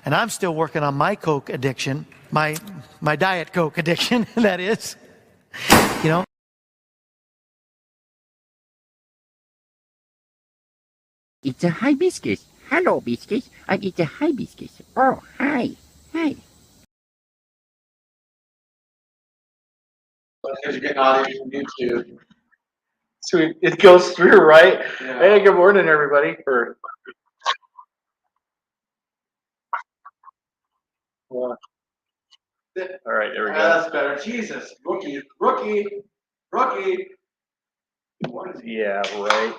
And I'm still working on my Coke addiction, my Diet Coke addiction, that is. You know? It's a hibiscus. Hello, hibiscus. It's a hibiscus. Oh, hi. Hi. Because you're getting audio from YouTube. So it goes through, right? Yeah. Hey, good morning, everybody. All right, there we go. That's better. Jesus, rookie. Yeah, right.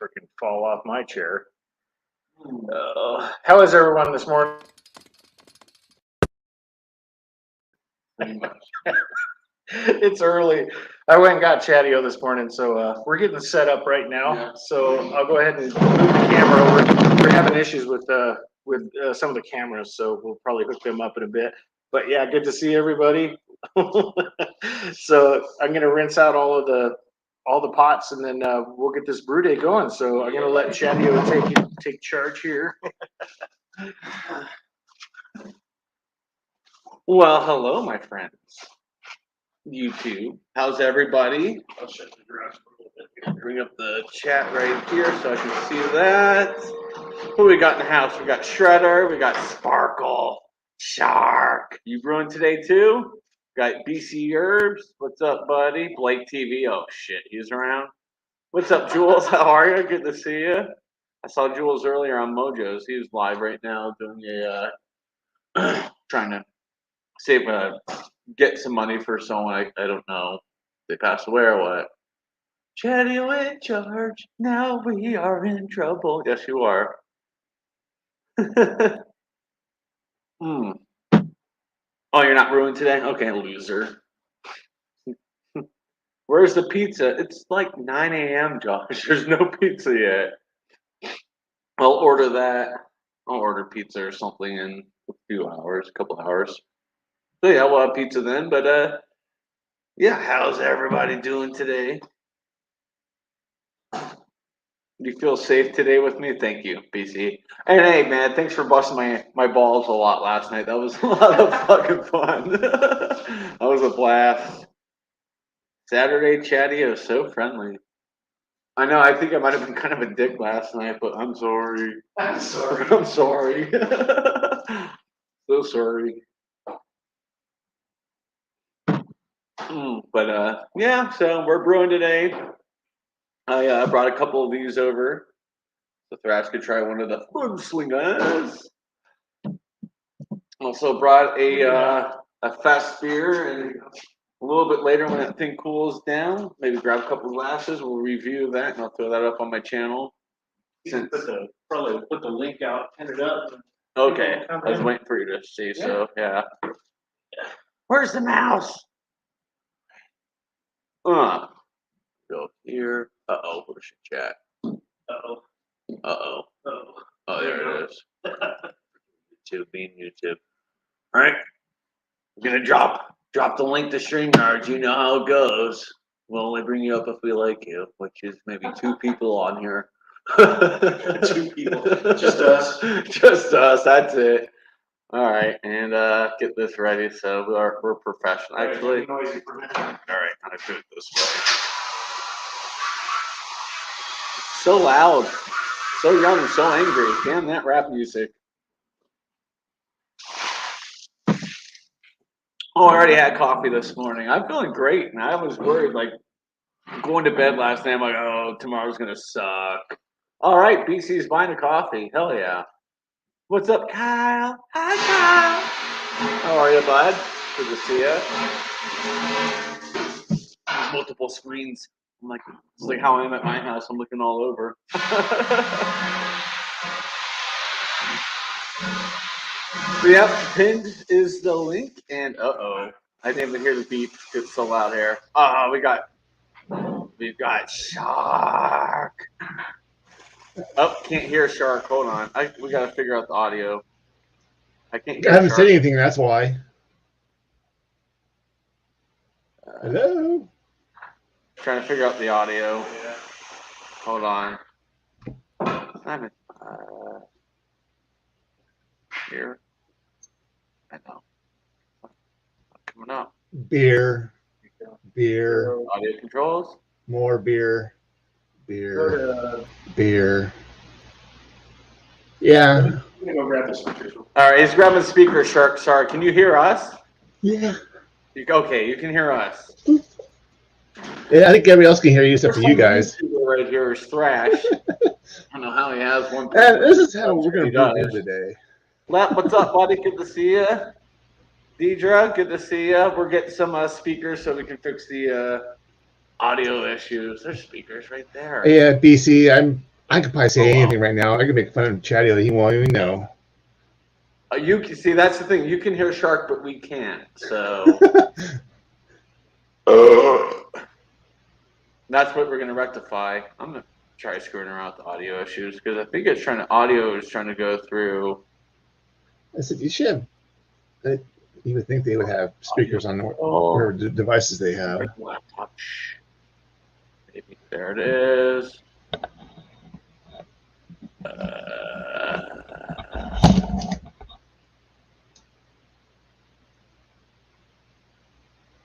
Freaking fall off my chair. How is everyone this morning? It's early. I went and got Chadeo this morning, so we're getting set up right now. Yeah. So I'll go ahead and move the camera over. We're having issues with some of the cameras, so we'll probably hook them up in a bit. But yeah, good to see everybody. So I'm gonna rinse out all the pots, and then we'll get this brew day going. So I'm gonna let Chadeo take charge here. Well, hello, my friends. YouTube. How's everybody? I'll shut the garage for a little bit. Bring up the chat right here so I can see that. Who we got in the house? We got Shredder. We got Sparkle. Shark. You brewing today too? Got BC Herbs. What's up, buddy? Blake TV. Oh shit, he's around. What's up, Jules? How are you? Good to see you. I saw Jules earlier on Mojo's. He was live right now doing a trying to save get some money for someone I don't know. They passed away or what? Chadeo in charge. Now we are in trouble. Yes, you are. Oh, you're not brewing today? Okay, loser. Where's the pizza? It's like 9 a.m., Josh. There's no pizza yet. I'll order that. I'll order pizza or something in a few hours, a couple hours. So yeah, we'll have pizza then. But yeah, how's everybody doing today? Do you feel safe today with me? Thank you, BC. And hey, man, thanks for busting my balls a lot last night. That was a lot of fucking fun. That was a blast. Saturday Chadeo was so friendly. I know, I think I might have been kind of a dick last night, but I'm sorry. I'm sorry. I'm sorry. So sorry. But yeah, so we're brewing today. I brought a couple of these over. So Thrash could try one of the fun slingers. Also brought a fast beer, and a little bit later when that thing cools down, maybe grab a couple glasses. We'll review that, and I'll throw that up on my channel. Probably put the link out, pin it up. Okay, I was waiting for you to see. Yeah. So yeah. Where's the mouse? Go here. Where's your chat? Oh, there it is. YouTube being YouTube. All right. I'm gonna drop the link to StreamYard. You know how it goes. We'll only bring you up if we like you, which is maybe 2 people on here. 2 people. Just us. Just us. That's it. All right, and get this ready. So we're professional. Actually. All right, I do it this way. So loud, so young, so angry. Damn that rap music. Oh, I already had coffee this morning. I'm feeling great, and I was worried, like, going to bed last night. I'm like, oh, tomorrow's gonna suck. All right, BC's buying a coffee. Hell yeah. What's up, Kyle? Hi, Kyle. How are you, bud? Good to see you. There's multiple screens. I'm like, it's like how I am at my house. I'm looking all over. So yep, pinned is the link, and I didn't even hear the beep. It's so loud here. We've got Shark. Oh, can't hear Shark. Hold on. We gotta figure out the audio. I can't hear. I haven't said anything. That's why. Hello. Trying to figure out the audio. Yeah. Hold on. Here. beer, Audio controls. more beer. Yeah. I'm gonna go grab the speakers. All right, he's grabbing the speaker. Shark. Sorry, can you hear us? Yeah. Okay, you can hear us. Yeah, I think everybody else can hear you except for you guys. Right here is Thrash. I don't know how he has one. And this is how we're going to do today. Lep, what's up, buddy? Good to see you. Deidre, good to see you. We're getting some speakers so we can fix the audio issues. There's speakers right there. Yeah, BC, I could probably say anything right now. I could make fun of Chadeo. He won't even know. You can see that's the thing. You can hear Shark, but we can't. So that's what we're gonna rectify. I'm gonna try screwing around with the audio issues because I think audio is trying to go through. I said you should have. You would think they would have speakers on whatever devices they have. Laptop. Maybe there it is.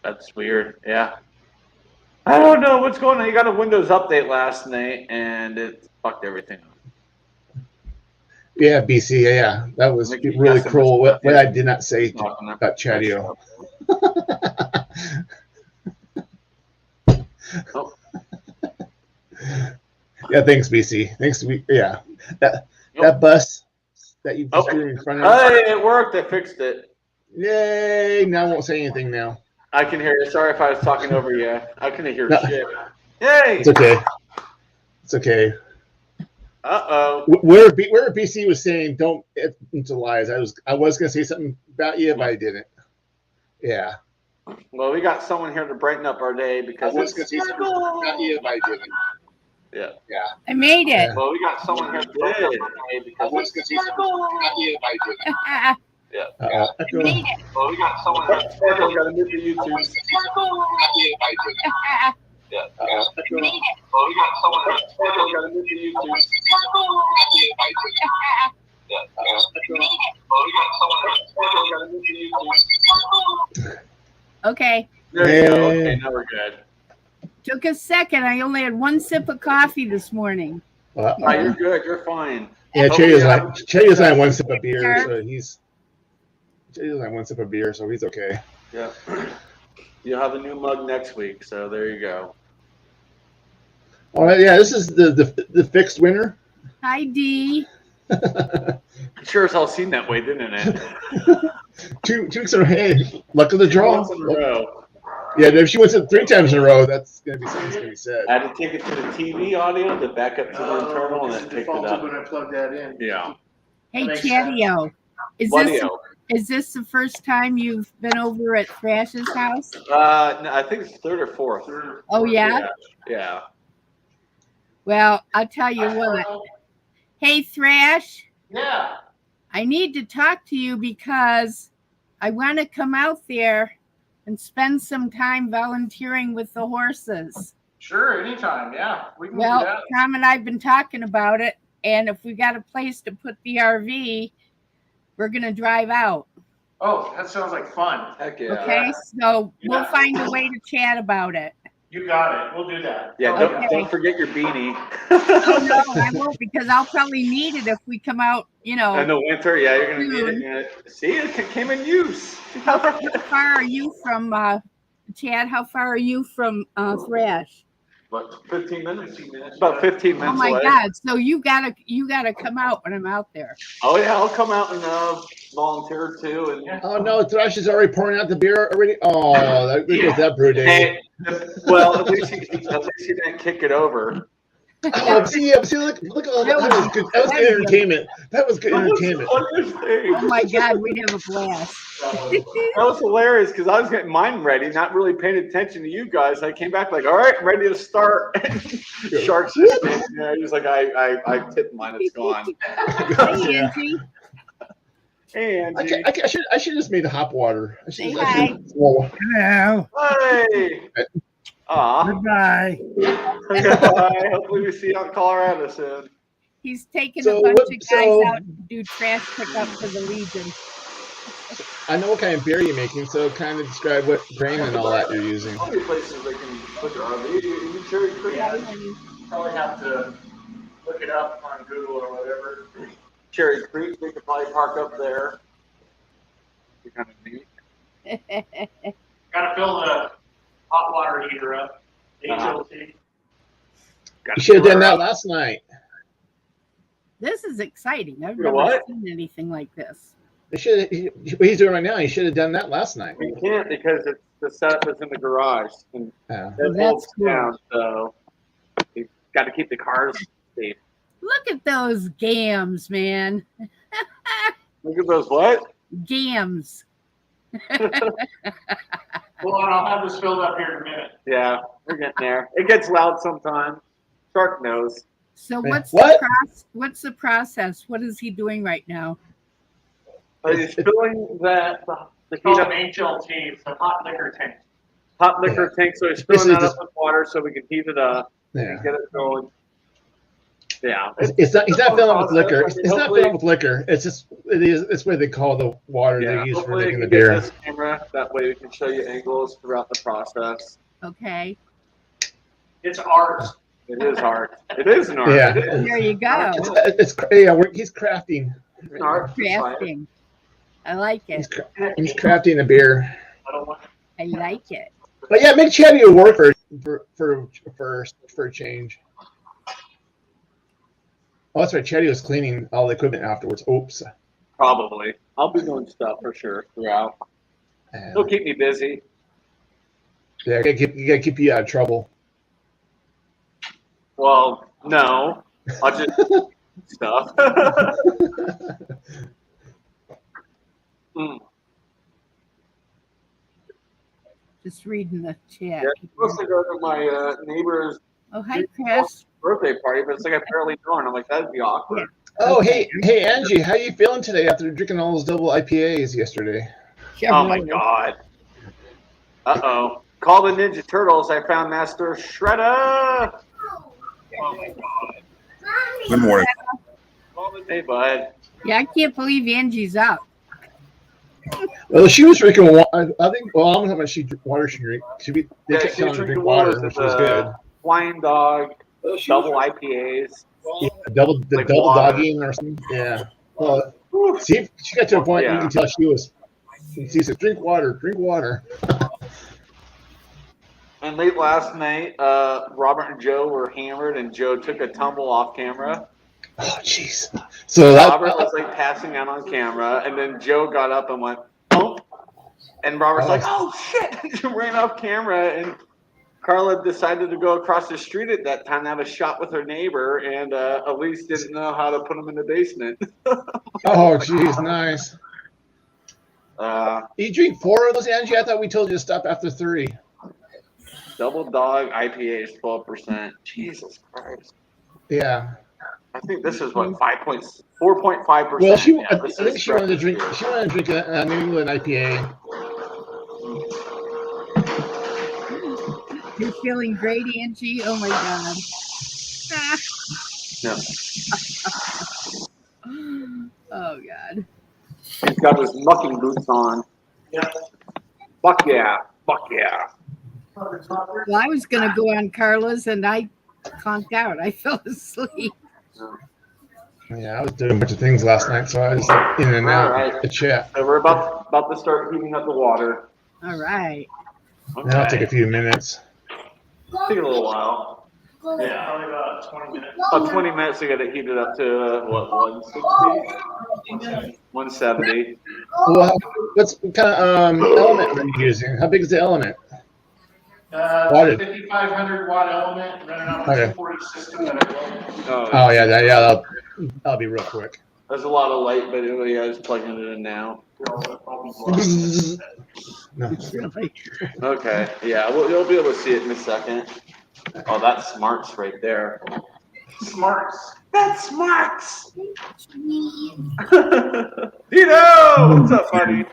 That's weird. Yeah. I don't know what's going on. You got a Windows update last night and it fucked everything up. Yeah, BC. Yeah, that was really cruel. What I did not say about Chadeo. Oh. Yeah, thanks, BC. Thanks. Yeah, that bus that you just drew in front of. Hey, it worked. I fixed it. Yay! Now I won't say anything now. I can hear you. Sorry if I was talking over you. I couldn't hear shit. Yay! It's okay. It's okay. Uh-oh. Where BC was saying don't into lies. I was gonna say something about you, but I didn't. Yeah. Well, we got someone here to brighten up our day because I was gonna say something about you, but I didn't. Yeah. I made it. Yeah. Well, we got someone here to brighten up our day because I was gonna say something about you, but I didn't. yeah. I made it. Well, we got someone here to we got to move to YouTube. Yeah. I made it. Well, we got someone here to we got to move to YouTube. Yeah. Well, we got someone here to we got to move to YouTube. Okay. There you go. Okay, now we're good. Took a second. I only had one sip of coffee this morning. Oh, you're good. You're fine. Yeah, Chadio's not one sip of beer, so Chadio's not one sip of beer, so he's okay. Yeah. You'll have a new mug next week, so there you go. All right, yeah, this is the fixed winner. Hi, Dee. Sure as hell seemed that way, didn't it? 2 weeks in a row. Hey, luck of the draw. Once in a row. Yeah, if she wins it 3 times in a row, that's gonna be something that's gonna be said. I had to take it to the TV audio to back up to the internal, and then picked it up. When I plug that in. Yeah. Hey, Makes Chadeo. Is this the first time you've been over at Thrash's house? No, I think it's 3rd or 4th. Oh, yeah? Yeah. Well, I'll tell you what. Hey, Thrash. Yeah. I need to talk to you because I want to come out there and spend some time volunteering with the horses. Sure, anytime. Yeah, we can do Well, that. Tom and I have been talking about it, and if we got a place to put the RV, we're going to drive out. Oh, that sounds like fun. Heck yeah. Okay, so we'll Yeah. find a way to chat about it. You got it. We'll do that. Yeah, Okay. don't forget your beanie. Oh, no, I won't, because I'll probably need it if we come out, In the winter, yeah, you're going to need it. Yeah. See, it came in use. How far are you from, Chad, how far are you from Thrash? What, 15 minutes? About 15 minutes Oh, my away. God, so you gotta come out when I'm out there. Oh, yeah, I'll come out and volunteer too. And Oh no, Thrash is already pouring out the beer already. Oh, there goes that brew day. Hey, well, at least he didn't kick it over. Oh, see, look, that was good. That was good entertainment. That was good entertainment. Oh my God, we'd have a blast. That was hilarious because I was getting mine ready, not really paying attention to you guys. I came back like, all right, I'm ready to start. Shark's just standing there. He was like, I tipped mine, it's gone. Hey, Angie. Hey, Angie. I should have just made the hop water. Say hi. Whoa. Hello. Hey. Aw. Goodbye. Goodbye. Hopefully we see you out in Colorado soon. He's taking So a bunch what- of guys so- out to do trash pickup for the Legion. I know what kind of beer you're making, so kind of describe what grain and all that you're using. How many places they can put their RV? You Cherry Creek? Probably have to look it up on Google or whatever. Cherry Creek, they could probably park up there. Be kind of neat. Gotta fill the hot water heater up. HLT. You should have done that last night. This is exciting. I've You know never what? seen anything like this. What he's doing right now, he should have done that last night. We can't because the setup is in the garage and Yeah. Oh, it that's bolts cool. down, so you got to keep the cars safe. Look at those gams, man. Look at those what? Gams. Well, I'll have this filled up here in a minute. Yeah, we're getting there. It gets loud sometimes. Shark knows. So Hey, what's what? what's the process? What is he doing right now? He's filling the It's heat called up an HLT. It's a hot liquor tank. hot liquor tank, so he's This filling is that just- up with water so we can heat it up Yeah. and get it going. Yeah. He's not filling with liquor. I mean, It's not hopefully- filling with liquor. It's just it's what they call the water Yeah, they use for hopefully making we the can get beer. this camera. That way we can show you angles throughout the process. Okay. It's ours. It is art. It is an art. Yeah. It is. There you go. He's crafting. It's an art. Crafting. I like it. He's crafting a beer. I don't want I like it. But yeah, make Chadeo work for a change. Oh, that's right. Chadeo's cleaning all the equipment afterwards. Oops. Probably. I'll be doing stuff for sure throughout. He'll keep me busy. Yeah, you gotta keep you out of trouble. Well, no. I'll just stuff. Mm. Just reading the chat. Yeah, I'm supposed to go to my neighbor's Oh, hi, Chris. birthday party, but it's like I barely know her. I'm like, that'd be awkward. Oh, hey, Angie, how you feeling today after drinking all those double IPAs yesterday? Oh my god. Uh-oh. Call the Ninja Turtles. I found Master Shredder. Oh my god. Good morning. Hey, bud. Yeah, I can't believe Angie's up. Well, she was drinking water. I think. Well, I don't know how much water she drank. They Yeah, kept she telling was her to drinking drink water, water. which was good. Flying Dog, double IPAs. Yeah, double Like double water. dogging or something. Yeah. Well, see, she got to a point you Yeah. can tell she was. She said, "Drink water, drink water." And late last night, Robert and Joe were hammered, and Joe took a tumble off camera. Oh, jeez. So Robert was like passing out on camera, and then Joe got up and went, "Oh!" And Robert's like, "Oh shit!" Ran off camera, and Carla decided to go across the street at that time to have a shot with her neighbor, and Elise didn't know how to put him in the basement. Oh, jeez, nice. Uh, You drink 4 of those, Angie? I thought we told you to stop after 3. Double Dog IPA is 12%. Jesus Christ! Yeah. I think this is what 4.5%. Well, Yeah, I this think is she wanted to drink. breakfast She wanted to drink a New England IPA. You're feeling great, Angie? Oh, my God. beer. Oh, God. He's got his mucking boots on. Yeah. Fuck yeah! Fuck yeah! Well, I was going to go on Carla's, and I conked out. I fell asleep. Yeah, I was doing a bunch of things last night, so I was like, in and out Alright. the chat. So we're about to start heating up the water. All right. Okay. That'll take a few minutes. Take a little while. Yeah, probably about 20 minutes. About 20 minutes to get it heated up to what 160, 170. Well, what kind of element are you using? How big is the element? Water. 5,500 watt element running off a Okay. 240 system that I built. Oh yeah, that'll be real quick. There's a lot of light, but yeah, just plugging it in now. No. Really? Okay, yeah, you'll be able to see it in a second. Oh, that's smarts right there. Smarts. That's smarts. Tito, what's up, buddy? Good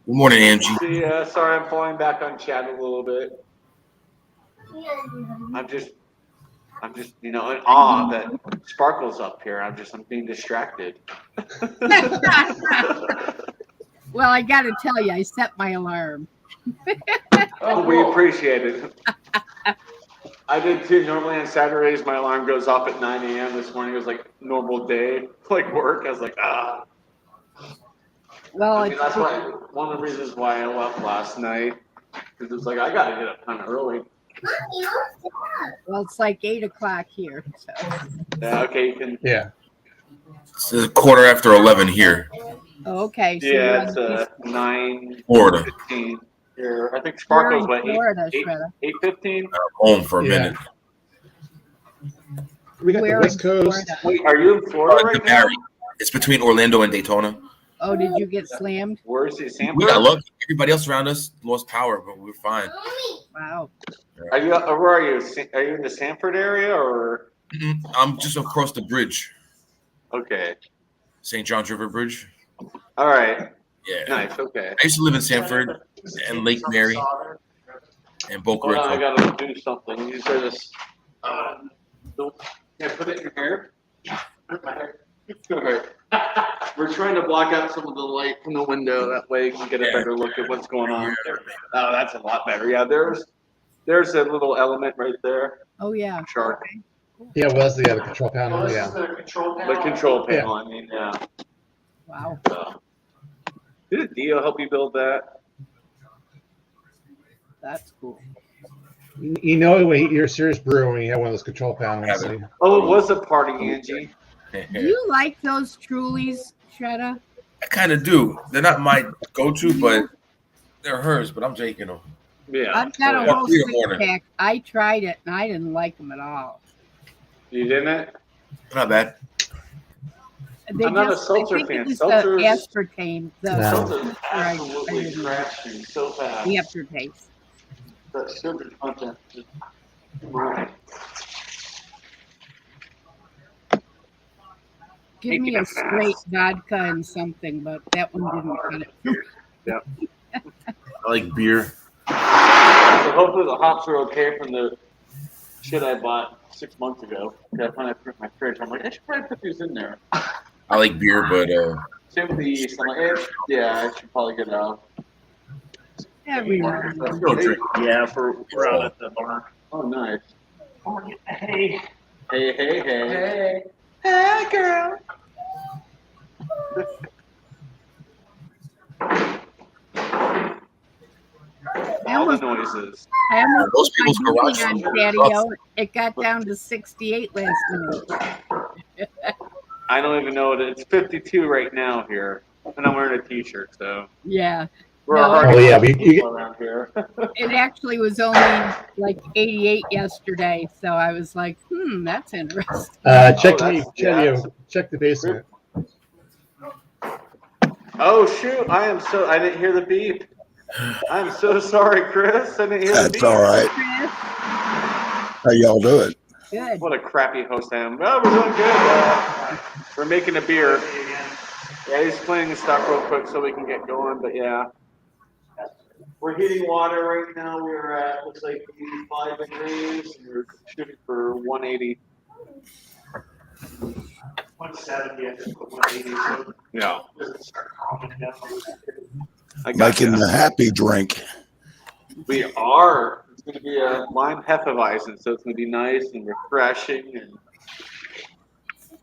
morning, Angie. Yeah, sorry, I'm falling back on chat a little bit. I'm just, in awe that Sparkle's up here. I'm being distracted. Well, I got to tell you, I set my alarm. Oh, we appreciate it. I did too. Normally on Saturdays, my alarm goes off at 9 a.m. This morning it was like normal day, like work. I was like, ah. Well, I mean, that's why one of the reasons why I left last night, because it's like I got to get up kind of early. well, it's like 8 o'clock here. So. Yeah. Okay. You can. Yeah. It's a quarter after 11 here, Oh, okay. So Yeah, it's you're on 9:15 Florida. here. I think You're Sparkle's in what Florida, 8:15. I'm home for a Yeah. minute. We got Where the West in Coast. Florida? Wait, are you in Florida right now? Barry. It's between Orlando and Daytona. Oh, did you get slammed? Where's the Sanford? We got lucky. Everybody else around us lost power, but we're fine. Wow. Are you? Where are you? Are you in the Sanford area or? I'm just across the bridge, Okay. St. John's River Bridge. All right. Yeah. Nice. Okay. I used to live in Sanford and Lake Mary and Boca Hold on, I Raton. gotta do something. These are just. Yeah, put it in your hair. My hair. Okay. We're trying to block out some of the light from the window. That way you can get a better look at what's going on. Oh, that's a lot better. Yeah, there's a little element right there. Oh, yeah. Shark. Yeah, Wesley had a control Oh, panel. this Yeah. is the control The panel. control panel. I mean, yeah. Wow. So. Did Dio help you build that? That's cool. You know when you're a serious brewer when you have one of those control panels. Have So. it. Oh, it was a party, Angie. Do you like those Trulies, Shredda? I kind of do. They're not my go-to, but they're hers. But I'm taking them. Yeah. I've got a Yeah. whole Three or six more. pack. I tried it and I didn't like them at all. You didn't? Not bad. They I'm not a just, seltzer I think fan. It was Seltzer's- the aspartame, the, No. Something absolutely didn't- trashy so fast. the aftertaste. That sugar content is right. Give Make me it a a straight fast. vodka and something, but that one didn't cut it. I like beer. So hopefully the hops are okay from the shit I bought 6 months ago. I finally put it in my fridge. I'm like, I should probably put these in there. I like beer, but Same with the yeast. I'm like, yeah, I should probably get it out. Everyone. no drink. Yeah, we're out at the barn. Oh, nice. Hey. Hey, hey, hey. Hey. Hey, girl. I All the almost, noises. I almost Those put my people's garages heating on are patio. It got down to 68 last night. I don't even know what it's 52 right now here. And I'm wearing a t-shirt, so Yeah. we're No, a hard Oh, yeah, but you people around here. It actually was only like 88 yesterday. So I was like, that's interesting. Check that's- Chadeo, check the basement. Oh shoot! I didn't hear the beep. I'm so sorry, Chris. I didn't hear the That's beep. all right. Chris, How y'all doing? good. What a crappy host I am. Well, we're doing good. We're making a beer. Yeah, he's cleaning the stock real quick so we can get going. But yeah, we're heating water right now. We're at looks like 85 degrees, and we're shooting for 180. 170, I think, 180. So Yeah, it doesn't start calming down. I got Making you. the happy drink. We are. It's going to be a lime Hefeweizen, so it's going to be nice and refreshing. And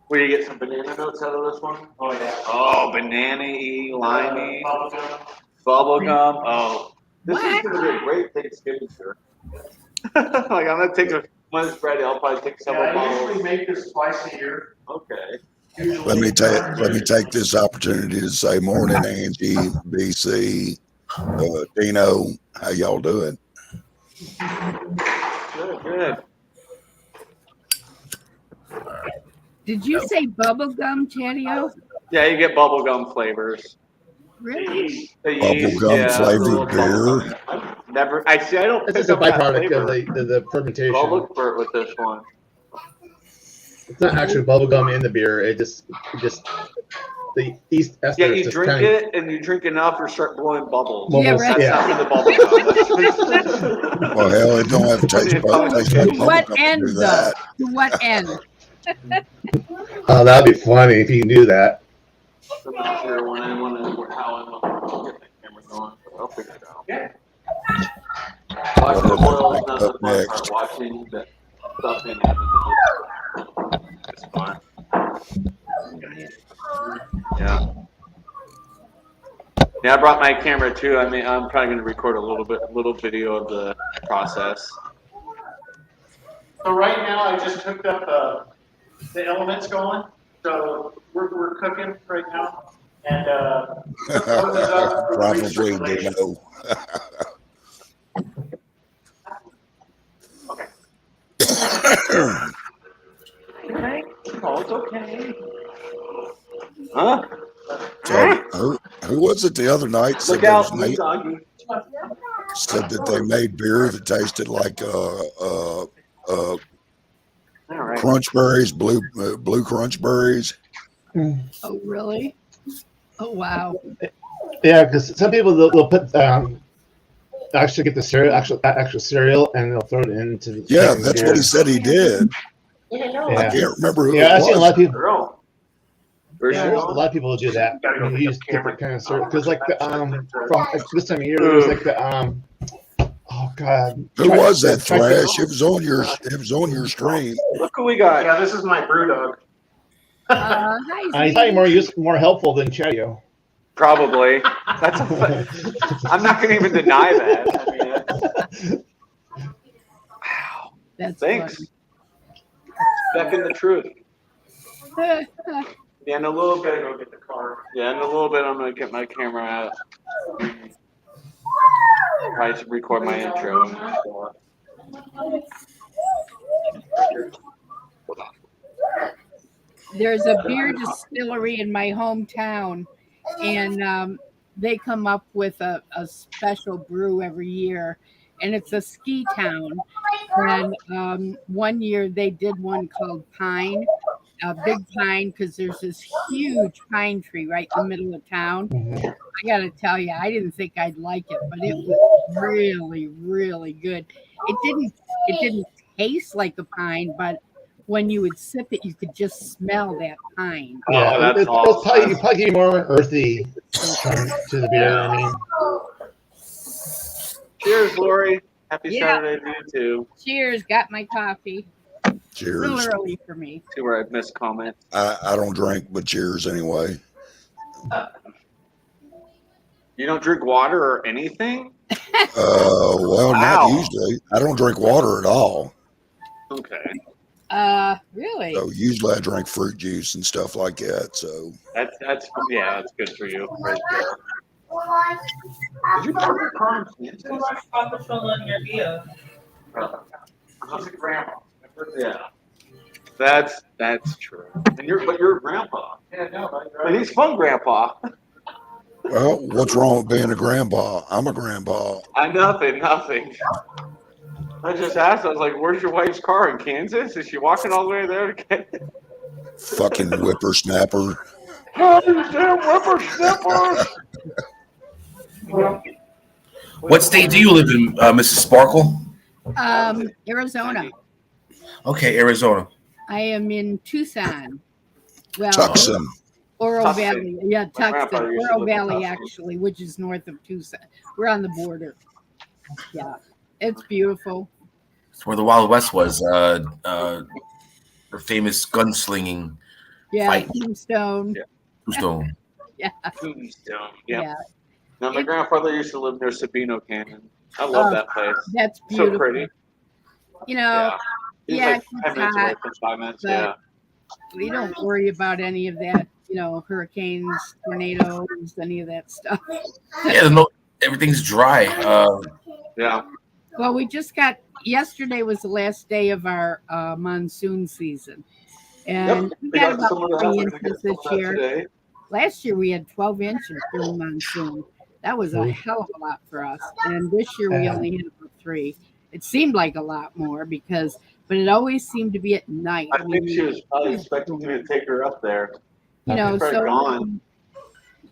will you get some banana notes out of this one? Oh, yeah. Oh, banana-y, limey, Bubblegum. bubblegum. Oh, this is What? going to be a great Thanksgiving, sir. Like, I'm going to take when it's ready, I'll probably take several Yeah, I usually bottles. make this twice a year. Okay. Let me take this opportunity to say morning, Angie, BC, Dino. How y'all doing? Good, good. Did you say bubblegum, Chadeo? Yeah, you get bubblegum flavors. Really? The yeast, Bubblegum yeah, flavored a little beer? bubblegum. I've never, I see, I don't It's pick just a up that byproduct flavor. of the fermentation. I'll look for it with this one. It's not actually bubblegum in the beer. It just the yeast ester. Yeah, is you just drink kinda- it and you drink enough, you start blowing bubbles. Bubbles, Yeah, right. That's yeah. not for the bubblegum. Well, hell, it don't have to taste like To what bubblegum end, to do though? that. To what end? Oh, that'd be funny if you can do that. I'm not sure when I want to, how I want to get the camera going, but I'll figure it out. Yeah. Watching the boil is not Up the fun next. part. Watching the stuff in it is fun. Yeah. Yeah, I brought my camera too. I mean, I'm probably going to record a little video of the process. So right now, I just hooked up the elements going. So we're cooking right now. And Probably Dino. Okay. Okay. Oh, it's okay. Huh? So, who was it the other night said, Look out, they blue doggy. said that they made beer that tasted like All right. crunch berries, blue crunch berries? Oh, really? Oh, wow. Yeah, because some people they'll put actually get the cereal, actual cereal, and they'll throw it into the Yeah, that's what he said he did. I Yeah, can't remember who yeah, it I've seen a lot was. of people. Girl. Where's Yeah, she a going? lot of people will do that. Gotta go You get use the camera. different kind of cereal because, like the from like, this time of year, there's like the oh god, Who was that, try to- Thrash? It was on your stream. Look who we got. Yeah, this is my brew dog. Hi, He's probably more helpful than Chadeo. Probably. That's I'm not going to even deny that. I mean, wow. That's Thanks. Second the truth. funny. Yeah, in a little bit. Go get the car. Yeah, in a little bit, I'm going to get my camera out. Probably should record my intro. There's a beer distillery in my hometown, and they come up with a special brew every year, and it's a ski town. And one year they did one called Pine, Big Pine, because there's this huge pine tree right in the middle of town. I got to tell you, I didn't think I'd like it, but it was really, really good. It didn't taste like a pine, but when you would sip it, you could just smell that pine. Yeah, that's it's probably more earthy to the beer. I mean, Cheers, Lori. Happy Yeah. Saturday to you too. Cheers, got my coffee. A little Cheers. early for me. See where I've missed comments. I don't drink, but cheers anyway. You don't drink water or anything? Well, Wow. not usually. I don't drink water at all. Okay. Really? So usually I drink fruit juice and stuff like that. So That's good for you. Right there. Did you park your car in Kansas? Yeah. That's true. And you're a grandpa. Yeah, no, But he's fun, grandpa. well, what's wrong with being a grandpa? I'm a grandpa. Nothing. I just asked, I was like, where's your wife's car in Kansas? Is she walking all the way there to get it? Fucking whippersnapper. Oh, you damn whippersnapper! What state do you live in, Mrs. Sparkle? Arizona. Okay, Arizona. I am in Tucson. Well, Tucson. Oro Tucson. Valley. Yeah, My grandpa Tucson. used to Oro live in Valley, Tucson. actually, which is north of Tucson. We're on the border. Yeah, it's beautiful. It's where the Wild West was. Her famous gunslinging Yeah, Fight. Tombstone. Yeah. Tombstone. Tombstone. Yeah. Yep. Now, my grandfather used to live near Sabino Canyon. I love Oh, that place. That's beautiful. So pretty. You know, He's yeah, like it's 10 minutes away hot, from 5 minutes. but- Yeah. we don't worry about any of that, hurricanes, tornadoes, any of that stuff. Yeah, everything's dry. Yeah. Well, yesterday was the last day of our monsoon season. And we They got got some of about the 3 houses that inches get this filled out year. today. Last year we had 12 inches during monsoon. That was a hell of a lot for us. And this year we only had about 3. It seemed like a lot more but it always seemed to be at night. I think she was probably expecting me to take her up there. so Probably gone.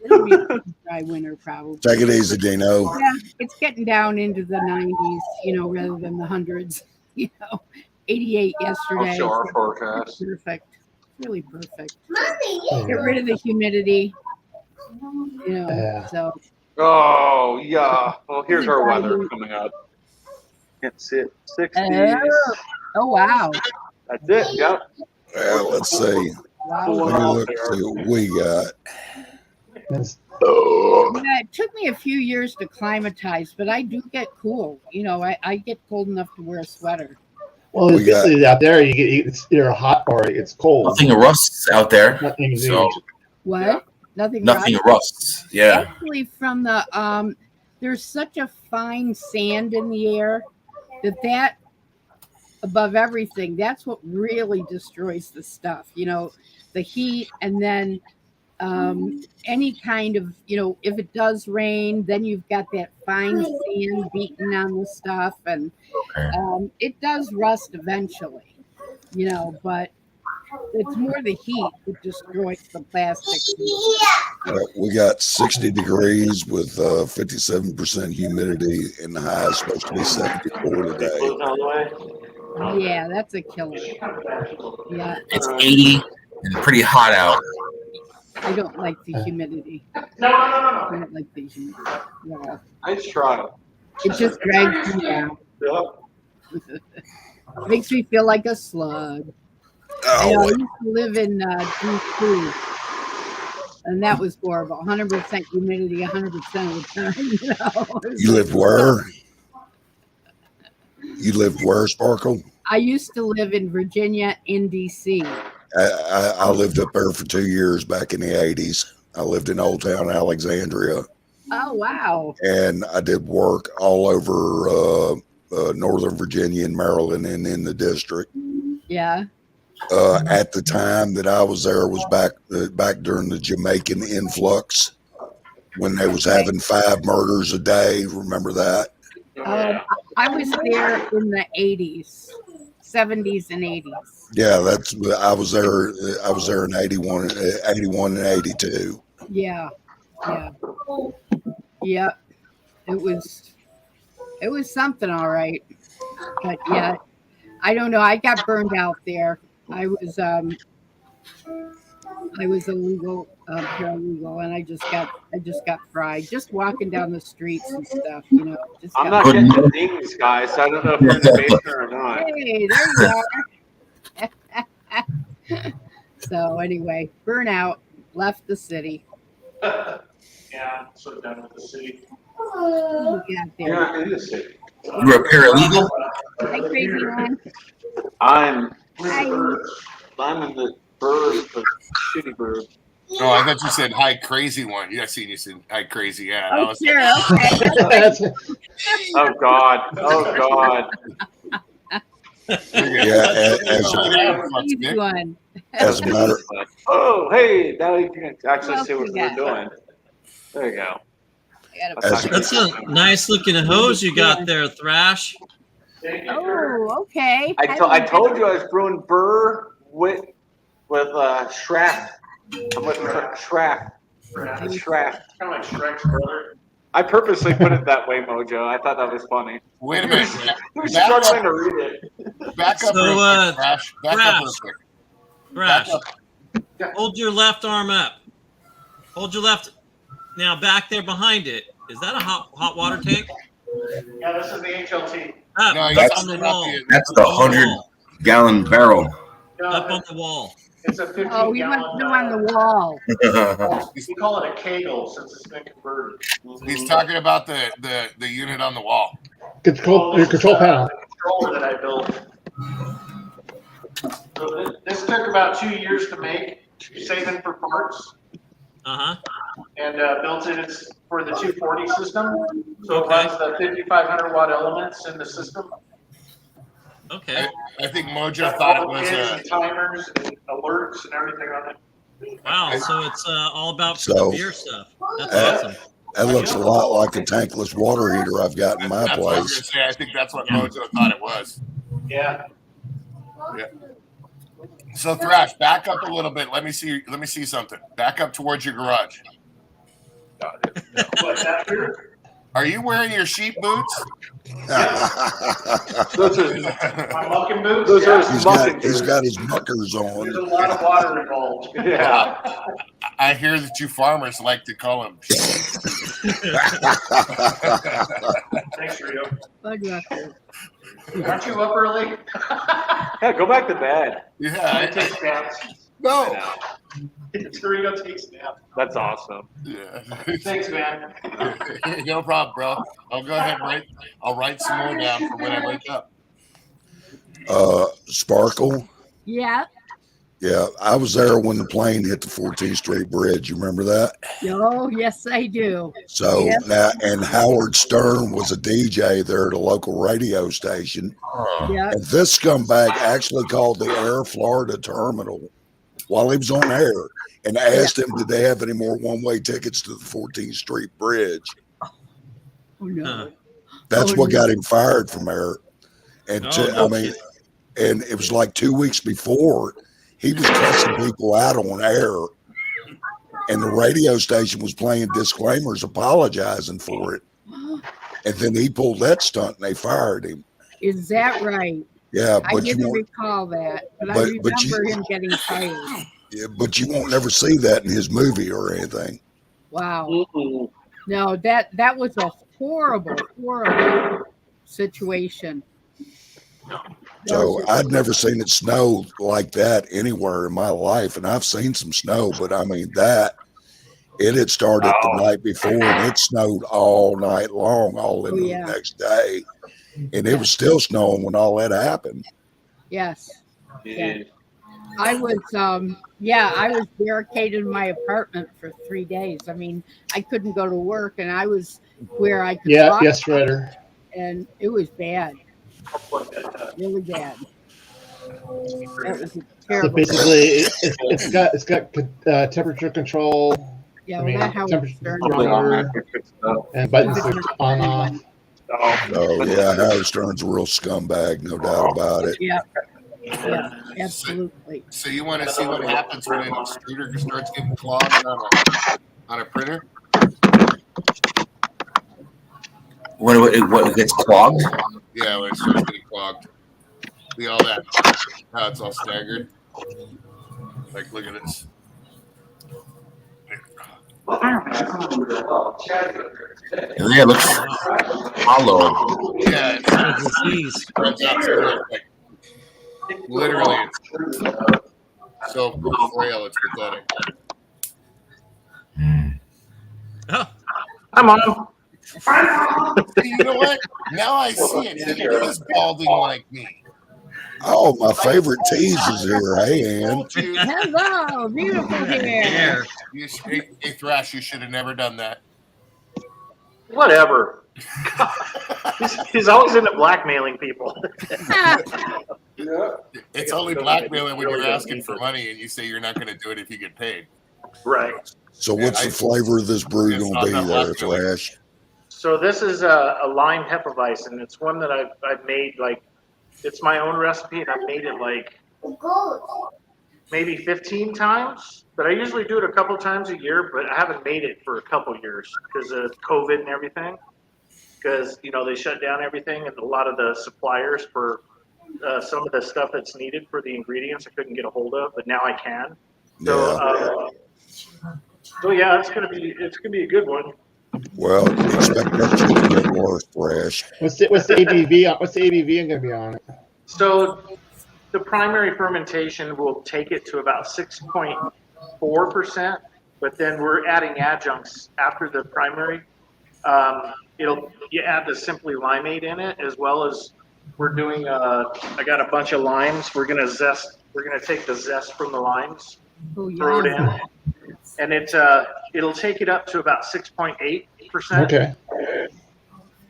it'll be a dry winter probably. Take it easy, Dino. Yeah, it's getting down into the 90s, rather than the hundreds. 88 I'll yesterday. show our forecast. Perfect. Really perfect. Get rid of the humidity. You know, Yeah. so Oh, yeah. Well, here's our Really weather bad. coming up. Can't see it. 60s. oh wow, That's it. Yep. Well, let's see. wow. Cooling Let me off look there. see what we got. That's- Yeah, it took me a few years to climatize, but I do get cool. You know, I get cold enough to wear a sweater. Well, We got- basically out there, it's either hot or it's cold. Nothing rusts out there. Nothing So What? Yeah. Nothing. nothing right? rusts. Yeah. Actually, from the there's such a fine sand in the air that above everything, that's what really destroys the stuff. You know, the heat, and then any kind of, you know, if it does rain, then you've got that fine sand beating on the stuff, and it does rust eventually, you know, but it's more the heat that destroys the plastic. We got 60 degrees with 57% humidity, and the high is supposed to be 74 today. Close out of the way. Yeah, that's a killer. Yeah, It's 80 and pretty hot out. I don't like the humidity. No. I don't like the humidity. Yeah. Nice try. It just drags me down. Yep. Makes me feel like a slug. I Oh, used to live in D.C., and that was horrible. 100% humidity, 100% of the time. You know? you lived where? You lived where, Sparkle? I used to live in Virginia, in D.C. I lived up there for 2 years back in the 80s. I lived in Old Town Alexandria, Oh, wow. and I did work all over Northern Virginia and Maryland and in the district. Yeah. At the time that I was there was back during the Jamaican influx when they was having 5 murders a day. Remember that? I was there in the 80s, 70s and 80s. Yeah, I was there. I was there in 81 and 82. Yeah. Yeah. Yeah. It was something, all right. But yeah, I don't know. I got burned out there. I was illegal, paralegal, and I just got fried. Just walking down the streets and stuff, you know. Just I'm got- not getting the dings, guys. So I don't know if you're in the basement or not. Hey, there you are. So anyway, burnout, left the city. Yeah, I'm so done with the city. We got You're there. not in the city. You were a paralegal? Hi, crazy one. I'm Hi. in the bird, the shitty bird. Oh, I thought you said hi, crazy one. Yeah, I seen you said hi, crazy. Yeah, I Oh, was sure. Okay. That's- Oh God! Oh God! Yeah, Easy one. as a matter. Oh, hey! Now you can actually What see what else we we're got? doing. There you go. I gotta- As- That's a nice looking hose you got there, Thrash. Oh, okay. I told you I was brewing burr with Schraff. I'm with Schraff. Schraff. Kind of like Shrek's brother. I purposely put it that way, Mojo. I thought that was funny. Wait a minute. Who's Back struggling up, to read it? back up So, real quick, Thrash. Back up real Thrash. quick. Thrash, Back up. hold your left arm up. Hold your left. Now back there behind it. Is that a hot water tank? Yeah, this is the HLT. Up, No, up he's on talking the about wall. That's the Up on the 100-gallon barrel. No, Up on the wall. it's a 15 Oh, we gallon. want to on the wall. We call it a kegel since it's been converted. He's talking about the unit on the wall. your control panel. The controller that I built. So this took about 2 years to make, saving for parts, Uh huh. and built it for the 240 system. So it Okay. runs the 5,500 watt elements in the system. Okay. I think Mojo thought it was and timers and alerts and everything on it. Wow. So it's all about So, beer stuff. That's uh, awesome. That looks a lot like a tankless water heater I've got in my that's what I was place. gonna say. I think that's what Mojo thought it was. Yeah. So Thrash, back up a little bit. Let me see something. Back up towards your garage. What's that here? Are you wearing your sheep boots? Those are My mucking boots. those are He's smoking got boots. his muckers There's a on. lot of water involved. Yeah. I hear that you farmers like to call them. Thanks, Rio. Bud Rucker. Aren't you up early? Yeah, go back to bed. I Yeah. take naps. No. It's Rio takes naps. That's awesome. Yeah. Thanks, man. No problem, bro. I'll go ahead and write some more down for when I wake up. Sparkle. Yeah. Yeah, I was there when the plane hit the 14th Street Bridge. You remember that? Oh, yes, I do. So Yes. now, and Howard Stern was a DJ there at a local radio station. Yeah. And this scumbag actually called the Air Florida terminal while he was on air and asked him, did they have any more one-way tickets to the 14th Street Bridge? Oh, no. That's Oh, what no. got him fired from air. And Oh, no and it was like 2 weeks before he was cussing people out on air, and the radio station was playing disclaimers apologizing for it. And then he pulled that stunt and they fired him. Is that right? Yeah, I but you didn't won't. recall that, but I but remember you- him getting fired. Yeah, but you won't never see that in his movie or anything. Wow. Mm-mm. No, that was a horrible, horrible situation. So I'd never seen it snow like that anywhere in my life, and I've seen some snow, but I mean it had started the night before, and it snowed all night long, all into yeah. the next day, and it was still snowing when all that happened. Yes. Yeah. I was I was barricaded in my apartment for 3 days. I mean, I couldn't go to work, and I was where I could Yeah, walk, yes, Ryder. and it was bad. Really bad. That was a So terrible. basically, it's got temperature control. Yeah, I well, mean, that Howard temperature Stern. controller and buttons to on off. Oh yeah, Howard Stern's a real scumbag, no doubt about it. Yeah. Yeah, absolutely. So you want to see what happens when an extruder starts getting clogged on a printer? When it gets clogged? Yeah, when it starts getting clogged. See all that? How it's all staggered. Like, look at this. Yeah, it looks hollow. Yeah, it's Disease. spreads out so much, like, literally, it's so frail, it's pathetic. Oh, I'm on. You know what? Now I see it. He is balding like me. Oh, my favorite tease is here. Hey, Ann. Told you. Hello, beautiful hair. Hey, Thrash, you should have never done that. Whatever. He's always into blackmailing people. It's only blackmailing when you're asking for money and you say you're not going to do it if you get paid. Right. So what's the flavor of this brew It's going to be not there, black Thrash? So this is a lime Hefeweizen. It's one that I've made, like, it's my own recipe, and I've made it like maybe 15 times. But I usually do it a couple times a year, but I haven't made it for a couple years because of COVID and everything. Because, you know, they shut down everything, and a lot of the suppliers for some of the stuff that's needed for the ingredients I couldn't get a hold of, but now I can. So, so yeah, it's gonna be a good one. Well, expect that shit to get worse, Thrash. What's the ABV? What's the ABV going to be on it? So the primary fermentation will take it to about 6.4%, but then we're adding adjuncts after the primary. You add the Simply LimeAid in it, as well as we're doing. I got a bunch of limes. We're gonna take the zest from the limes, throw it in, and it'll take it up to about 6.8%. Okay.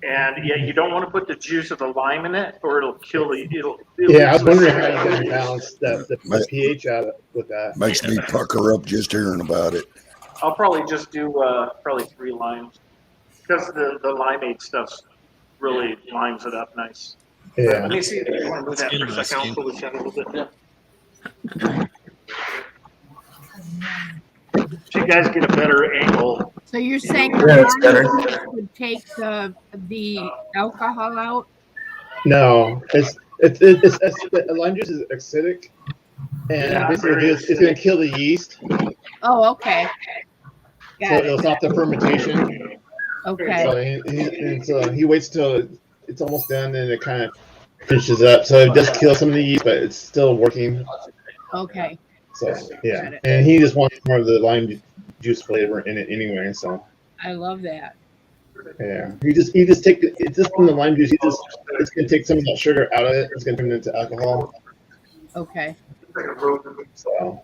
And yeah, you don't want to put the juice of the lime in it, or it'll kill the. Yeah, I was wondering how you're going to balance the pH out with that. Makes me pucker up just hearing about it. I'll probably just do probably 3 limes, because the limeade stuff's really limes it up nice. Yeah. Let me see if you want to move that for a second. I'll pull this in a little bit. So you guys get a better angle. So you're saying Yeah, it's better. the lime juice would take the alcohol out? No, it's lime juice is acidic, and Yeah, basically very it's going to kill the yeast, Oh, okay. so Got it'll it. stop the fermentation. Okay. So he waits till it's almost done, and it kind of finishes up. So it does kill some of the yeast, but it's still working. Okay. So yeah, and he just wants more of the lime juice flavor in it anyway. So I love that. yeah, he just take it's just from the lime juice. It's gonna take some of that sugar out of it. It's gonna turn it into alcohol. Okay. So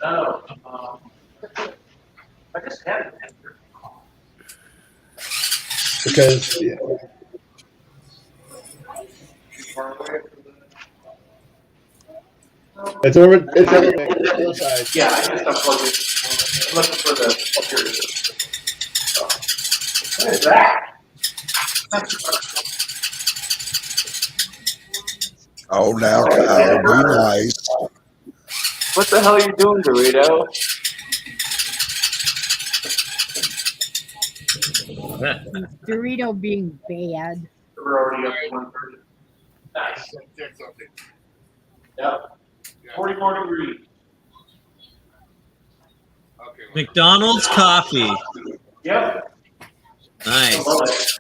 I just had it. because yeah. It's over. It's on the other side. Yeah, I just unplugged it. I'm looking for the. Oh, here it is. What is that? Oh, now, Kyle, be nice. What the hell are you doing, Dorito? Dorito being bad. We're already up to 130. Nice. Yep. 44 degrees. Okay. McDonald's coffee. Yep. Nice.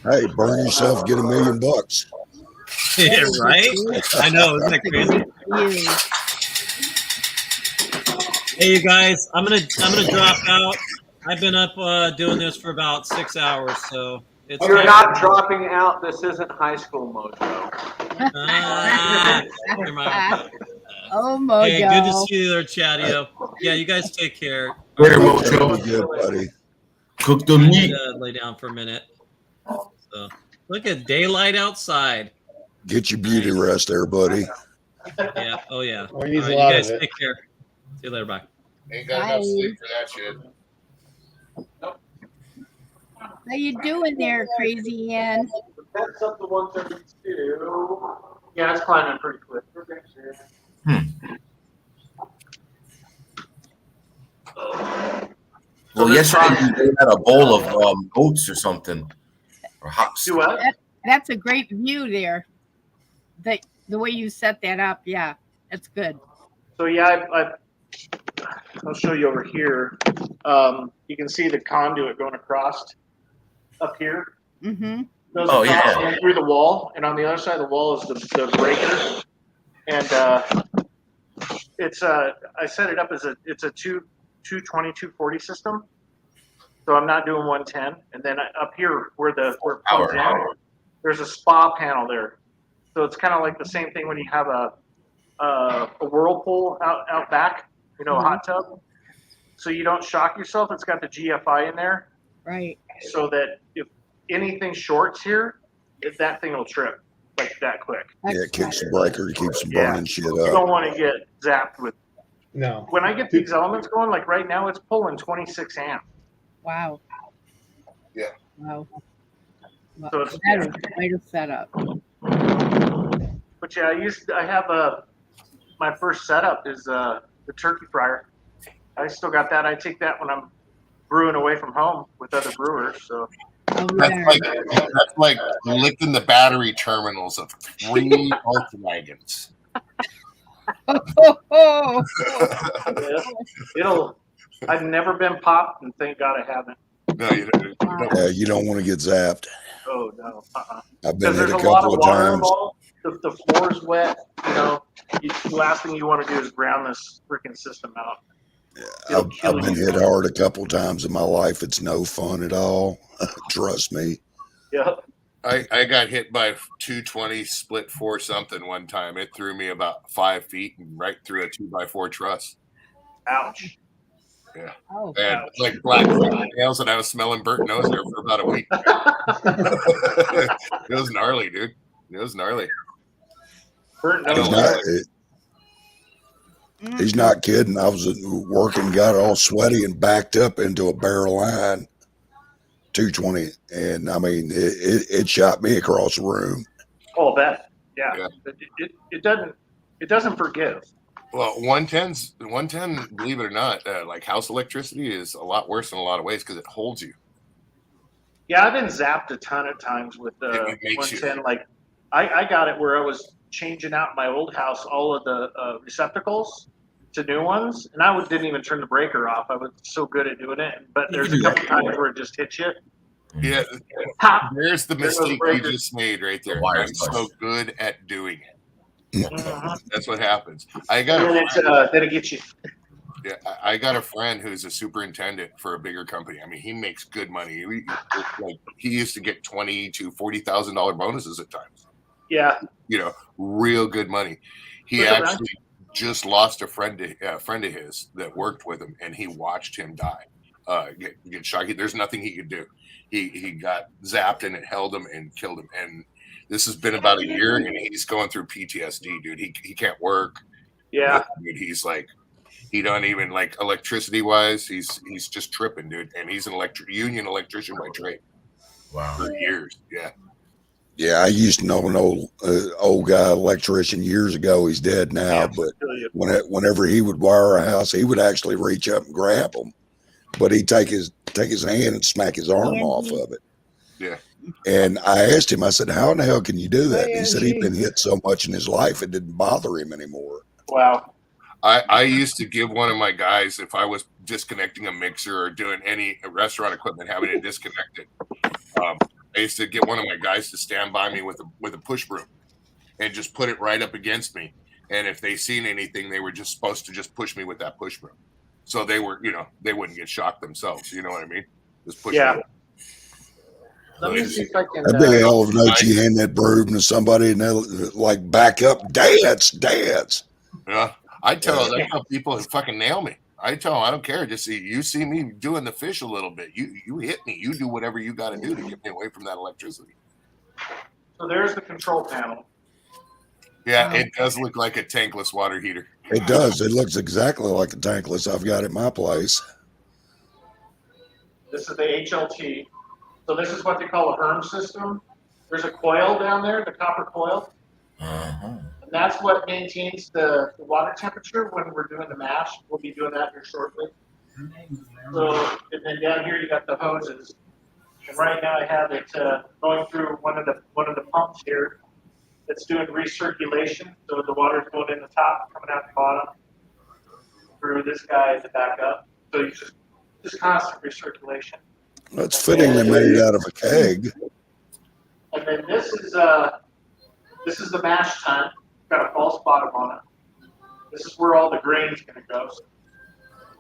Hey, burn yourself, get $1 million. Yeah, right? I know, isn't that crazy? Hey, you guys, I'm gonna drop out. I've been up doing this for about 6 hours, so it's. You're not dropping out. This isn't high school mojo. Oh, Mojo. Hey, good to see you there, Chadeo. Yeah, you guys take care. Later, Be Mojo. good, buddy. Cook the meat. Lay down for a minute. So, look at daylight outside. Get your beauty rest there, buddy. Yeah. Oh yeah. Well, All he needs right, a you lot guys of it. take care. See you later. Bye. Ain't got enough sleep for that shit. How you doing there, Crazy Ann? That's up to 132. Yeah, it's climbing pretty quick. Well, yesterday you had a bowl of oats or something, or hops. Do what? That's a great view there. The way you set that up, yeah, that's good. So yeah, I'll show you over here. You can see the conduit going across up here. Mm-hmm. Goes Oh, across yeah. through the wall, and on the other side of the wall is the breaker. And it's I set it up as it's a 220, 240 system. So I'm not doing 110. And then up here where it plugs in, there's a spa panel there. So it's kind of like the same thing when you have a whirlpool out back, you know, a hot tub. So you don't shock yourself. It's got the GFI in there. Right. So that if anything shorts here, that thing will trip like that quick. Yeah, it kicks the breaker, keeps them burning shit You up. don't want to get zapped with. No. When I get these elements going, like right now, it's pulling 26 amps. Wow. Yeah. Wow. So it's, That is quite a setup. But yeah, I have my first setup is the turkey fryer. I still got that. I take that when I'm brewing away from home with other brewers. So That's like licking the battery terminals of 3 Volkswagens. I've never been popped, and thank God I haven't. No, you don't. Yeah, you don't want to get zapped. Oh no. I've been hit There's a a lot couple of of water times. involved. The floor's wet. You know, the last thing you want to do is ground this freaking system out. I've been hit hard a couple of times in my life. It's no fun at all. Trust me. Yeah. I got hit by 220 split 4 something one time. It threw me about 5 feet and right through a 2x4 truss. Ouch. Yeah. Oh, and like black nails, and I was smelling burnt nose there for about a week. It was gnarly, dude. It was gnarly. Burnt nose. He's not kidding. I was working, got all sweaty and backed up into a barrel line, 220, and I mean it shot me across the room. Oh, that. Yeah. It doesn't forgive. Well, 110, believe it or not, like house electricity is a lot worse in a lot of ways because it holds you. Yeah, I've been zapped a ton of times with It makes you. 110. Like, I got it where I was changing out my old house all of the receptacles to new ones, and didn't even turn the breaker off. I was so good at doing it. But there's a couple times where it just hits you. Yeah, Pop. there's the mistake you just made right there. I'm Wires so good at doing it. Mm-hmm. That's what happens. I got And then it gets you. Yeah, I got a friend who's a superintendent for a bigger company. I mean, he makes good money. He used to get $20,000 to $40,000 bonuses at times. Yeah, You know, real good money. He Look around. actually just lost a friend of his that worked with him, and he watched him die, get shot. There's nothing he could do. He got zapped, and it held him and killed him. And this has been about a year, and he's going through PTSD, dude. He can't work. yeah. Dude, he's like, he don't even like electricity wise. He's just tripping, dude. And he's an union electrician by trade. Wow. For years, yeah. Yeah, I used to know an old guy electrician years ago. He's dead now, but whenever he would wire a house, he would actually reach up and grab them, but he'd take his hand and smack his arm off of it. Yeah. And I asked him, I said, "How in the hell can you do that?" And he said he'd been hit so much in his life it didn't bother him anymore. Wow. I used to give one of my guys, if I was disconnecting a mixer or doing any restaurant equipment, having it disconnected, I used to get one of my guys to stand by me with a push broom and just put it right up against me. And if they seen anything, they were just supposed to just push me with that push broom. So they were, they wouldn't get shocked themselves. You know what I mean? Just push Yeah. me. Let me see if I can. That'd be a hell of a note you hand that broom to somebody and they'll like back up, dance. Yeah. I tell people to fucking nail me. I tell them I don't care. Just you see me doing the fish a little bit. You hit me. You do whatever you got to do to get me away from that electricity. So there's the control panel. Yeah, it does look like a tankless water heater. It does. It looks exactly like a tankless I've got at my place. This is the HLT. So this is what they call a HERM system. There's a coil down there, the copper coil. And that's what maintains the water temperature when we're doing the mash. We'll be doing that here shortly. So, and then down here you got the hoses. And right now I have it going through one of the pumps here that's doing recirculation. So the water's going in the top, coming out the bottom, through this guy at the back up. So you just constant recirculation. It's fittingly made out of a keg. And then this is the mash tun. Got a false bottom on it. This is where all the grain's gonna go. So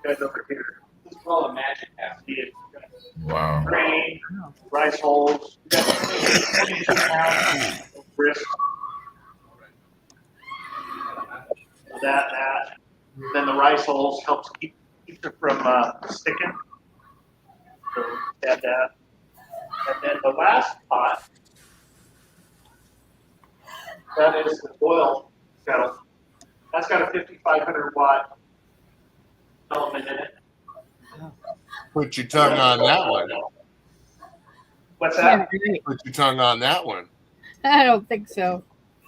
you guys over here. This is where all the magic has to be. Wow. Grain, rice hulls. You got 22 pounds of grist. That. Then the rice hulls helps keep it from sticking. So add that. And then the last pot, that is the oil kettle. That's got a 5,500 watt element in it. Put your tongue on that one. What's that? Put your tongue on that one. I don't think so.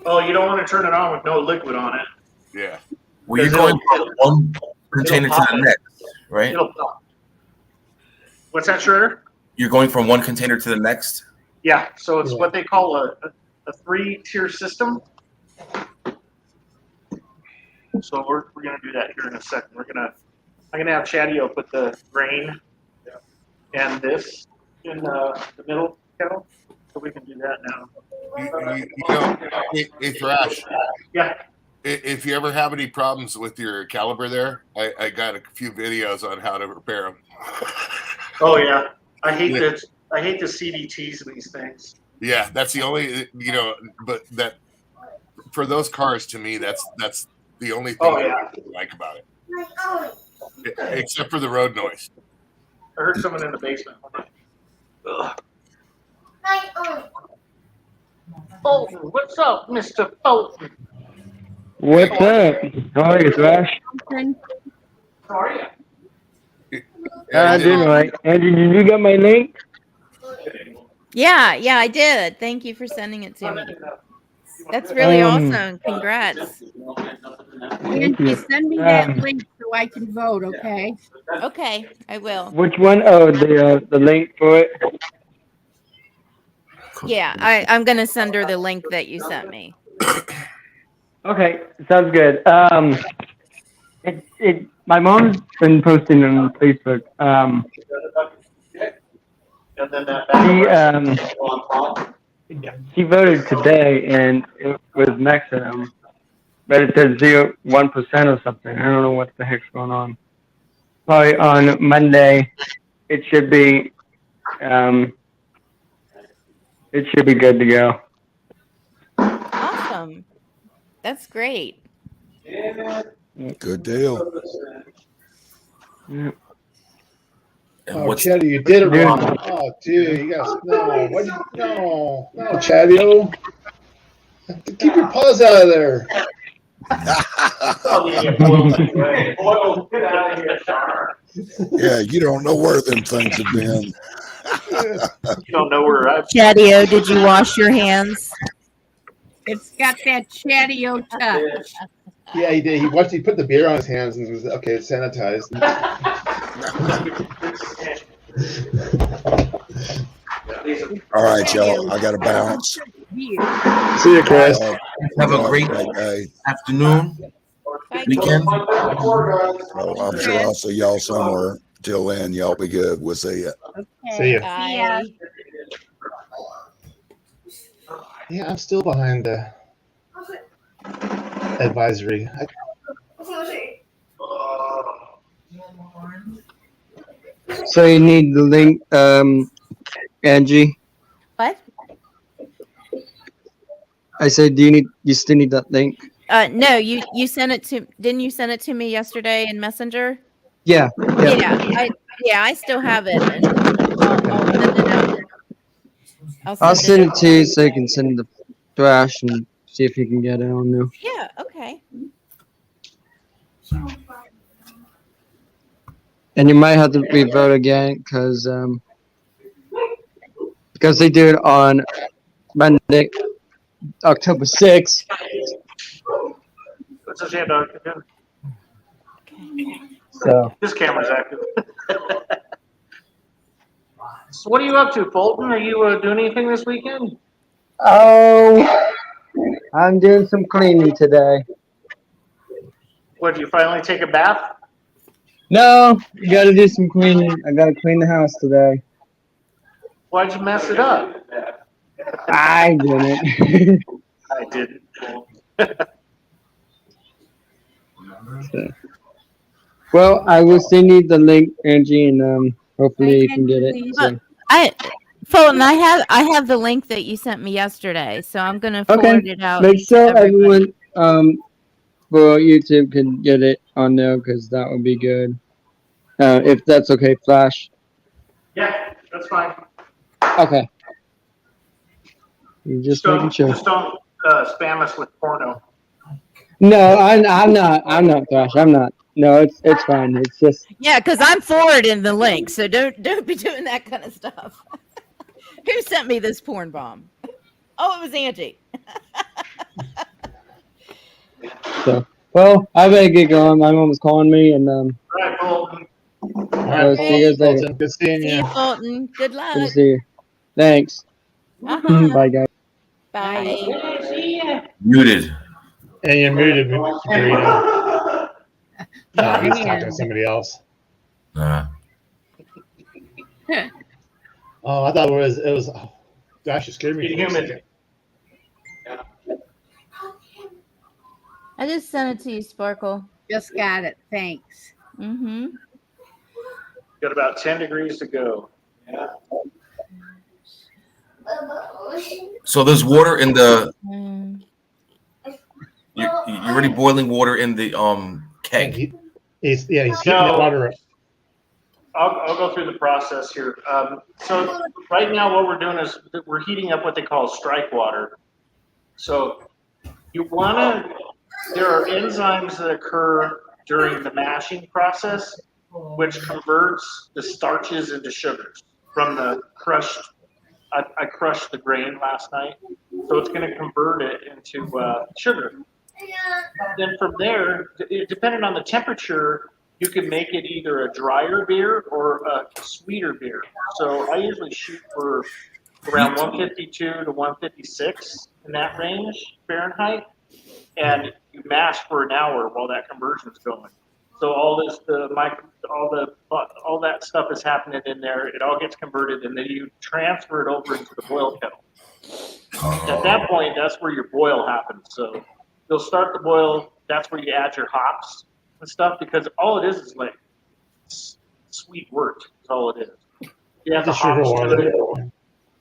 Oh, you don't want to turn it on with no liquid on it. Yeah. Well, you're going from one container to the next, right? It'll pop. What's that, Schroeder? You're going from one container to the next? Yeah, so it's what they call a 3-tier system. So we're gonna do that here in a second. I'm gonna have Chadeo put the grain and this in the middle kettle, so we can do that now. Hey, Thrash. Yeah. If you ever have any problems with your caliber there, I got a few videos on how to repair them. Oh yeah, I hate the CVTs of these things. Yeah, that's the only but that for those cars to me that's the only thing I like about it. Except for the road noise. I heard someone in the basement. Ugh. Fulton, what's up, Mr. Fulton? What's up? How are you, Thrash? How are you? I'm doing right. Andrew, did you get my link? Yeah, I did. Thank you for sending it to me. That's really awesome. Congrats. Angie, send me that link so I can vote, okay? Okay, I will. Which one? Oh, the link for it. Yeah, I'm gonna send her the link that you sent me. Okay, sounds good. My mom's been posting on Facebook. She voted today, and it was maximum, but it says 1% or something. I don't know what the heck's going on. Probably on Monday, it should be good to go. Awesome. That's great. Good deal. Yeah. Oh, Chadeo, you did it wrong. Oh, dude, you guys, no. No, Chadeo. Keep your paws out of there. Yeah, you don't know where them things have been. You don't know where I've. Chadeo, did you wash your hands? It's got that Chadeo touch. Yeah, he did. He put the beer on his hands and was okay. It's sanitized. All right, y'all. I got to bounce. See you, Chris. Have a great afternoon, weekend. Oh, I'm sure I'll see y'all somewhere. Till then, y'all be good. We'll see you. Okay. See you. Bye. Yeah, I'm still behind the advisory. So you need the link, Angie. What? I said, you still need that link? No, you sent it to. Didn't you send it to me yesterday in Messenger? Yeah. I still have it. And I'll send it to you so you can send the Thrash and see if you can get it on there. Yeah. Okay. And you might have to re-vote again because they do it on Monday, October 6th. What's this hand on? So This camera's active. So what are you up to, Fulton? Are you doing anything this weekend? I'm doing some cleaning today. What, did you finally take a bath? No, you gotta do some cleaning. I gotta clean the house today. Why'd you mess it up? I didn't. I didn't. Well, I will send you the link, Angie, and hopefully you can get it. So. Fulton, I have the link that you sent me yesterday, so I'm gonna forward it out. Make sure everyone for YouTube can get it on there because that would be good. If that's okay, Flash. Yeah, that's fine. Okay. You're just making sure. Just don't spam us with porno. No, I'm not, Flash. I'm not. No, it's fine. It's just. Yeah, because I'm forwarding the link, so don't be doing that kind of stuff. Who sent me this porn bomb? Oh, it was Angie. So, well, I better get going. My mom was calling me, and All right, Fulton. I'll see you guys later. Good seeing See you. you, Fulton. Good luck. Good to see you. Thanks. Bye, guys. Bye. Muted. And you're muted, Burrito. Oh, he's talking to somebody else. Oh, I thought it was. Oh, gosh, you scared me. I just sent it to you, Sparkle. Just got it. Thanks. Mm-hmm. Got about 10 degrees to go. Yeah. So there's water in the. You're already boiling water in the keg. He's heating that water up. I'll go through the process here. So right now what we're doing is we're heating up what they call strike water. So there are enzymes that occur during the mashing process, which converts the starches into sugars from the crushed I crushed the grain last night, so it's going to convert it into sugar. Then from there, depending on the temperature, you can make it either a drier beer or a sweeter beer. So I usually shoot for around 152 to 156 in that range Fahrenheit, and you mash for an hour while that conversion's going. So all that stuff is happening in there. It all gets converted, and then you transfer it over into the boil kettle. At that point, that's where your boil happens. So you'll start the boil. That's where you add your hops and stuff, because all it is like sweet wort. That's all it is. You have the hops to it.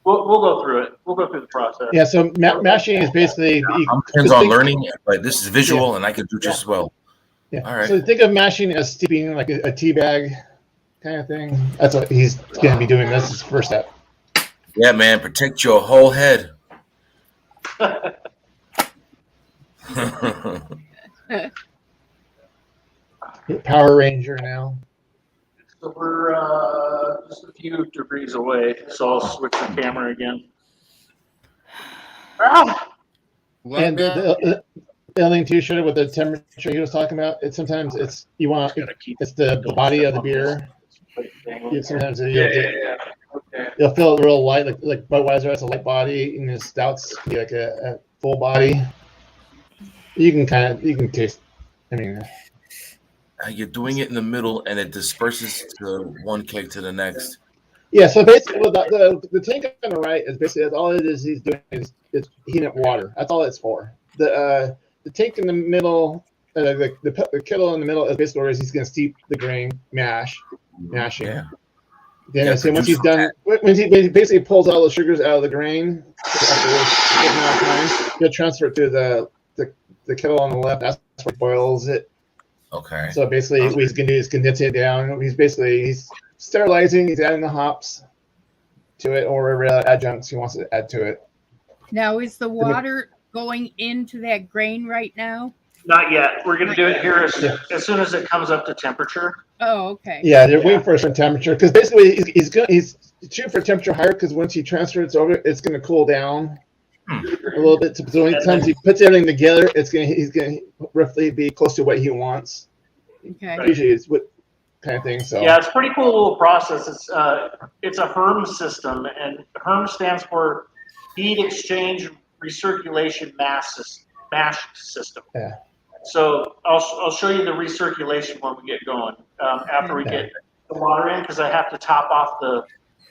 We'll go through it. We'll go through the process. Yeah. So mashing is basically. I'm hands-on learning, but this is visual, and I can do just as well. Yeah. All right. So think of mashing as steeping like a tea bag kind of thing. That's what he's going to be doing. That's his first step. Yeah, man. Protect your whole head. Power Ranger now. So we're just a few degrees away, so I'll switch the camera again. Ah! And the other thing too, showed it with the temperature he was talking about. It's sometimes it's the body of the beer. Sometimes you'll feel it real light, like Budweiser has a light body, and the stouts can be like a full body. You can taste. I mean, you're doing it in the middle, and it disperses to one keg to the next. Yeah. So basically, the tank on the right is basically all it is. He's doing is it's heating up water. That's all it's for. The tank in the middle, the kettle in the middle is basically where he's going to steep the grain, mashing. Yeah. Then so once he's done, when he basically pulls all the sugars out of the grain, he'll transfer it to the kettle on the left. That's where he boils it. Okay. So basically, what he's going to do is condense it down. He's sterilizing. He's adding the hops to it, or whatever adjuncts he wants to add to it. Now, is the water going into that grain right now? Not yet. We're going to do it here as soon as it comes up to temperature. Oh, okay. Yeah, they're waiting for a certain temperature because basically he's shooting for a temperature higher because once he transfers it over, it's going to cool down a little bit. So when he puts everything together, he's going to roughly be close to what he wants. Okay. Usually it's what kind of thing. So yeah, it's a pretty cool little process. It's a HERM system, and HERM stands for Heat Exchange Recirculation Mash System. Yeah. So I'll show you the recirculation when we get going. After we get the water in, because I have to top off the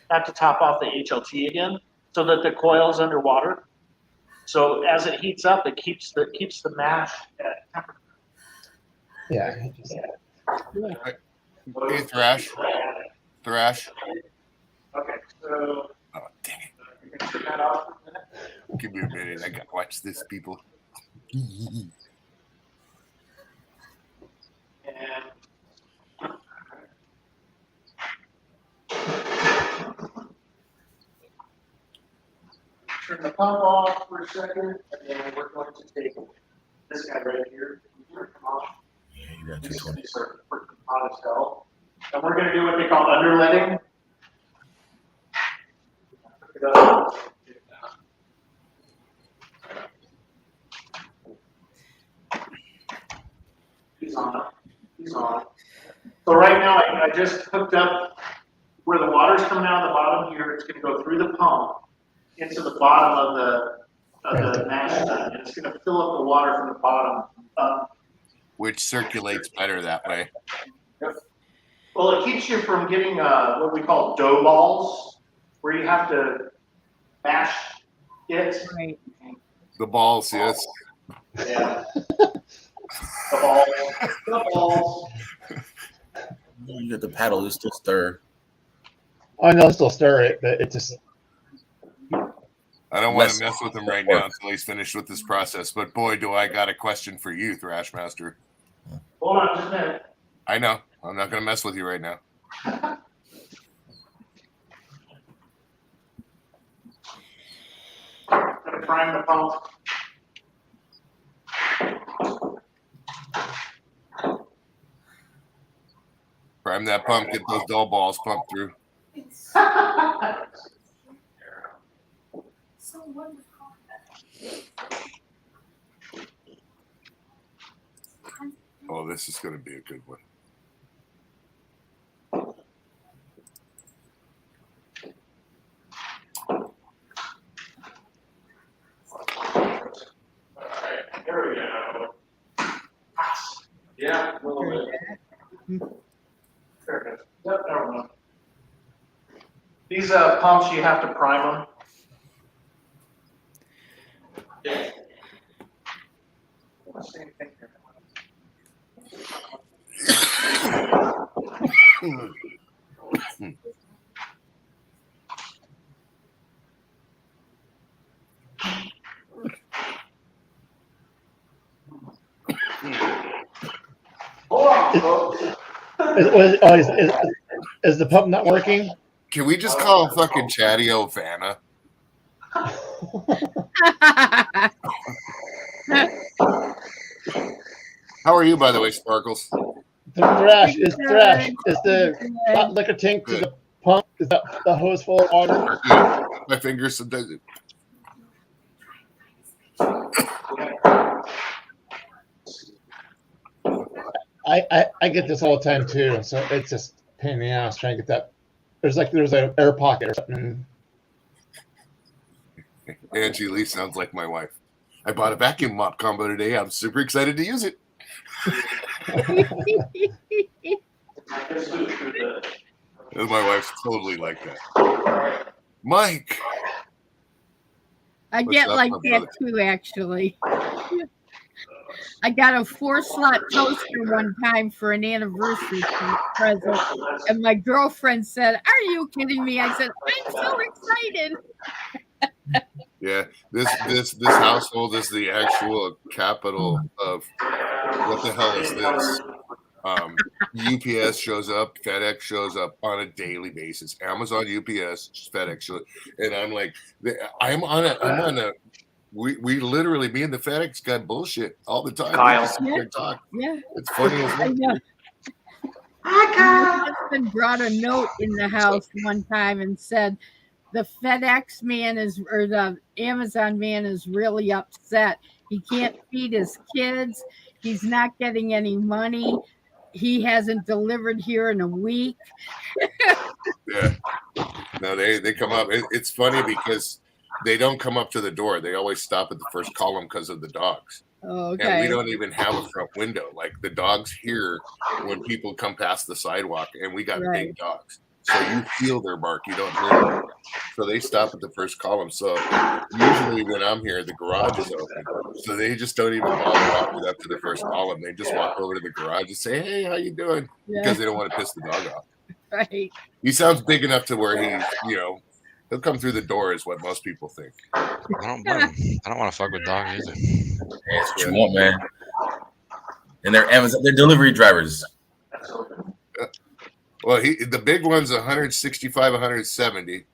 HLT again, so that the coil's underwater. So as it heats up, it keeps the mash at temperature. Yeah. Hey, Thrash. Okay, so. Oh, dang it. You can turn that off for a minute. Give me a minute. I gotta watch this, people. And turn the pump off for a second, and then we're going to take this guy right here. Come off. Yeah, you got 220. These are freaking hot as hell. And we're going to do what they call underletting. He's on. So right now, I just hooked up where the water's coming out of the bottom here. It's going to go through the pump into the bottom of the mash tun, and it's going to fill up the water from the bottom up. Which circulates better that way. Yep. Well, it keeps you from getting what we call dough balls, where you have to mash it. Right. The balls, yes. Yeah. The balls. You got the paddle, you still stir. I know, still stir it, but it just. I don't want to mess with him right now until he's finished with this process. But boy, do I got a question for you, Thrashmaster. Hold on just a minute. I know. I'm not going to mess with you right now. Gonna prime the pump. Prime that pump. Get those dough balls pumped through. Oh, this is going to be a good one. There we go. Yeah, a little bit. There it is. Yep, never mind. These pumps, you have to prime them. Yeah. Same thing here. Is the pump not working? Can we just call fucking Chadeo Vanna? How are you, by the way, Sparkles? The Thrash is Thrash. Is the hot liquor tank to the pump? Is that the hose full of water? My fingers sometimes. I get this all the time too, so it's just a pain in the ass trying to get that. There's an air pocket or something. Angie Lee sounds like my wife. I bought a vacuum mop combo today. I'm super excited to use it. My wife's totally like that. Mike. I get like that too, actually. I got a 4-slot toaster one time for an anniversary present, and my girlfriend said, "Are you kidding me?" I said, "I'm so excited." Yeah, this household is the actual capital of what the hell is this? UPS shows up, FedEx shows up on a daily basis. Amazon, UPS, FedEx shows, and I'm like, I'm on a. We literally, me and the FedEx got bullshit all the time. Kyle. Yeah. It's funny as well. My husband brought a note in the house one time and said, the FedEx man or the Amazon man is really upset. He can't feed his kids. He's not getting any money. He hasn't delivered here in a week. Yeah. No, they come up. It's funny because they don't come up to the door. They always stop at the first column because of the dogs. Oh, okay. And we don't even have a front window. Like the dogs hear when people come past the sidewalk, and we got big dogs. So you feel their bark. You don't hear them. So they stop at the first column. So usually when I'm here, the garage is open. So they just don't even bother walking up to the first column. They just walk over to the garage and say, "Hey, how you doing?" Because they don't want to piss the dog off. Right. He sounds big enough to where he's, he'll come through the door is what most people think. I don't want to fuck with dogs either. That's what you want, man. And they're delivery drivers. Well, the big one's 165, 170.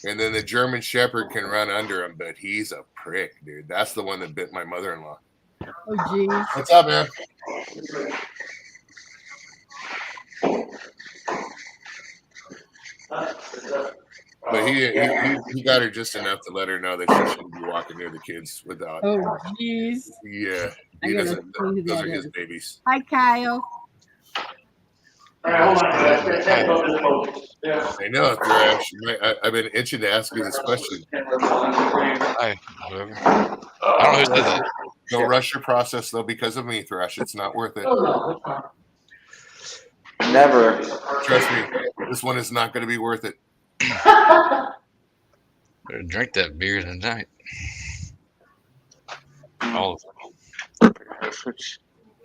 And then the German Shepherd can run under him, but he's a prick, dude. That's the one that bit my mother-in-law. Oh, geez. What's up, man? But he got her just enough to let her know that she shouldn't be walking near the kids without. Oh, jeez. Yeah, he doesn't. Those are his babies. Hi, Kyle. I know, Thrash. I've been itching to ask you this question. Hi, whoever. I don't know who said that. Don't rush your process, though, because of me, Thrash. It's not worth it. Never. Trust me, this one is not going to be worth it. Better drink that beer tonight. All of them.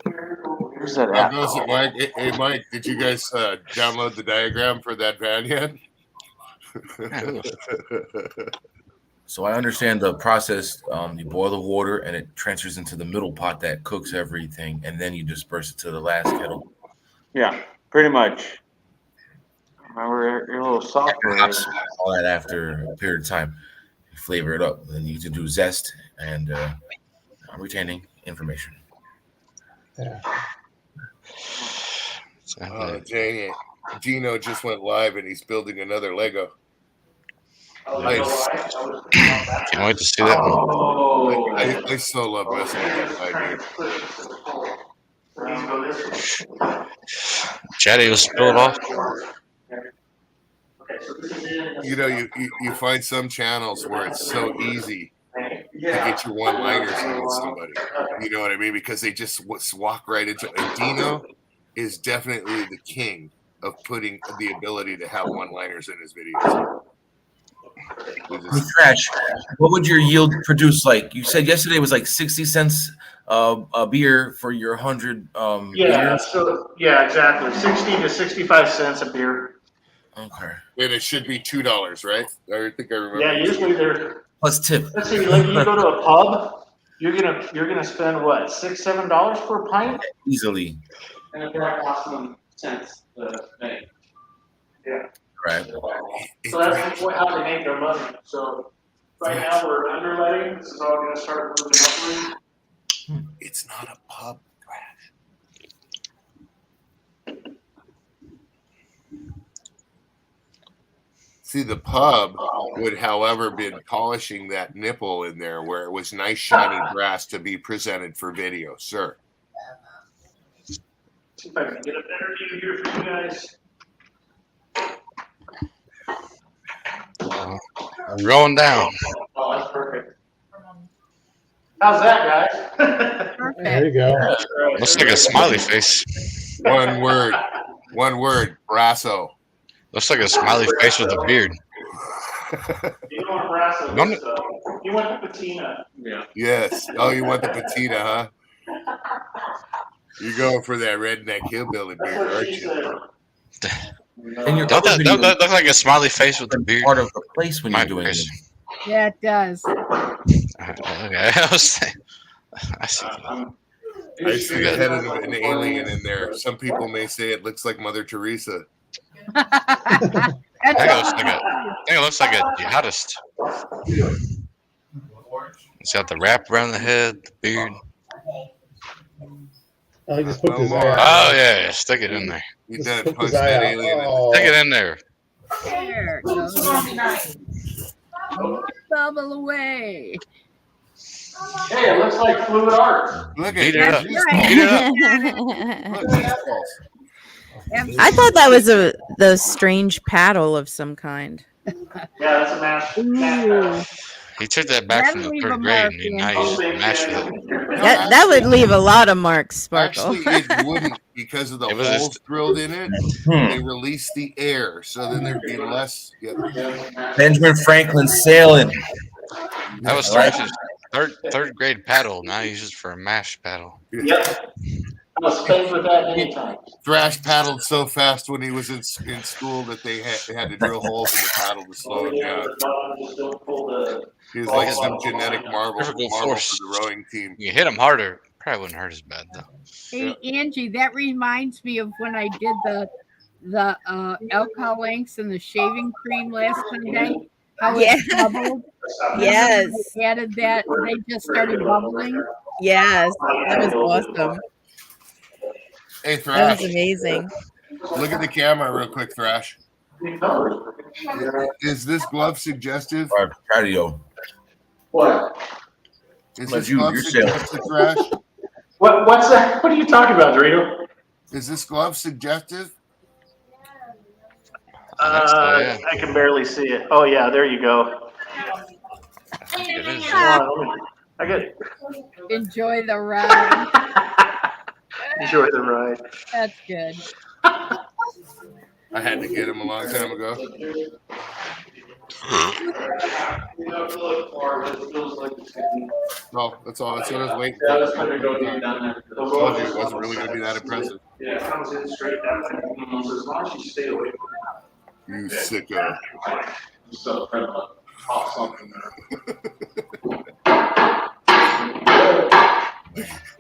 Where's that How goes it, Mike? Hey, Mike, did you guys download the diagram for that van yet? So I understand the process. You boil the water and it transfers into the middle pot that cooks everything, and then you disperse it to the last kettle. Yeah, pretty much. Remember your little software. All that after a period of time, you flavor it up. Then you can do Zest and retaining information. Yeah. Dang it. Gino just went live and he's building another Lego. Nice. Can't wait to see that one. I so love messing with that guy, dude. Chatty will spill it off. You know, you find some channels where it's so easy to get your one-liners in with somebody. You know what I mean? Because they just walk right into it. And Dino is definitely the king of putting the ability to have one-liners in his videos. Thrash, what would your yield produce like? You said yesterday was like 60 cents a beer for your 100 Yeah, beers. so yeah, exactly. 60 to 65 cents a beer. Okay. And it should be $2, right? I think I remember. Yeah, usually they're plus tip. Let's see, like you go to a pub, you're gonna spend what, $6-7 for a pint? Easily. And if they're costing cents to make. Yeah. Right. So that's how they make their money. So right now we're underletting. This is all gonna start moving upward. It's not a pub, Thrash. See, the pub would, however, been polishing that nipple in there where it was nice, shiny brass to be presented for video, sir. See if I can get a better view here for you guys. I'm rolling down. Oh, that's perfect. How's that, guys? Perfect. There you go. Looks like a smiley face. One word, brasso. Looks like a smiley face with a beard. You don't want brasso. No, You want the patina. Yeah. Yes. Oh, you want the patina, huh? You're going for that redneck hillbilly beard, aren't you? And your Don't that look like a smiley face with a beard? Part of the place when you're doing it. Yeah, it does. Okay, I was saying. I see. I see the head of an alien in there. Some people may say it looks like Mother Teresa. I think it looks like a jihadist. It's got the wrap around the head, the beard. Oh, he just put his eye out. Oh yeah, stick it in there. You done Put punch his eye that out. alien Oh. Stick it in there. There it goes. Bubble away. Hey, it looks like fluid art. Look Beat at it it. up. Beat it up. Look, he's false. I thought that was the strange paddle of some kind. Yeah, that's a mash. Ooh. He took that back That'll from the leave a third grade, mark, and now he's mashed with it. That would leave a lot of marks, Sparkle. Actually, it wouldn't because of the It was holes just- drilled in it. They release the air, so then there'd be less. Benjamin Franklin sailing. That was Thrash's third grade paddle. Now he uses it for a mash paddle. Yep. I'll spend with that anytime. Thrash paddled so fast when he was in school that they had to drill holes in the paddle to slow him down. He was like some genetic marvel for the rowing team. You hit him harder, probably wouldn't hurt as bad though. Hey, Angie, that reminds me of when I did the alcohol inks and the shaving cream last Sunday. How it bubbled. Yes. They added that. They just started bubbling. Yes. That was awesome. Hey, That Thrash. was amazing. Look at the camera real quick, Thrash. Is this glove suggestive? Chadeo. What? Is Let this you- glove you're suggestive, Thrash? What's that? What are you talking about, Dorito? Is this glove suggestive? Yeah. I can barely see it. Oh yeah, there you go. It is. I get Enjoy the ride. enjoy the ride. That's good. I had to get him a long time ago. No, that's all. That's what I was waiting for. Yeah, I was gonna go deep down there. I told you it wasn't really going to be that impressive. Yeah, it comes in straight down. So as long as you stay away from You sicko. just kind of pop something there.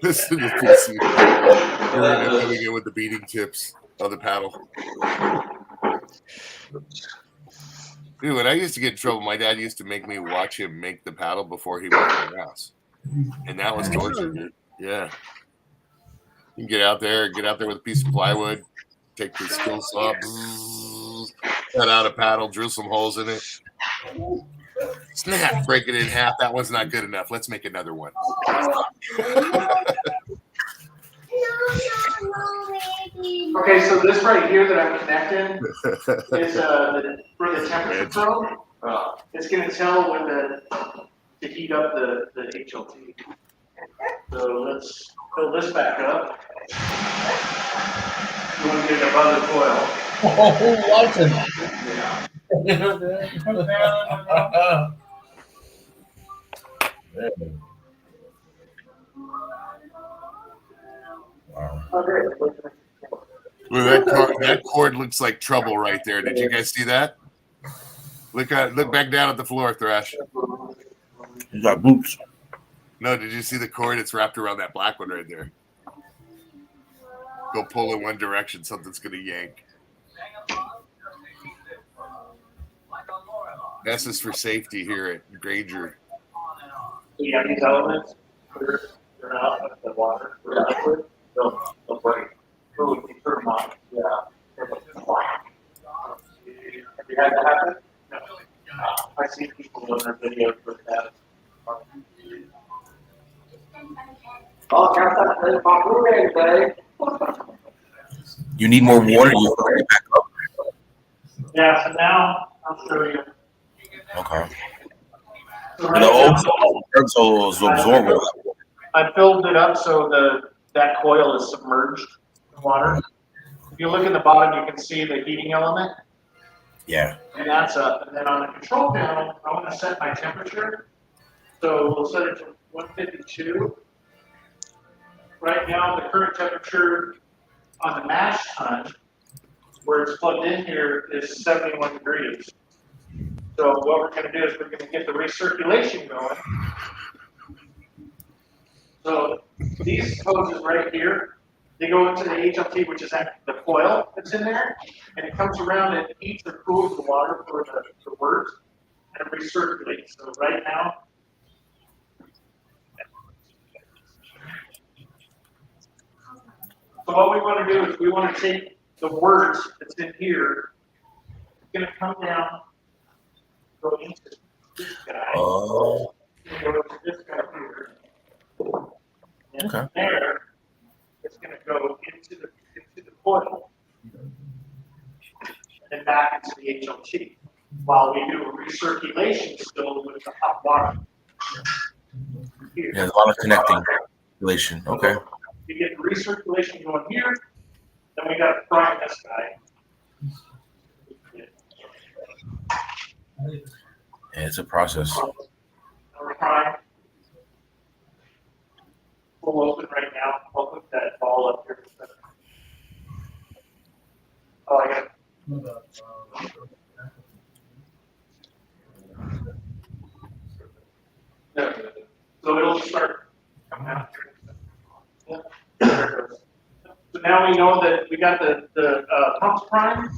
Listen to this. You're going to coming in with the beating tips of the paddle. Dude, when I used to get in trouble, my dad used to make me watch him make the paddle before he went to the house. And that was torture, dude. Yeah. You can get out there with a piece of plywood, take the skill saw, cut out a paddle, drill some holes in it. Snap, break it in half. That one's not good enough. Let's make another one. Okay, so this right here that I'm connecting is for the temperature probe. It's going to tell when to heat up the HLT. So let's fill this back up. You want to get it above the coil. Oh, Watson. Well, that cord looks like trouble right there. Did you guys see that? Look back down at the floor, Thrash. You got boots. No, did you see the cord? It's wrapped around that black one right there. Go pull in one direction, something's gonna yank. This is for safety here at Granger. You have these elements. They're out of the water. They're liquid. They'll break. So we can turn them on. Yeah. Have you had that happen? No. I see people in their videos with that. Oh, got that my Blu-ray today. You need more water. You put it back up. Yeah. So now I'll show you. Okay. So The old herbs absorb water. I filled it up so that coil is submerged in water. If you look at the bottom, you can see the heating element. Yeah. And that's up. And then on the control panel, I want to set my temperature. So we'll set it to 152. Right now, the current temperature on the mash tun, where it's plugged in here, is 71 degrees. So what we're going to do is we're going to get the recirculation going. So these hoses right here, they go into the HLT, which is the coil that's in there, and it comes around and heats or cools the water for the wort and recirculates. So right now, so what we want to do is we want to take the wort that's in here, it's going to come down, go into this guy, Oh. go into this guy here. And Okay. there, it's going to go into the coil and back into the HLT while we do a recirculation still with the hot water. Here. Yeah, there's a lot of connecting relation. Okay. You get the recirculation going here, then we got to prime this guy. Yeah, it's a process. We're prime. Full open right now. I'll put that ball up here. Oh, I got it. There. So it'll start coming out here. There it goes. So now we know that we got the pumps primed.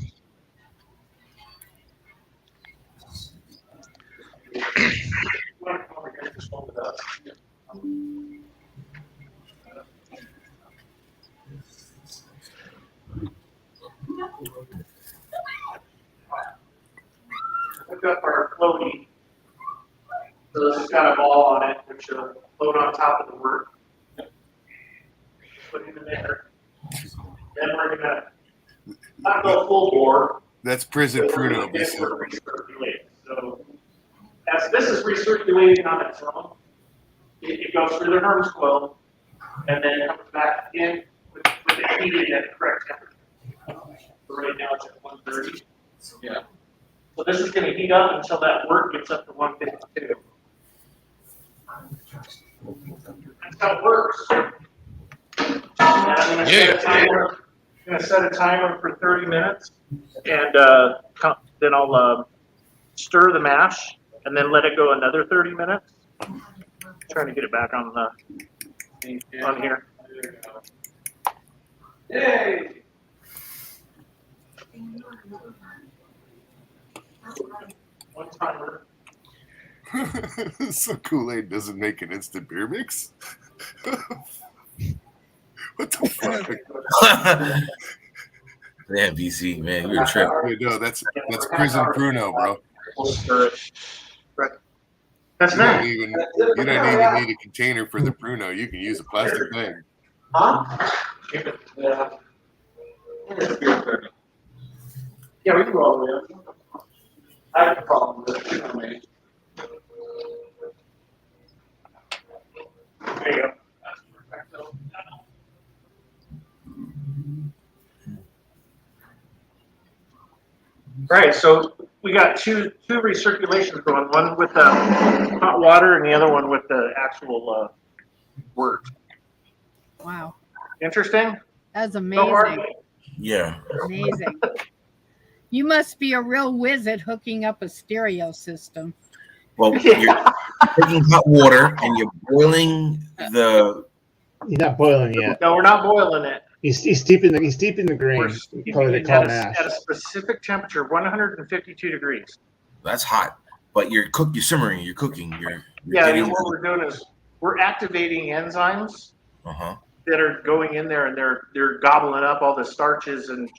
Hook up our floaty. So this has got a ball on it, which will float on top of the wort. Put it in there. Then we're gonna not go full bore. That's prison pruno. So as this is recirculating on its own, it goes through the Hermes coil and then comes back in with it heated at the correct temperature. So right now it's at 130. Yeah. So this is going to heat up until that wort gets up to 152. That's how it works. And I'm going to set a timer for 30 minutes, and then I'll stir the mash, and then let it go another 30 minutes. Trying to get it back on here. Yay! One timer. So Kool-Aid doesn't make an instant beer mix? What the fuck? Yeah, BC, man, you're a trip. No, that's prison pruno, bro. We'll stir it. Right. That's You nice. don't even need a container for the Pruno. You can use a plastic bag. Yeah. Yeah, we can go all the way up. I have a problem with it. There you go. Right, so we got two recirculations going, one with hot water and the other one with the actual wort. Wow. Interesting? That's So hard. amazing. Yeah. Amazing. You must be a real whiz at hooking up a stereo system. Well, you're taking hot water and you're boiling the. You're not boiling yet. No, we're not boiling it. He's steeping the grain. We're Probably they call mash. at a specific temperature, 152 degrees. That's hot, but you're simmering, you're cooking, you're Yeah, getting and what we're doing is we're activating enzymes that are going in there, and they're gobbling up all the starches and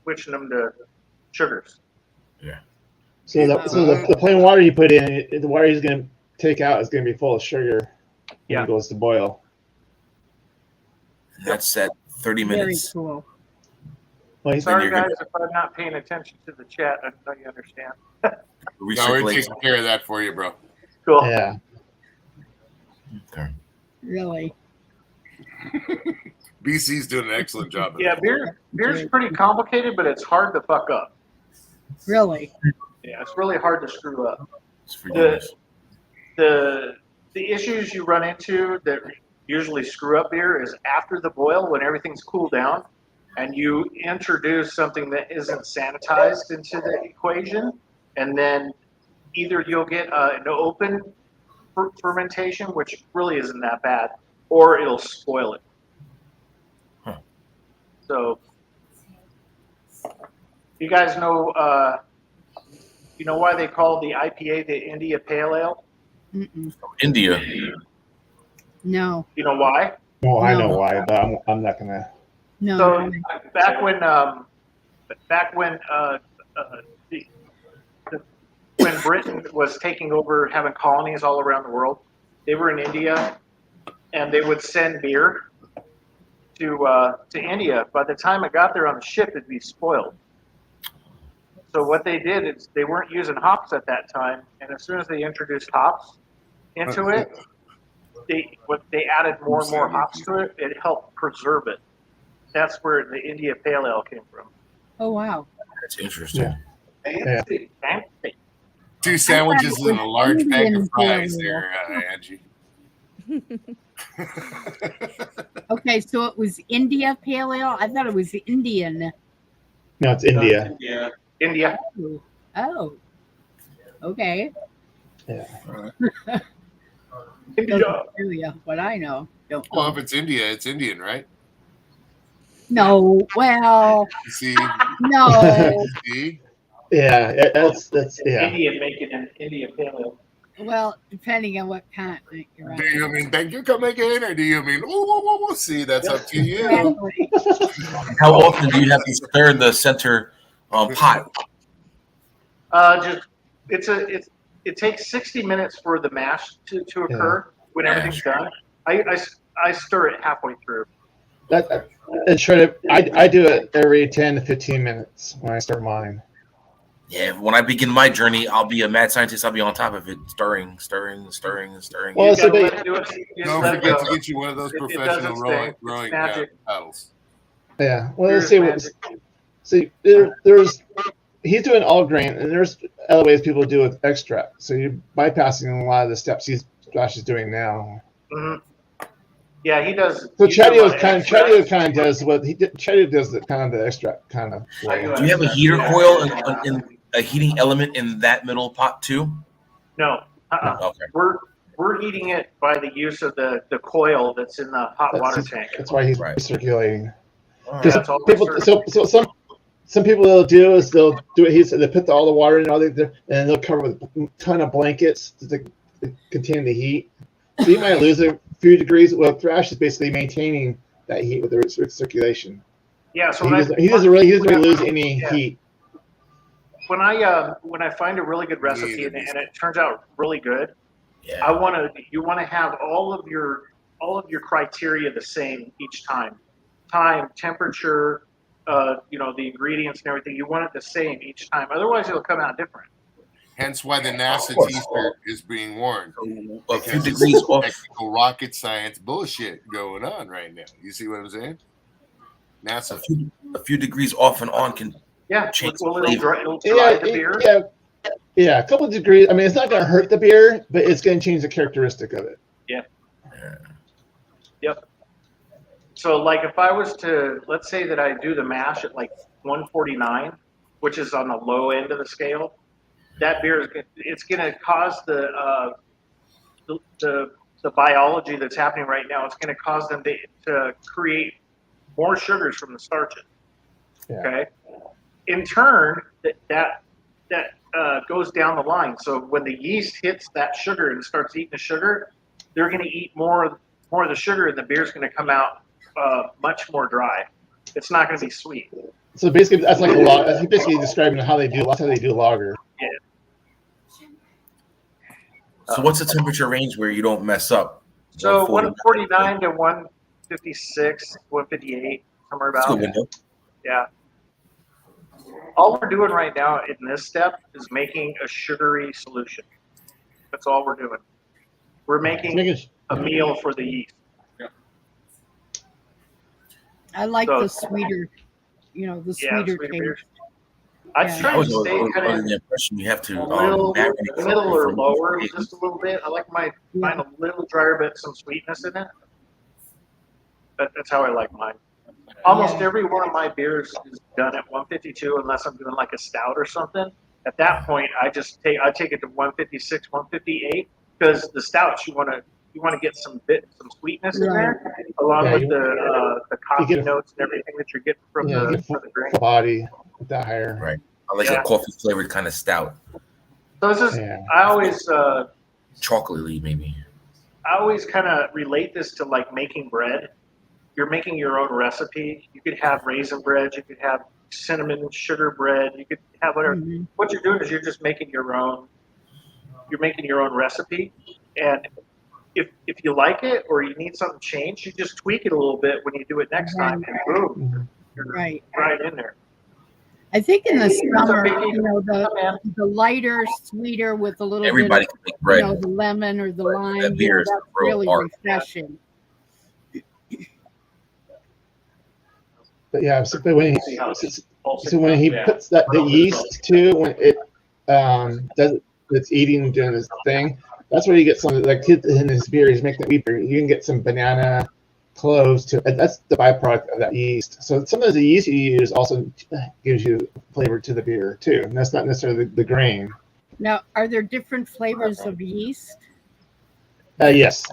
switching them to sugars. Yeah. So the plain water you put in, the water he's going to take out is going to be full of sugar when it goes to boil. That's at 30 minutes. Very cool. Well, sorry, guys, if I'm not paying attention to the chat. I know you understand. No, we're taking care of that for you, bro. Cool. Yeah. Okay. Really? BC's doing an excellent job. Yeah, beer's pretty complicated, but it's hard to fuck up. Really? Yeah, it's really hard to screw up. The issues you run into that usually screw up beer is after the boil when everything's cooled down and you introduce something that isn't sanitized into the equation, and then either you'll get an open fermentation, which really isn't that bad, or it'll spoil it. So you guys know you know why they call the IPA the India Pale Ale? Mm-mm. India. No. You know why? Well, I know why, but I'm not gonna. No. So back when when Britain was taking over, having colonies all around the world, they were in India, and they would send beer to India. By the time it got there on the ship, it'd be spoiled. So what they did is they weren't using hops at that time, and as soon as they introduced hops into it, they added more and more hops to it. It helped preserve it. That's where the India Pale Ale came from. Oh wow. That's interesting. Yeah. Fancy. 2 sandwiches and a large bag of fries there, Angie. Okay, so it was India Pale Ale? I thought it was Indian. No, it's India. India. Oh. Okay. Yeah. India. What I know. Don't Well, if it's India, it's Indian, right? No. Well. You see? No. See? Yeah, that's yeah. Indian making an India Pale Ale. Well, depending on what continent you're on. Do you mean thank you come again, or do you mean we'll see? That's up to you. How often do you have to stir the center pot? It takes 60 minutes for the mash to occur when everything's done. I stir it halfway through. And I do it every 10 to 15 minutes when I start mine. Yeah, when I begin my journey, I'll be a mad scientist. I'll be on top of it, stirring. Well, Don't forget to get you one of those professional rowing paddles. Yeah. Well, let's see. There's he's doing all grain, and there's other ways people do with extract. So you're bypassing a lot of the steps Josh is doing now. Mm-hmm. Yeah, he does. So Chadeo kind of does what Chadeo does the kind of the extract kind of. Do you have a heater coil and a heating element in that middle pot too? No. Okay. We're heating it by the use of the coil that's in the hot water tank. That's why he's recirculating. Right. Some people they'll do is they'll do it. They put all the water in, and they'll cover with a ton of blankets to contain the heat. So you might lose a few degrees. Well, Thrash is basically maintaining that heat with the circulation. Yeah, so he doesn't really lose any heat. when I find a really good recipe and it turns out really good, you want to have all of your criteria the same each time. Time, temperature, you know, the ingredients and everything. You want it the same each time. Otherwise, it'll come out different. Hence why the NASA T-shirt is being worn. A few degrees off. Technical rocket science bullshit going on right now. You see what I'm saying? NASA. A few degrees off and on can change it'll flavor. dry the beer. Yeah, a couple of degrees. I mean, it's not going to hurt the beer, but it's going to change the characteristic of it. Yeah. Yep. So, like, if I was to, let's say that I do the mash at like 149, which is on the low end of the scale, that beer it's going to cause the biology that's happening right now. It's going to cause them to create more sugars from the starches. Yeah. Okay. In turn, that goes down the line. So when the yeast hits that sugar and starts eating the sugar, they're going to eat more of the sugar, and the beer's going to come out much more dry. It's not going to be sweet. So basically, that's like a log. That's basically describing how they do. That's how they do lager. Yeah. So what's the temperature range where you don't mess up? So 149 to 156, 158, somewhere about. That's a good window. Yeah. All we're doing right now in this step is making a sugary solution. That's all we're doing. We're making a meal for the yeast. I like the sweeter, you know, the sweeter taste. I try to stay kind of the impression you have to middle or lower just a little bit. I like mine a little drier, but some sweetness in it. That's how I like mine. Almost every one of my beers is done at 152, unless I'm doing like a stout or something. At that point, I take it to 156, 158, because the stouts you want to get some sweetness in there, along with the coffee notes and everything that you're getting from the drink. Body with that higher. Right. I like a coffee flavored kind of stout. So it's just I always chocolatey maybe. I always kind of relate this to like making bread. You're making your own recipe. You could have raisin bread. You could have cinnamon sugar bread. You could have whatever. Mm-hmm. What you're doing is you're just making your own. You're making your own recipe, and if you like it or you need something changed, you just tweak it a little bit when you do it next time, and boom, you're right in there. I think in the summer, you know, the lighter, sweeter with a little bit of, can make bread. You know, the lemon or the lime, that's really refreshing. But yeah, so when he puts the yeast too, when it it's eating doing this thing, that's where you get some like in his beer. He's making the wheat beer. You can get some banana, cloves too. That's the byproduct of that yeast. So some of the yeast you use also gives you flavor to the beer too, and that's not necessarily the grain. Now, are there different flavors of yeast? Yes.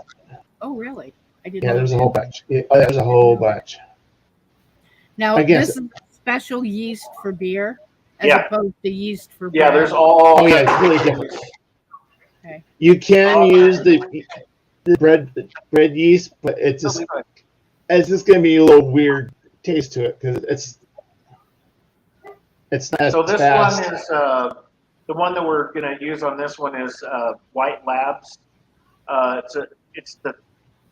Oh, really? I didn't. Yeah, know there's that. a whole bunch. There's a whole bunch. Now, this is special yeast for beer, as opposed to yeast for bread. Yeah, there's all. Oh yeah, it's really different. Okay. You can use the bread yeast, but it's just going to be a little weird taste to it because it's not as so this fast. one is the one that we're going to use on this one is White Labs. It's the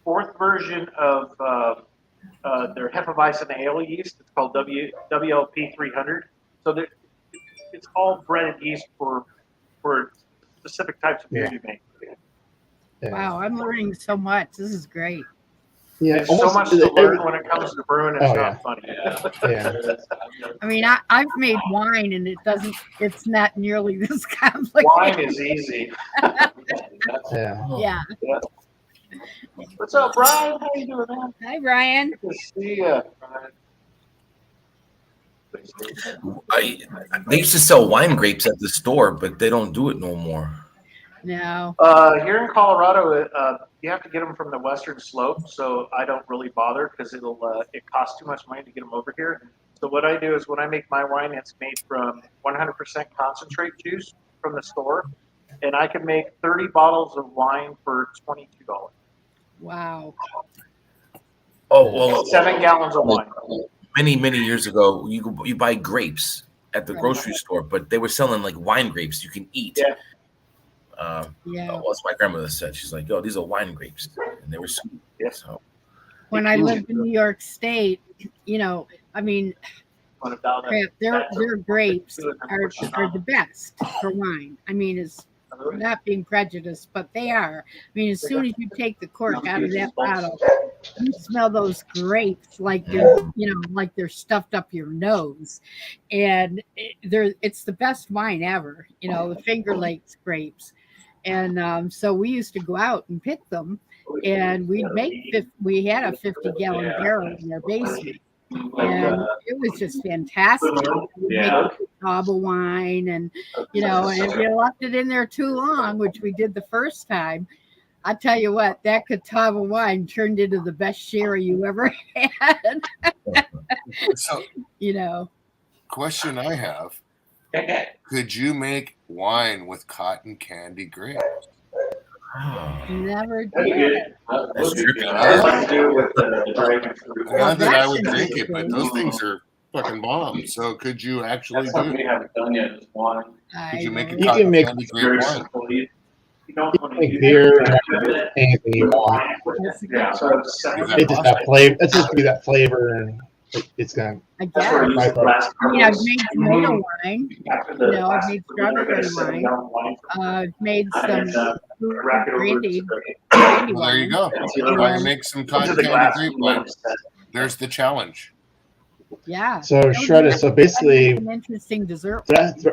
fourth version of their Hefeweizen ale yeast. It's called WLP 300. So it's all breaded yeast for specific types of beer you make. Yeah. Wow, I'm learning so much. This is great. Yeah, there's so much to learn when it comes to brewing. It's not funny. Yeah. I mean, I've made wine, and it's not nearly this complicated. Wine is easy. Yeah. What's up, Brian? How you doing, man? Hi, Brian. Good to see you. They used to sell wine grapes at the store, but they don't do it no more. No. Here in Colorado, you have to get them from the Western Slope, so I don't really bother because it costs too much money to get them over here. So what I do is when I make my wine, it's made from 100% concentrate juice from the store, and I can make 30 bottles of wine for $22. Wow. Oh well, 7 gallons of wine. Many years ago, you buy grapes at the grocery store, but they were selling like wine grapes you can eat. What's my grandmother said? She's like, "Yo, these are wine grapes," and they were sweet. So when I lived in New York State, I mean, their grapes are the best for wine. I mean, it's not being prejudiced, but they are. I mean, as soon as you take the cork out of that bottle, you smell those grapes like they're stuffed up your nose, and it's the best wine ever. The Finger Lakes grapes, and so we used to go out and pick them, and we had a 50-gallon barrel in our basement. And it was just fantastic. We make Catawba wine, and and if you left it in there too long, which we did the first time, I tell you what, that Catawba wine turned into the best sherry you ever had. So, question I have: could you make wine with cotton candy grapes? Never did. That's trippy. Not that I would drink it, but those things are fucking bomb. So could you actually do it? We haven't done yet is wine. Could you make a You can cotton make candy grape wine? You can make beer and anything you want. It just that flavor. It's just be that flavor, and it's gonna. I guess. I've made tomato wine. I've made strawberry wine. I've made some brandy. Well, there you go. Why don't you make some cotton candy grape wine? There's the challenge. Yeah. So shredded. So basically, an interesting dessert.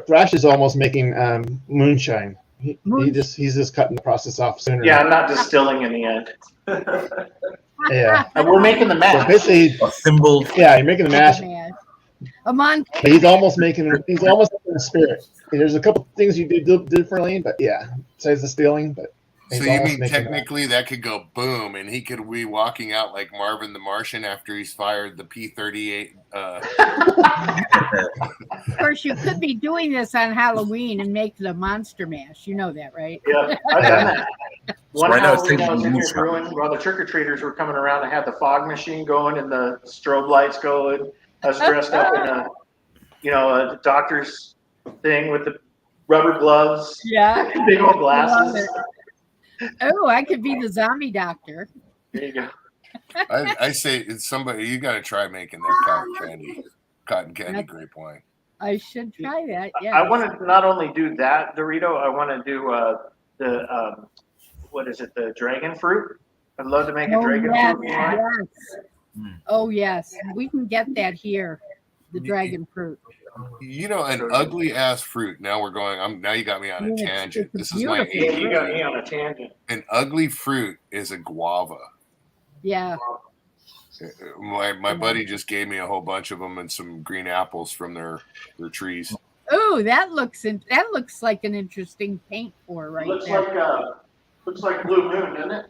Thrash is almost making moonshine. He's just cutting the process off sooner. Yeah, I'm not distilling in the end. Yeah. And we're making the mash. So basically, a thimble. Yeah, you're making the mash. A month. But he's almost making a spirit. There's a couple things you do differently, but yeah, besides the stealing. But So you mean technically that could go boom, and he could be walking out like Marvin the Martian after he's fired the P-38. Of course, you could be doing this on Halloween and make the monster mash. You know that, right? Yeah, I've done that. One right now Halloween I was in here brewing while the trick-or-treaters were coming around. I had the fog machine going and the strobe lights going. I was dressed up in a doctor's thing with the rubber gloves. Yeah. Big old glasses. Oh, I could be the zombie doctor. There you go. I say it's somebody you got to try making that cotton candy grape wine. I should try that. Yeah. I want to not only do that, Dorito. I want to do the dragon fruit. I'd love to make a dragon fruit wine. Yes. Oh yes, we can get that here. The dragon fruit. An ugly ass fruit. Now we're going. Now you got me on a tangent. This is my ADD. You got me on a tangent. An ugly fruit is a guava. Yeah. My buddy just gave me a whole bunch of them and some green apples from their trees. Oh, that looks like an interesting paint pour right there. Looks like Blue Moon, doesn't it?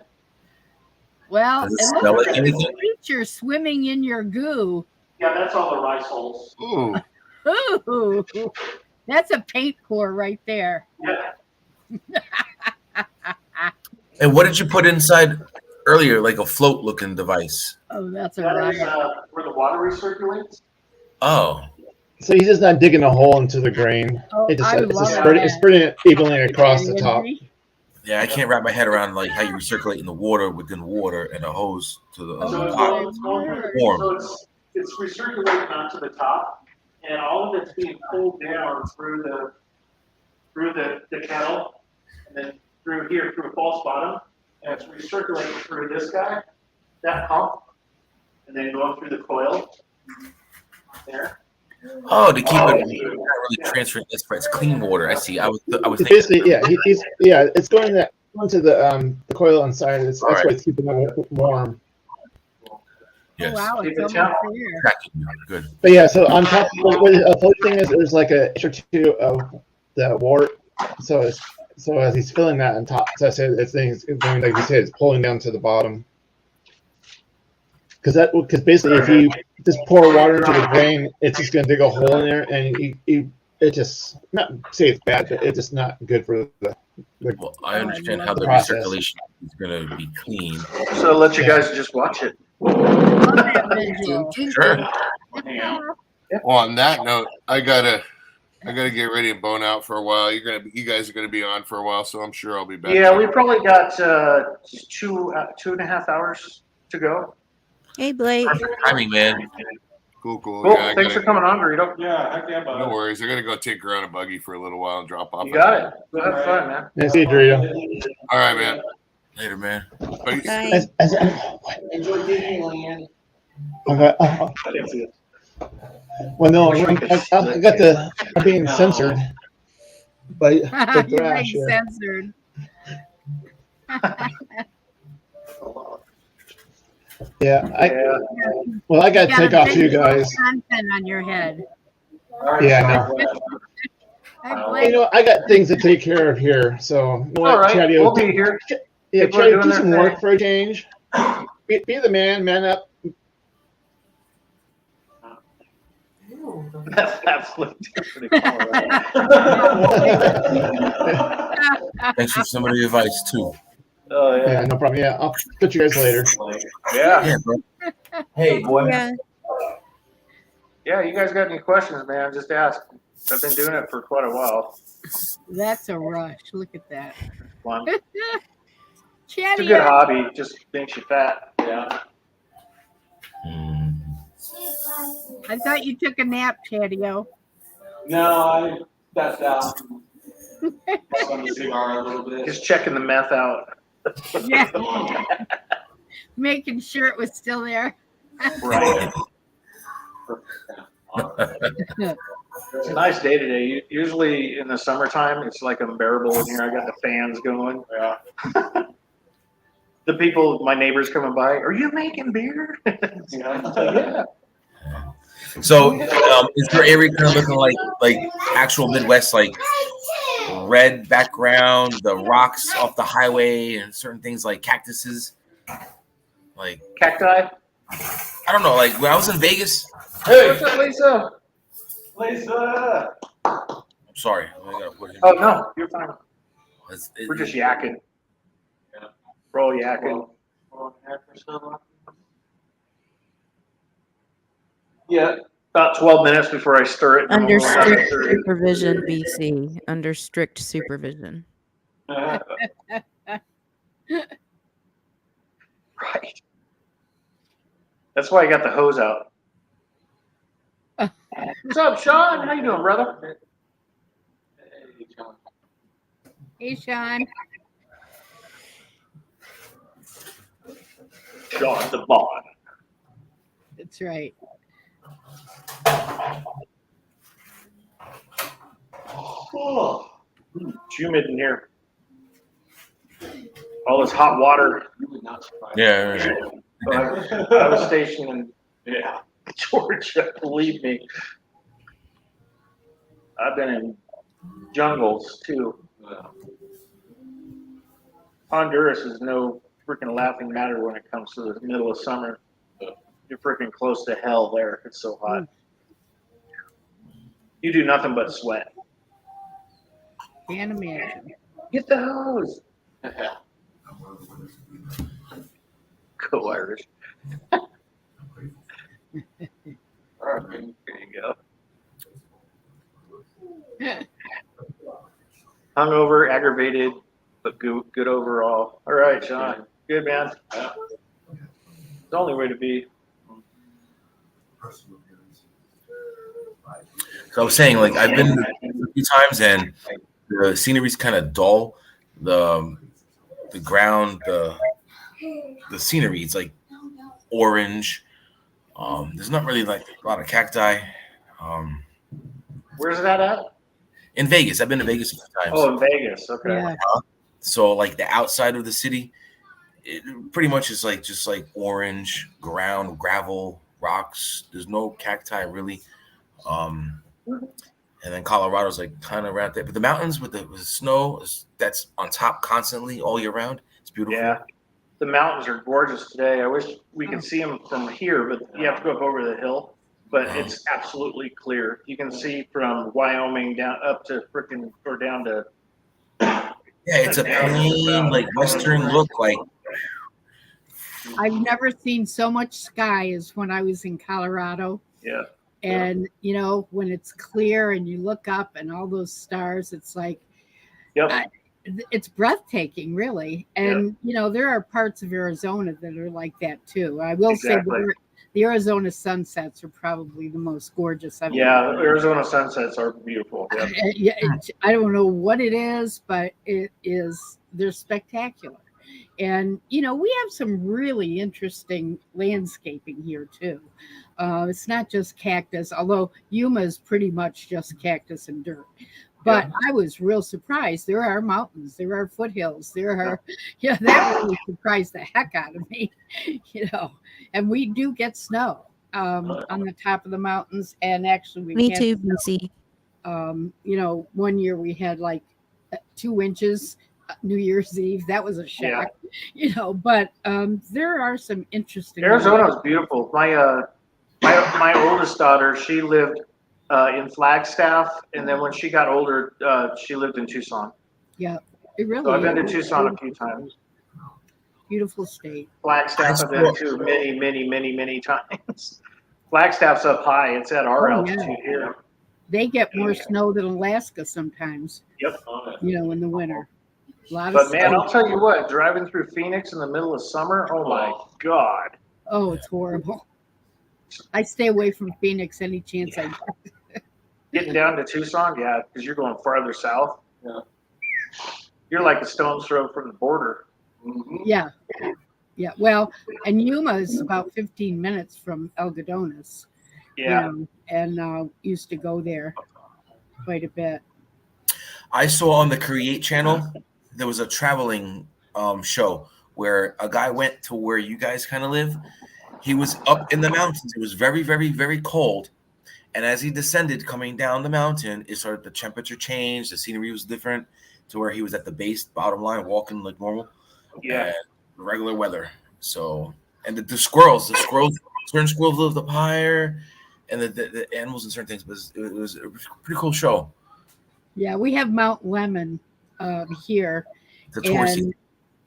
Well, Does it it smell looks like like anything? a creature swimming in your goo. Yeah, that's all the rice holes. Ooh. Ooh, that's a paint pour right there. Yeah. And what did you put inside earlier? Like a float-looking device. Oh, that's That is where the water recirculates. Oh. So he's just not digging a hole into the grain. Oh, It's I spreading it evenly across the top. Yeah, I can't wrap my head around like how you recirculate in the water within water and a hose to the top. Warm. So it's recirculating onto the top, and all of it's being pulled down through the kettle, and then through here through a false bottom, and it's recirculating through this guy, that pump, and then going through the coil there. Oh, to keep it not really transferring this, but it's clean water. I see. I was thinking. Basically, yeah, it's going to the coil inside. That's why it's keeping it warm. Yes. Oh, wow, it's almost there. Good. But yeah, so on top, a funny thing is there's like an inch or two of the wort. So as he's filling that on top, so I said it's going like you said, it's pulling down to the bottom. Because basically, if you just pour water into the grain, it's just going to dig a hole in there, and it just not say it's bad, but it's just not good for the Well, I understand how the process. recirculation is going to be clean. So I'll let you guys just watch it. Sure. Well, on that note, I gotta I gotta get ready and bone out for a while. You guys are gonna be on for a while, so I'm sure I'll be back. Yeah, we probably got 2.5 hours to go. Hey, Blake. Perfect timing, man. Cool. Cool. Yeah, Thanks for coming on, Burrito. Yeah, heck yeah, No worries. I gotta go take her on a buggy for a little while and drop off. You got it. Go have fun, man. Yeah, see you, Dorito. All right, man. Later, man. Bye. Enjoy Disneyland. Okay. I didn't see it. Well, no, I got the I'm being censored by the You're Thrash being here. censored. Yeah, well, I got to take off too, guys. Content on your head. Yeah, I know. Hi, Blake. You know, I got things to take care of here, so. You know what, All right, Chadeo, we'll be here. Yeah, People are Chadeo, doing do their some thing. work for a change. Be the man up. That's absolutely different. Thanks for some of the advice too. Oh yeah. Yeah, no problem. Yeah, I'll catch you guys later. Yeah. Bro. Hey, boy. Yeah. Yeah, you guys got any questions, man? Just ask. I've been doing it for quite a while. That's a rush. Look at that. Fun. Chatty. It's a good hobby. Just makes you fat. Yeah. I thought you took a nap, Chadeo. No, I passed out. On the cigar a little bit. Just checking the meth out. Yeah. Making sure it was still there. Right. It's a nice day today. Usually in the summertime, it's like unbearable in here. I got the fans going. Yeah. The people, my neighbors coming by, are you making beer? Yeah. So, is your area kind of looking like actual Midwest, like red background, the rocks off the highway, and certain things like cactuses, like cacti? I don't know. Like when I was in Vegas. Hey, what's up, Lisa? Lisa. I'm sorry. Oh no, you're fine. We're We're just yakking. Yeah. We're all yakking. Yeah, about 12 minutes before I stir it. Under strict supervision, BC. Under strict supervision. Right. That's why I got the hose out. What's up, Sean? How you doing, brother? Hey, Sean. Sean the Bond. That's right. Oh, it's humid in here. All this hot water. Yeah. I was stationed in Georgia, believe me. I've been in jungles too. Honduras is no freaking laughing matter when it comes to the middle of summer. You're freaking close to hell there. It's so hot. You do nothing but sweat. Can't imagine. Get the hose. Go Irish. All right, there you go. Hungover, aggravated, but good overall. All right, Sean. Good, man. It's the only way to be. So I was saying, like, I've been a few times, and the scenery's kind of dull. The ground, the scenery, it's like orange. There's not really like a lot of cacti. Where's that at? In Vegas, I've been to Vegas a few times. Oh, in Vegas. Okay. Yeah. So like the outside of the city, it pretty much is like just like orange ground, gravel, rocks. There's no cacti really. And then Colorado's like kind of around there, but the mountains with the snow that's on top constantly all year round. It's beautiful. Yeah, the mountains are gorgeous today. I wish we could see them from here, but you have to go up over the hill. But it's absolutely clear. You can see from Wyoming down up to frickin' or down to. Yeah, it's a plain like western look. Like I've never seen so much sky as when I was in Colorado. Yeah. And you know, when it's clear and you look up and all those stars, it's like, it's breathtaking, really. And you know, there are parts of Arizona that are like that too. I will say the Arizona sunsets are probably the most gorgeous I've ever. Arizona sunsets are beautiful. I don't know what it is, but they're spectacular. And you know, we have some really interesting landscaping here too. It's not just cactus, although Yuma is pretty much just cactus and dirt. But I was real surprised. There are mountains, there are foothills, there are, that really surprised the heck out of me, you know. And we do get snow on the top of the mountains. And actually, we Me too, BC. You know, one year we had like 2 inches New Year's Eve. That was a shock, you know. But there are some interesting. Arizona is beautiful. My oldest daughter, she lived in Flagstaff, and then when she got older, she lived in Tucson. Yeah, it really. So I've been to Tucson a few times. Beautiful state. Flagstaff I've been to many times. Flagstaff's up high. It's at our altitude here. They get more snow than Alaska sometimes. Yep. You know, in the winter. But man, I'll tell you what, driving through Phoenix in the middle of summer, oh my God. Oh, it's horrible. I stay away from Phoenix any chance I get. Getting down to Tucson, because you're going farther south. Yeah. You're like a stone's throw from the border. Mm-hmm. Yeah. Yeah. Well, and Yuma is about 15 minutes from Algodones. Yeah. You know, and used to go there quite a bit. I saw on the Create channel, there was a traveling show where a guy went to where you guys kind of live. He was up in the mountains. It was very, very, very cold. And as he descended, coming down the mountain, it started, the temperature changed. The scenery was different to where he was at the base, bottom line, walking like normal. Yeah. And regular weather. So, and the squirrels, certain squirrels lived up higher, and the animals and certain things. But it was a pretty cool show. Yeah, we have Mount Lemon here. And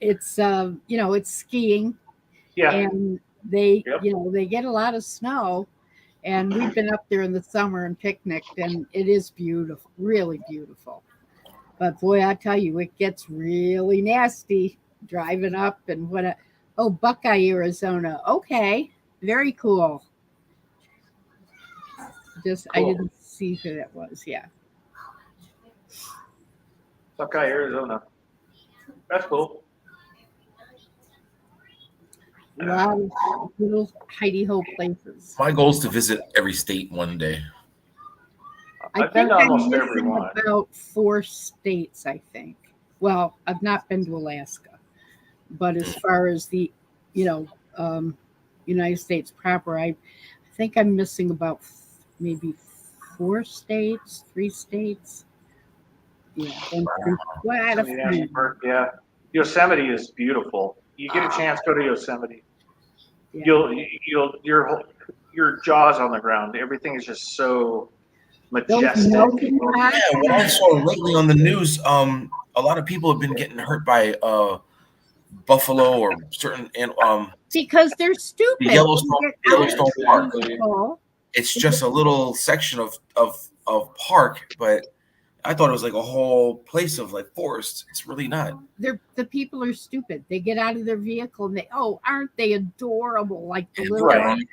it's, you know, it's skiing. Yeah. And they, you know, they get a lot of snow. And we've been up there in the summer and picnicked, and it is beautiful, really beautiful. But boy, I tell you, it gets really nasty driving up and Buckeye, Arizona. Okay, very cool. Cool. I didn't see who that was. Yeah. Buckeye, Arizona. That's cool. A lot of little hidey-ho places. My goal is to visit every state one day. I've been to almost every one. About 4 states, I think. Well, I've not been to Alaska, but as far as the, you know, United States proper, I think I'm missing about maybe 4 states, 3 states. Yeah, quite a few. Yeah, Yosemite is beautiful. You get a chance, go to Yosemite. Yeah. You'll your jaw's on the ground. Everything is just so majestic. Yeah, what I saw lately on the news, a lot of people have been getting hurt by buffalo or certain because they're stupid. The Yellowstone Park. It's just a little section of park, but I thought it was like a whole place of like forest. It's really not. The people are stupid. They get out of their vehicle and aren't they adorable? Like the little ones.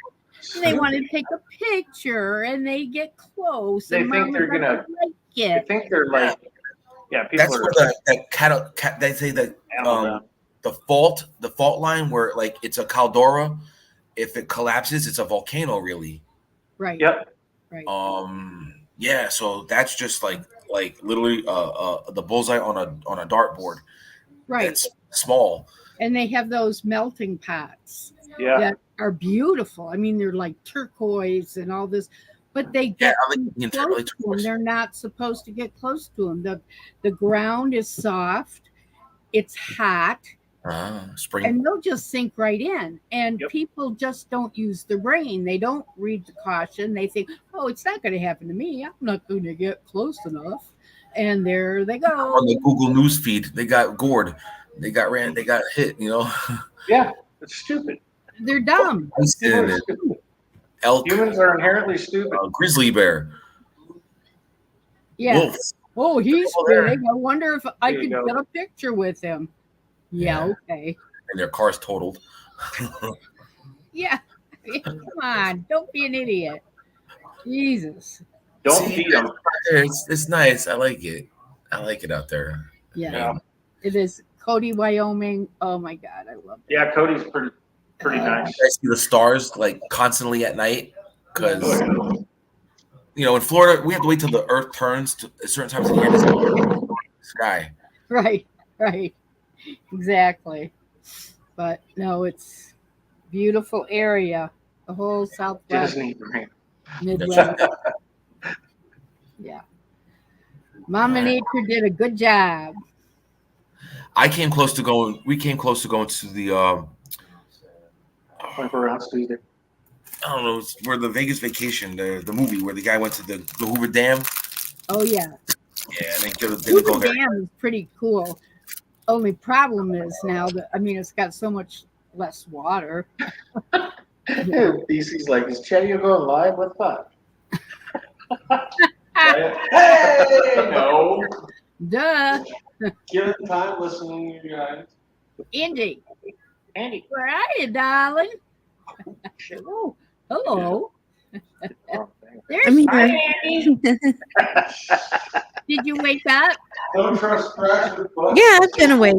They want to take a picture and they get close. They think they're gonna like it. They think they're like, people that's are. Where the they say that the fault line where like it's a caldera. If it collapses, it's a volcano, really. Right. Yep. Right. Yeah. So that's just like literally the bullseye on a dartboard. Right. It's small. And they have those melting pots. Yeah. That are beautiful. I mean, they're like turquoise and all this, but they get close to them. They're not supposed to get close to them. The ground is soft. It's hot. Spring. And they'll just sink right in. And people just don't use the brain. They don't read the caution. They think, oh, it's not going to happen to me. I'm not going to get close enough. And there they go. On the Google News feed, they got gored. They got hit, you know? Yeah, it's stupid. They're dumb. elk, Humans are inherently stupid. grizzly bear, Yeah. wolf. Oh, he's Oh, there. big. I wonder if I There you could go. get a picture with him. Yeah, okay. And their car's totaled. Yeah. Come on. Don't be an idiot. Jesus. Don't See, feed them. It's nice. I like it. I like it out there. Yeah. It is Cody, Wyoming. Oh my God, I love it. Yeah, Cody's pretty nice. I see the stars like constantly at night because in Florida we have to wait till the Earth turns to a certain times of the year to see the sky. Right. Exactly. But no, it's beautiful area. The whole Southwest. Disney brain. Midwest. Yeah. Mama Nature did a good job. We came close to going to the Went for around Tuesday. I don't know, where the Vegas Vacation, the movie where the guy went to the Hoover Dam. Oh yeah. Yeah, and they didn't go Hoover there. Dam is pretty cool. Only problem is now that it's got so much less water. BC's like, is Chadeo going live? What the fuck? Hey, no. Duh. Give it time listening to you guys. Andy, where are you, darling? Oh, hello. There's I'm here. Andy. Did you wake up? Don't trust Thrash with buttons. Yeah, I've been awake.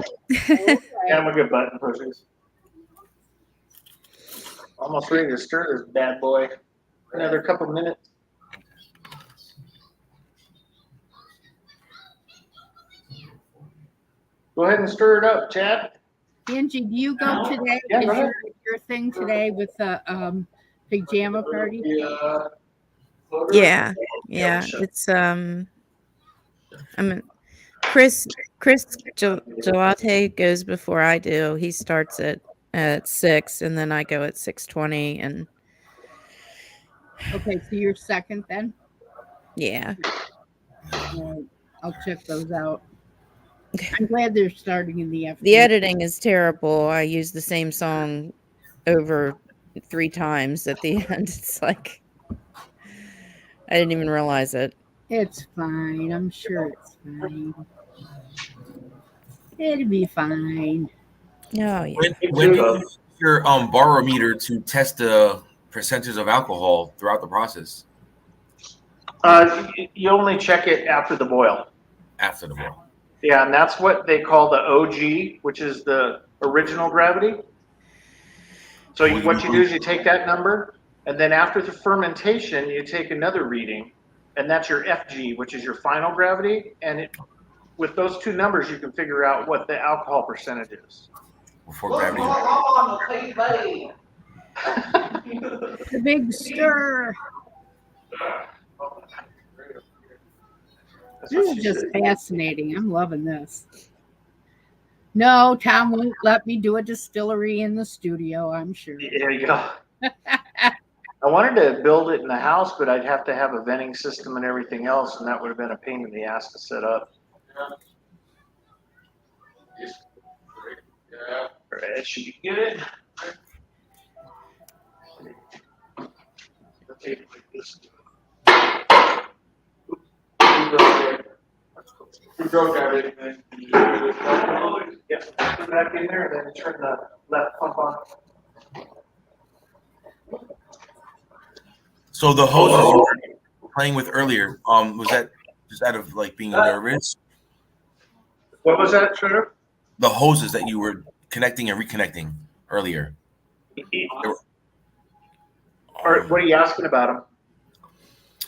Yeah, I'm a good button pushers. Almost ready to stir this bad boy. Another couple minutes. Go ahead and stir it up, Chad. Angie, do you go today? Yeah, Is go ahead. your thing today with the pajama party? Yeah. It's Chris Gelate goes before I do. He starts at 6 and then I go at 6:20 and Okay, so you're second then? yeah. I'll check those out. I'm glad they're starting in the afternoon. The editing is terrible. I use the same song over 3 times at the end. It's like I didn't even realize it. It's fine. I'm sure it's fine. It'll be fine. Oh yeah. When you use your barometer to test the percentage of alcohol throughout the process? You only check it after the boil. After the boil. Yeah, and that's what they call the OG, which is the original gravity. So what you do is you take that number, and then after the fermentation, you take another reading, and that's your FG, which is your final gravity. And with those two numbers, you can figure out what the alcohol percentage is. Before gravity. The big stir. This is just fascinating. I'm loving this. No, Tom won't let me do a distillery in the studio, I'm sure. There you go. I wanted to build it in the house, but I'd have to have a venting system and everything else, and that would have been a pain in the ass to set up. All right, that should be good. Okay, like this. We broke everything. Yeah, put it back in there, and then turn the left pump on. So the hoses you were playing with earlier, was that just out of like being nervous? What was that, Trevor? The hoses that you were connecting and reconnecting earlier. Or what are you asking about them?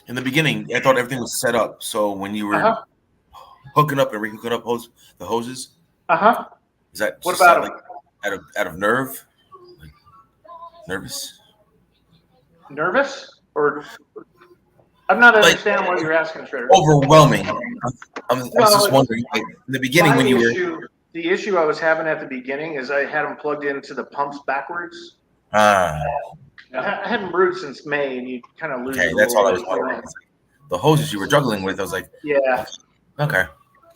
In the beginning, I thought everything was set up. So when you were hooking up and rehooking up the hoses, is that What just about like out of nerve, like nervous? Nervous? Or I'm not understanding what you're asking, Shredder. Overwhelming. I was just wondering, like, in the beginning when you were. The issue I was having at the beginning is I had them plugged into the pumps backwards. I hadn't brewed since May, and you kind of lose. Okay, that's all I was wondering. The hoses you were juggling with, I was like, yeah. Okay.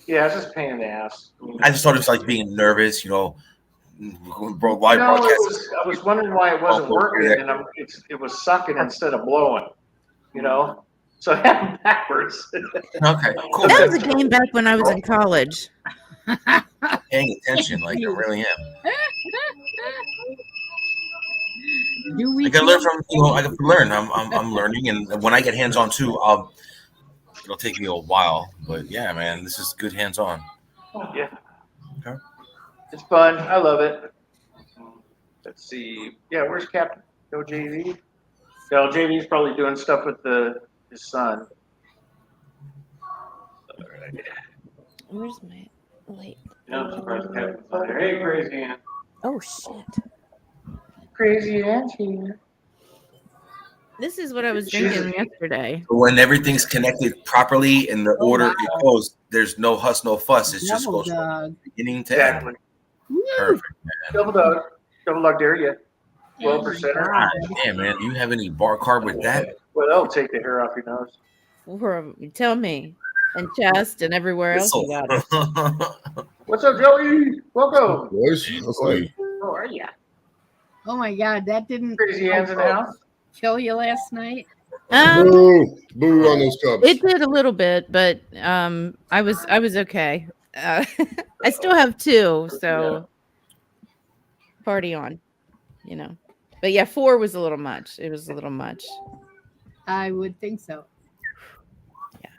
Yeah, it's just a pain in the ass. I just thought it was like being nervous, Bro, live No, broadcast. I was wondering why it wasn't Oh, working, okay. and it was sucking instead of blowing. You know, so I had them backwards. Okay, cool. That was a game back when I was in college. Paying attention, like I really am. Do we I gotta learn from I got to learn. I'm learning, and when I get hands on too, it'll take me a while. But yeah, man, this is good hands on. Yeah. Okay. It's fun. I love it. Let's see. Yeah, where's Captain? No JV? No, JV's probably doing stuff with his son. Where's my light? Yeah, I'm surprised Captain's not there. Hey, Crazy Aunt. Oh shit! Crazy Aunt here. This is what I was drinking yesterday. When everything's connected properly in the order it goes, there's no huss, no fuss. It just goes from beginning to end. Perfect, man. Double dog dare you. 12%. Damn, man, do you have any bar carb with that? Well, that'll take the hair off your nose. Tell me, and chest and everywhere else. You got it. What's up, Joey? Welcome. How are ya? Oh my God, that didn't Crazy hands in the house. kill you last night? Boo on those Cubs. It did a little bit, but I was okay. I still have 2, so party on, you know. But yeah, 4 was a little much. It was a little much. I would think so. Yeah.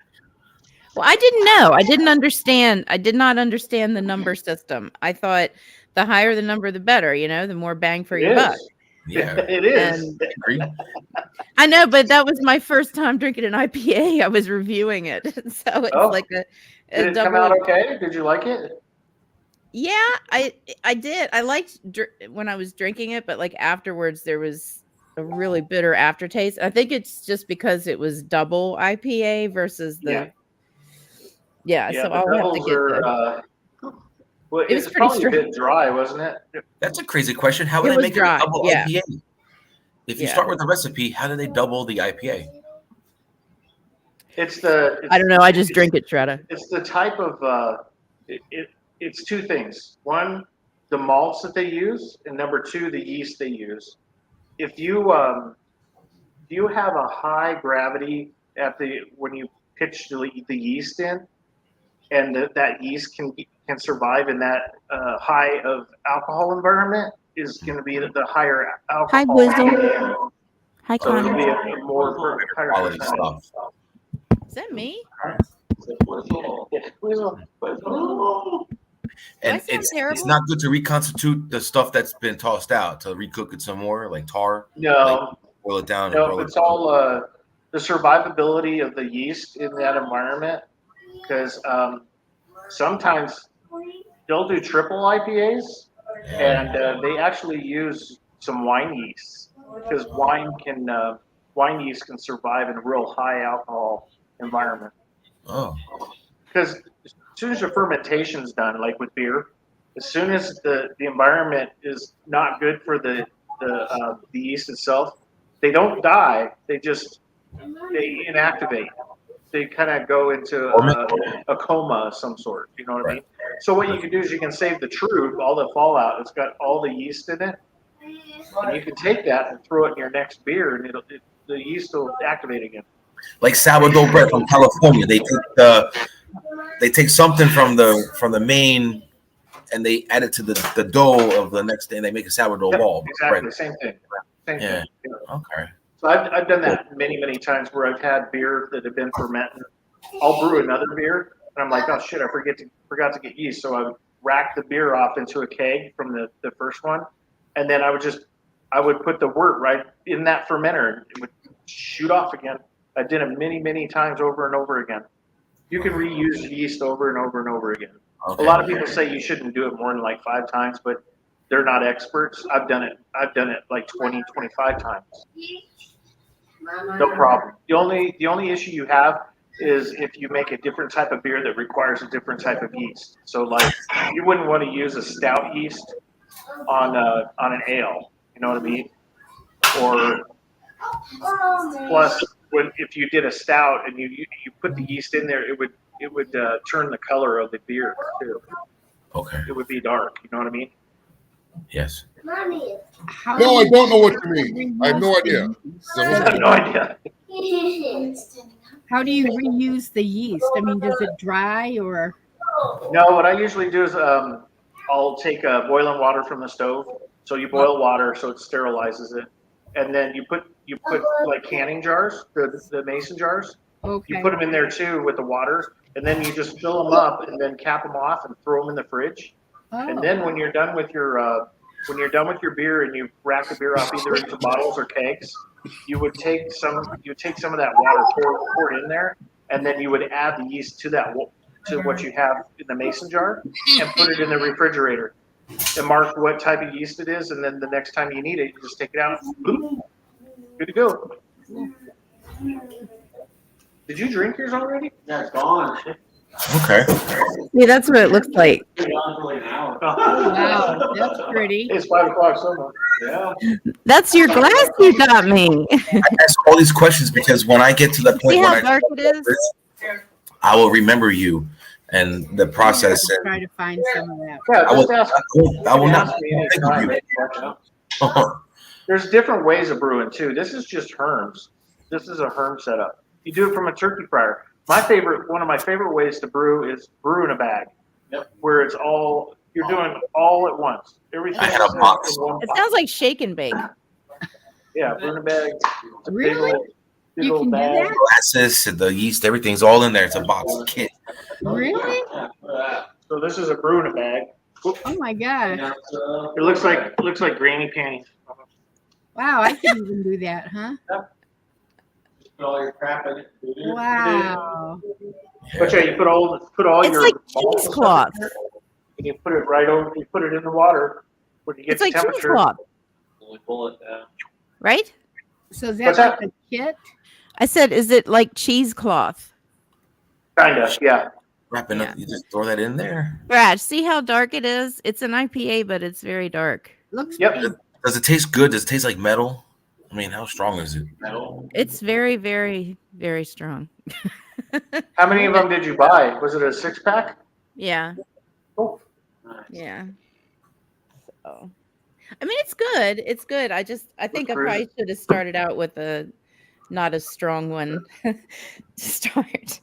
Well, I didn't know. I didn't understand. I did not understand the number system. I thought the higher the number, the better. You know, the more bang for your buck. Yeah, it is. I know, but that was my first time drinking an IPA. I was reviewing it, so it's like a Did it come out okay? Did you like it? Yeah, I did. I liked when I was drinking it, but like afterwards, there was a really bitter aftertaste. I think it's just because it was double IPA versus the. Yeah, so I'll have to get well, it was it's pretty probably a bit dry, wasn't it? That's a crazy question. How would It they was make dry, a double yeah. IPA? If you start with the recipe, how do they double the IPA? I don't know. I just drink it, Shredda. It's the type of it's 2 things. One, the malts that they use, and number 2, the yeast they use. If you have a high gravity when you pitch the yeast in, and that yeast can survive in that high of alcohol environment, is going to be the higher alcohol. Hi, Wizzle. Hi, So it'll Connor. be a more higher Quality percentage. stuff. Is that me? And it's not good to reconstitute the stuff that's been tossed out, to recook it some more, like tar. No, boil it down. no, it's all the survivability of the yeast in that environment. Because sometimes they'll do triple IPAs, and they actually use some wine yeast, because wine yeast can survive in a real high alcohol environment. Oh. Because as soon as your fermentation's done, like with beer, as soon as the environment is not good for the yeast itself, they don't die. They inactivate. They kind of go into a coma of some sort. You know what I mean? So what you can do is you can save the truth, all the fallout. It's got all the yeast in it, and you can take that and throw it in your next beer, and the yeast will activate again. Like sourdough bread from California, they take something from the main, and they add it to the dough of the next day, and they make a sourdough ball. Exactly, bread. same thing. Same Yeah. thing. Okay. So I've done that many times where I've had beer that have been fermented. I'll brew another beer, and I'm like, oh shit, I forgot to get yeast. So I would rack the beer off into a keg from the first one, and then I would put the wort right in that fermenter, and it would shoot off again. I did it many times over and over again. You can reuse yeast over and over and over again. Okay. A lot of people say you shouldn't do it more than like 5 times, but they're not experts. I've done it like 20, 25 times. No problem. The only issue you have is if you make a different type of beer that requires a different type of yeast. So like you wouldn't want to use a stout yeast on an ale. You know what I mean? Or plus if you did a stout and you put the yeast in there, it would turn the color of the beer too. Okay. It would be dark. You know what I mean? Yes. How No, do I don't know what you you mean. I have no reuse idea. the I have no idea. yeast? How do you reuse the yeast? I mean, does it dry or? No, what I usually do is I'll take boiling water from the stove. So you boil water so it sterilizes it, and then you put like canning jars, the mason jars. Okay. You put them in there too with the water, and then you just fill them up and then cap them off and throw them in the fridge. Oh. And then when you're done with your beer and you rack the beer off either into bottles or kegs, you would take some of that water, pour it in there, and then you would add the yeast to what you have in the mason jar and put it in the refrigerator and mark what type of yeast it is, and then the next time you need it, you just take it out. Boop, good to go. Did you drink yours already? Yeah, it's gone. Okay. Yeah, that's what it looks like. Oh, wow, that's pretty. It's 5 o'clock somewhere. Yeah. That's your glass you got me. I ask all these questions because when I get to the point See when how I dark it is? I will remember you and the process. And Try to find some of that. Yeah, I will, just ask. I will not Ask me think of anytime. you. There's different ways of brewing too. This is just herms. This is a herm setup. You do it from a turkey fryer. One of my favorite ways to brew is brew in a bag. Yep. Where it's all, you're doing all at once. Everything. I had a box. It sounds like shake and bake. Yeah, brew in a bag. It's a Really? big You old can do bag. that? Glasses, the yeast, everything's all in there. It's a box kit. Really? So this is a brew in a bag. Oh my gosh. It looks like granny panties. Wow, I can even do that, huh? Put all your crap in it. Wow. But yeah, you put all It's your like malts and stuff cheesecloth. in there, and you put it right over. You put it in the water when you get It's the like temperature. cheesecloth, Pull it down. right? So is What's that that? like a kit? I said, is it like cheesecloth? Kinda, yeah. Wrapping up, you just throw that in there. Brad, see how dark it is? It's an IPA, but it's very dark. Looks Yep. pink. Does it taste good? Does it taste like metal? I mean, how strong is it? It's very, very, very strong. How many of them did you buy? Was it a 6-pack? Yeah. Oh. Yeah. So, I mean, it's good. It's good. I think I probably should have started out with a not as strong one to start.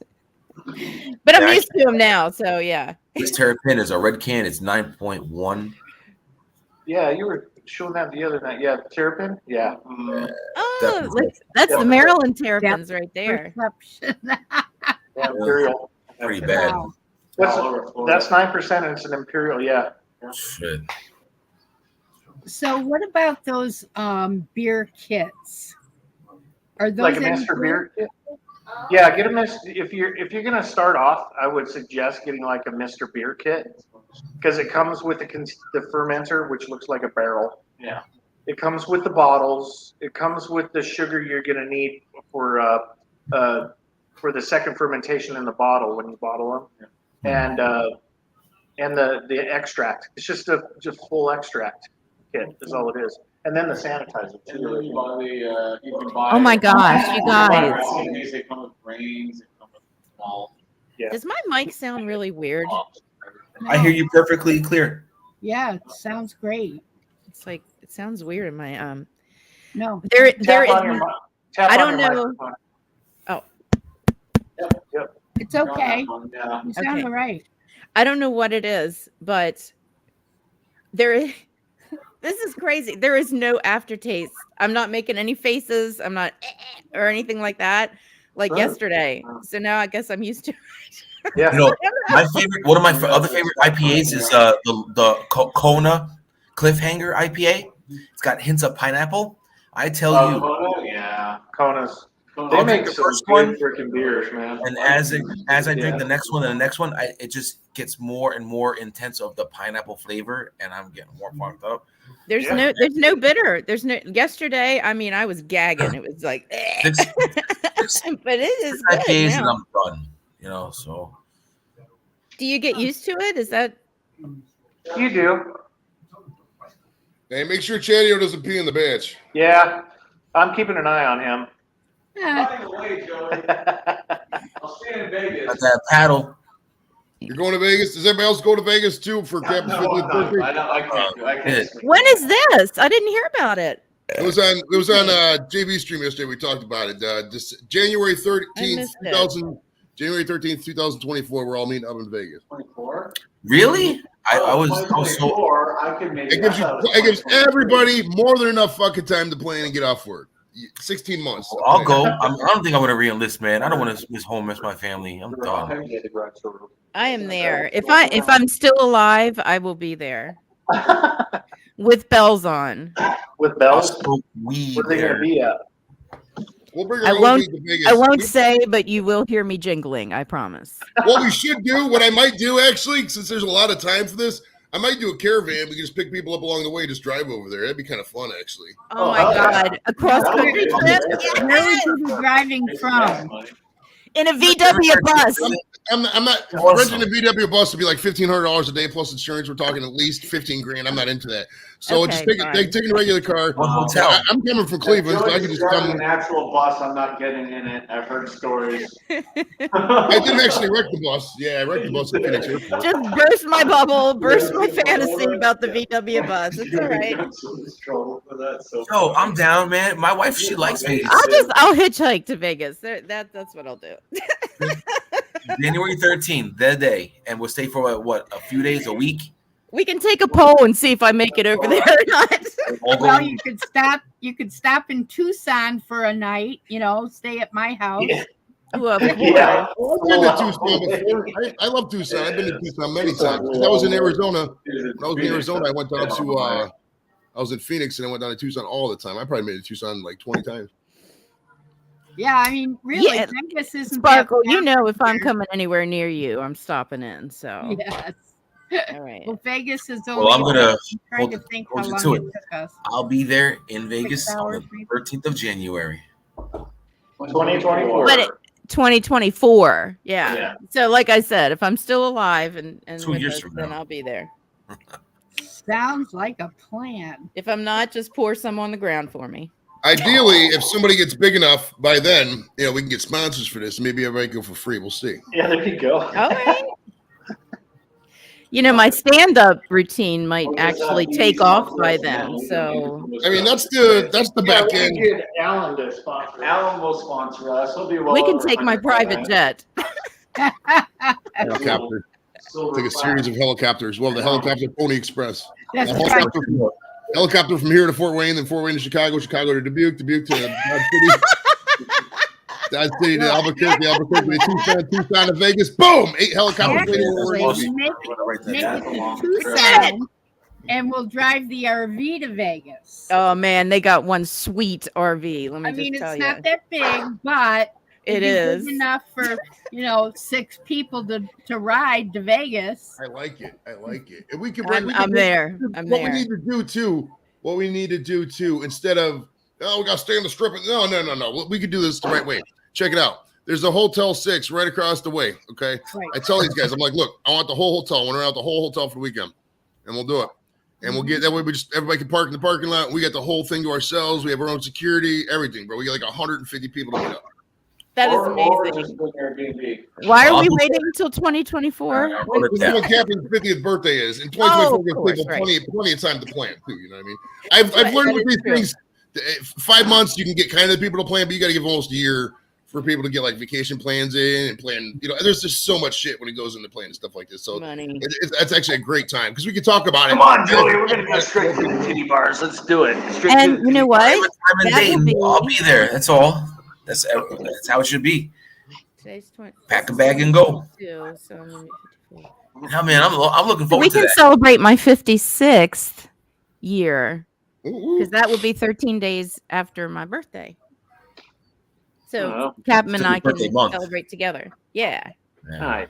But I'm used to them now, so yeah. This Terrapin is a red can. It's 9.1. Yeah, you were showing that the other night. Yeah, Terrapin. Yeah. Oh, that's the Maryland Terrapins right there. Yeah, Imperial. Pretty bad. Wow. That's 9%, and it's an Imperial. Yeah. Shit. So what about those beer kits? Are those Like a any Mr. good? Beer kit? Yeah, get a Mr. If you're gonna start off, I would suggest getting like a Mr. Beer kit because it comes with the fermenter, which looks like a barrel. Yeah. It comes with the bottles. It comes with the sugar you're gonna need for the second fermentation in the bottle when you bottle them, and the extract. It's just full extract kit is all it is, and then the sanitizer too. You can buy Oh my gosh, you guys. They come with grains. They come with malt. Yeah. Does my mic sound really weird? I hear you perfectly clear. Yeah, it sounds great. It's like it sounds weird in my No. There Tap is on your tap I on don't your know. microphone. Oh, Yep. It's okay. Yeah. You sound Okay. all right. I don't know what it is, but there is this is crazy. There is no aftertaste. I'm not making any faces. I'm not or anything like that like yesterday. So now I guess I'm used to it. Yeah. You know, my favorite, one of my other favorite IPAs is the Kona Cliffhanger IPA. It's got hints of pineapple. I tell you, Oh, yeah. Kona's. They I'll make drink the some first good one, freaking beers, man. and as I drink the next one and the next one, it just gets more and more intense of the pineapple flavor, and I'm getting more pumped up. There's no bitter. There's no yesterday. I mean, I was gagging. It was like, but it is good IPAs and now. I'm done. You know, so Do you get used to it? Is that You do. Hey, make sure Chadeo doesn't pee in the bench. Yeah. I'm keeping an eye on him. By the way, Joey, I'll stay in Vegas. got that paddle. You're going to Vegas? Does everybody else go to Vegas too for Cap's 50th birthday? I can't do. I can't. When is this? I didn't hear about it. It was on JV stream yesterday. We talked about it. This January 13th, 2024. We're all meeting up in Vegas. 24. Really? I was so. I could make It gives everybody more than enough fucking time to plan and get off work. 16 months. I'll go. I don't think I'm gonna re-enlist, man. I don't want to miss home, miss my family. I'm done. I am there. If I'm still alive, I will be there. With bells on. With bells? Where's they going to be at? We'll bring I our won't. own to Vegas. I won't say, but you will hear me jingling. I promise. What we should do, what I might do actually, since there's a lot of time for this, I might do a caravan. We can just pick people up along the way, just drive over there. That'd be kind of fun, actually. Oh my God! A cross country trip. Where would you be driving from? In a VW bus. I'm not renting a VW bus to be like $1,500 a day plus insurance. We're talking at least 15 grand. I'm not into that. So Okay, just taking a regular car. Hotel. I'm coming from Cleveland, so I can just driving come. an actual bus. I'm not getting in it. I've heard stories. I did actually wreck the bus. Yeah, I wrecked the bus at Phoenix Airport. Just burst my bubble, burst my fantasy about the VW bus. It's all right. Yo, I'm down, man. My wife, she likes Vegas. I'll hitchhike to Vegas. That's what I'll do. January 13th, that day, and we'll stay for what, a few days, a week. We can take a poll and see if I make it over there or not. Well, you could stop. You could stop in Tucson for a night. Stay at my house. Yeah. Well, I've been to Tucson before. I love Tucson. I've been to Tucson many times. I was in Arizona. When I was in Arizona, I went down to. I was in Phoenix and I went down to Tucson all the time. I probably made it to Tucson like 20 times. Yeah, I mean, really, Yeah. Vegas isn't Sparkle, that if I'm coming anywhere near you, I'm stopping in. So Yes. all right. Well, Vegas is only. Well, I'm gonna trying to think how hold you long to it it. took us. I'll be there in Vegas 6 hours, on the 13th of January. 2024. But 2024. Yeah. Yeah. So like I said, if I'm still alive and 2 with years us, from then now. I'll be there. Sounds like a plan. If I'm not, just pour some on the ground for me. Ideally, if somebody gets big enough by then, we can get sponsors for this. Maybe everybody go for free. We'll see. Yeah, there you go. All right. My stand-up routine might actually take off by then. So I mean, that's the back we end. can get Alan to sponsor. Alan will sponsor us. He'll be well we can over take my 100 private jet. Helicopter. Take a series of helicopters. Well, the helicopter Pony Express. That's A right. helicopter from here to Fort Wayne, then Fort Wayne to Chicago, Chicago to Dubuque, Dubuque to Dodge City, Dodge City to Albuquerque, Albuquerque to Tucson to Vegas. Boom! 8 helicopters. Actually, make it to Tucson, and we'll drive the RV to Vegas. Oh man, they got one sweet RV. Let me I mean, just tell it's you. not that big, but It it'd be is. big enough for 6 people to ride to Vegas. I like it. And we can. I'm there. I'm what there. we need to do too, instead of we gotta stay on the strip. No. We could do this the right way. Check it out. There's a Hotel 6 right across the way. Okay. Right. I tell these guys, I'm like, look, I want the whole hotel. I want to rent out the whole hotel for the weekend, and we'll do it. And we'll get that way. Everybody can park in the parking lot. We got the whole thing to ourselves. We have our own security, everything, bro. We got like 150 people to meet up. That is Or amazing. just book Airbnb. Why are we waiting until 2024? This is when Captain's 50th birthday is. In 2024, of we're course, people right. plenty of time to plan too. You know what I mean? I've Right, learned that with is these true. things. 5 months you can get kind of the people to plan, but you got to give almost a year for people to get like vacation plans in and plan. There's just so much shit when it goes into planning stuff like this. So Money. that's actually a great time because we can talk about it. Come on, Joey. We're gonna go straight to the titty bars. Let's do it. Straight to And the you know titty what? I'm in That will Dayton. be- I'll be there. That's all. That's how it should be. Today's 20. Pack a bag and go. So I'm gonna be 54. Yeah, man, I'm looking forward We to can that. celebrate my 56th year Ooh. because that will be 13 days after my birthday. So Oh. Captain and It's your I can birthday month. celebrate together. Yeah. Yeah. Nice.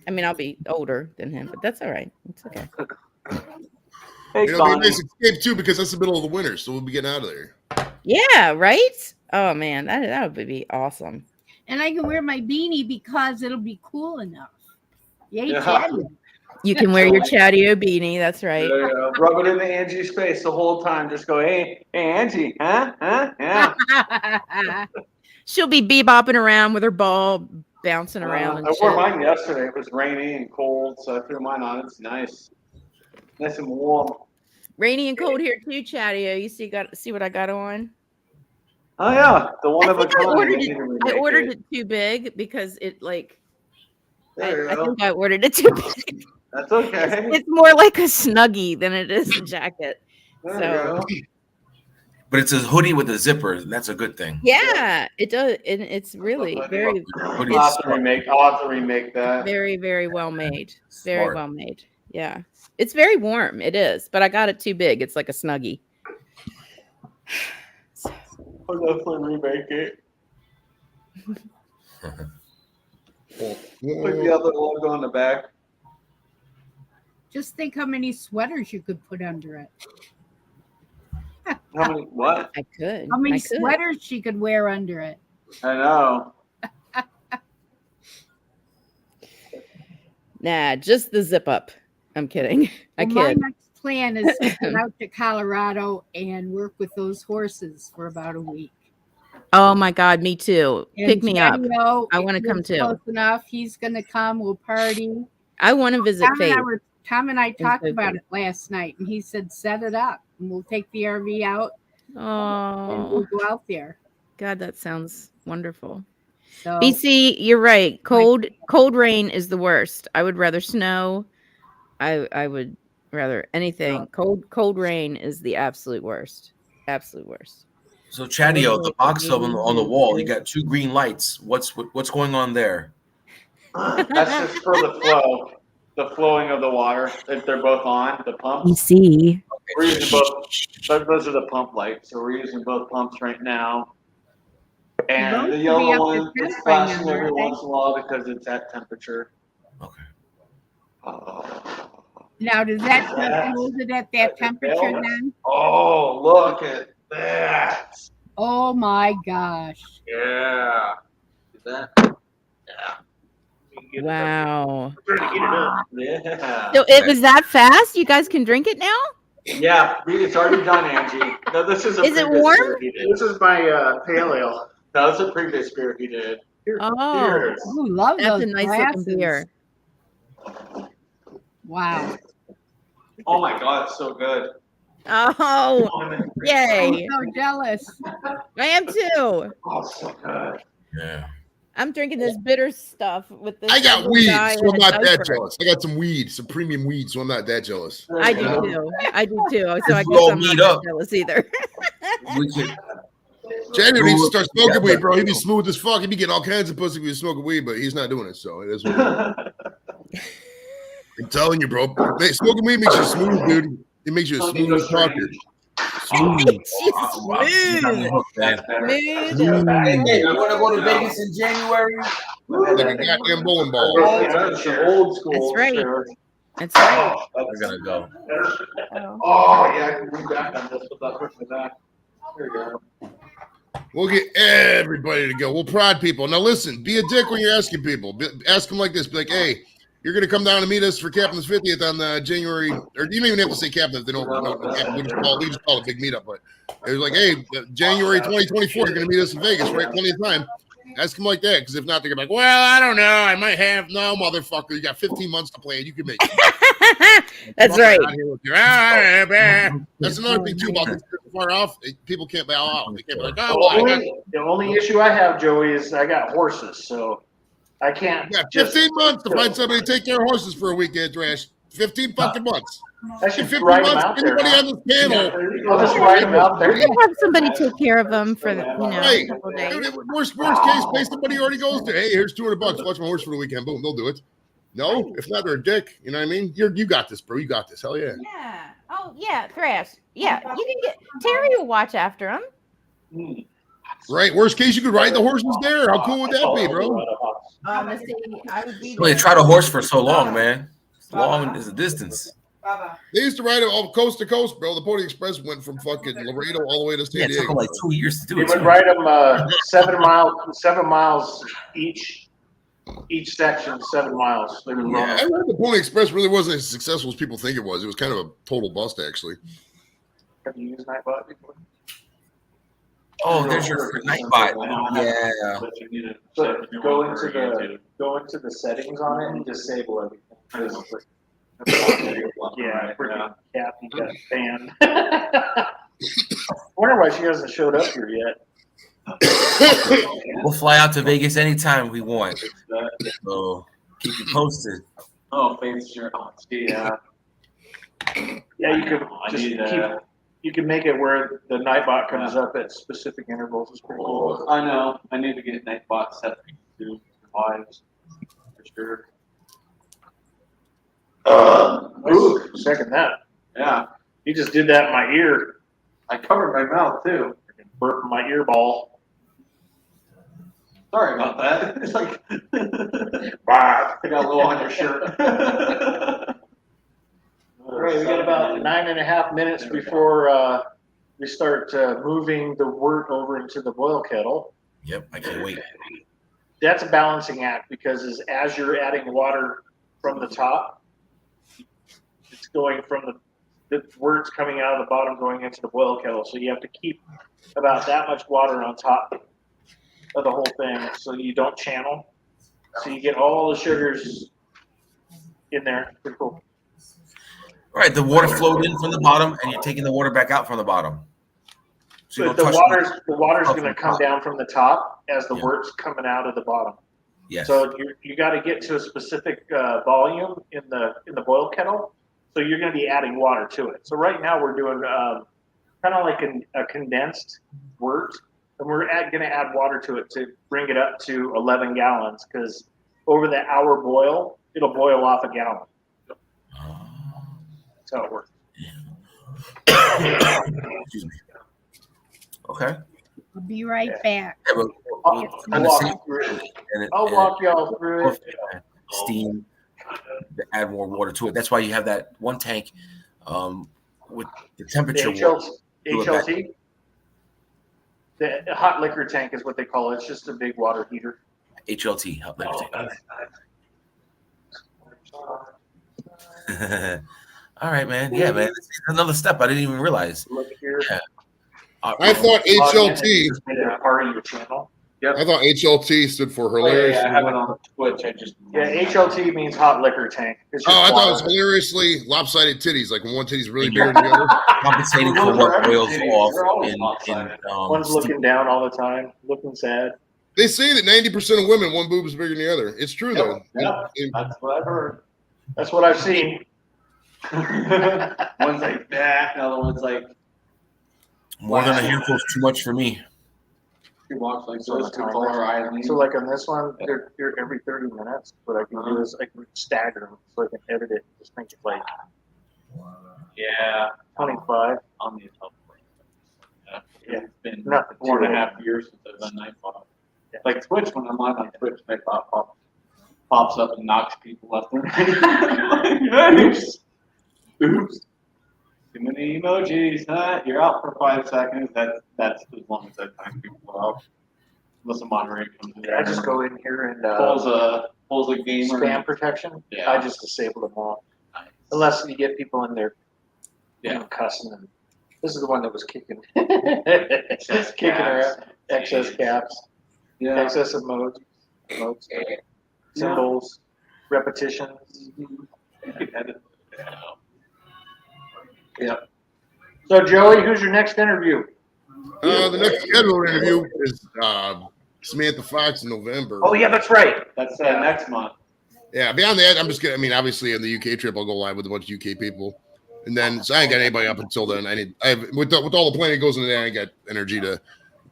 I mean, I'll be older than him, but that's all right. It's okay. Hey, It'll be a Connie. nice escape too because that's the middle of the winter, so we'll be getting out of there. Yeah, right? Oh man, that would be awesome. And I can wear my beanie because it'll be cool enough. Yay, Yeah. Teddy. You can wear your Chadeo beanie, that's right. Rub it in the Angie's face the whole time. Just go, hey, Angie, huh? Yeah. She'll be bebopping around with her ball bouncing around and I wore shit. mine yesterday. It was rainy and cold, so I threw mine on. It's nice and warm. Rainy and cold here too, Chadeo. You see what I got on? Oh yeah, the one I of a think I kind. ordered They need it. to I remake ordered it. it too big because it like. There you I go. think I ordered it too big. That's okay. It's more like a snuggie than it is a jacket. There So you go. But it's a hoodie with a zipper, and that's a good thing. yeah, it does, and it's really very, Hoodie I'll is have to remake that. very, very well made. Very Smart. well made. Yeah, it's very warm. It is, but I got it too big. It's like a snuggie. I'll definitely remake it. Put the other logo on the back. Just think how many sweaters you could put under it. How many? What? I could. How many I could. sweaters she could wear under it. I know. Nah, just the zip up. I'm kidding. I Well, my kid. next plan is to get out to Colorado and work with those horses for about a week. Oh my God, me too. And Pick me up. Chadeo, I if want to you're come too. Close enough. He's going to come. We'll party. I want to visit Faith. Tom and I talked so about good. it last night, and he said, set it up, and we'll take the RV out, and Oh, we'll go out there. God, that sounds wonderful. So, BC, you're right. Cold rain is the worst. I would rather snow. I would rather anything. Cold rain is the absolute worst. Absolute worst. So Chadeo, the box on the wall, you got 2 green lights. What's going on there? That's just for the flowing of the water. If they're both on, the pump. BC. We're using both. Those are the pump lights, so we're using both pumps right now. And Those the should be yellow up to one temp is by flashing now, every aren't they? once in a while because it's at temperature. Okay. now, does that hold it at that temperature then? Oh, look at that! Oh my gosh. Yeah. See that? Yeah. Wow. Yeah. So it was that fast? You guys can drink it now? Yeah, it's already done, Angie. No, this is a Is it previous warm? beer he did. This is my pale ale. No, this is a previous beer he did. Oh, Cheers. Ooh, love that's those a nice glasses. looking beer. Wow. Oh my god, it's so good. Oh, yay. I'm so jealous. I am too. Oh, so good. Yeah. I'm drinking this bitter stuff with this. I got little weed, guy so I'm in a not that diaper. jealous. I got some weed, some premium weed, so I'm not that jealous. I do too. I do too. So I If we guess all I'm meet not up. that jealous either. We could. Janitor needs to start smoking Yeah, weed, but- bro. He'd be smooth as fuck. He'd be getting all kinds of pussy if he was smoking weed, but he's not doing it, so it is what it is. I'm telling you, bro. Smoking weed makes you smooth, dude. It makes you a smooth talker. Smooth. She's smooth. Man. Smooth. Hey, I want to go to Vegas in January. Like a goddamn bowling ball. That's the old school. That's right. Sure. That's right. We're gonna go. Oh yeah, I can read back on this without pushing that. There you go. We'll get everybody to go. We'll prod people. Now listen, be a dick when you're asking people. Ask them like this. Be like, hey, you're going to come down and meet us for Captain's 50th on January, or you don't even have to say Captain if they don't know. We just call it a big meetup. But it was like, hey, January 2024, you're going to meet us in Vegas, right? Plenty of time. Ask them like that, because if not, they're going to be like, well, I don't know. I might have. No, motherfucker. You got 15 months to plan. You can make it. That's right. That's another thing, too, about this far off. People can't bow out. They can't be like, oh, well, I got The only issue I have, Joey, is I got horses, so I can't. Yeah, 15 months to find somebody to take care of horses for a weekend, Thrash. 15 fucking months. I In should 15 write them months, out there. anybody on this panel. I'll just write them out there. You can have somebody take care of them for the, Right. a couple days. Worst case, pay somebody who already goes there. Hey, here's $200. Watch my horse for the weekend. Boom, they'll do it. No, if not, they're a dick. You know what I mean? You got this, bro. You got this. Hell yeah. Yeah. Oh yeah, Thrash. Yeah, you can get Terry will watch after him. Right. Worst case, you could ride the horses there. How cool would that be, bro? Let's see, I would be Well, they tried a horse for so long, man. Long is the distance. They used to ride it all coast to coast, bro. The Pony Express went from fucking Laredo all the way to Yeah, San it took Diego. them like 2 years to do We it. would too. write them 7 miles each section, 7 miles. They would run I heard the Pony Express really wasn't as successful as people think it was. It was kind of a total bust, actually. Have you used Nightbot before? Oh, there's your Nightbot. Yeah. So go into the settings on it and disable everything. Yeah, freaking Kathy got banned. I wonder why she hasn't showed up here yet. We'll fly out to Vegas anytime we want. So keep you posted. Oh, Faith's your yeah. Yeah, you could just you can make it where the Nightbot comes up at specific intervals. It's pretty cool. I know. I need to get Nightbot set to lives for sure. Ooh, second that. Yeah. You just did that in my ear. I covered my mouth too. Burp my ear ball. Sorry about that. It's like I got a little on your shirt. All right, we got about 9.5 minutes before we start moving the wort over into the boil kettle. Yep, I can't wait. That's a balancing act because as you're adding water from the top, it's going from the wort's coming out of the bottom going into the boil kettle. So you have to keep about that much water on top of the whole thing so you don't channel. So you get all the sugars in there. Pretty cool. All right, the water flowed in from the bottom, and you're taking the water back out from the bottom. So But the water's going to come down from the top as the wort's coming out of the bottom. Yes. So you got to get to a specific volume in the boil kettle. So you're going to be adding water to it. So right now we're doing kind of like a condensed wort, and we're going to add water to it to bring it up to 11 gallons because over the hour boil, it'll boil off a gallon. That's how it works. Excuse me. Okay. I'll be right back. Yeah, I'll walk y'all through it. Steam, to add more water to it. That's why you have that one tank with the temperature. HLT? The hot liquor tank is what they call it. It's just a big water heater. HLT, hot liquor tank. All right, man. Yeah, man. It's another step I didn't even realize. Look here. Yeah. I thought HLT. Yep. I thought HLT stood for hilarious. I have it on Twitch. HLT means hot liquor tank. It's I just thought it was water. hilariously lopsided titties, like when one titty's really big and the other. Compensating for what boils off in One's looking down all the time, looking sad. They say that 90% of women, one boob is bigger than the other. It's true, though. Yep. That's what I've heard. That's what I've seen. One's like that, the other one's like more than a handful is too much for me. She walks like so island. So like on this one, they're every 30 minutes. What I can do is I can stagger them so I can edit it. Just make it like 25 on the top. Yeah, It's been nothing. 4.5 years since I've done Nightbot. Like Twitch, when I'm live on Twitch, Nightbot pops up and knocks people left and right. Oops. Too many emojis, huh? You're out for 5 seconds. That's as long as that time people out. Unless a moderator comes in. I just go in here and pulls a gamer. Spam protection. Yeah. I just disable them all. Unless you get people in there cussing. And this is the one that was kicking. Kicking her excess caps. Yeah. Excess emotes, symbols, repetitions. You can edit it out. Yep. So Joey, who's your next interview? The next scheduled interview is Samantha Fox in November. Oh yeah, that's right. That's next month. Yeah, beyond that, I'm just gonna. I mean, obviously, in the UK trip, I'll go live with a bunch of UK people, and then so I ain't got anybody up until then. I have with all the planning that goes into that, I ain't got energy to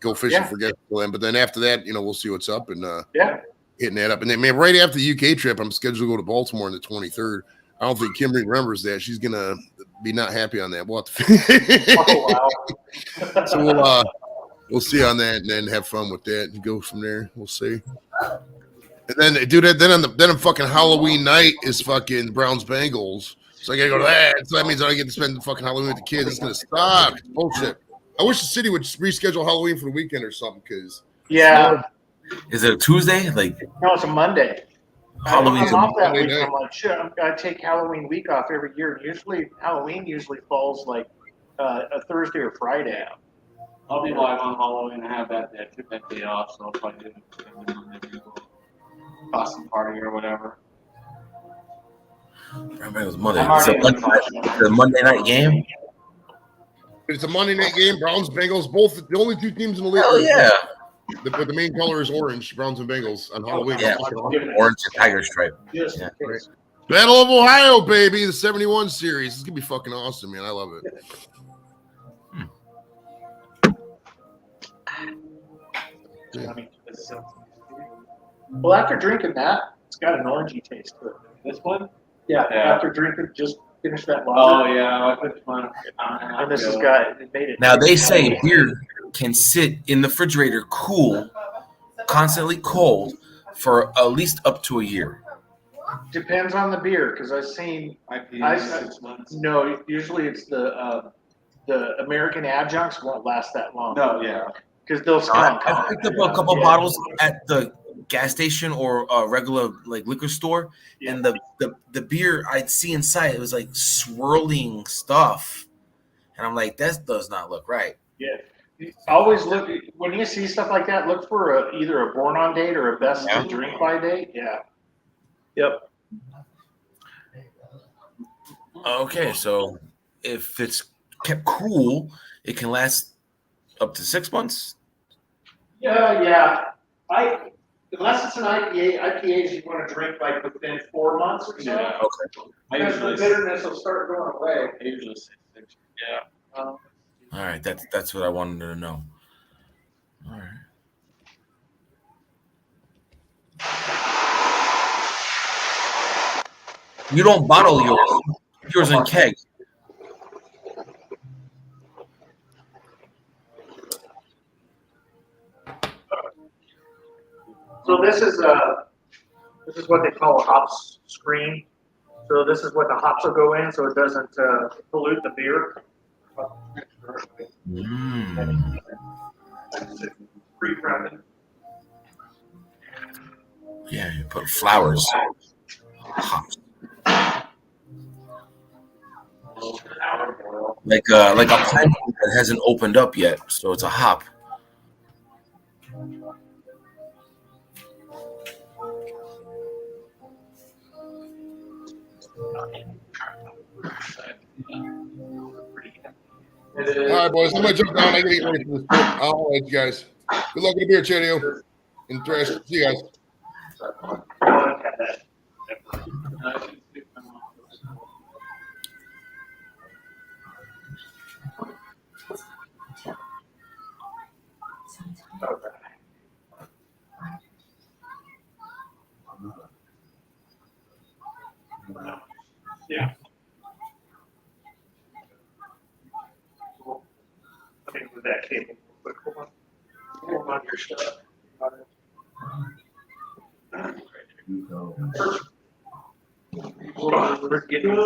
go fishing for guests till then. But then after that, we'll see what's up and hitting that up. And then, man, right after the UK trip, I'm scheduled to go to Baltimore on the 23rd. I don't think Kimberly remembers that. She's gonna be not happy on that. We'll have to So we'll see on that, and then have fun with that, and go from there. We'll see. And then, dude, then on fucking Halloween night is fucking Browns Bengals. So I gotta go to that. So that means I get to spend the fucking Halloween with the kids. It's gonna stop. It's bullshit. I wish the city would reschedule Halloween for the weekend or something. Cause is it a Tuesday? Like no, it's a Monday. Halloween's I'm off that Monday week. night. I'm like, shit, I'm gonna take Halloween week off every year. Usually, Halloween falls like a Thursday or Friday. I'll be live on Halloween. I have that day. I took that day off, so I'll probably do a costume party or whatever. Remember, it was Monday. I'm It's a already Monday night game. It's a Monday night game. Browns, Bengals, both the only two teams in the league. Oh yeah. But the main color is orange. Browns and Bengals on Halloween. Yeah, orange and tiger stripe. Yeah. Right. Battle of Ohio, baby, the 71 series. It's gonna be fucking awesome, man. I love it. Well, after drinking that, it's got an orangey taste to it. This one? Yeah. After drinking, just finish that lager. Oh yeah, I put fun. And this has got it made it. Now they say beer can sit in the refrigerator cool, constantly cold, for at least up to a year. Depends on the beer, because I've seen. 6 months. No, usually it's the American adjuncts won't last that long. No, yeah. Because they'll skunk. I picked up a couple bottles at the gas station or a regular like liquor store, and the beer I'd see inside, it was like swirling stuff, and I'm like, that does not look right. Yeah. Always look when you see stuff like that. Look for either a born on date or a best to drink by date. Yeah. Yep. Okay, so if it's kept cool, it can last up to 6 months. Yeah. Unless it's an IPA, IPAs you want to drink like within 4 months or so. Yeah, okay. Because the bitterness will start going away. I usually say 6. Yeah. All right, that's what I wanted to know. All right. You don't bottle yours in keg. So this is what they call a hops screen. So this is what the hops will go in, so it doesn't pollute the beer. Pre-printed. Yeah, you put flowers. Hops. Like a plant that hasn't opened up yet, so it's a hop. All right, boys. I'm gonna jump down. I gotta get ready for this. I'll let you guys. Good luck with the beer, Chadeo. And Thrash. See you guys. Yeah. I think with that cable, hold on your stuff.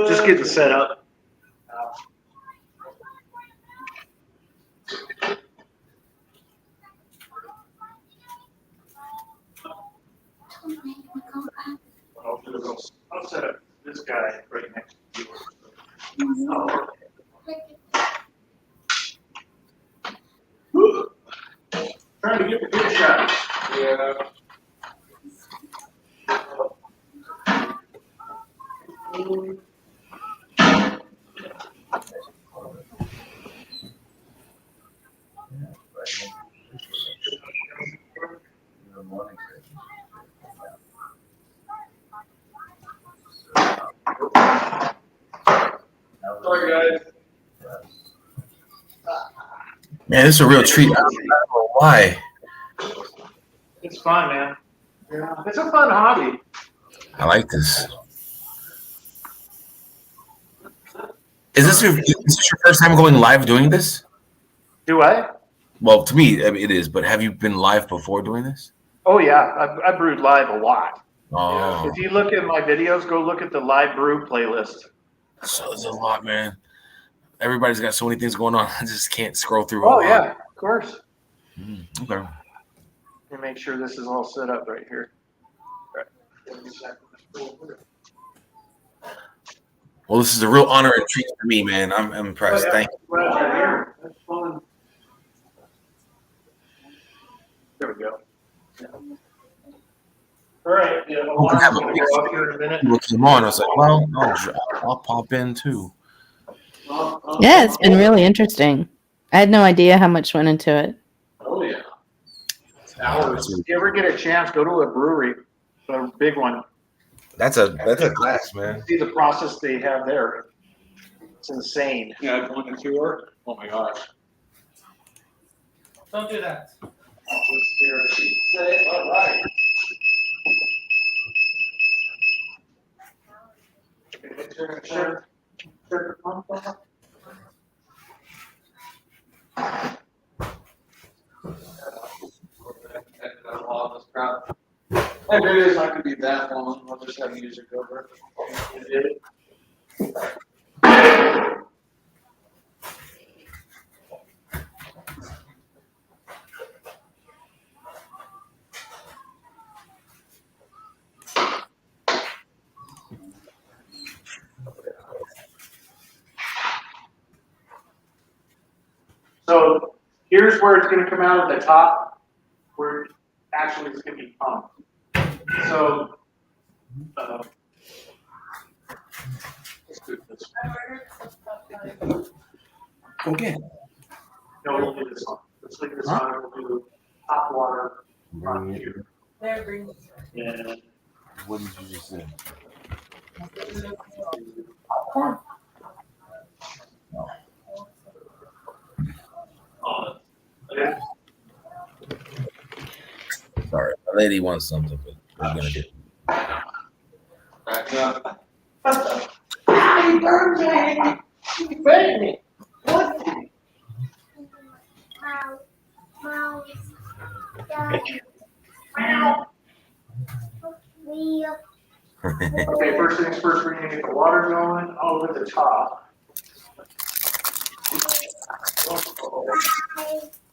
Just getting set up. I'll set up this guy right next to you. Trying to get the good shot. Yeah. Sorry, guys. Man, this is a real treat. I don't know why. It's fun, man. Yeah. It's a fun hobby. I like this. Is this your first time going live doing this? Do I? Well, to me, I mean, it is. But have you been live before doing this? Oh yeah, I brewed live a lot. Oh, If you look at my videos, go look at the live brew playlist. so there's a lot, man. Everybody's got so many things going on. I just can't scroll through. Oh yeah, of course. Okay. Let me make sure this is all set up right here. Right. Well, this is a real honor and treat for me, man. I'm impressed. Thank you. Glad you're here. That's fun. All right, yeah, the Who can have alarm's a gonna big go off here in a minute. people came on. I was like, well, I'll pop in too. Yeah, it's been really interesting. I had no idea how much went into it. Oh yeah. Hours. If you ever get a chance, go to a brewery, a big one. That's a glass, man. See the process they have there. It's insane. Yeah, going to tour. Oh my gosh. Don't do that. Say, all right. Sure. And it is not going to be that long. I'll just have music over it. So here's where it's going to come out of the top, where actually it's going to be pumped. So let's do this. Okay. No, we'll do this one. Let's leave this on. We'll do hot water on here. And What did you just say? popcorn. Okay. Sorry, my lady wants something, but we're gonna do. Happy birthday! Happy birthday! Okay, first things first, we're gonna get the water going over the top.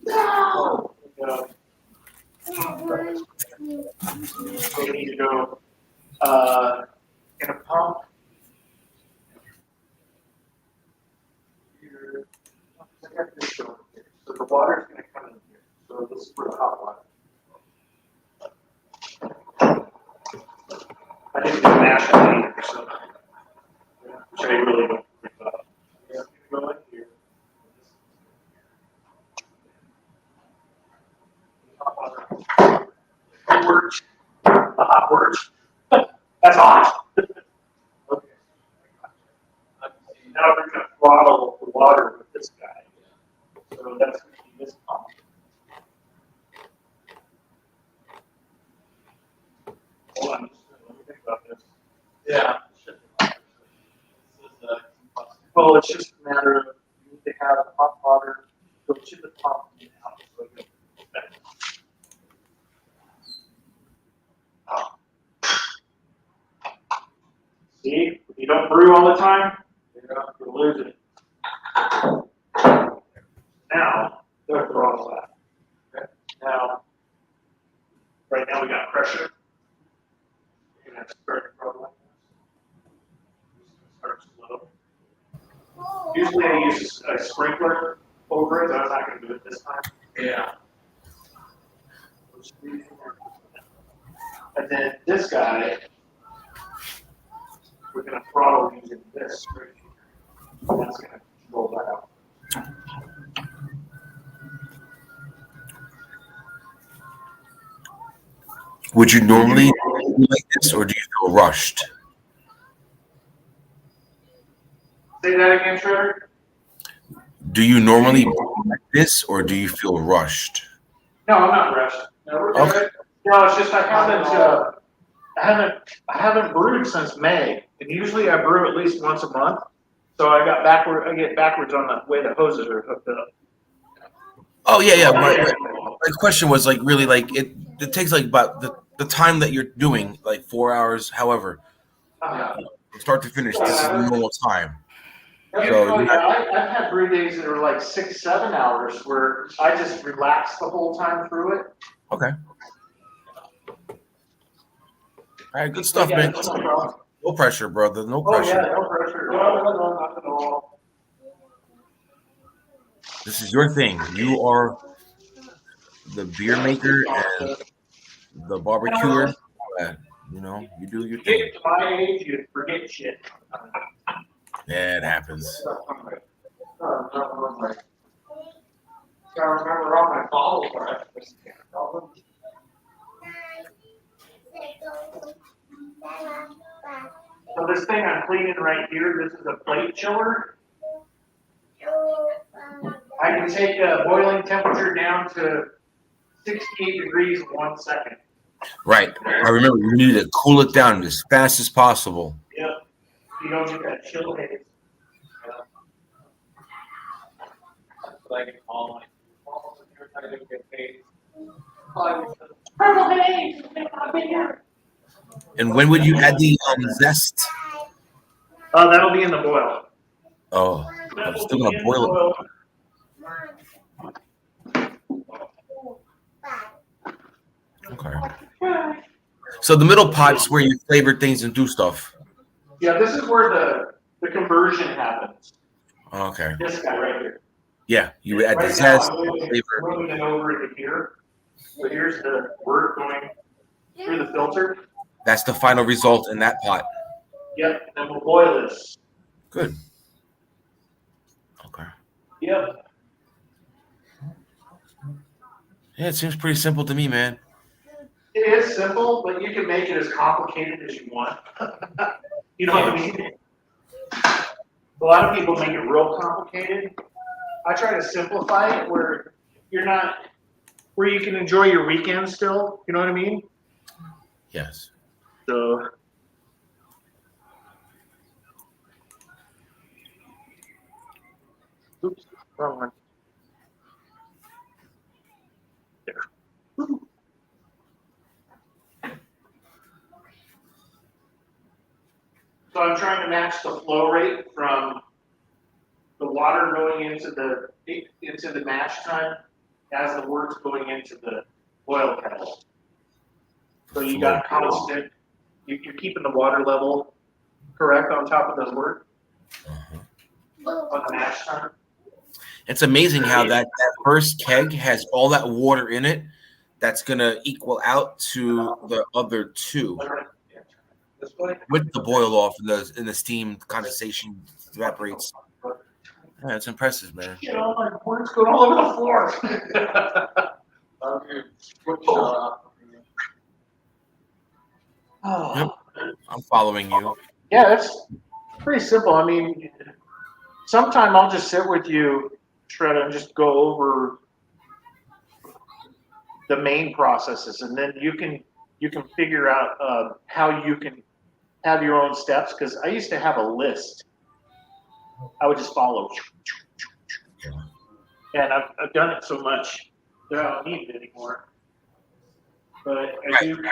No! So we need to go in a pump. Here. I got this going here. So the water's gonna come in here. So this is for the hot water. I didn't do mash either, so which I really don't think about. Yeah, go in here. Hot words. The hot words. That's hot. Okay. Now we're gonna throttle the water with this guy. So that's gonna be this pump. Hold on, let me think about this. Yeah. Well, it's just a matter of you need to have hot water go to the pump and out. So it goes back. See, if you don't brew all the time, you're going to lose it. Now, don't throttle that. Okay. Now, right now we got pressure. You're going to have to start throttling this. Start slow. Usually I use a sprinkler over it, but I'm not going to do it this time. Yeah. And then this guy, we're going to throttle using this right here. And that's going to roll that out. Would you normally do like this, or do you feel rushed? Say that again, Trevor? Do you normally do like this, or do you feel rushed? No, I'm not rushed. No, we're good. Okay. No, it's just I haven't brewed since May, and usually I brew at least once a month. So I get backwards on the way the hoses are hooked up. Oh yeah. My question was like really like it takes like about the time that you're doing, like 4 hours, however, from start to finish. This is the normal time. So I've had brew days that are like 6-7 hours where I just relax the whole time through it. Okay. All right, good stuff, man. No pressure, brother. No pressure. Oh yeah, no pressure. No, not at all. This is your thing. You are the beer maker, and the barbecuer. You know, you do your thing. Get to my age, you forget shit. Yeah, it happens. Gotta remember all my bottles. So this thing I'm cleaning right here, this is a plate chiller. I can take a boiling temperature down to 68 degrees in 1 second. Right. I remember you need to cool it down as fast as possible. Yep. You don't get that chill haze. Like all my I didn't get paid. Purple haze. And when would you add the zest? That'll be in the boil. Oh, I'm still gonna boil it. Okay. So the middle pot's where you flavor things and do stuff. Yeah, this is where the conversion happens. Okay. This guy right here. Yeah, you would add the Right zest, now, I'm flavor. moving it over to here. So here's the wort going through the filter. That's the final result in that pot. Yep, and we'll boil this. Good. Okay. Yep. Yeah, it seems pretty simple to me, man. It is simple, but you can make it as complicated as you want. You know what I mean? A lot of people make it real complicated. I try to simplify it where you're not, where you can enjoy your weekend still. You know what I mean? Yes. So. Oops, wrong one. There. So I'm trying to match the flow rate from the water going into the mash time as the wort's going into the boil kettle. So you got constant. You're keeping the water level correct on top of the wort on the mash time. It's amazing how that first keg has all that water in it that's gonna equal out to the other two. With the boil off and the steam condensation evaporates. Yeah, it's impressive, man. You know, my wort's going all over the floor. Yep. I'm following you. Yeah, it's pretty simple. I mean, sometime I'll just sit with you, Shredder, and just go over the main processes, and then you can figure out how you can have your own steps. Because I used to have a list. I would just follow, and I've done it so much that I don't need it anymore. But I do.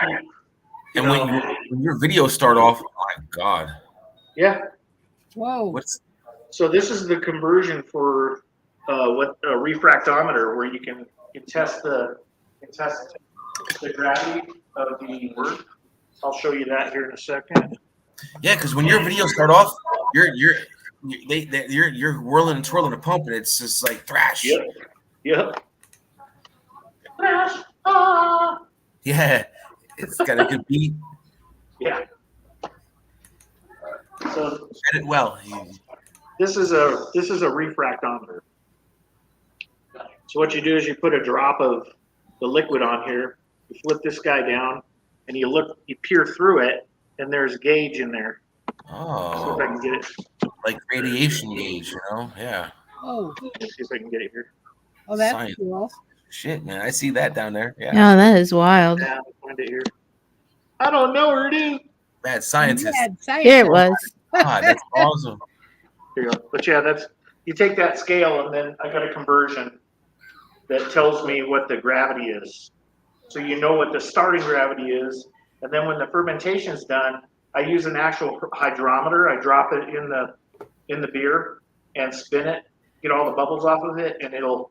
And when your videos start off, oh my God. Yeah. Whoa. So this is the conversion for what a refractometer, where you can test the gravity of the wort. I'll show you that here in a second. Yeah, because when your videos start off, you're whirling and twirling a pump, and it's just like thrash. Yep. Yep. Thrash. Yeah, it's got a good beat. Yeah. So edit well. This is a refractometer. So what you do is you put a drop of the liquid on here. You flip this guy down, and you peer through it, and there's a gauge in there. Oh. See if I can get it. Like radiation gauge, you know? Yeah. Oh. Let's see if I can get it here. Oh, that's Science. cool. Shit, man, I see that down there. Yeah. Oh, that is wild. Yeah, I'll find it here. I don't know where it is. Mad scientist. Here it was. God, that's awesome. Here you go. But yeah, you take that scale, and then I got a conversion that tells me what the gravity is. So you know what the starting gravity is, and then when the fermentation's done, I use an actual hydrometer. I drop it in the beer and spin it, get all the bubbles off of it, and it'll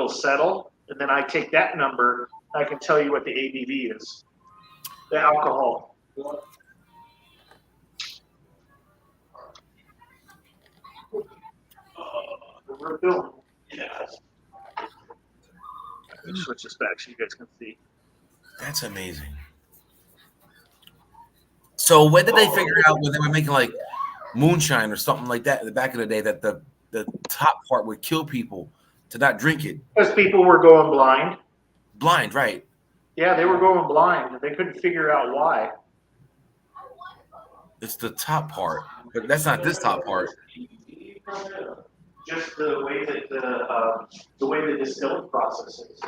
settle. And then I take that number, I can tell you what the ABV is, the alcohol. We're filming. Yes. Let me switch this back so you guys can see. That's amazing. So when did they figure out when they were making like moonshine or something like that in the back of the day that the top part would kill people to not drink it? Because people were going blind. Blind, right? Yeah, they were going blind. They couldn't figure out why. It's the top part, but that's not this top part. Just the way that the way the distilling process is.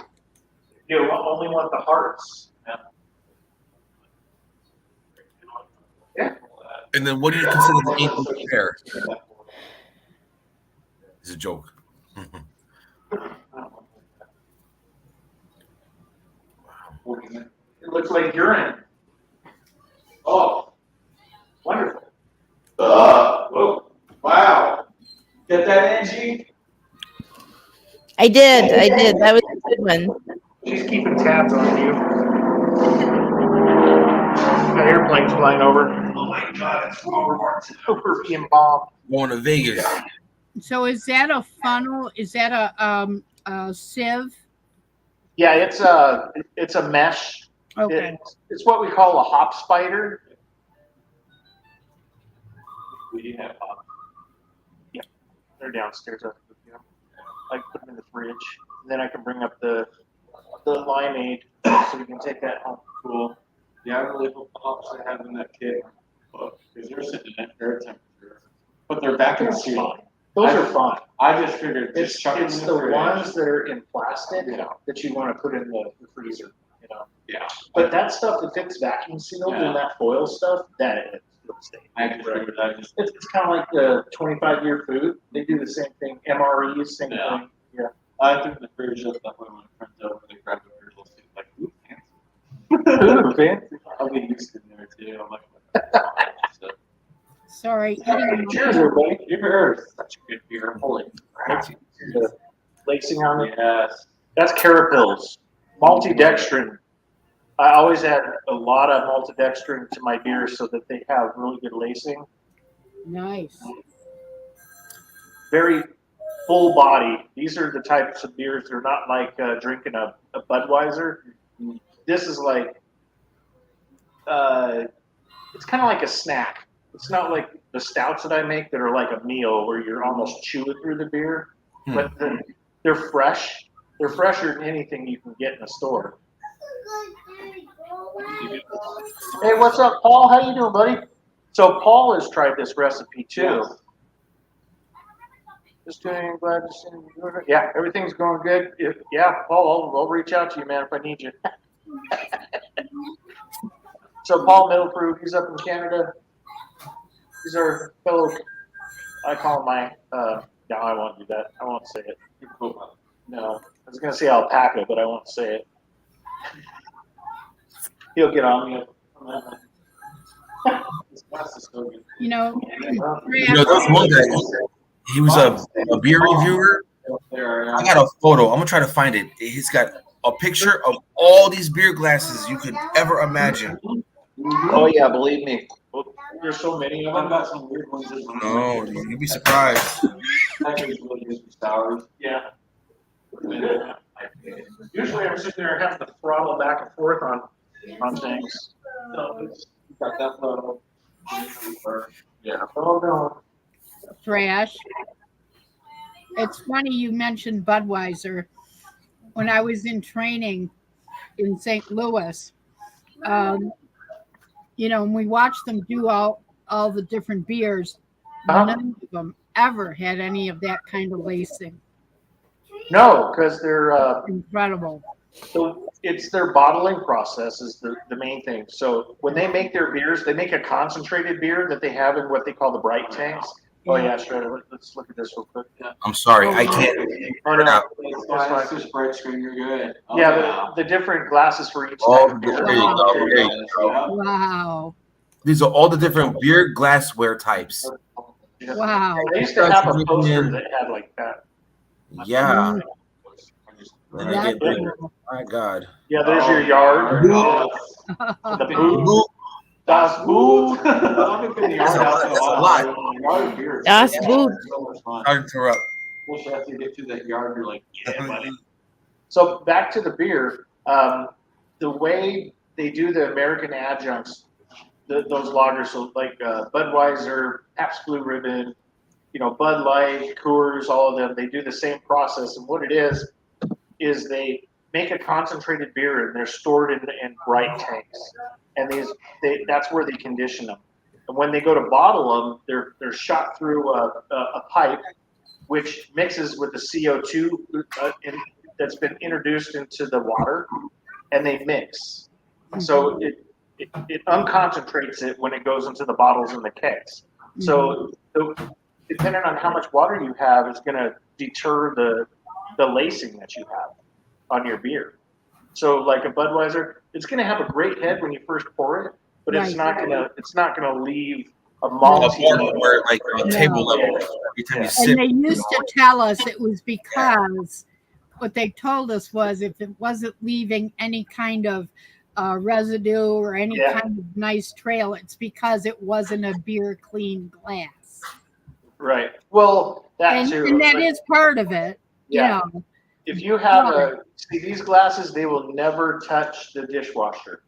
You only want the hearts. Yeah. And then what do you consider the English pear? It's a joke. It looks like urine. Oh, wonderful. Whoa. Wow. Get that, Angie? I did. That was a good one. She's keeping tabs on you. Got airplanes flying over. Oh my God, it's over being bombed. Going to Vegas. So is that a funnel? Is that a sieve? Yeah, it's a mesh. Okay. It's what we call a hop spider. We do have hop. Yeah, they're downstairs. I can put them in the fridge, and then I can bring up the LimeAid so we can take that home. Cool. Yeah, I really hope the hops I have in that kit because they're sitting at air temperature. But they're vacuum sealed. Those are fun. I just figured It's the ones that are in plastic that you want to put in the freezer. You know. Yeah. But that stuff, if it's vacuum sealed and that foil stuff, that is. It's kind of like the 25-year food. They do the same thing. MREs, same thing. Yeah. I think the fridge up that way when it turns over, they grab the fridge, they'll see like, ooh, fancy. Fancy. I'll be used in there too. I'm like, Sorry. Cheers, everybody. Cheers. Such a good beer. Holy crap. Lacing on it. Yes. That's Carapils. Maltodextrin. I always add a lot of maltodextrin to my beers so that they have really good lacing. Nice. Very full body. These are the types of beers. They're not like drinking a Budweiser. This is like, it's kind of like a snack. It's not like the stouts that I make that are like a meal where you're almost chewing through the beer. But they're fresh. They're fresher than anything you can get in a store. Hey, what's up, Paul? How you doing, buddy? So Paul has tried this recipe too. Just doing, glad to see you. Yeah, everything's going good. Paul, I'll reach out to you, man, if I need you. So Paul Middleproof, he's up in Canada. He's our fellow. I call him my. No, I won't do that. I won't say it. No, I was gonna say alpaca, but I won't say it. He'll get on me. You know, there's one guy. He was a beer reviewer. I got a photo. I'm gonna try to find it. He's got a picture of all these beer glasses you could ever imagine. Oh yeah, believe me. There's so many of I've them. got some weird ones. No, you'd be surprised. Yeah. Usually I'm sitting there having to throttle back and forth on things. Got that photo. Yeah. Oh no. Thrash. It's funny you mentioned Budweiser. When I was in training in St. Louis, and we watched them do all the different beers, none of them ever had any of that kind of lacing. No, because they're incredible. So it's their bottling process is the main thing. So when they make their beers, they make a concentrated beer that they have in what they call the bright tanks. Oh yeah, sure. Let's look at this real quick. Yeah. I'm sorry, I can't. Oh, no. It's just bright screen. You're good. Oh, yeah, but the different glasses for each Oh, type of beer. there you go. There you go. Wow. These are all the different beer glassware types. Wow. They used to have a poster that had like that. Yeah. That's cool. My God. Yeah, there's your yard. The boot. Das Boot. That's a lot. Das Boot. I'll interrupt. Once you have to get to that yard, you're like, yeah, buddy. So back to the beer. the way they do the American adjuncts, those lagers, so like Budweiser, Pabst Blue Ribbon, Bud Light, Coors, all of them, they do the same process. And what it is they make a concentrated beer and they're stored in bright tanks. And that's where they condition them. And when they go to bottle them, they're shot through a pipe, which mixes with the CO2 that's been introduced into the water, and they mix. So it unconcentrates it when it goes into the bottles and the kegs. So depending on how much water you have, is going to deter the lacing that you have on your beer. So like a Budweiser, it's going to have a great head when you first pour it, but it's not gonna leave a malty where like on table level every time you sip. And they used to tell us it was because what they told us was if it wasn't leaving any kind of residue or any kind of nice trail, it's because it wasn't a beer clean glass. Right. Well, that too. And that is part of it. Yeah. If you have these glasses, they will never touch the dishwasher.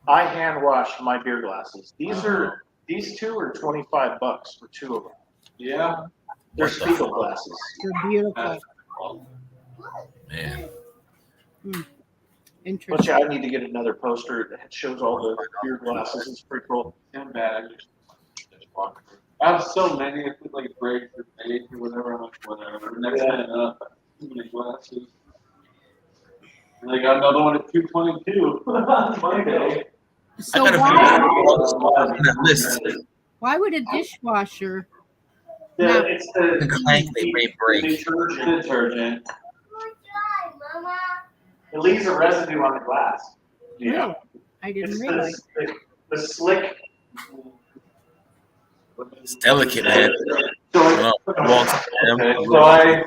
I hand wash my beer glasses. These two are $25 for two of them. Yeah. They're Spiegel glasses. They're beautiful. Man. Interesting. But I need to get another poster that shows all the beer glasses. It's pretty cool. And bad. I have so many. I put like breaks or fake or whatever. I'm like, whatever. Next time up, too many glasses. And I got another one at 222 on Monday. So why would a dishwasher? It's the clank they break. Detergent. It leaves a residue on the glass. Yeah. I didn't realize. The slick. It's delicate, man. What I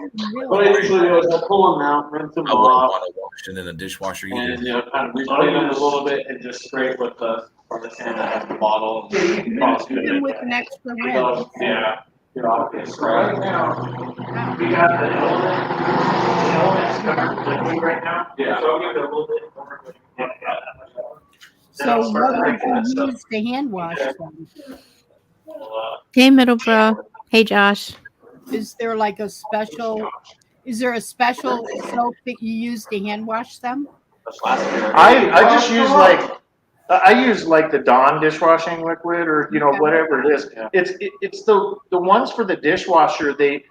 usually do is I pull them out, rinse them I wouldn't off, want to wash it in a dishwasher either. and kind of reclean them a little bit, and just spray it with the sand out of the bottle. Even with an extra rim. Yeah. So right now, we got the elements covered right now. Yeah. So I'll give it a little bit more. So what would you use to hand wash them? Hey, Middleborough. Hey, Josh. Is there like a special? Is there a special soap that you use to hand wash them? I just use like the Dawn dishwashing liquid or whatever it is. It's the ones for the dishwasher. They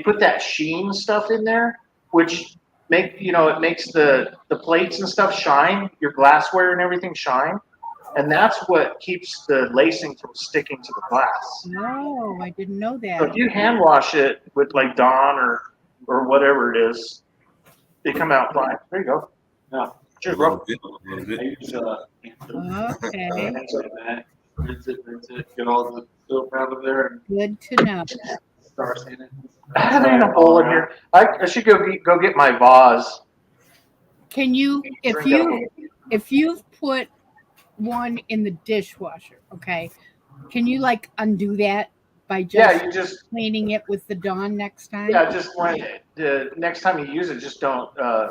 put that sheen stuff in there, which it makes the plates and stuff shine, your glassware and everything shine. And that's what keeps the lacing from sticking to the glass. Oh, I didn't know that. So if you hand wash it with like Dawn or whatever it is, they come out fine. There you go. Yeah. Cheers, bro. Okay. Rinse it, get all the soap out of there. Good to know. Start seeing it. I have in a bowl in here. I should go get my vase. Can you, if you've put one in the dishwasher, okay, can you like undo that by just cleaning it with the Dawn next time? Yeah, just when the next time you use it, just don't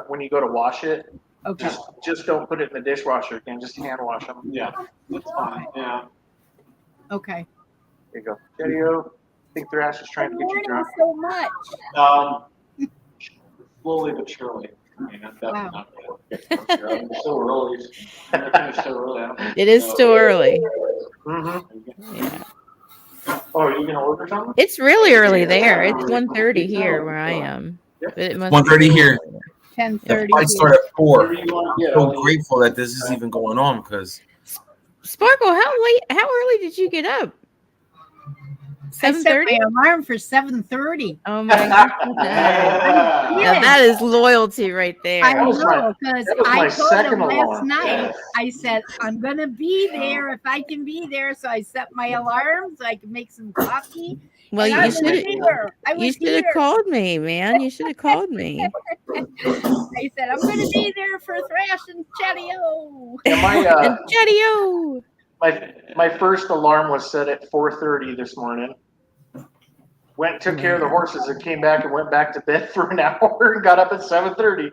when you go to wash it. Okay. Just don't put it in the dishwasher again. Just hand wash them. Yeah, that's fine. Yeah. Okay. There you go. Chadeo, I think Thrash is trying to get you drunk. So much. Slowly but surely. I mean, that's Wow. not it's so early. It's so early. It is still early. Mm-hmm. Yeah. Oh, are you gonna order something? It's really early there. It's 1:30 here where I am. But it must 1:30 here. 10:30. I start at 4. I'm so grateful that this is even going on because Sparkle, how early did you get up? I set my alarm for 7:30. Oh my god. Now that is loyalty right there. I know, because I told him last alarm. night, I said, I'm going to be there if I can be there. So I set my alarm so I can make some coffee. Well, and you should have called me, man. You should have called me. I said, I'm going to be there for Thrash and Chadeo. Yeah, Chadeo. My first alarm was set at 4:30 this morning. Took care of the horses and came back and went back to bed for an hour and got up at 7:30.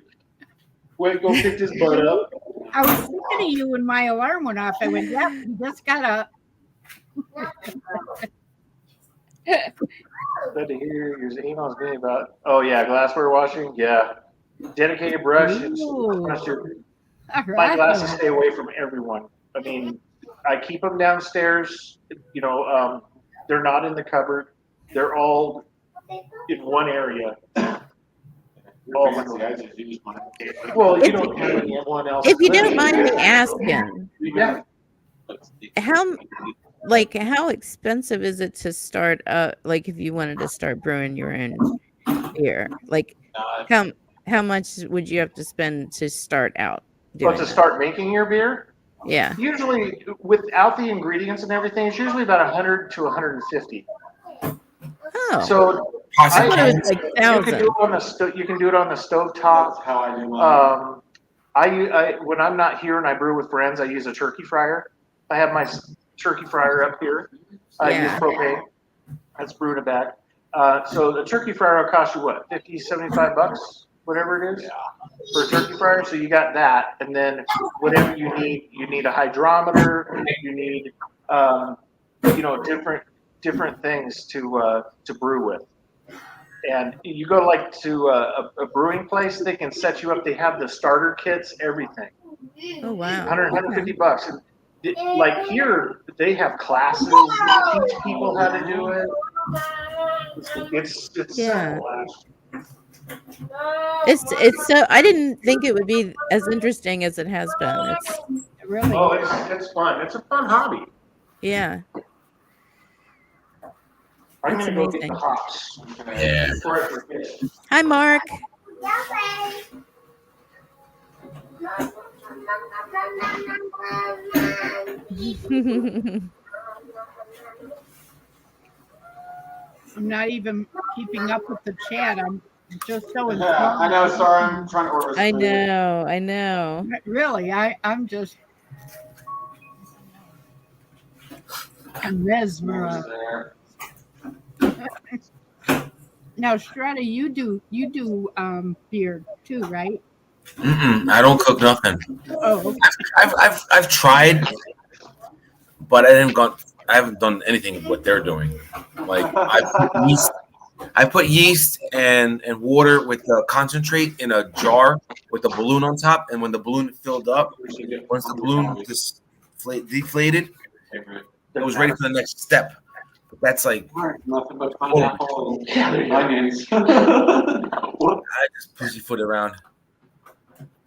Go picked his butt up. I was thinking of you when my alarm went off. I went, yep, you just got up. Good to hear your emails me about. Oh yeah, glassware washing. Yeah, dedicated brush. It's my glasses stay away from everyone. I mean, I keep them downstairs. You know, they're not in the cupboard. They're all in one area. Oh my God. I just use mine. Well, you don't have anyone else. If you don't mind me asking, Yeah. how expensive is it to start like if you wanted to start brewing your own beer? Like how much would you have to spend to start out doing But to that? start making your beer? Yeah. Usually without the ingredients and everything, it's usually about 100 to 150. Oh. So I thought it was like you can do it on the you can do it on the stove top. That's how I do mine. I when I'm not here and I brew with friends, I use a turkey fryer. I have my turkey fryer up here. I use propane. That's brewed in a bag. So the turkey fryer will cost you what, 50, 75 bucks, whatever it is, for a turkey fryer. So you got that, and then whatever you need a hydrometer. You need you know, different things to brew with. And you go like to a brewing place, they can set you up. They have the starter kits, everything. Oh wow. 150 bucks. And like here, they have classes that teach people how to do it. It's Yeah. simple. It's so I didn't think it would be as interesting as it has been. It's really it's fun. It's a fun hobby. yeah. I'm That's gonna go get the amazing. hops. Yeah. Hi Mark. I'm not even keeping up with the chat. I'm just so Yeah, I know. Sorry, I'm trying to order. I know. Really, I'm just mesmerized. Now, Strata, you do beer too, right? I don't cook nothing. Oh, okay. I've tried, but I haven't done anything what they're doing. Like I put yeast and water with the concentrate in a jar with a balloon on top, and when the balloon filled up, once the balloon just deflated, it was ready for the next step. But that's like Nothing but pineapple and onions. I just pussyfoot around.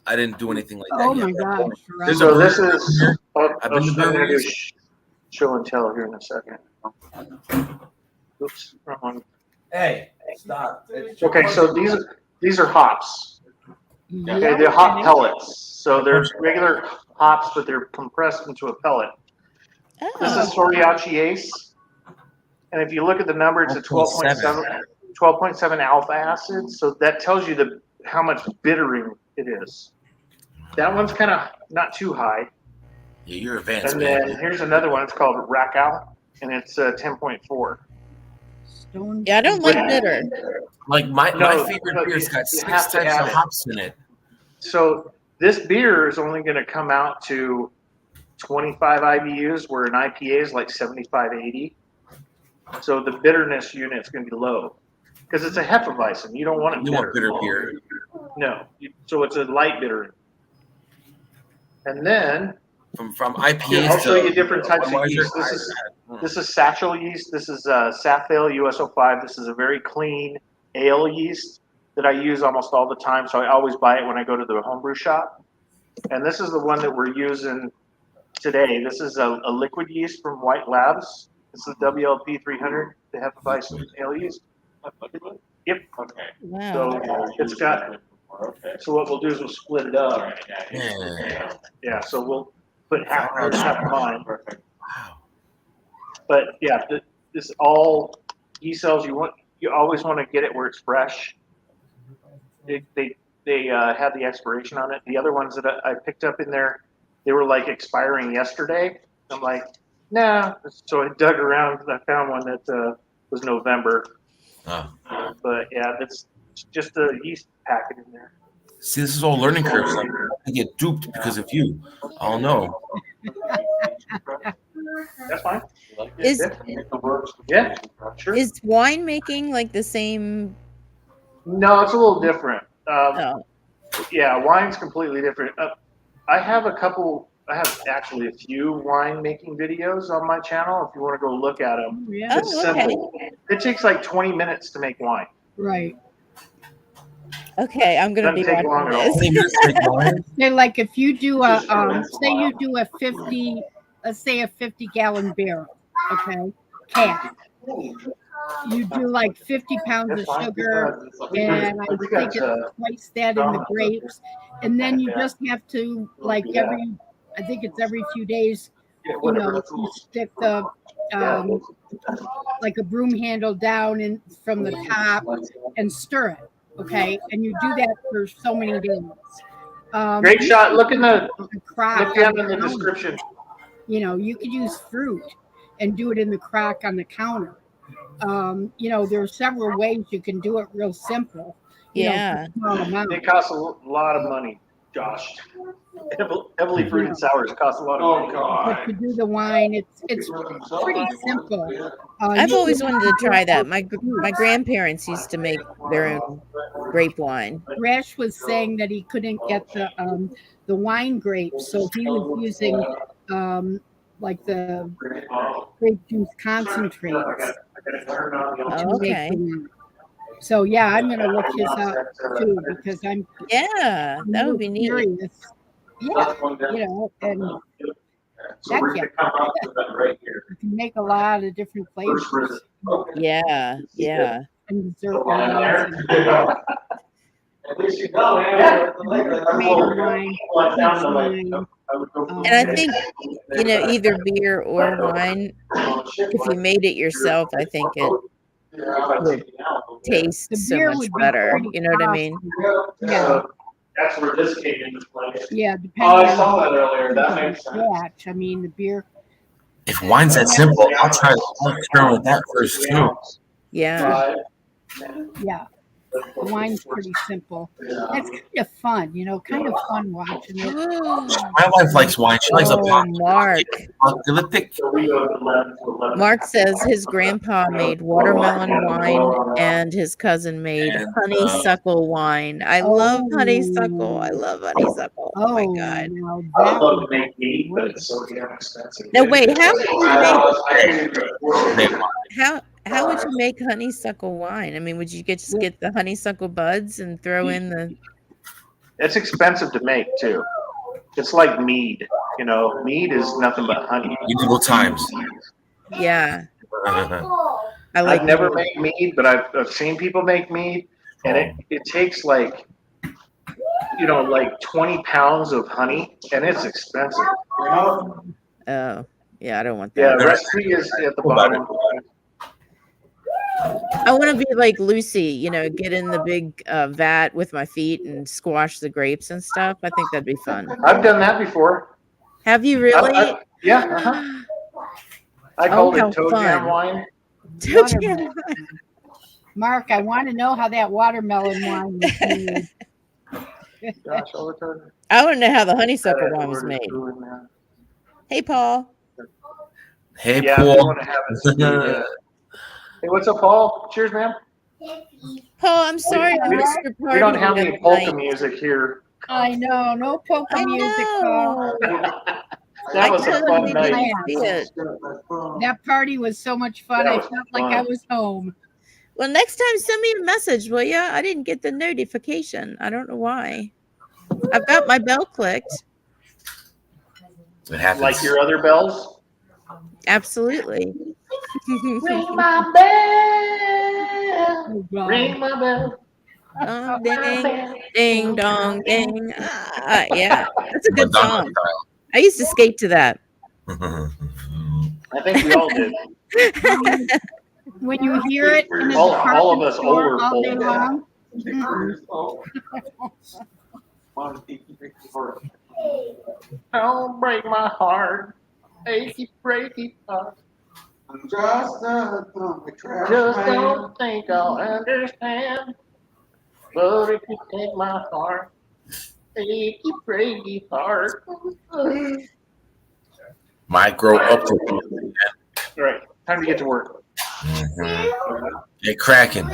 I didn't do anything like that. Oh yet. my gosh! There's So a this brewery is. here. I'm I've been to gonna do breweries. show and tell here in a second. Oops, wrong one. Hey, stop. Okay, so these are hops. Okay, Yeah, they're hop okay. pellets. So there's regular hops, but they're compressed into a pellet. This is Sorachi Ace, and if you look at the number, it's a 12.7 alpha acid. So that tells you how much bittering it is. That one's kind of not too high. Yeah, you're advanced, And man. then here's another one. It's called Rakau, and it's 10.4. Yeah, I don't like bitter. Like my No, favorite beer's got you 6 have to types add of it. hops in it. So this beer is only going to come out to 25 IBUs, where an IPA is like 75, 80. So the bitterness unit is going to be low because it's a Hefeweizen. You don't want it You want bitter beer. No. So it's a light bitter. And then From IPAs I'll show to you different types of Budweiser, yeast. This is satchel yeast. This is Saphale USO5. This is a very clean ale yeast that I use almost all the time. So I always buy it when I go to the homebrew shop. And this is the one that we're using today. This is a liquid yeast from White Labs. This is WLP 300, the Hefeweizen ale yeast. Yep. Okay. Wow. So it's got. So what we'll do is we'll split it up. Yeah. So we'll put half of mine. Wow. But yeah, this all yeast cells. You always want to get it where it's fresh. They have the expiration on it. The other ones that I picked up in there, they were like expiring yesterday. I'm like, nah. So I dug around and I found one that was November. Oh. But yeah, that's just a yeast packet in there. See, this is all learning curve stuff. I get duped because of you. I don't know. That's fine. Is Yeah, sure. is wine making like the same? No, it's a little different. Oh. Yeah, wine's completely different. I have actually a few wine making videos on my channel. If you want to go look at them, Yeah. it's simple. It takes like 20 minutes to make wine. Right. Okay, I'm gonna be Doesn't take long watching at all. this. They're like if you do a say you do a 50, let's say a 50-gallon barrel, okay, cask. You do like 50 pounds of sugar, and I think it's twice that in the grapes, and then you just have to like I think it's every few days, you know, you stick the like a broom handle down and from the top and stir it. Okay, and you do that for so many days. Great shot. Look in the crock look down in the counter. description. You know, you could use fruit and do it in the crock on the counter. You know, there are several ways you can do it real simple. Yeah. It costs a lot of money, Josh. Heavily fruited sours cost a lot of money. But to do the wine, it's pretty simple. I've always wanted to try that. My grandparents used to make their own grape wine. Rash was saying that he couldn't get the wine grapes, so he was using like the grape juice concentrates. Oh, okay. So yeah, I'm gonna look his up too because I'm that would be neat. curious. Yeah, you know, and heck yeah, you can make a lot of different flavors. Yeah. And dessert At least you know, tomato wine, peach wine. And I think, you know, either beer or wine, if you made it yourself, I think it would taste so beer much would be better. pretty You know what I mean? Yeah. That's where this came into play. Yeah, depending Oh, I saw on that earlier. That makes sense. batch. I mean, the beer. If wine's that simple, I'll experiment with that first too. Yeah. Yeah. The wine's pretty simple. It's kind of fun, you know, kind of fun watching it. My wife likes wine. She likes a Mark. apocalyptic. Mark says his grandpa made watermelon wine and his cousin made honeysuckle wine. I love honeysuckle. I love honeysuckle. Oh my god. I would love to make meat, but it's so damn expensive. No, wait, how would you make honeysuckle wine? I mean, would you just get the honeysuckle buds and throw in the... It's expensive to make too. It's like mead. You know, mead is nothing but honey. Medieval times. Yeah. I've never made mead, but I've seen people make mead, and it takes like, you know, like 20 pounds of honey, and it's expensive. Oh, yeah, I don't want that. Yeah, the recipe is at the bottom. I want to be like Lucy, you know, get in the big vat with my feet and squash the grapes and stuff. I think that'd be fun. I've done that before. Have you really? Yeah. Uh-huh. I called it toe jam wine. Toe jam wine. Mark, I want to know how that watermelon wine was made. I want to know how the honeysuckle wine was made. Hey, Paul. Hey, Yeah, Paul. we want to have it. Hey, what's up, Paul? Cheers, man. Paul, I'm sorry I missed your party. We don't have any polka tonight. music here. I know, no polka music, Paul. That was a fun night. That party was so much fun. I felt like I was home. Well, next time send me a message, will ya? I didn't get the notification. I don't know why. I've got my bell clicked. It happens. Like your other bells? Absolutely. Ring my bell. Ring my bell. Ding, ding, dong, ding. Yeah, that's a good song. I used to skate to that. I think we all did. When you hear it in a all of us store older all day folk. long. Don't break my heart. Achy, breaky heart. Just don't think I'll understand. But if you take my heart, Achy, breaky heart. Might grow up to be. All right, time to get to work. Get cracking.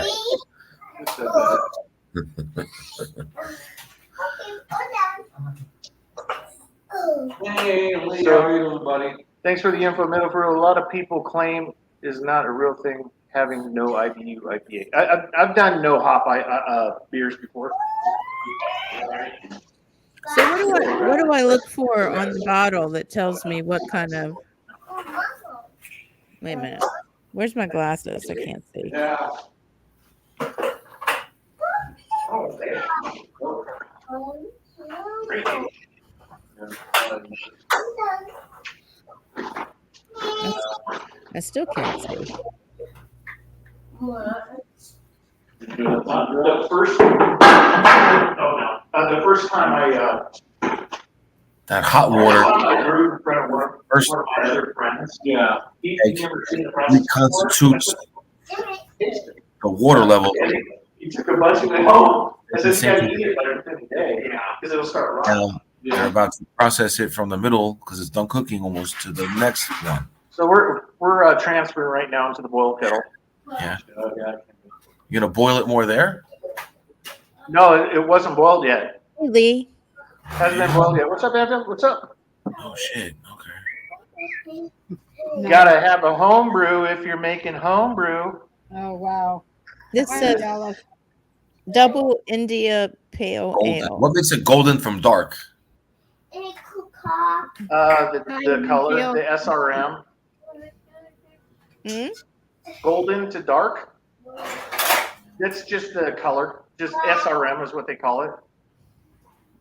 Hey, Lee, how are you doing, buddy? Thanks for the info, Middle Brew. A lot of people claim is not a real thing having no IBU IPA. I've done no hop beers before. So what do I look for on the bottle that tells me what kind of? Wait a minute. Where's my glasses? I can't see. Yeah. I still can't see. The first time I That hot water. brewed in front of one of my other friends. Yeah. He never seen the process Reconstitutes the water level. He took a bunch of it home. I said, you gotta eat it by within a day. Yeah. Because it'll start rotting. They're about to process it from the middle because it's done cooking almost to the next one. So we're transferring right now into the boil kettle. Yeah. You gonna boil it more there? No, it wasn't boiled yet. Hey, Lee. Hasn't been boiled yet. What's up, Evan? What's up? Oh shit. Okay. You gotta have a home brew if you're making home brew. Oh wow. This says double India Pale Golden. Ale. What makes it golden from dark? The color, the SRM. Golden to dark. That's just the color. Just SRM is what they call it.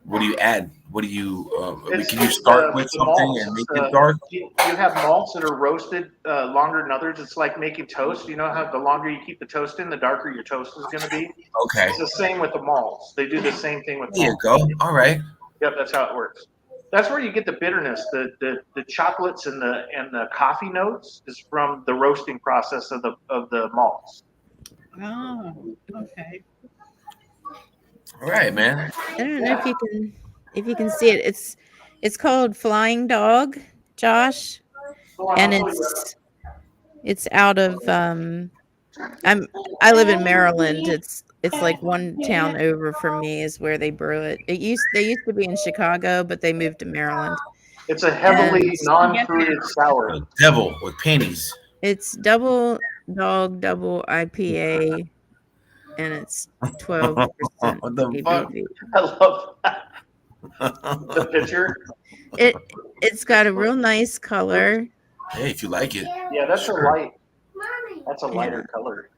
What do you add? What do you? Can you It's start with the something malts. and make it dark? You have malts that are roasted longer than others. It's like making toast. You know how the longer you keep the toast in, the darker your toast is going to be. Okay. It's the same with the malts. They do the same thing with There you malts. go. All right. Yep, that's how it works. That's where you get the bitterness, the chocolates and the coffee notes is from the roasting process of the malts. Oh, okay. All right, man. I don't know if you can see it. It's called Flying Dog, Josh, and it's out of I live in Maryland. It's like one town over from me is where they brew it. They used to be in Chicago, but they moved to Maryland. It's a heavily non-fruited sour. Devil with panties. It's double dog, double IPA, and it's 12% What the fuck? ABV. I love that. The picture. It's got a real nice color. Hey, if you like it. Yeah, that's a light. That's a lighter color.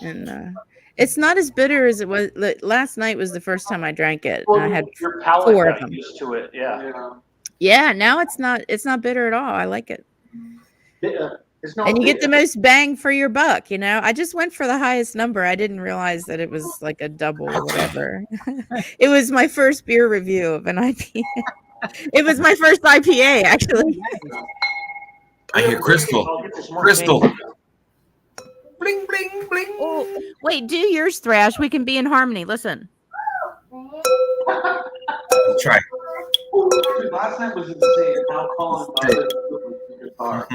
And it's not as bitter as it was. Last night was the first time I drank it. Well, I had your palate 4 of got them. used to it. Yeah. Yeah, now it's not bitter at all. I like it. It's not And you get the bitter. most bang for your buck, you know. I just went for the highest number. I didn't realize that it was like a double or whatever. It was my first beer review of an IPA. It was my first IPA, actually. I hear Crystal. Crystal. Bling, bling, bling. Oh, wait, do yours, Thrash. We can be in harmony. Listen. Try. Last night was insane. How Colin played the guitar.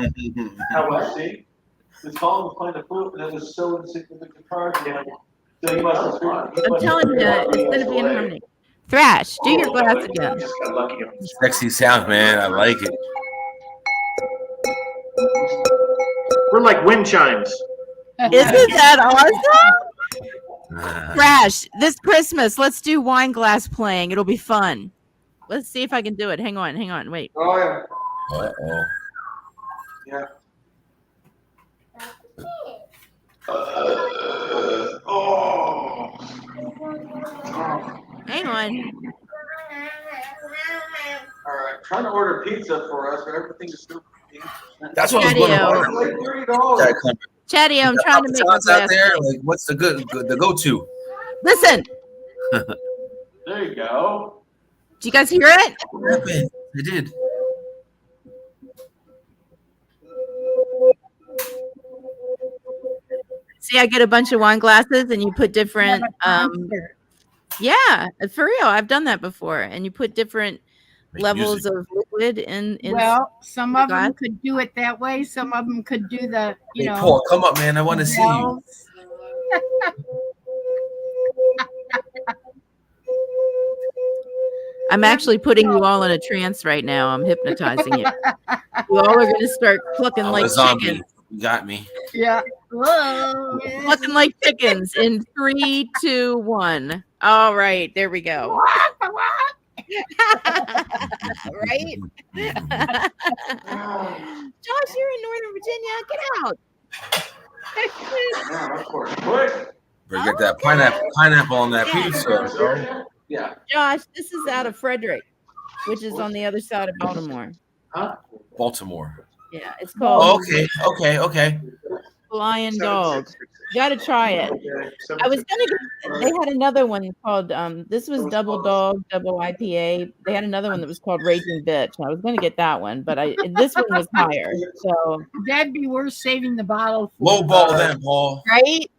How was he? This Colin was playing the flute, and it was so in sync with the guitar. So he must have. I'm telling you, it's going to be in harmony. Thrash, do your glass again. Just got lucky. Sexy sound, man. I like it. We're like wind chimes. Isn't that awesome? Thrash, this Christmas, let's do wine glass playing. It'll be fun. Let's see if I can do it. Hang on, wait. Oh, yeah. Uh-oh. Yeah. Hang on. All right. Trying to order pizza for us, but everything is still. That's what I was going to order. Like $30. Chatty, I'm trying to make my out glass. there. Like, what's the the go-to? Listen. There you go. Do you guys hear it? What happened? I did. See, I get a bunch of wine glasses, and you put different Yeah, for real. I've done that before. And you put different Make levels music. of liquid in Well, some the of them glass. could do it that way. Some of them could do the, you Hey, know. Paul, come up, man. I want to see you. valves. I'm actually putting you all in a trance right now. I'm hypnotizing you. You all are going to start clucking I'm like a zombie. chickens. You got me. Yeah. Whoa. Clucking like chickens in 3, 2, 1. All right, there we go. Right? Josh, you're in Northern Virginia. Get out. Bro, you got that pineapple on that pizza, bro. Yeah. Josh, this is out of Frederick, which is on the other side of Baltimore. Huh? Baltimore. Yeah, it's called Okay. Flying Dog. You gotta try it. I was gonna get, they had another one called this was Double Dog, Double IPA. They had another one that was called Raging Bitch. I was gonna get that one, but this one was higher. So That'd be worth saving the bottle for. Low ball that, Paul. Right?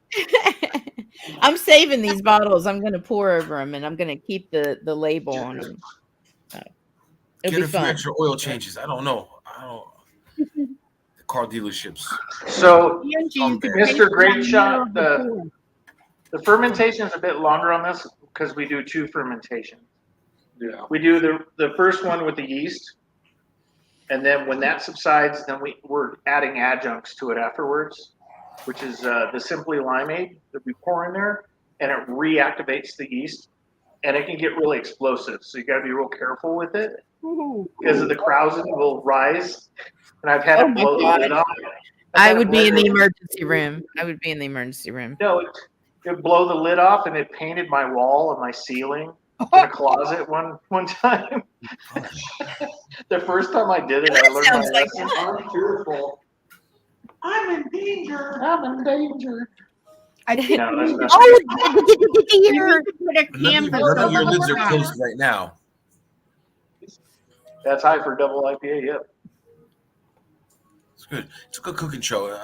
I'm saving these bottles. I'm gonna pour over them and I'm gonna keep the label on them. So, it'll Get be a few fun. extra oil changes. I don't know. The car dealerships. So, you could Mr. Great taste Shot, the the fermentation is a bit longer on this because we do 2 fermentations. Yeah. We do the first one with the yeast, and then when that subsides, then we're adding adjuncts to it afterwards, which is the Simply LimeAid that we pour in there, and it reactivates the yeast, and it can get really explosive. So you got to be real careful with it because of the Krausen will rise, and I've had it blow the lid off. I would be in the emergency room. I would be in the emergency room. No, it blow the lid off, and it painted my wall and my ceiling in a closet one time. The first time I did it, I learned my lesson. I'm fearful. I'm in danger. I'm in danger. I No, think that's not you could put a canvas None of over your the lids are top. closed right now. That's high for double IPA, yep. It's good. It's a good cooking show.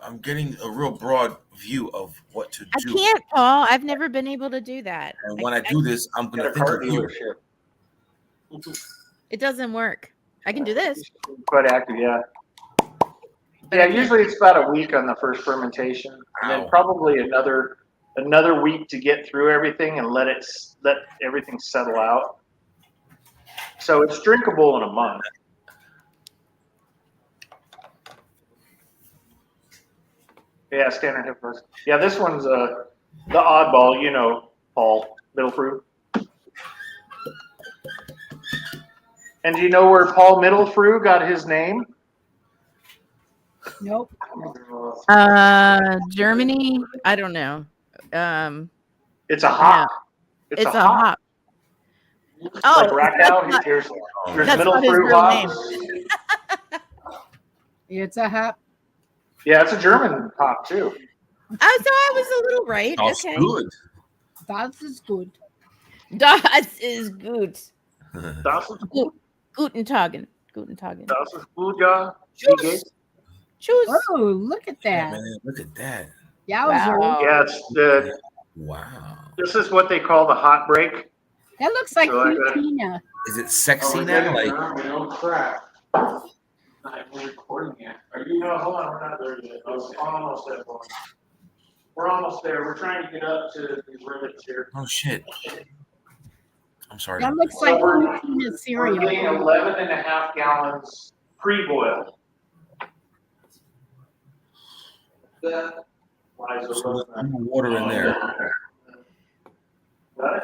I'm getting a real broad view of what to I do. can't, Paul. I've never been able to do that. And when I do this, I'm going to think of you. It doesn't work. I can do this. Quite active, yeah. Yeah, usually it's about a week on the first fermentation, and then probably another week to get through everything and let everything settle out. So it's drinkable in a month. Yeah, standard Hefeweizen. Yeah, this one's the oddball, you know, Paul Middlefruit. And do you know where Paul Middlefruit got his name? Nope. Germany. I don't know. It's a hop. Yeah. It's a hop. Oh, like Rakau. Here's that's not his Middlefruit real hops. name. It's a hop. Yeah, it's a German hop too. Oh, so I was a little right. That's okay. good. Das ist gut. Das ist gut. Das ist gut. Guten Tagen. Guten Tagen. Das ist gut, ja. Choose. Oh, look at that. Man, look at that. Yowzer. Wow. Yeah, it's the. Wow. This is what they call the hot break. That looks like So I Tina. Is it sexy now? Like, We don't crack. We're recording yet. Are you? No, hold on, we're not there yet. We're almost there. We're almost there. We're trying to get up to these rivets here. oh shit. I'm sorry. That looks like Tina We're cereal. getting 11.5 gallons pre-boiled. That. So there's no water in there. Got it?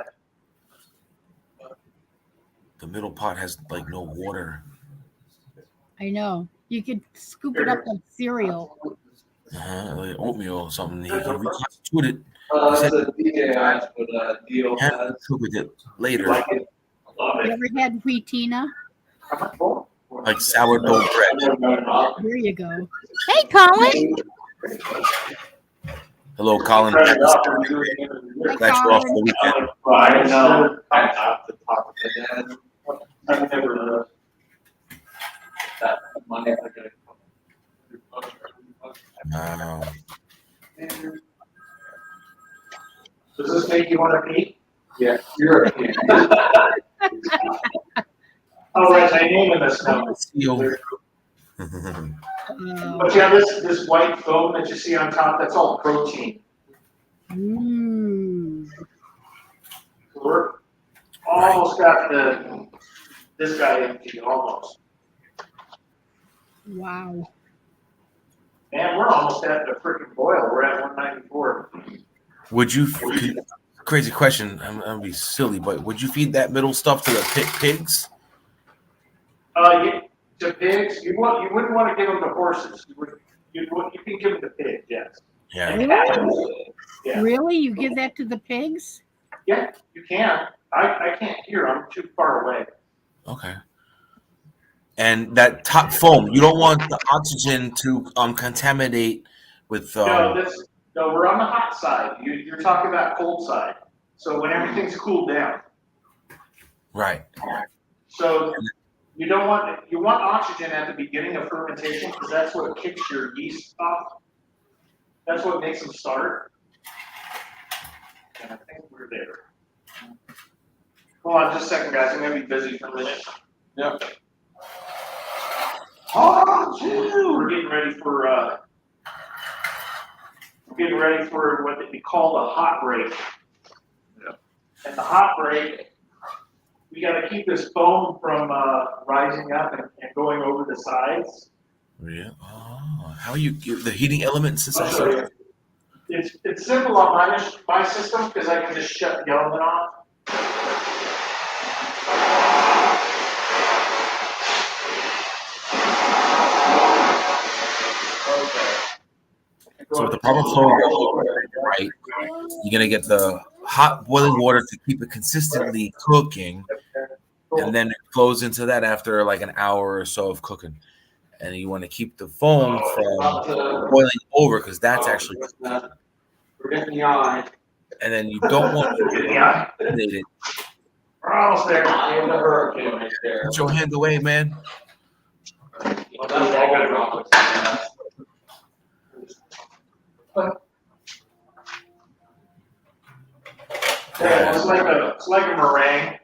The middle pot has like no water. I know. You could scoop it up like cereal. Like oatmeal or something. He reconstituted it. That's a DJ asked for that deal. And cook with it later. You ever had Tina? Like sourdough bread. There you go. Hey, Colin. Hello, Colin. Glad you're off for the weekend. I know. I'm off the top of the head. I've never that money. Wow. Does this make you want to pee? Yeah, European. Oh, right, I named this now. But yeah, this white foam that you see on top, that's all protein. So we're almost got this guy empty, almost. Wow. Man, we're almost at the freaking boil. We're at 194. Would you? Crazy question. I'm gonna be silly, but would you feed that middle stuff to the pigs? Yeah, to pigs, you wouldn't want to give them to horses. You can give them to pigs, yes. Yeah. Really? Yeah. Really? You give that to the pigs? Yeah, you can. I can't hear. I'm too far away. Okay. And that top foam, you don't want the oxygen to contaminate with. No, we're on the hot side. You're talking about cold side. So when everything's cooled down. Right. So you want oxygen at the beginning of fermentation because that's what kicks your yeast off. That's what makes them start. And I think we're there. Hold on just a second, guys. I'm gonna be busy for a minute. Yep. We're getting ready for what we call the hot break. Yep. And the hot break, we got to keep this foam from rising up and going over the sides. Yeah. Oh, how you the heating elements inside? It's simple on my system because I can just shut the element off. So with the proper flow, right, you're gonna get the hot boiling water to keep it consistently cooking, and then it flows into that after like an hour or so of cooking. And you want to keep the foam from boiling over because that's actually cooking. We're getting the eye. And then you don't want to eliminate it. We're almost there. In the hurricane right there. Put your hand away, man. Well, that's all good droplets. Yeah, it's like a meringue.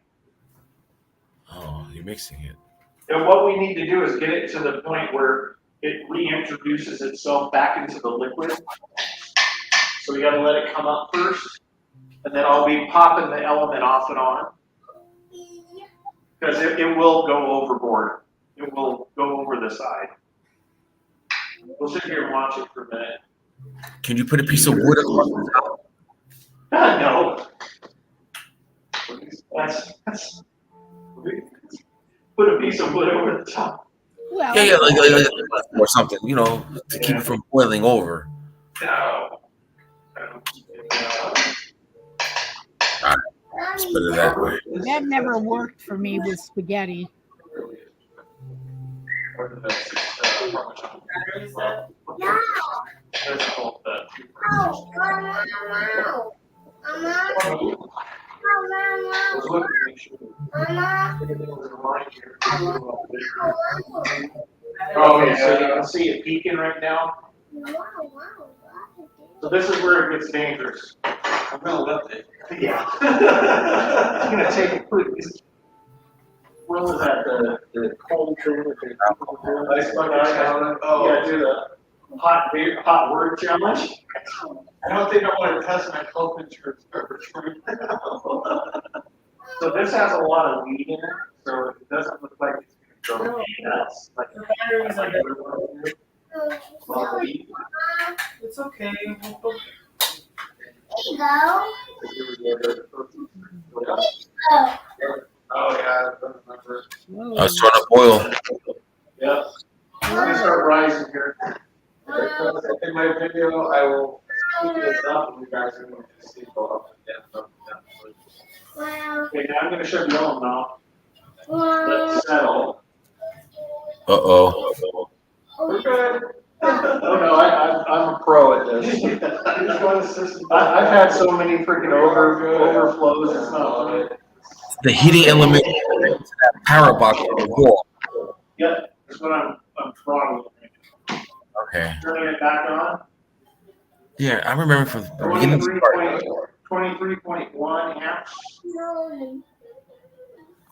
Oh, you're mixing it. And what we need to do is get it to the point where it reintroduces itself back into the liquid. So we got to let it come up first, and then I'll be popping the element off and on because it will go overboard. It will go over the side. We'll sit here and watch it for a minute. Can you put a piece of wood across the top? No. That's put a piece of wood over the top. Well, Yeah, like or something, to keep it from boiling over. No. It's better that way. that never worked for me with spaghetti. Okay, so you can see it peaking right now. So this is where it gets dangerous. I'm gonna lift it. Yeah. It's gonna take a quick. What was that? The cold thing with the Ice bucket challenge. Oh, yeah, do the hot word challenge. I don't think I want to test my health insurance coverage. So this has a lot of weed in it, so it doesn't look like it's gonna go nuts. Like The batteries are It's okay. Oh yeah, I remember. I was trying to boil. Yeah. Let me start rising here. In my video, I will speed this up, and you guys are going to see go up and down, up and down. Okay, now I'm gonna shut the element off. Let it settle. Uh-oh. We're good. Oh no, I'm a pro at this. I've had so many freaking overflows. It's not funny. The heating element to that power box on the wall. Yep, that's what I'm throttling. Okay. Turning it back on. Yeah, I remember from the beginning of the part. 23.1 amps.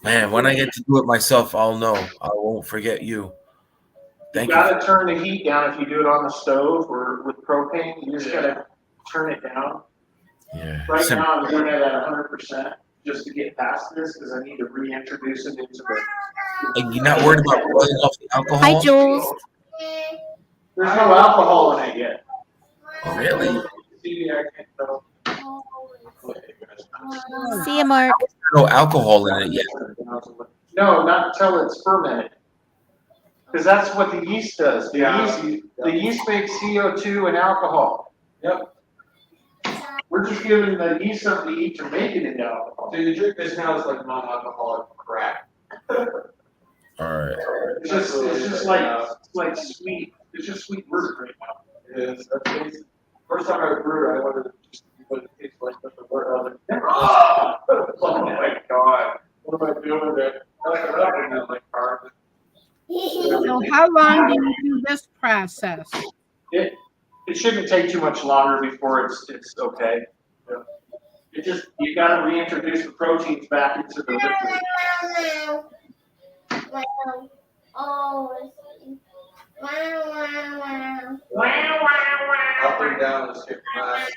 Man, when I get to do it myself, I'll know. I won't forget you. Thank You you. gotta turn the heat down if you do it on the stove or with propane. You just gotta turn it down. Yeah. Right now, I'm doing it at 100% just to get past this because I need to reintroduce it into the. And you're not worried about boiling off the alcohol? Hi, Jules. There's no alcohol in it yet. Oh, really? See you, Mark. No alcohol in it yet. No, not until it's fermented. Because that's what the yeast does. The yeast makes CO2 and alcohol. Yep. We're just giving the yeast something to eat to make it into alcohol. So you drink this now is like non-alcoholic crack. All right. It's just like sweet. It's just sweet word right now. It is. First time I brewed, I wanted to just see what it tastes like, but the word of it. Oh my god! What am I doing there? Like carbon. So how long do you do this process? It shouldn't take too much longer before it's okay. Yeah. It just you got to reintroduce the proteins back into the liquid. Up and down the skip back.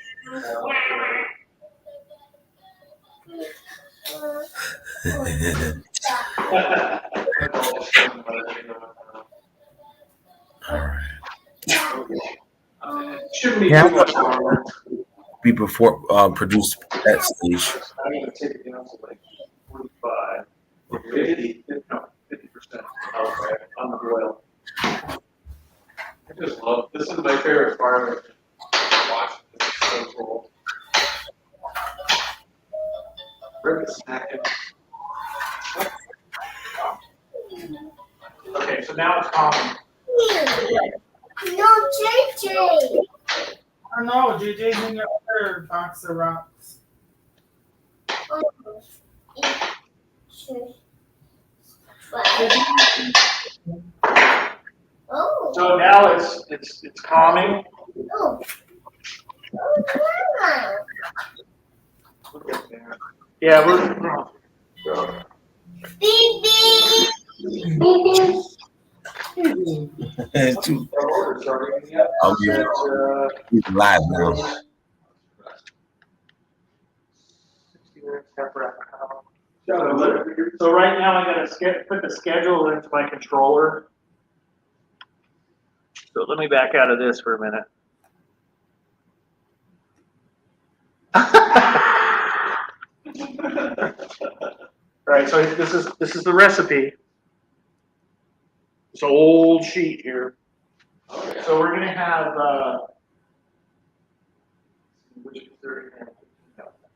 Shouldn't be too much longer. Be before produced that stage. I'm going to take it down to like 45 or 50, no, 50% on the boil. I just love this. Is my favorite part of it. Watch this. It's so cool. Rip is snacking. Okay, so now it's common. No, JJ. Oh no, JJ's in your other box of rocks. So now it's calming. Yeah, we're. I'll be live now. So right now I gotta put the schedule into my controller. So let me back out of this for a minute. All right, so this is the recipe. This old sheet here. So we're gonna have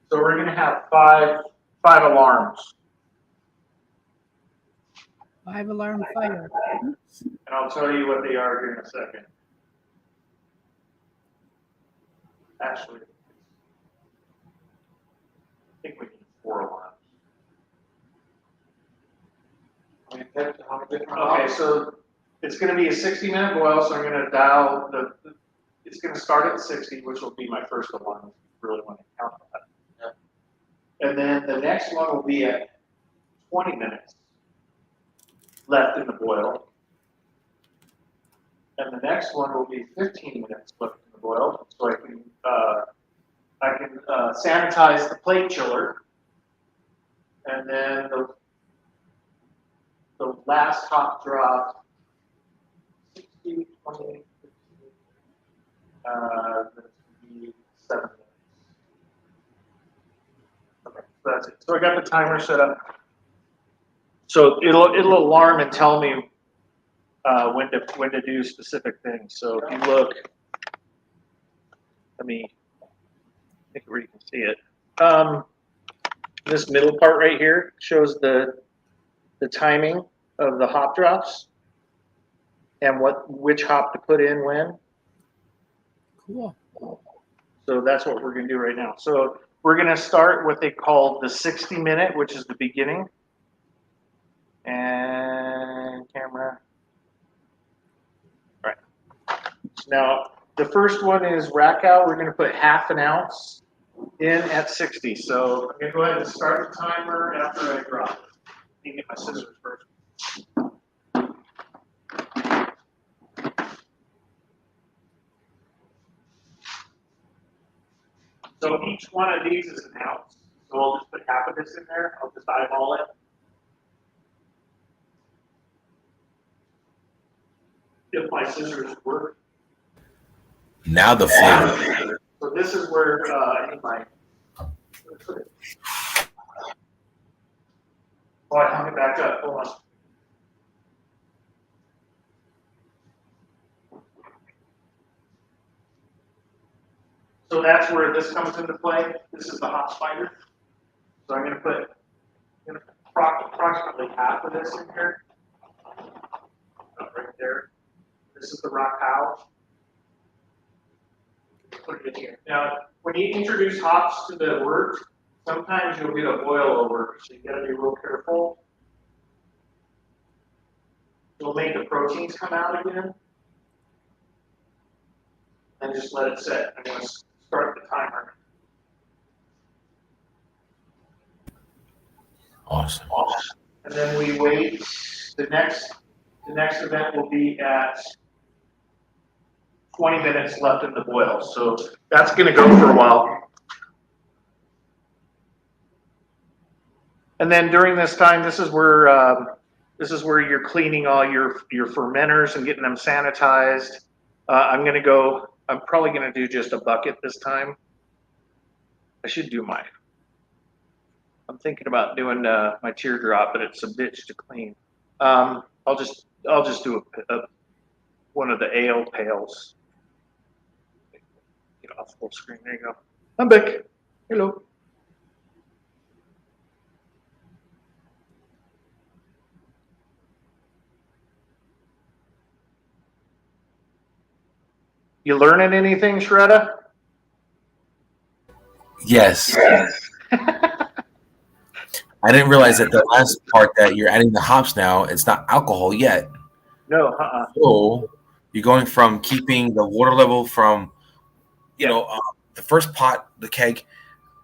so we're gonna have five alarms. 5-alarm fire. And I'll tell you what they are here in a second. Actually, I think we need 4 alarms. Okay, so it's going to be a 60-minute boil, so I'm going to dial it's going to start at 60, which will be my first alarm. If you really want to count that. Yeah. And then the next one will be at 20 minutes left in the boil. And the next one will be 15 minutes left in the boil, so I can sanitize the plate chiller. And then the last hot drop, 60, 20, 15, that's going to be 7 minutes. Okay, so that's it. So I got the timer set up. So it'll alarm and tell me when to do specific things. So if you look, let me think where you can see it. This middle part right here shows the timing of the hop drops and which hop to put in when. Cool. So that's what we're going to do right now. So we're going to start what they call the 60-minute, which is the beginning. And camera. All right. So now the first one is Rakau. We're going to put 1/2 ounce in at 60. So I'm gonna go ahead and start the timer after I drop it. Let me get my scissors first. So each one of these is an ounce. So I'll just put half of this in there. I'll just eyeball it. If my scissors work. Now the flavor. So this is where I need my. Oh, I hung it back up. Hold on. So that's where this comes into play. This is the hot spider. So I'm going to put approximately half of this in here. Right there. This is the Rakau. Put it in here. Now, when you introduce hops to the wort, sometimes you'll get a boil over, so you got to be real careful. You'll make the proteins come out again. And just let it sit. I'm going to start the timer. Awesome. And then we wait. The next event will be at 20 minutes left in the boil. So that's going to go for a while. And then during this time, this is where you're cleaning all your fermenters and getting them sanitized. I'm probably going to do just a bucket this time. I should do mine. I'm thinking about doing my teardrop, but it's a bitch to clean. I'll just do one of the ale pails. Get off full screen. There you go. I'm back. Hello. You learning anything, Shredda? Yes. I didn't realize that the last part that you're adding the hops now, it's not alcohol yet. No, So you're going from keeping the water level from, the first pot, the keg,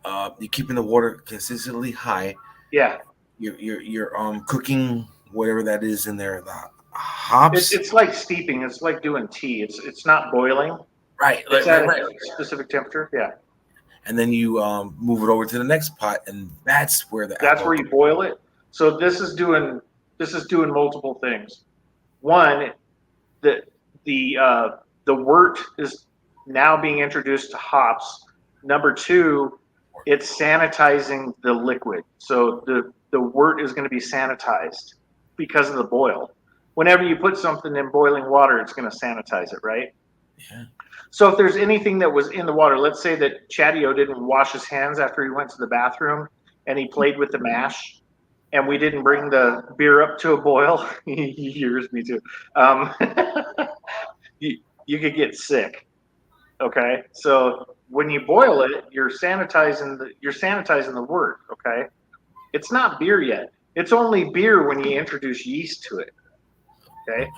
you're keeping the water consistently high. Yeah. You're cooking whatever that is in there. The hops. It's like steeping. It's like doing tea. It's not boiling. Right. It's at a specific temperature. Yeah. And then you move it over to the next pot, and that's where where you boil it. So this is doing multiple things. One, the wort is now being introduced to hops. Number two, it's sanitizing the liquid. So the wort is going to be sanitized because of the boil. Whenever you put something in boiling water, it's going to sanitize it, right? Yeah. So if there's anything that was in the water, let's say that Chadeo didn't wash his hands after he went to the bathroom and he played with the mash, and we didn't bring the beer up to a boil. He hears me too. You could get sick. Okay, so when you boil it, you're sanitizing the wort. Okay, it's not beer yet. It's only beer when you introduce yeast to it. Okay.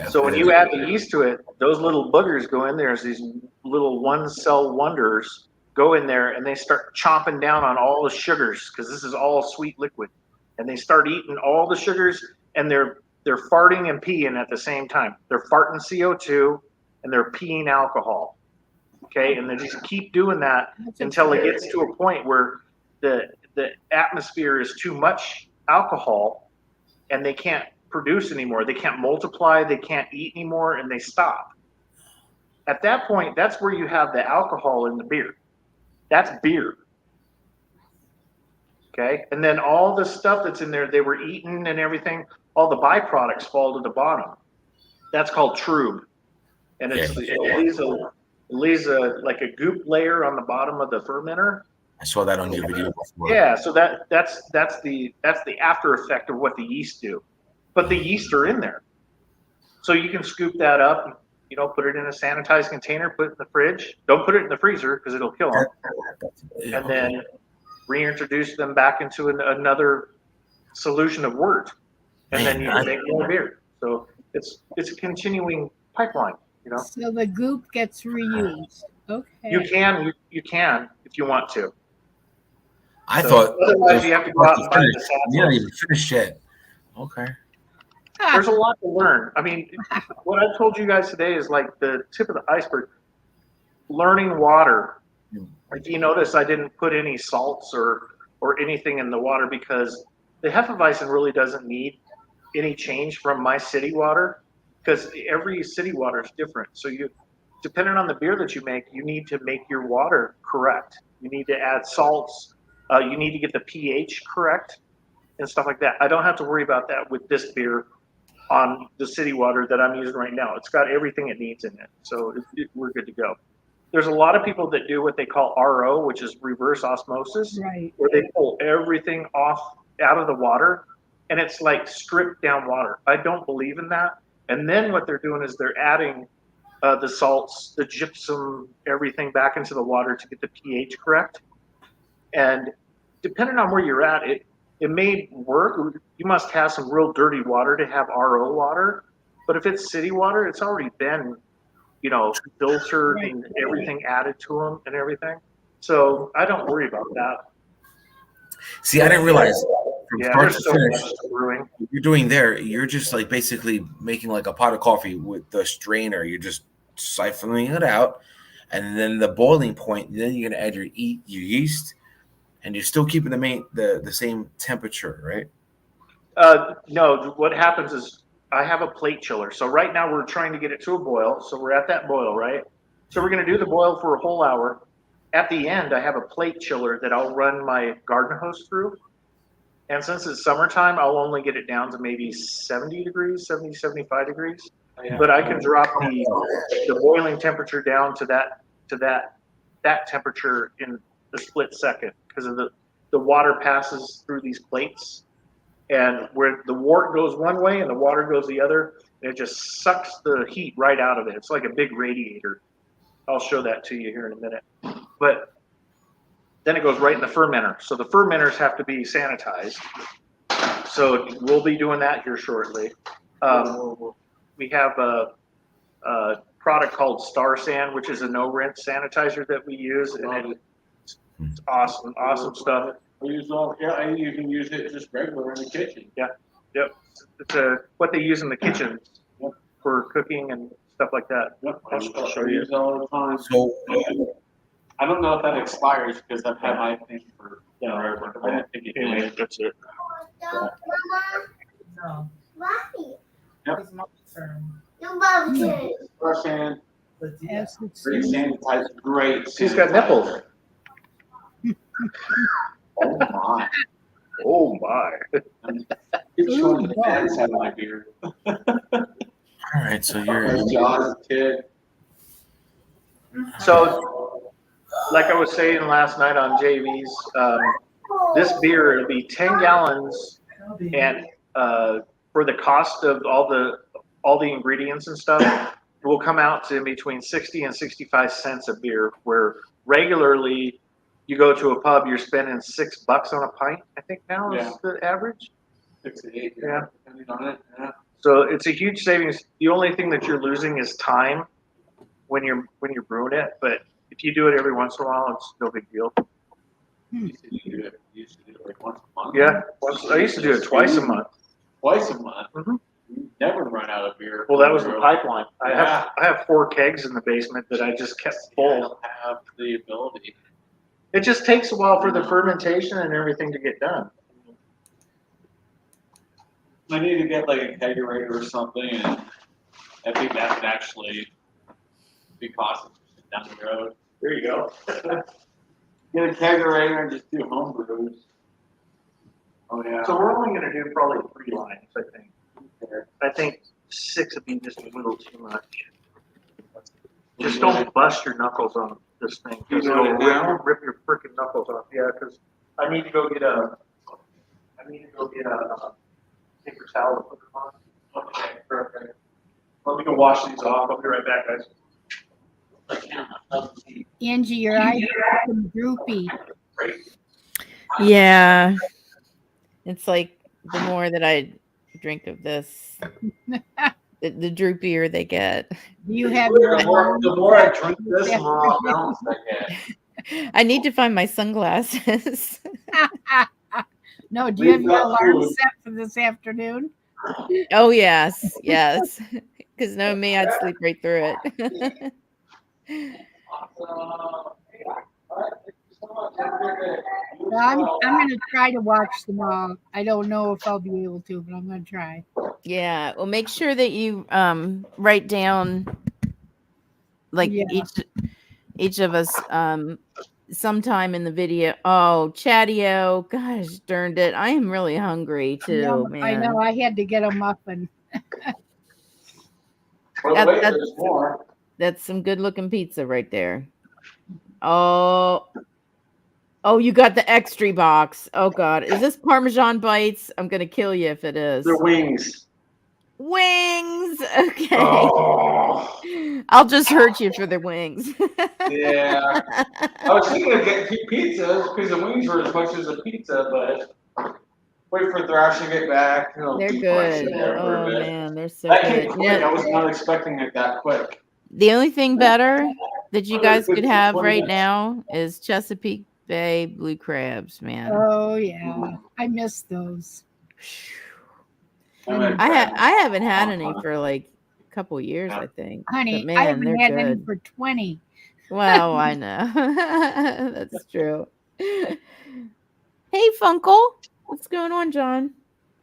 So when you add the yeast to it, those little boogers go in there as these little one-cell wonders go in there, and they start chomping down on all the sugars because this is all sweet liquid, and they start eating all the sugars, and they're farting and peeing at the same time. They're farting CO2 and they're peeing alcohol. Okay, and they just keep doing that until it gets to a point where the atmosphere is too much alcohol, and they can't produce anymore. They can't multiply, they can't eat anymore, and they stop. At that point, that's where you have the alcohol in the beer. That's beer. Okay, and then all the stuff that's in there, they were eating and everything, all the byproducts fall to the bottom. That's called trub. And it leaves like a goop layer on the bottom of the fermenter. I saw that on your video before. Yeah, so that's the after effect of what the yeast do. But the yeast are in there. So you can scoop that up, put it in a sanitized container, put it in the fridge. Don't put it in the freezer because it'll kill them. And then reintroduce them back into another solution of wort. And then you can make more beer. So it's a continuing pipeline, So the goop gets reused. Okay. You can. if you want to. I So, thought otherwise you have to go out and buy the you're not samples. even finished yet. Okay. There's a lot to learn. I mean, what I've told you guys today is like the tip of the iceberg. Learning water. If you notice, I didn't put any salts or anything in the water because the Hefeweizen really doesn't need any change from my city water because every city water is different. So you, depending on the beer that you make, you need to make your water correct. You need to add salts. You need to get the pH correct and stuff like that. I don't have to worry about that with this beer on the city water that I'm using right now. It's got everything it needs in it. So we're good to go. There's a lot of people that do what they call RO, which is reverse osmosis, Right. where they pull everything off out of the water, and it's like stripped down water. I don't believe in that. And then what they're doing is they're adding the salts, the gypsum, everything back into the water to get the pH correct. And depending on where you're at, it may work. You must have some real dirty water to have RO water. But if it's city water, it's already been, you know, filtered and everything added to them and everything. So I don't worry about that. See, I didn't realize from start there's to so finish, much to brewing. what you're doing there, you're just like basically making like a pot of coffee with the strainer. You're just siphoning it out, and then the boiling point. Then you're gonna add your yeast, and you're still keeping the same temperature, right? No, what happens is I have a plate chiller. So right now we're trying to get it to a boil. So we're at that boil, right? So we're going to do the boil for a whole hour. At the end, I have a plate chiller that I'll run my garden hose through. And since it's summertime, I'll only get it down to maybe 70 degrees, 70, 75 degrees. But I can drop the boiling temperature down to that temperature in a split second because of the water passes through these plates. And where the wort goes one way and the water goes the other, it just sucks the heat right out of it. It's like a big radiator. I'll show that to you here in a minute. But then it goes right in the fermenter. So the fermenters have to be sanitized. So we'll be doing that here shortly. We have a product called Star San, which is a no-rinse sanitizer that we use. And it's awesome stuff. I even use it just regular in the kitchen. Yeah, yep. It's what they use in the kitchen for cooking and stuff like that. Yep. I'll show I you. use it all the time. So I don't know if that expires because I've had my thing for forever. I didn't think it did. That's it. No. Yep. It's my turn. Fresh hand, Yes, it's great sanitizer, great. She's got nipples. Oh my. Oh my. It's showing the bad side of my beard. all right, so you're John's kid. So, like I was saying last night on JV's, this beer will be 10 gallons, and for the cost of all the ingredients and stuff, it will come out to between 60 and 65 cents a beer. Where regularly, you go to a pub, you're spending $6 on a pint. I think now is the average. 6 to 8. Yeah. Depending on it. Yeah. So it's a huge savings. The only thing that you're losing is time when you're brewing it. But if you do it every once in a while, it's no big deal. You used to do it like once a month. Yeah, I used to do it twice a month. Twice a month. Mm-hmm. You never run out of beer. Well, that was the pipeline. Yeah. I have 4 kegs in the basement that I just kept I full. don't have the ability. It just takes a while for the fermentation and everything to get done. I need to get like a kegerator or something, and I think that would actually be cost efficient down the road. There you go. Get a kegerator and just do home brews. Oh yeah. So we're only going to do probably 3 lines, I think. I think 6 would be just a little too much. Just don't bust your knuckles on this thing. Because it'll rip your freaking knuckles off. Yeah, because I need to go get a paper towel to put them on. Okay, perfect. Let me go wash these off. I'll be right back, guys. Angie, your eyes are looking droopy. Yeah. It's like the more that I drink of this, the droopier they get. Do you have The more I drink this, the more balanced I get. I need to find my sunglasses. No, do you have your alarm set for this afternoon? Oh yes, yes. Because knowing me, I'd sleep right through it. Well, I'm going to try to watch them all. I don't know if I'll be able to, but I'm going to try. Yeah. Well, make sure that you write down like each of us sometime in the video. Oh, Chadeo, gosh darned it. I am really hungry too, Yeah, man. I know. I had to get a muffin. That's some good looking pizza right there. Oh, you got the extra box. Oh God, is this Parmesan bites? I'm gonna kill you if it is. They're wings. Wings. Okay. Oh. I'll just hurt you for the wings. Yeah. I was thinking of getting 2 pizzas because the wings were as much as a pizza, but wait for Thrash to get back. They're good. Oh man, they're so that good. came quick. I was not expecting it that quick. The only thing better that you guys could 15, have 20 right minutes. now is Chesapeake Bay blue crabs, man. Oh yeah, I miss those. I haven't had any for like a couple years, I think. Honey, But, man, I haven't they're had good. any for 20. Well, I know. That's true. Hey, Funkle. What's going on, John?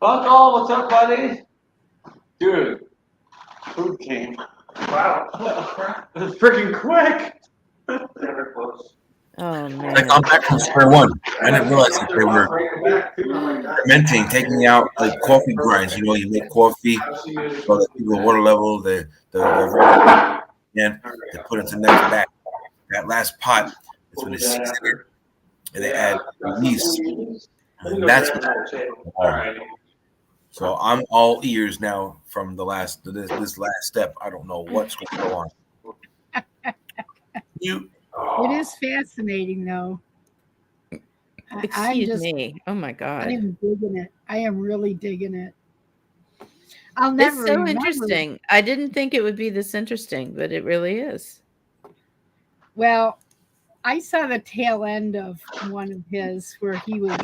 Funkle, what's up, buddy? Dude, food came. Wow. It was freaking quick. Never close. Oh man. Like I'm back from square one. I didn't realize that they were fermenting, taking out like coffee grinds. You know, you make coffee, so that the water level, the and they put it into the next back. That last pot is when they season it, and they add yeast, and that's what. So I'm all ears now from the last this last step. I don't know what's going to go on. It is fascinating, though. Excuse me. Oh my God. I am digging it. I am really digging it. I'll It's never so remember. interesting. I didn't think it would be this interesting, but it really is. Well, I saw the tail end of one of his where he was,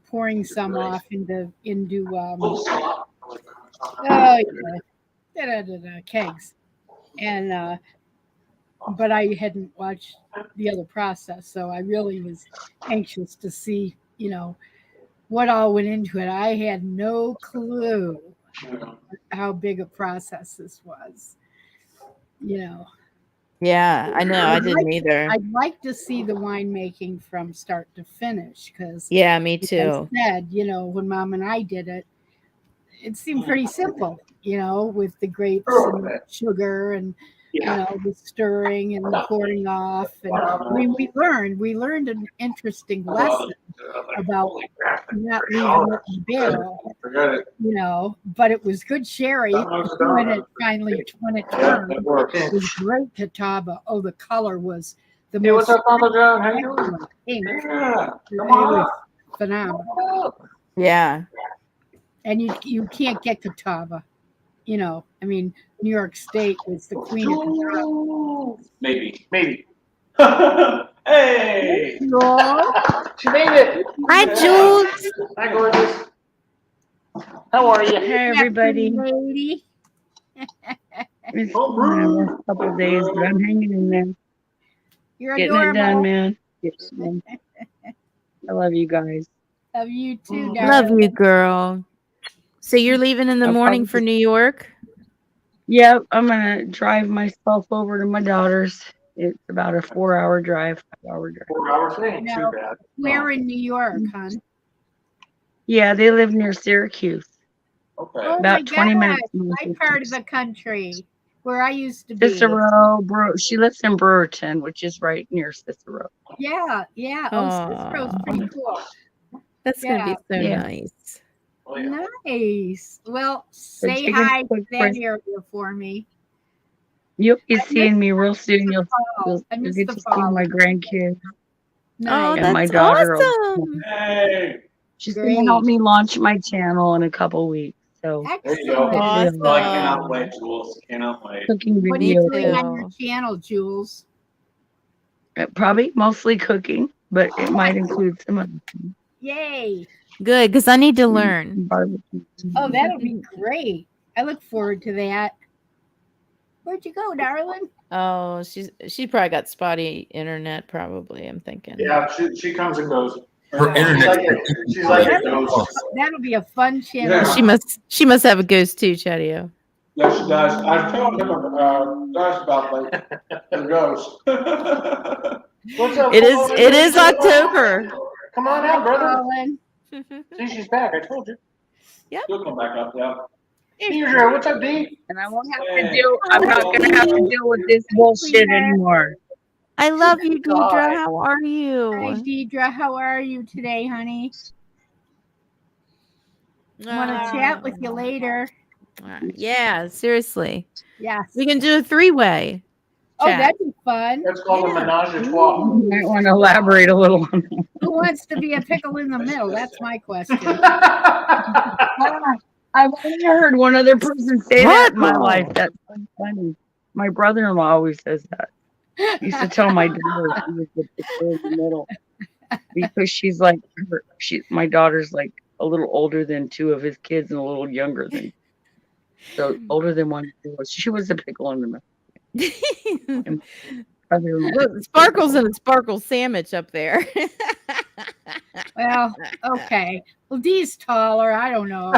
pouring some off into kegs, and but I hadn't watched the other process, so I really was anxious to see, what all went into it. I had no clue how big a process this was, Yeah, I know. I didn't either. I'd like to see the winemaking from start to finish because Yeah, me like too. I said, when Mom and I did it, it seemed pretty simple, with the grapes and the sugar and the stirring and the pouring off. And we learned an interesting lesson about not leaving it in the barrel, but it was good sherry when it turned. It was great catawba. Oh, the color was the Hey, most what's up, Uncle John? How you doing? excellent pink. Yeah, It come on was up. phenomenal. Yeah. And you can't get catawba. New York State was the queen of catawba. Maybe. Hey! She made it! Hi, Jules. Hi, gorgeous. How are you? Hey, everybody. Lady. It's been a couple of days, but I'm hanging in there. You're Getting it done, adorable. man. Yes, man. I love you guys. Love you too, Love darling. you, girl. So you're leaving in the I'll morning probably for New York? Yep, I'm gonna drive myself over to my daughter's. It's about a 4-hour drive, 5-hour drive. 4 hours ain't Now, too bad. where in New York, hon? Yeah, they live near Syracuse. Okay. Oh About my 20 God, minutes. my part of the country where I used to be. Cicero, she lives in Brewerton, which is right near Cicero. Yeah. Oh, Cicero's pretty cool. That's gonna be so Yeah. nice. Nice. Well, say take a hi to quick that break. area for me. You'll be I seeing me real soon. You'll I miss get the to see fall. my grandkids Nice. and my that's daughter. awesome. Hey! She's gonna help me launch my channel in a couple weeks. So There you go. Excellent. Oh, I cannot wait, Jules. Cannot wait. cooking What are you videos. doing on your channel, Jules? Probably mostly cooking, but it might include some of Yay! Good, because I need to learn. barbecue. Oh, that'll be great. I look forward to that. Where'd you go, darling? Oh, she probably got spotty internet. Probably, I'm thinking. Yeah, she comes and goes. Her internet. She's like a ghost. That'll be a fun channel. Yeah. She must have a ghost too, Chadeo. Yes, she does. I told him about like the ghost. What's up? It is October. Come on out, brother. Colin. See, she's back. I told you. Yeah. She'll come back up. Yeah. Deidre, what's up, D? And I won't have to deal. I'm not gonna have to deal with this bullshit anymore. I love you, Deidre. How are you? Hi, Deidre. How are you today, honey? Want to chat with you later? Yeah, seriously. Yes. We can do a 3-way. Oh, that'd be fun. That's called a menage a trois. You might want to elaborate a little on that. Who wants to be a pickle in the middle? That's my question. I've only heard one other person say that in my life. That's so funny. My brother-in-law always says that. He used to tell my daughter she was the pickle in the middle because she's like my daughter's like a little older than 2 of his kids and a little younger than, so older than one. She was the pickle in the middle. Look, Sparkle's in a sparkle sandwich up there. Well, okay. Well, Dee's taller. I don't know.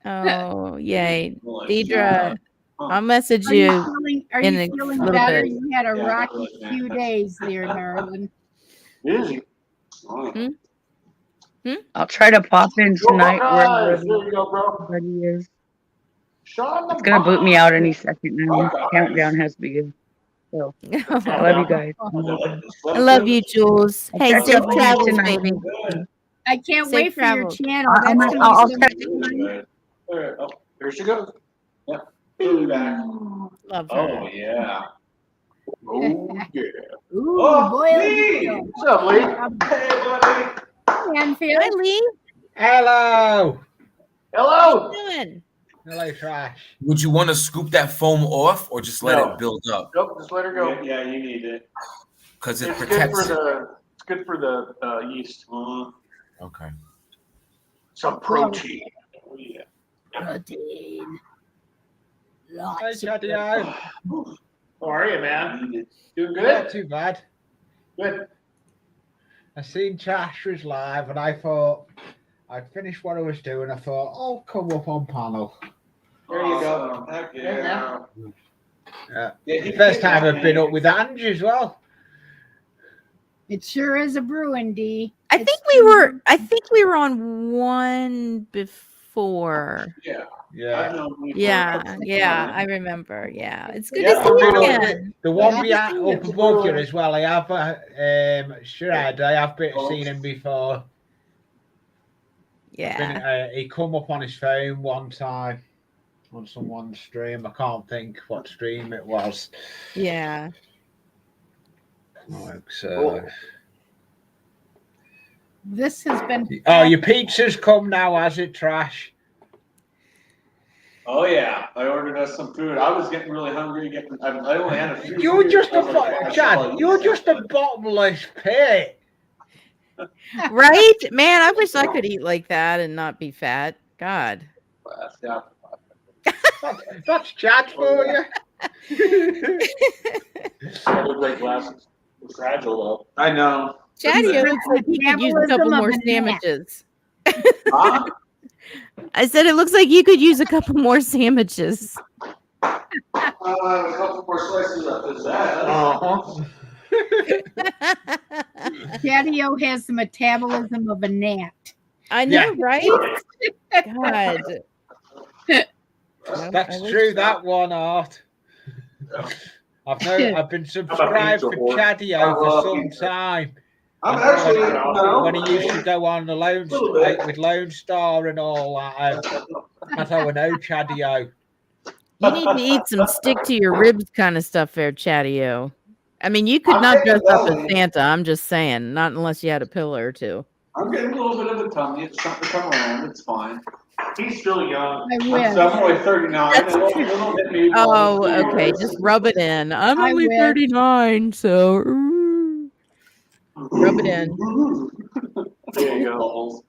Oh, yay. Deidre, I'll message you Are in you a feeling little better? bit. You had a rocky few days there, darling. Busy. I'll try to pop in tonight wherever There you go, bro. everybody is. Sean the It's gonna boot me out any second now. Countdown has begun. So I love you guys. I love you, Jules. I'll Hey, catch safe up with you travels, tonight. baby. I can't Safe wait for your travels. channel. I'll That's gonna be catch so fun. Oh, Here she goes. yeah. She'll be back. Love her. Oh yeah. Oh yeah. Ooh, Oh, boy. Lee! What's up, Lee? Hey, buddy. Anfield. Hi, Lee. Hello. Hello. What are you doing? Hello, Trash. Would you want to scoop that foam off or just let No. it build up? Nope, just let her go. Yeah, you need it. Because it It's good protects for it. it's good for the yeast. Okay. Some protein. Oh yeah. Protein. Hey, Lots of Chadeo. How are you, man? Doing Not good? too bad. Good. I seen Trash was live, and I thought I'd finished what I was doing. I thought I'll come up on panel. There you go. Heck yeah. Yeah. Yeah, First time I've been up with Angie as well. It sure is a brewing, D. I think we were on one before. Yeah. Yeah. Yeah, I remember. Yeah, it's good Yeah, to see you the- again. The one Yeah. we had up above you as well. I have Shred. I have seen him before. Yeah. He come up on his phone one time on someone's stream. I can't think what stream it was. Yeah. Like, so. This has been. Oh, your pizza's come now, has it, Trash? Oh yeah. I ordered us some food. I was getting really hungry. I only had a few. You're just I was like, Chad. You're just a bottomless pit. Right? Man, I wish I could eat like that and not be fat. God. Yeah. That's Chad for you. Great glasses. They're fragile though. I know. Chadeo looks like he could use a couple Metabolism of more a gnat. sandwiches. Huh? I said it looks like you could use a couple more sandwiches. I have a couple more slices of this. Uh-huh. Chadeo has the metabolism of a gnat. I know, Yeah. right? God. That's true. That one, Art. I've been subscribed for Chadeo for some time. I'm actually When he used to go on the with Lone Star and all that, that's how I know Chadeo. You need to eat some stick to your ribs kind of stuff there, Chadeo. I mean, you could not dress up as Santa. I'm just saying, not unless you had a pillow or two. I'm getting a little bit of a tummy. It's starting to come around. It's fine. He's still young. I wish. I'm only 39. That's It'll true. hit me Oh, one or two okay. years. Just rub it in. I'm I only wish. 39, so rub it in. There you go.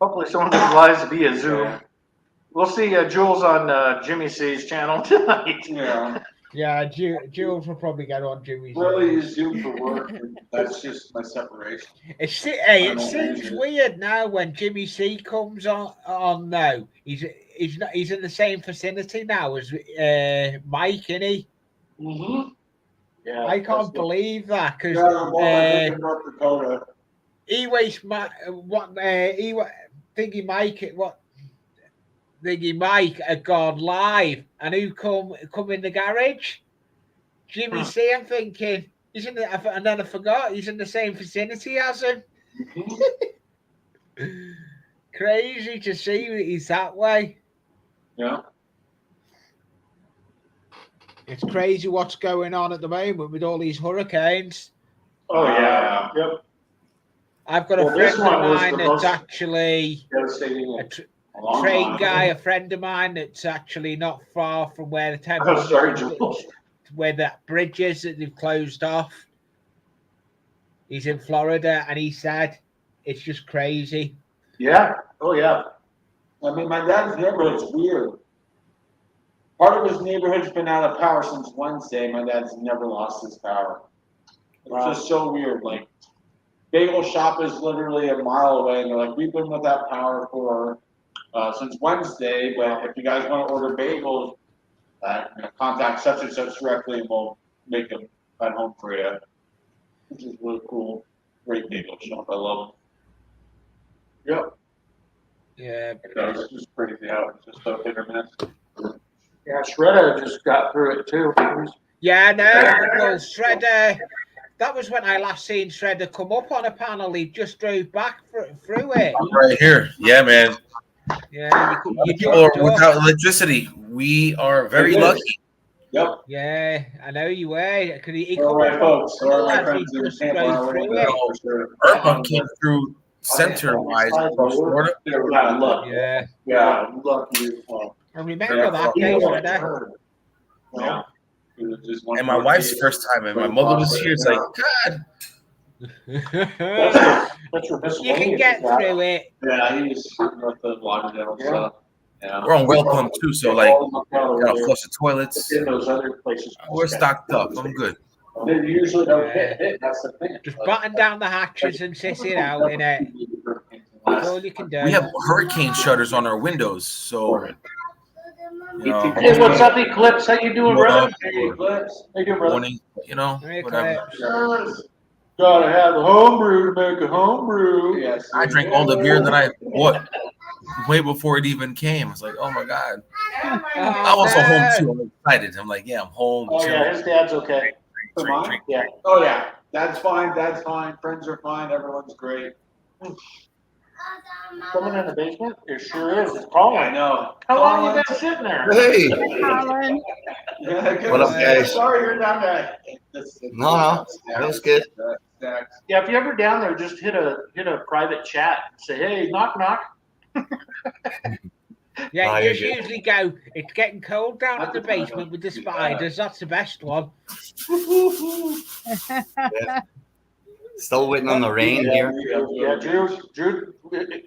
Hopefully someone replies via Zoom. We'll see Jules on Jimmy C's channel tonight. Yeah, Jules will probably get on Jimmy's. Really use Zoom for work. That's just my separation. It seems weird now when Jimmy C comes on now. He's in the same vicinity now as Mike, isn't he? Mm-hmm. Yeah, I can't believe that because North Dakota. Thingy Mike had gone live, and who come in the garage? Jimmy C. I'm thinking he's in the, and then I forgot he's in the same vicinity as him. Crazy to see that he's that way. Yeah. It's crazy what's going on at the moment with all these hurricanes. Oh yeah. Yep. I've got a friend of mine that's actually a train guy, a friend of mine that's actually not far from where the temple, where that bridge is that they've closed off. He's in Florida, and he said it's just crazy. Yeah. Oh yeah. I mean, my dad's neighborhood's weird. Part of his neighborhood's been out of power since Wednesday. My dad's never lost his power. It's just so weird. Like, bagel shop is literally a mile away, and they're like, we've been without power for since Wednesday, but if you guys want to order bagels, contact such and such directly, and we'll make them at home for you. Which is really cool. Great bagel shop. I love them. Yep. Yeah. It's just crazy how it's just so hit or miss. Yeah, Shredder just got through it too. Yeah, no, well, Shredder. That was when I last seen Shredder come up on a panel. He just drove back through it. I'm right here. Yeah, man. Yeah, you People are without electricity. We are very lucky. Yep. Yeah, I know you were. Could he All right, folks. All right, my friends in just Tampa drove are through it. Irma came through center-wise across Florida. Yeah. Yeah, lucky. I remember that day, Shredder. Yeah. And my wife's first time, and my mother was here. It's like, God. You can get through it. Yeah, he's north of Lauderdale. So, yeah. We're on well pump too, so like, gotta flush the toilets. In those other places, We're stocked up. I'm good. they usually don't hit. That's the thing. Just batten down the hatches and sit it out in it. That's all you can do. We have hurricane shutters on our windows, so. You know, Hey, what's up, Eclipse? How you doing, brother? Hey, Eclipse. How you doing, brother? Morning, you know, whatever. Gotta have a homebrew to make a homebrew. Yes. I drank all the beer that I bought way before it even came. I was like, oh my God. I'm also home too. I'm excited. I'm like, yeah, I'm home. Oh yeah, his dad's okay. Drink. Yeah. Oh yeah, that's fine. That's fine. Friends are fine. Everyone's great. Someone in the basement? It sure is. It's Colin. I know. How long you been sitting there? Hey. Colin. What up, guys? Sorry you're down there. No, that was good. Yeah, if you're ever down there, just hit a private chat. Say, hey, knock knock. Yeah, you just usually go, it's getting cold down in the basement with the spiders. That's the best one. Yeah. Still waiting on the rain here. Yeah, Jude,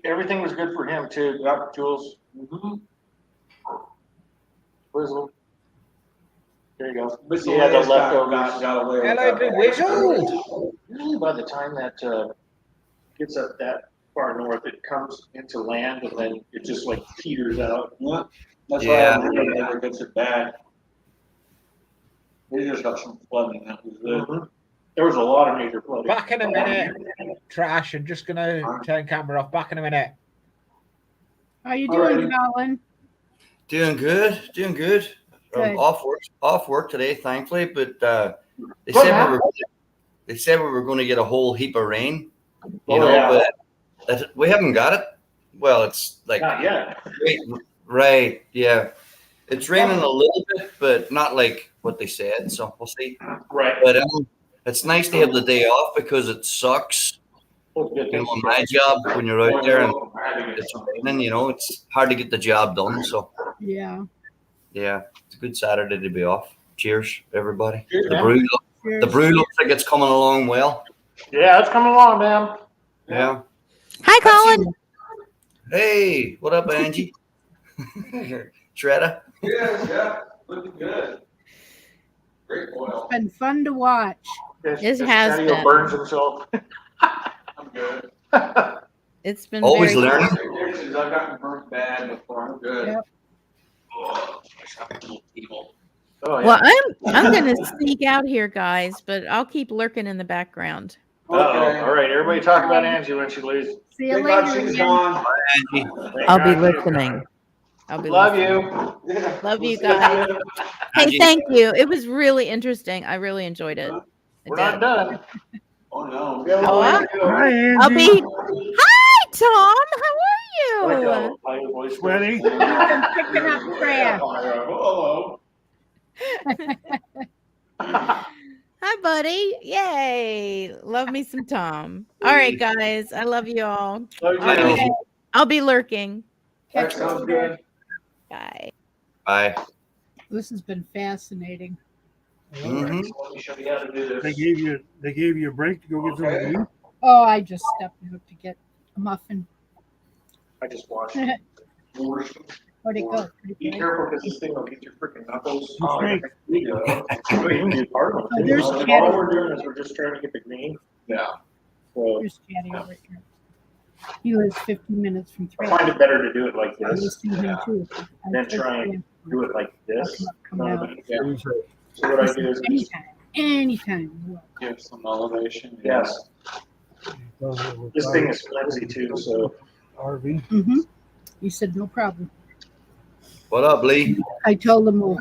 everything was good for him too. Got Jules. Whizzle. There you go. Yeah, the leftovers. Got away. Hello, Big Whistle. Usually by the time that gets up that far north, it comes into land and then it just like peters out. Yeah. That's Yeah. why it never gets it back. They just got some flooding. That was it. There was a lot of major flooding. Back in a minute. Trash. I'm just going to turn camera off. Back in a minute. How you doing, Colin? Doing good. Doing good. Good. Off work today, thankfully. But they said we were going to get a whole heap of rain. You know, but we haven't got it. Well, it's like not yet. Right. Yeah. It's raining a little bit, but not like what they said. So we'll see. Right. But it's nice to have the day off because it sucks. You know, my job when you're out there and it's raining, you know, it's hard to get the job done. So Yeah. yeah, it's a good Saturday to be off. Cheers, everybody. Cheers, The man. brew, Cheers. the brew looks like it's coming along well. Yeah, it's coming along, man. Yeah. Hi, Colin. Hey, what up, Angie? Shredder. Yeah, looking good. Great It's oil. been fun to watch. It has Chadeo been. burns himself. I'm good. It's been Always very learning. I've gotten burnt bad before. I'm good. Yep. Oh, Oh, yeah. Well, I'm gonna sneak out here, guys, but I'll keep lurking in the background. Uh-oh. All right, everybody talk about Angie when she leaves. See you Thank God later. she's Ian. gone. Angie. I'll be listening. I'll be Love listening. you. Love We'll you see guys. later. Hey, Angie. thank you. It was really interesting. I really enjoyed it. I We're did. not done. Oh no. We have a Oh, long wow. way to go. Hi, Angie. I'll be. Hi, Tom. How are you? Rakau, how your voice goes. Sweaty. You've been picking up trash. Hello. Hi, buddy. Yay. Love me some Tom. All right, guys. I love you all. Love you Bye, too. Angie. I'll be lurking. Catch That you sounds later. good. Bye. Bye. This has been fascinating. Mhm. Let me show you how to do this. They gave you a break to go get something to eat. Oh, I just stepped out to get a muffin. I just watched. Where'd it go? Be careful because this thing will get your freaking knuckles. Oh, There you go. You can do part of it. Oh, there's All Chadeo. we're doing is we're just trying to get the green. Yeah. So Here's Chadeo right here. He lives 15 minutes from I 3. find it better to do it like I will this see him too. than try and do it like this. Come out. Yeah. So what I do is Anytime. Give some elevation. yes. This thing is flimsy too, so RV. Mm-hmm. He said no problem. What up, Lee? I told him we'll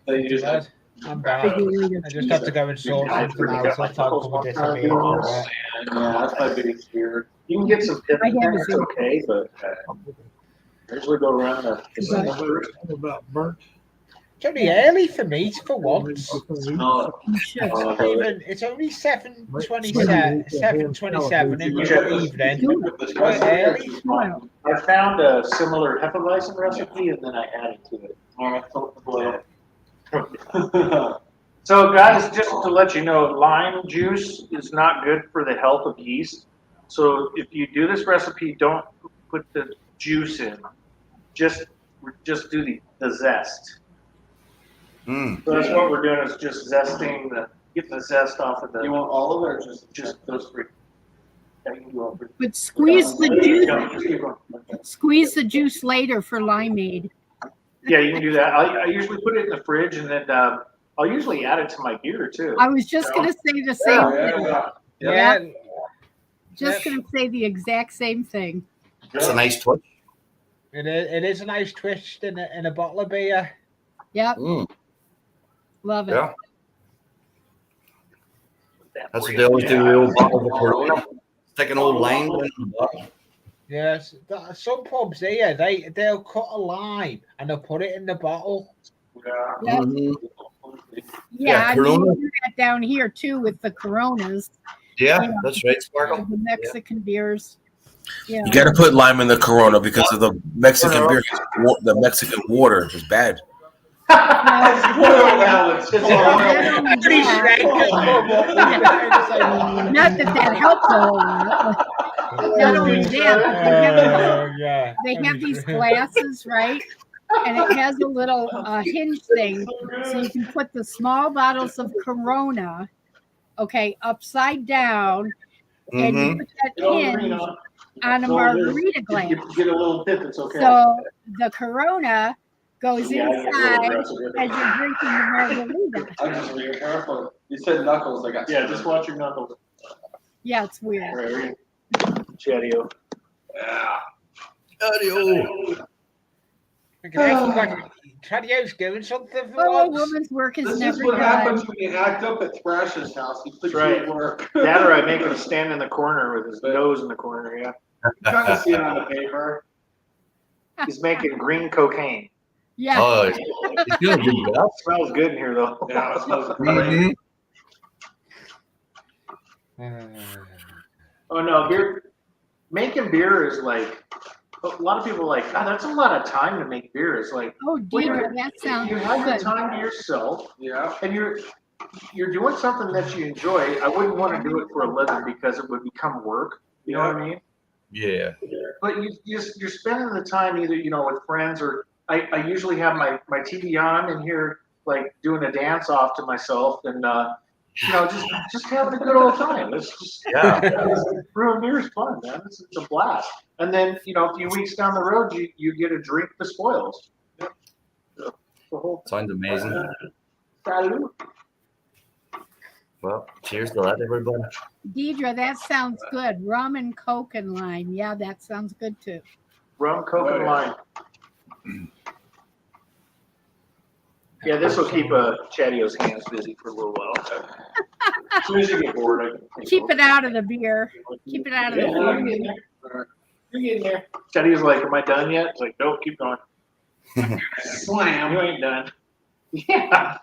They use that. I'm back. figure later. I just have to go and sort something out. So I thought we'll disappear for a bit. Yeah, that's my biggest fear. you can get some pip I in have there, his it's okay, but I usually go around the About burnt. It's only early for me for once. No. You should. It's only 7:27 7:27 in the evening. Quite early. Wow. I found a similar Hefeweizen recipe and then I added to it. All right, so the So guys, just to let you know, lime juice is not good for the health of yeast. So if you do this recipe, don't put the juice in. Just do the zest. Mm. So that's what we're doing is just zesting get the zest off of the. You want all of it or just those three? Yeah, you can do all three. But squeeze the juice. Just keep going. Squeeze the juice later for limeade. Yeah, you can do that. I usually put it in the fridge and then I'll usually add it to my beer too. I was just gonna say the same thing. Yeah. Just gonna say the exact same thing. That's a nice touch. It is a nice twist in a bottle of beer. Yep. Mm. Love it. Yeah. That's what they always do with the old bottle of Corona. Stick an old lime in the bottle. Yes, some pubs here they'll cut a lime and they'll put it in the bottle. Yep. Mhm. Yeah, I Corona. mean, we do that down here too with the Coronas. Yeah, You know, that's right, Sparkle. The Mexican beers. Yeah. You got to put lime in the Corona because of the Mexican beer. The Mexican water is bad. Not that helps a whole lot. but Not only that, but they have these glasses, right? And it has a little hinge thing, so you can put the small bottles of Corona, okay, upside down, and you put that hinge on a margarita glass. Get a little pip, it's okay. So the Corona goes Yeah, I get inside real as aggressive. you're drinking the margarita. I'm just being careful. You said knuckles. I got. Yeah, just watch your knuckles. Yeah, it's weird. Right, Chadeo. Yeah. Chadeo. Chadio's doing something for Oh, a once. woman's work is This never is what done. happens when you act up at Thrash's house. He puts That's you right. at work. That or I make him stand in the corner with his nose in the corner, yeah. You kind of see it on the paper. He's making green cocaine. Yeah. Oh, it's good. It smells good in here though. Yeah, it smells great. Mhm. Oh no, beer. Making beer is like a lot of people are like, God, that's a lot of time to make beer. It's like, Oh, Deidre, that sounds you have your good. time to yourself, and you're doing something that you enjoy. I wouldn't want to do it for a living because it would become work. You know what I mean? Yeah. But you're spending the time either, with friends or I usually have my TV on and here like doing a dance off to myself and just having a good old time. It's just brewing beer is fun, man. It's a blast. And then a few weeks down the road, you get to drink the spoils. The whole Sounds amazing. Salud. Well, cheers to that, everybody. Deidre, that sounds good. Rum and Coke and lime. Yeah, that sounds good too. Rum, Coke, and lime. Yeah, this will keep Chadeo's hands busy for a little while. As soon as you get bored, I can Keep it out of the beer. Keep it out of the beer. You're getting there. Chadeo's like, am I done yet? It's like, nope, keep going. Slam. You ain't done. Yeah.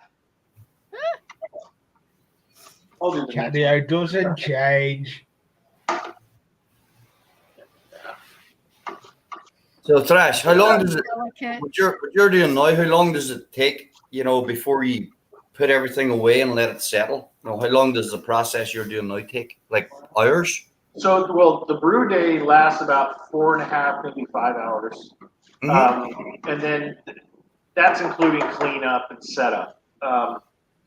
I'll do the next Chadeo doesn't change. So, Thrash, how long does it, what you're doing now, how long does it take, before you put everything away and let it settle? How long does the process you're doing now take? Like hours? So, well, the brew day lasts about 4.5, maybe 5 hours. And then that's including cleanup and setup.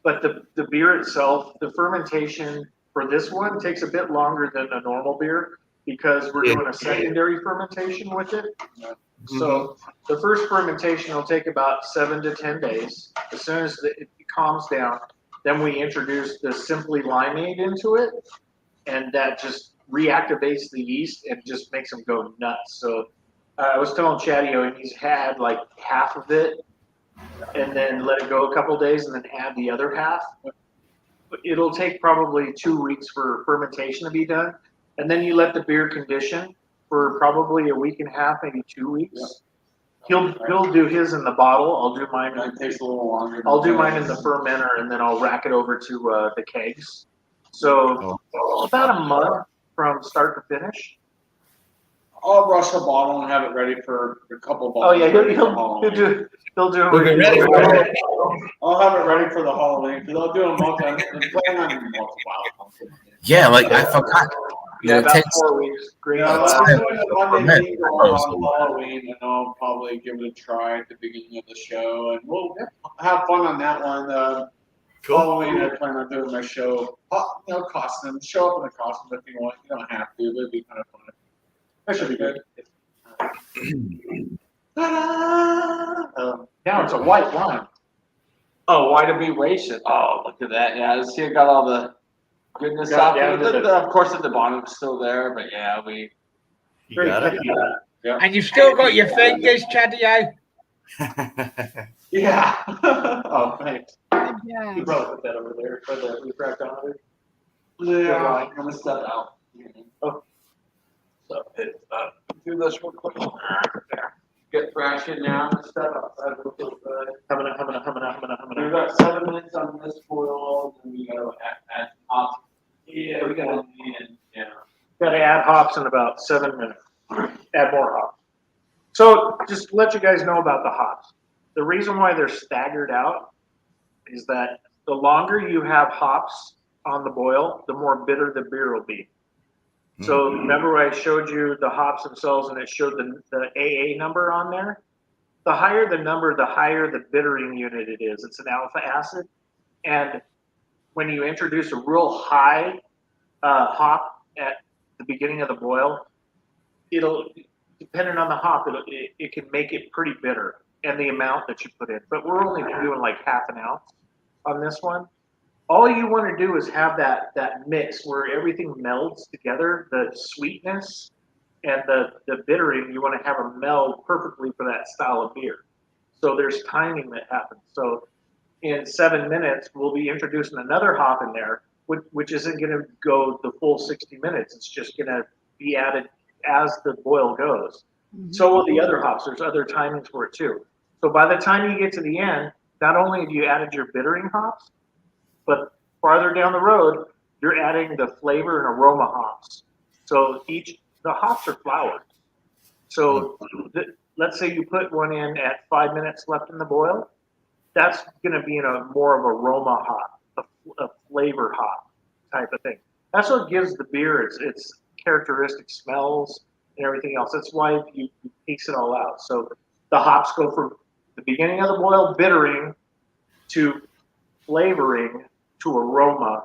But the beer itself, the fermentation for this one takes a bit longer than a normal beer because we're doing a secondary fermentation with it. So the first fermentation will take about 7 to 10 days. As soon as it calms down, then we introduce the Simply LimeAid into it, and that just reactivates the yeast and just makes them go nuts. So I was telling Chadeo, he's had like half of it, and then let it go a couple days, and then add the other half. It'll take probably 2 weeks for fermentation to be done, and then you let the beer condition for probably a week and a half, maybe 2 weeks. He'll do his in the bottle. I'll do mine. It takes a little longer. I'll do mine in the fermenter, and then I'll rack it over to the kegs. So about a month from start to finish. I'll rush a bottle and have it ready for a couple bottles. Oh yeah, he'll do. I'll have it ready for the Halloween because I'll do a month. I'm planning on doing multiple. Yeah, like I forgot. Yeah, It about takes 4 weeks. Great. Yeah, That's I'm it. doing it Monday Ferment. evening on Halloween, and I'll probably give it a try at the beginning of the show, and we'll have fun on that one. Halloween, I plan on doing my show. Costume. Show up in a costume if you want. You don't have to, but it'd be kind of fun. That should be good. Now it's a white wine. Oh, why to be wasted? Oh, look at that. Yeah, see, it got all the goodness Got off. down to Of course, at the bottom it's still there, but yeah, we. You got it? Yeah. And you've still got your fingers, Chadeo. Yeah. Oh, thanks. Good job. You probably put that over there for the refractometer. Yeah, I'm gonna step out. Oh. So do this real quick. There. Get Thrash in now and step outside real quick. We've got 7 minutes on this boil, and we gotta add hops. Yeah, we gotta Gotta add hops in about 7 minutes. Add more hops. So just to let you guys know about the hops. The reason why they're staggered out is that the longer you have hops on the boil, the more bitter the beer will be. So remember I showed you the hops themselves and it showed the AA number on there? The higher the number, the higher the bittering unit it is. It's an alpha acid. And when you introduce a real high hop at the beginning of the boil, it'll, depending on the hop, it can make it pretty bitter and the amount that you put in. But we're only doing like half an ounce on this one. All you want to do is have that mix where everything melds together, the sweetness and the bittering, you want to have them meld perfectly for that style of beer. So there's timing that happens. So in 7 minutes, we'll be introducing another hop in there, which isn't going to go the full 60 minutes. It's just going to be added as the boil goes. So will the other hops. There's other timings for it too. So by the time you get to the end, not only have you added your bittering hops, but farther down the road, you're adding the flavor and aroma hops. So the hops are flowers. So let's say you put one in at 5 minutes left in the boil. That's going to be in a more of aroma hop, a flavor hop type of thing. That's what gives the beer its characteristic smells and everything else. That's why you taste it all out. So the hops go from the beginning of the boil, bittering, to flavoring, to aroma,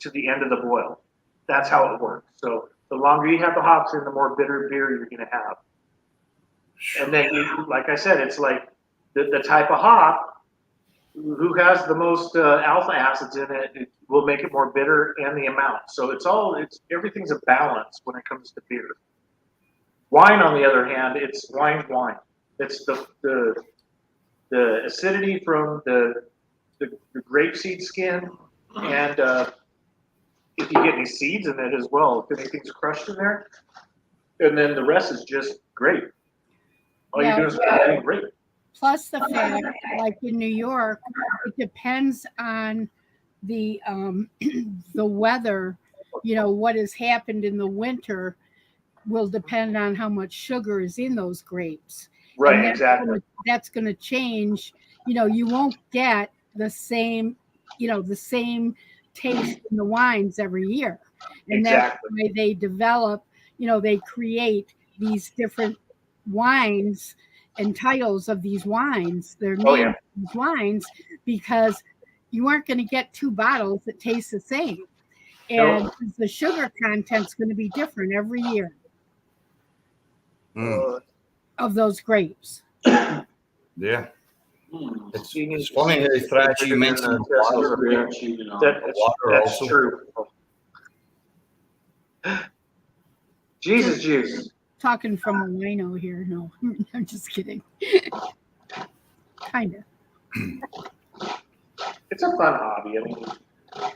to the end of the boil. That's how it works. So the longer you have the hops in, the more bitter beer you're going to have. And then, like I said, it's like the type of hop, who has the most alpha acids in it will make it more bitter, and the amount. So everything's a balance when it comes to beer. Wine, on the other hand, it's wine. It's the acidity from the grapeseed skin, and if you get any seeds in it as well, if anything's crushed in there, and then the rest is just grape. All you're doing is adding grape. Plus the fact, like in New York, it depends on the weather. You know, what has happened in the winter will depend on how much sugar is in those grapes. Right, exactly. That's going to change. You know, you won't get the same taste in the wines every year. And that's why they develop, they create these different wines and titles of these wines. They're named these wines because you aren't going to get two bottles that taste the same. And the sugar content's going to be different every year of those grapes. Yeah. It's funny how Thrash, you mentioned water. That's true. Jesus juice. Talking from a wino here. No, I'm just kidding. Kind of. It's a fun hobby. I mean,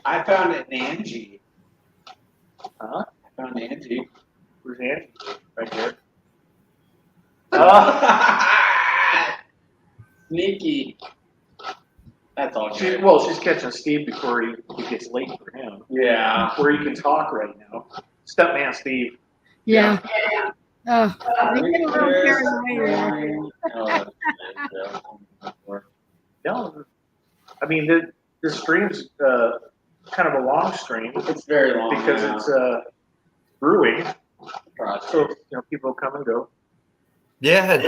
I found it in Angie. Huh? I found Angie. Where's Angie? Right here. Sneaky. That's all. She's catching Steve before he gets late for him. Yeah. Where he can talk right now. Stepman Steve. Yeah. They get a little carried away there. No, I mean this stream's kind of a long stream. It's very long because it's brewing. So people come and go. Yeah, I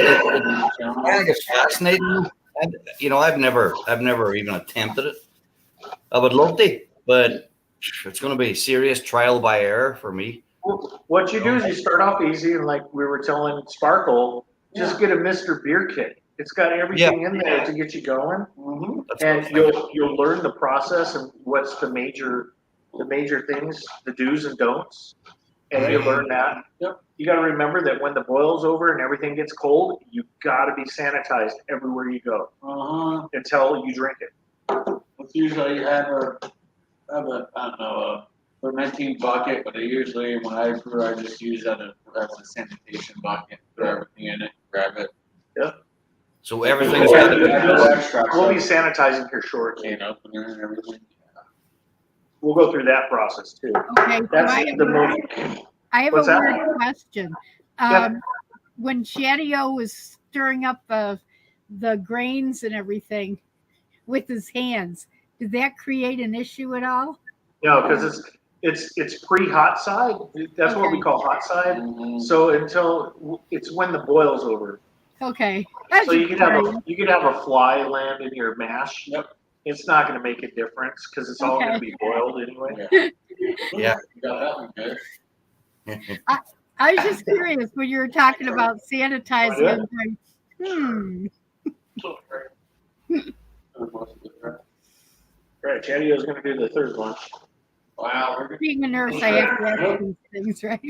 think it's fascinating. And, I've never even attempted it. I would love to, but it's going to be serious trial by error for me. What you do is you start off easy, and like we were telling Sparkle, just get a Mr. Beer kit. It's got everything in there to get you going, and you'll learn the process and what's the major things, the do's and don'ts, and you learn that. You got to remember that when the boil's over and everything gets cold, you got to be sanitized everywhere you go until you drink it. It's usually I have a fermenting bucket, but usually when I brew, I just use that as a sanitation bucket. Put everything in it, grab it. Yep. So everything's got to be. We'll be sanitizing here shortly. Can opener and everything. We'll go through that process too. Okay. I have a weird question. When Chadeo was stirring up the grains and everything with his hands, did that create an issue at all? No, because it's pre-hot side. That's what we call hot side. So until it's when the boil's over. Okay. So you could have a fly land in your mash. Yep. It's not going to make a difference because it's all going to be boiled anyway. Yeah. You got that one good. I was just curious when you were talking about sanitizing. Right, Chadeo's going to do the third one. Wow. Being a nurse, I have to ask these things, right?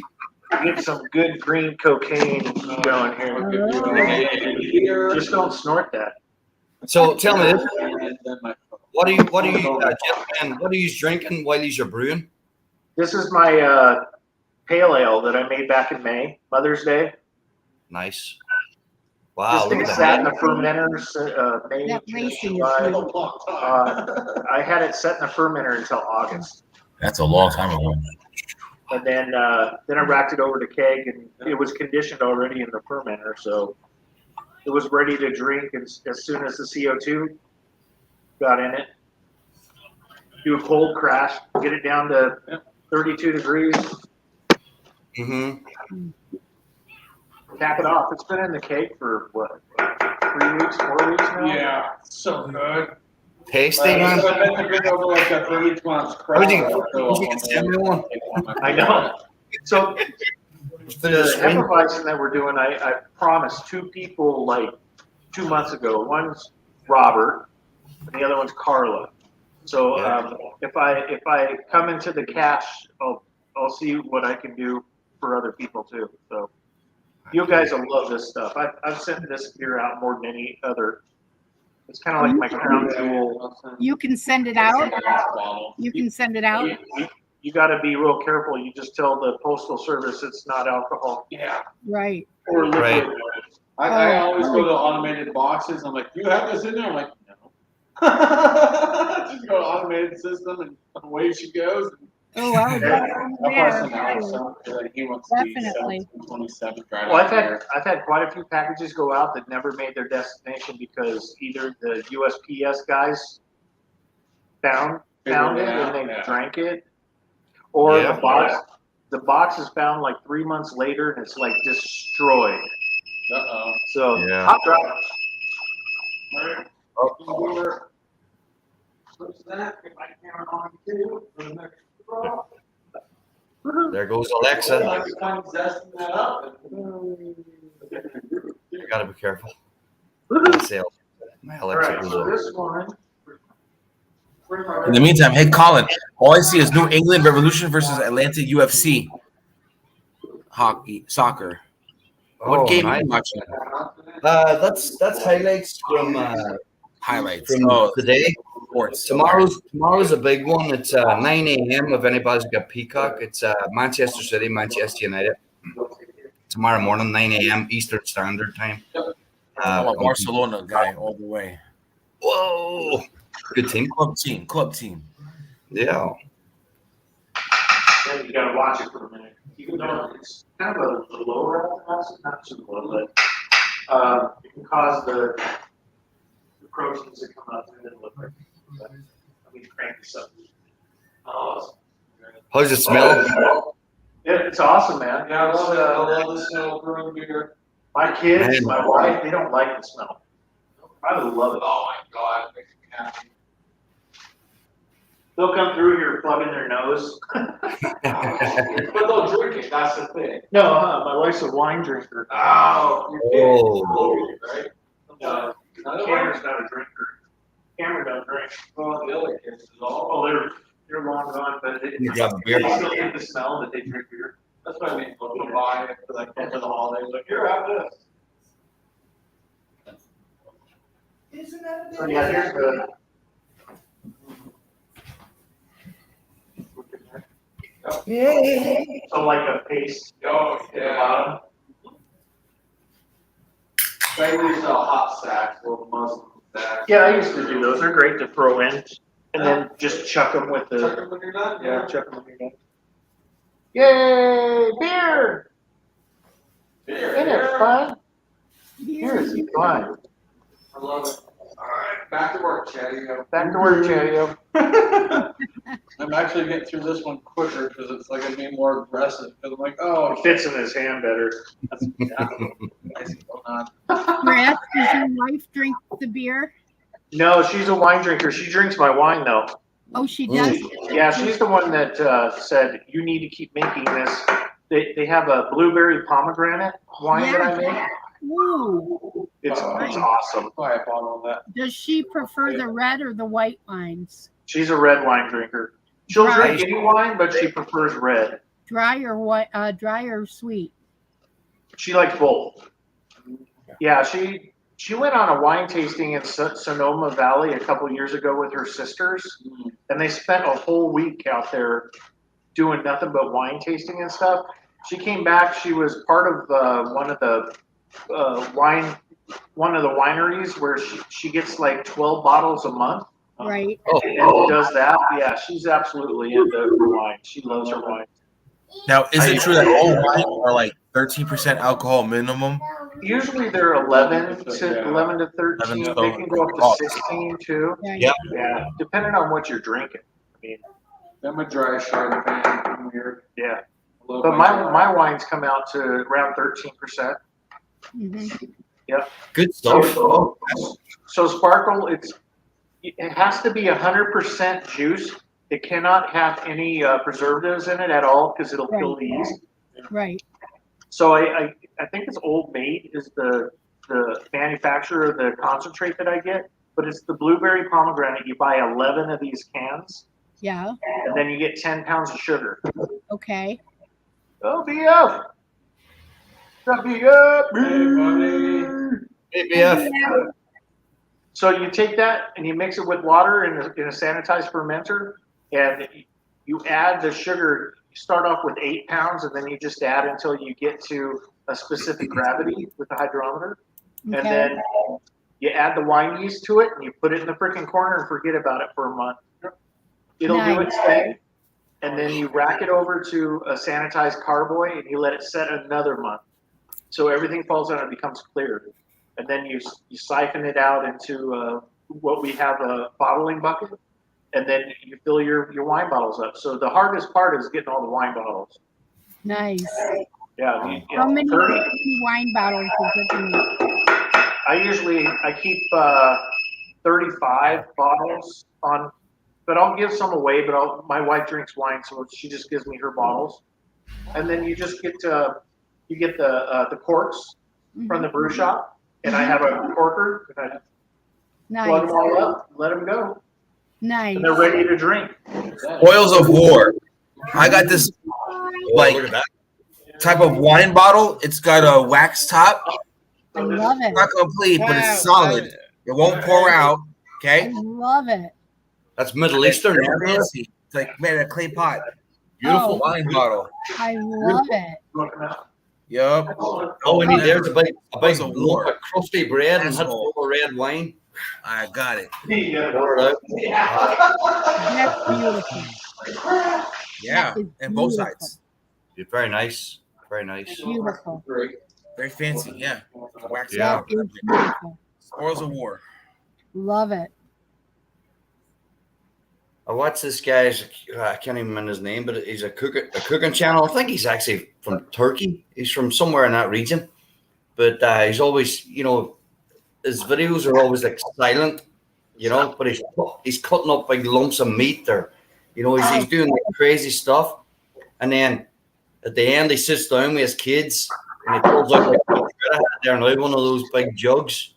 Get some good green cocaine going here. Just don't snort that. So tell me this: what are you gentlemen? What are you drinking while you're brewing? This is my pale ale that I made back in May, Mother's Day. Nice. Wow. This thing sat in the fermenters May, June, July. I had it set in the fermenter until August. That's a long time ago. And then I racked it over to keg, and it was conditioned already in the fermenter, so it was ready to drink as soon as the CO2 got in it. Do a cold crash, get it down to 32 degrees. Mm-hmm. Cap it off. It's been in the keg for what, 3 weeks, 4 weeks now? Yeah, so good. Tasty, man. I meant to bring over like a 30-ounce Would you get send me one? I know. So the Hefeweizen that we're doing, I promised 2 people like 2 months ago. One's Robert, and the other one's Carla. So if I come into the cash, I'll see what I can do for other people too. So you guys will love this stuff. I've sent this beer out more than any other. It's kind of like my crown jewel. You can send it out. You can send it out. You got to be real careful. You just tell the postal service it's not alcohol. Yeah. Right. Or liquid. Right. I always go to automated boxes. I'm like, you have this in there? I'm like, no. Just go to automated system, and away she goes. Oh, I would definitely. 27 right. Well, I've had quite a few packages go out that never made their destination because either the USPS guys found it and they drank it, or the box is found like 3 months later and it's like destroyed. So hot drop. There goes Alexa. You gotta be careful. My Alexa goes over. In the meantime, hey Colin, all I see is New England Revolution versus Atlanta UFC soccer. What game are you watching? That's highlights from today. Tomorrow's a big one. It's 9 a.m. if anybody's got Peacock. It's Manchester City, Manchester United. Tomorrow morning, 9 a.m. Eastern Standard Time. I'm a Barcelona guy all the way. Whoa. Good team. Club team. Yeah. You gotta watch it for a minute. Even though it's kind of a lower acid, not too low, but it can cause the proteins to come up and then look like. Let me crank this up. How does it smell? It's awesome, man. Yeah, I love the smell of brewing beer. My kids, my wife, they don't like the smell. I love it. Oh my god, it makes me happy. They'll come through here plugging their nose. But they'll drink it, that's the thing. No, my wife's a wine drinker. Oh, right? Cameron's not a drinker. Cameron don't drink. Well, the other kids is all. Oh, they're long gone, but they You got beer. still get the smell that they drink beer. That's what I mean. They'll buy it for like over the holidays. Like, here, have this. So yeah, here's the. So like a paste. Oh, yeah. They use hot sacks, little muslin sacks. Yeah, I used to do those. They're great to throw in, and then just chuck them with the. Chuck them when you're done? Yeah, chuck them when you're done. Yay, beer! Isn't it fun? Beer is fun. I love it. All right, back to work, Chadeo. Back to work, Chadeo. I'm actually getting through this one quicker because it's like I'm being more aggressive. Because I'm like, oh, It fits in his hand better. Brett, does your wife drink the beer? No, she's a wine drinker. She drinks my wine though. Oh, she does. Yeah, she's the one that said you need to keep making this. They have a blueberry pomegranate wine that I make. Ooh. It's awesome. I bought that. Does she prefer the red or the white wines? She's a red wine drinker. She'll Dry. drink any wine, but she prefers red. Dry or what? Dry or sweet? She likes both. Yeah, she went on a wine tasting in Sonoma Valley a couple years ago with her sisters, and they spent a whole week out there doing nothing but wine tasting and stuff. She came back. She was part of one of the wineries where she gets like 12 bottles a month. Right. And does that. Yeah, she's absolutely into her wine. She loves her wine. Now, is it true that all wines are like 13% alcohol minimum? Usually they're 11 to 13. So They can go up to 16 too. Yeah. Yeah, depending on what you're drinking. I mean, I'm a dry Chardonnay from here. yeah. Love But my my wines come out to around 13%. Yep. Good stuff. So sparkle, it has to be 100% juice. It cannot have any preservatives in it at all because it'll kill the yeast. Right. So I think it's Old Maid is the manufacturer of the concentrate that I get, but it's the blueberry pomegranate. You buy 11 of these cans, Yeah. and then you get 10 pounds of sugar. Okay. Oh, BF. BF. Hey, BF. So you take that and you mix it with water in a sanitized fermenter, and you add the sugar. You start off with 8 pounds, and then you just add until you get to a specific gravity with the hydrometer. Okay. And then you add the wine yeast to it, and you put it in the freaking corner and forget about it for a month. It'll do its thing. And then you rack it over to a sanitized carboy, and you let it set another month. So everything falls out and it becomes clear. And then you siphon it out into what we have a bottling bucket. And then you fill your wine bottles up. So the hardest part is getting all the wine bottles. Nice. Yeah. How many 30. wine bottles is it to make? I keep 35 bottles on, but I'll give some away. But my wife drinks wine, so she just gives me her bottles. And then you just get the corks from the brew shop, and I have a corker, and I plug them all up, let them go. Nice. And they're ready to drink. Spoils of war. I got this like type of wine bottle. It's got a wax top. I love it. It's not complete, but it's solid. It won't pour out. Okay. I love it. That's Middle Eastern. It's fancy. It's like made a clay pot. Beautiful wine bottle. I love it. Yup. All we need there is a big Spoils of lump war. of crusty bread and hot full of red wine. I got it. Pour it out. That's beautiful. Yeah, and both sides. Very nice. Very nice. Beautiful. Very fancy. Yeah. Wax Yeah. top. That is beautiful. Spoils of war. Love it. I watched this guy's, I can't even remember his name, but he's a cooking channel. I think he's actually from Turkey. He's from somewhere in that region. But he's always, his videos are always like silent, but he's cutting up big lumps of meat there. He's doing like crazy stuff. And then at the end, he sits down with his kids and he pulls out like there now one of those big jugs.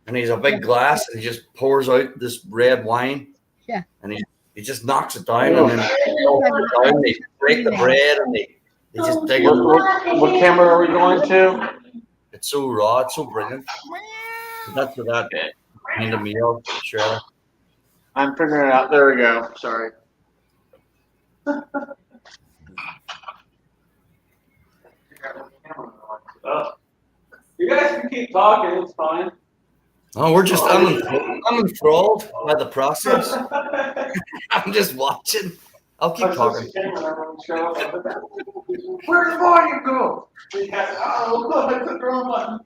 And he's a big glass and he just pours out this red wine. Yeah. And he just knocks it down and then they break the bread and they just dig it. What camera are we going to? It's so raw, it's so brilliant. That's for that kind of meal, sure. I'm figuring it out. There we go. Sorry. You guys can keep talking, it's fine. Oh, I'm enthralled by the process. I'm just watching. I'll keep talking. Where did the volume go? Oh, look, I took the wrong button.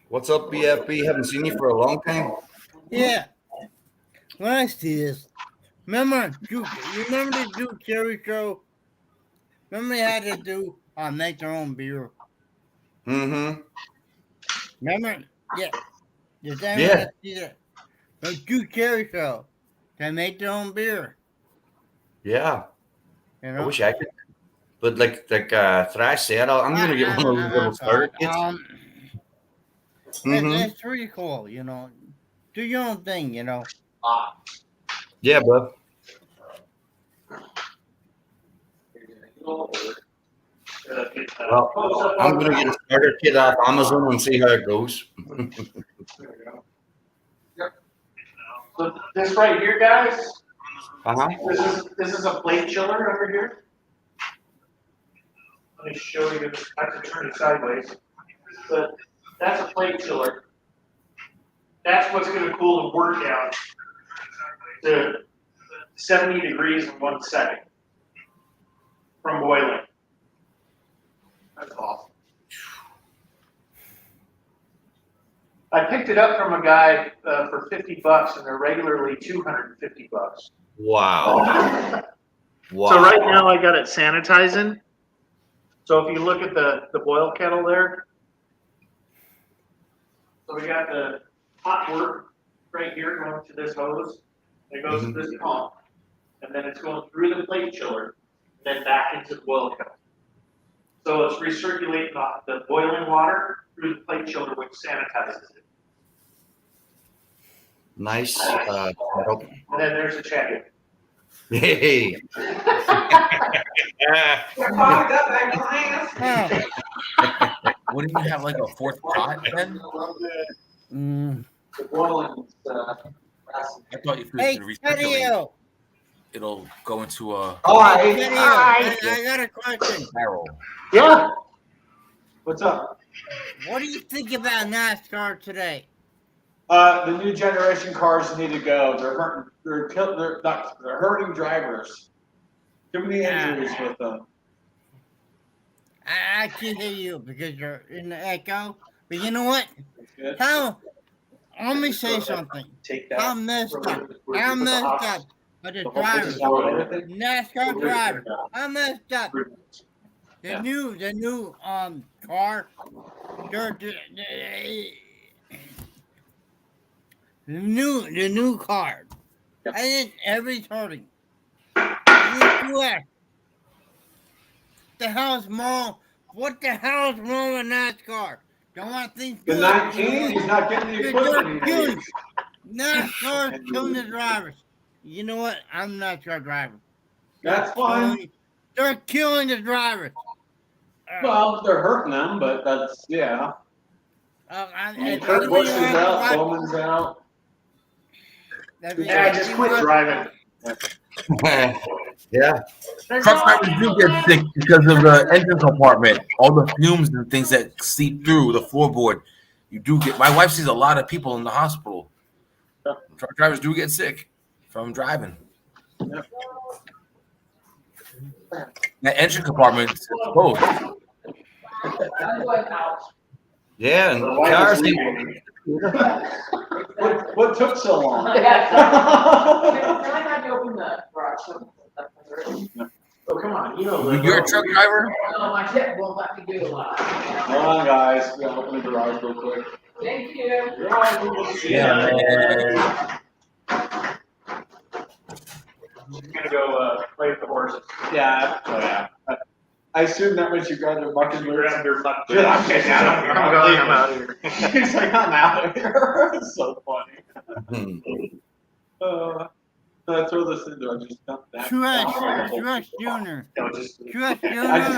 What's up, BFB? Haven't seen you for a long time. Yeah. When I see this, remember the Duke Cherry show? Remember they had to do make their own beer. Mm-hmm. Remember? Yeah. Does Yeah. anyone see that? The Duke Cherry show. They make their own beer. Yeah. You know? I wish I could. But like Thrash said, I'm gonna get one of those little starter kits. That's pretty cool, Do your own thing, Yeah, bud. Well, I'm gonna get a starter kit off Amazon and see how it goes. So this right here, guys. Uh-huh. This is a plate chiller over here. Let me show you. I have to turn it sideways. But that's a plate chiller. That's what's going to cool the wort down. to 70 degrees in 1 second from boiling. That's awesome. I picked it up from a guy for $50, and they're regularly $250. Wow. Wow. So right now I got it sanitizing. So if you look at the boil kettle there, so we got the hot work right here going to this hose. It goes to this pump, and then it's going through the plate chiller, and then back into the boil kettle. So it's recirculating the boiling water through the plate chiller, which sanitizes it. Nice. And then there's the Chadeo. Hey. Wouldn't you have like a fourth pot then? The boiling I thought if Hey, it's Chadeo. it'll go into a Chadeo, I got a question. barrel. Yeah. What's up? What do you think about NASCAR today? The new generation cars need to go. They're hurting. They're hurting drivers. Too many injuries with them. I can't hear you because you're in the echo. But you know what? How? Let me say something. How messed up? How messed up are the drivers? NASCAR drivers. How messed up? The new car. The new car. I think every turning. The hell's wrong? What the hell's wrong with NASCAR? Don't want things The good. 19, he's not getting the equipment he needs. NASCAR's killing the drivers. You know what? I'm not a NASCAR driver. That's fine. They're killing the drivers. Well, they're hurting them, but that's, yeah. Kurt Busch is out, Bowman's out. Yeah, just quit driving. Yeah. Truck drivers do get sick because of the engine compartment, all the fumes and things that seep through the floorboard. You do get. My wife sees a lot of people in the hospital. Truck drivers do get sick from driving. That engine compartment is exposed. Yeah, and cars. What took so long? Oh, come on. You know, You're a truck driver? No, my tip won't let me do a lot. Hold on, guys. We gotta open the garage real quick. Thank you. Yeah, man. I'm gonna go play with the horses. Yeah. Oh, yeah. I assume that meant you grabbed your bucket. Grabbed your bucket. Dude, I'm getting out of here. I'm out of here. He's like, I'm out of here. It's so funny. I throw this into. I just dumped that. Trush Junior. Trush Junior. I just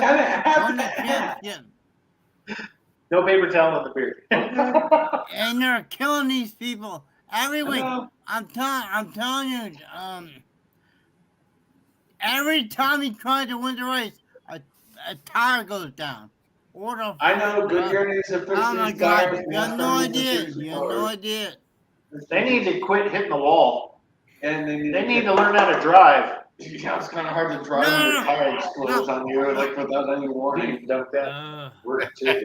kind of have to. No paper towel in the beer. And they're killing these people every week. I'm telling you. Every time he tries to win the race, a tire goes down. I know Goodyear needs to fix oh my these God! tires. You have no idea. You have no idea. They need to quit hitting the wall. And they need to learn how to drive. Yeah, it's kind of hard to drive when your tire explodes on you, like without any warning. Don't that? Okay.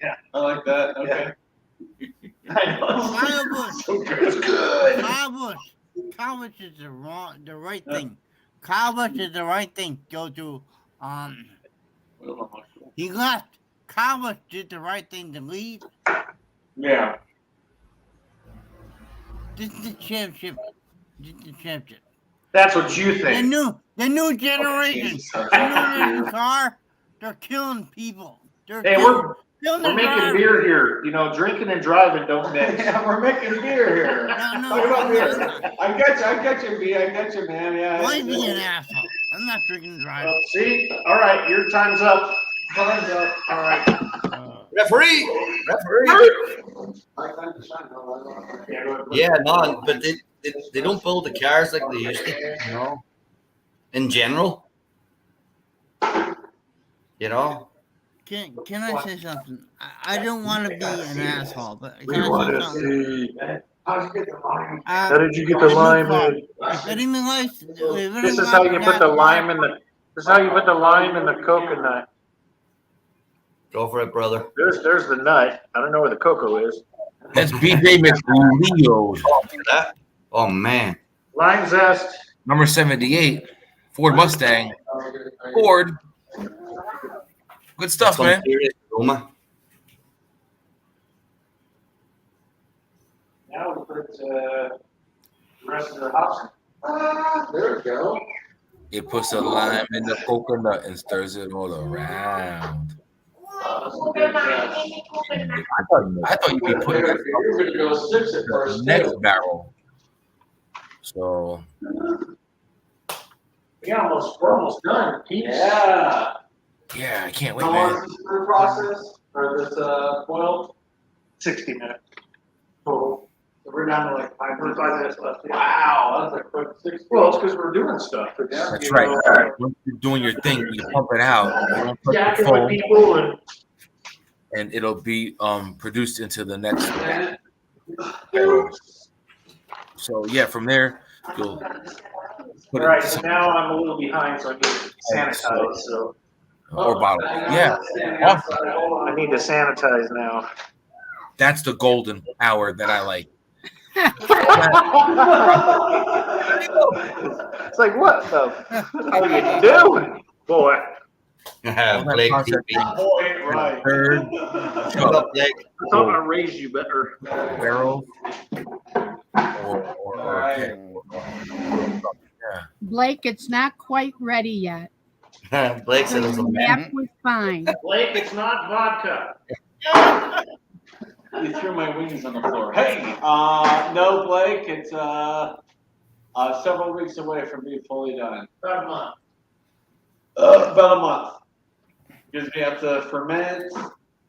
Yeah. I like that. Okay. I know. It's good. Kyle Busch is the right thing. Kyle Busch is the right thing. Go to he left. Kyle Busch did the right thing to leave. Yeah. This is the championship. That's what you think. The new generation. The new car. They're killing people. We're making beer here. You know, drinking and driving don't mix. Yeah, we're making beer here. No. I got you, B. I got you, man. Yeah. Why be an asshole? I'm not drinking and driving. See? All right, your time's up. Time's up. All right. Referee. Yeah, no, but they don't build the cars like they used to, you know. In general, you know. Can I say something? I don't want to be an asshole, but can I say something? How did you get the lime in? If anyone likes, This is how you put the lime in the. This is how you put the lime in the coconut. Go for it, brother. There's the nut. I don't know where the cocoa is. That's BJ McLeod. Oh man. Lime zest. Number 78, Ford Mustang. Ford. Good stuff, man. Aroma. Now we'll put the rest of the house. There we go. It puts a lime in the coconut and stirs it all around. I thought you'd be putting that You're going to go 6 at in first. the next barrel. So We're almost done. Yeah. yeah, I can't wait, How long man. is this brew process? Or this boil? 60 minutes total. So we're down to like 45 minutes left. Yeah. Wow, that's a quick 60. Well, it's because we're doing stuff. That's right. Once you're doing your thing, you pump it out. You don't touch the Jacking foam, with people and it'll be produced into the next barrel. So yeah, from there you'll put All right, it so now I'm a little behind, so I need to sanitize. So or bottle. Yeah, awesome. I need to sanitize now. That's the golden hour that I like. It's like, what the hell you doing, boy? Blake Right. Shut up, Blake. I'm going to raise you better. Barrel. Blake, it's not quite ready yet. Blake said it's a Nap man. was fine. Blake, it's not vodka. You threw my wings on the floor. Hey, no, Blake, it's several weeks away from being fully done. About a month. About a month. Because we have to ferment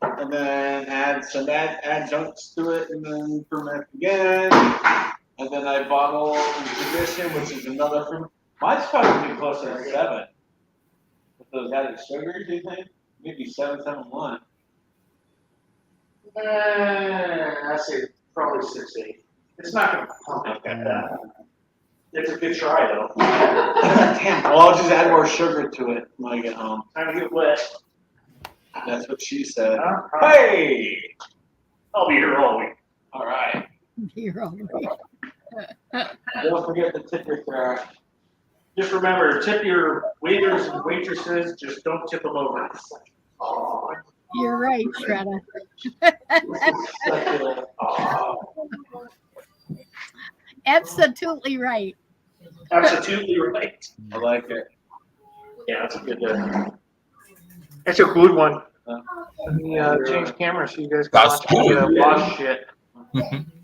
and then add some adjuncts to it and then ferment again. And then I bottle and condition, which is another ferment. Mine's probably closer to 7. With those added sugars, do you think? Maybe 771. I say probably 6, 8. It's not going to pump like that. It's a good try, though. Damn. Well, I'll just add more sugar to it when I get home. Time to get wet. That's what she said. Hey! I'll be here all week. All right. You're all right. Don't forget to tip your trash. Just remember, tip your waiters and waitresses. Just don't tip them over. Oh, You're right, Shredder. Absolutely right. absolutely right. I like it. Yeah, that's a good. That's a good one. Let me change camera so you guys can watch the boss shit.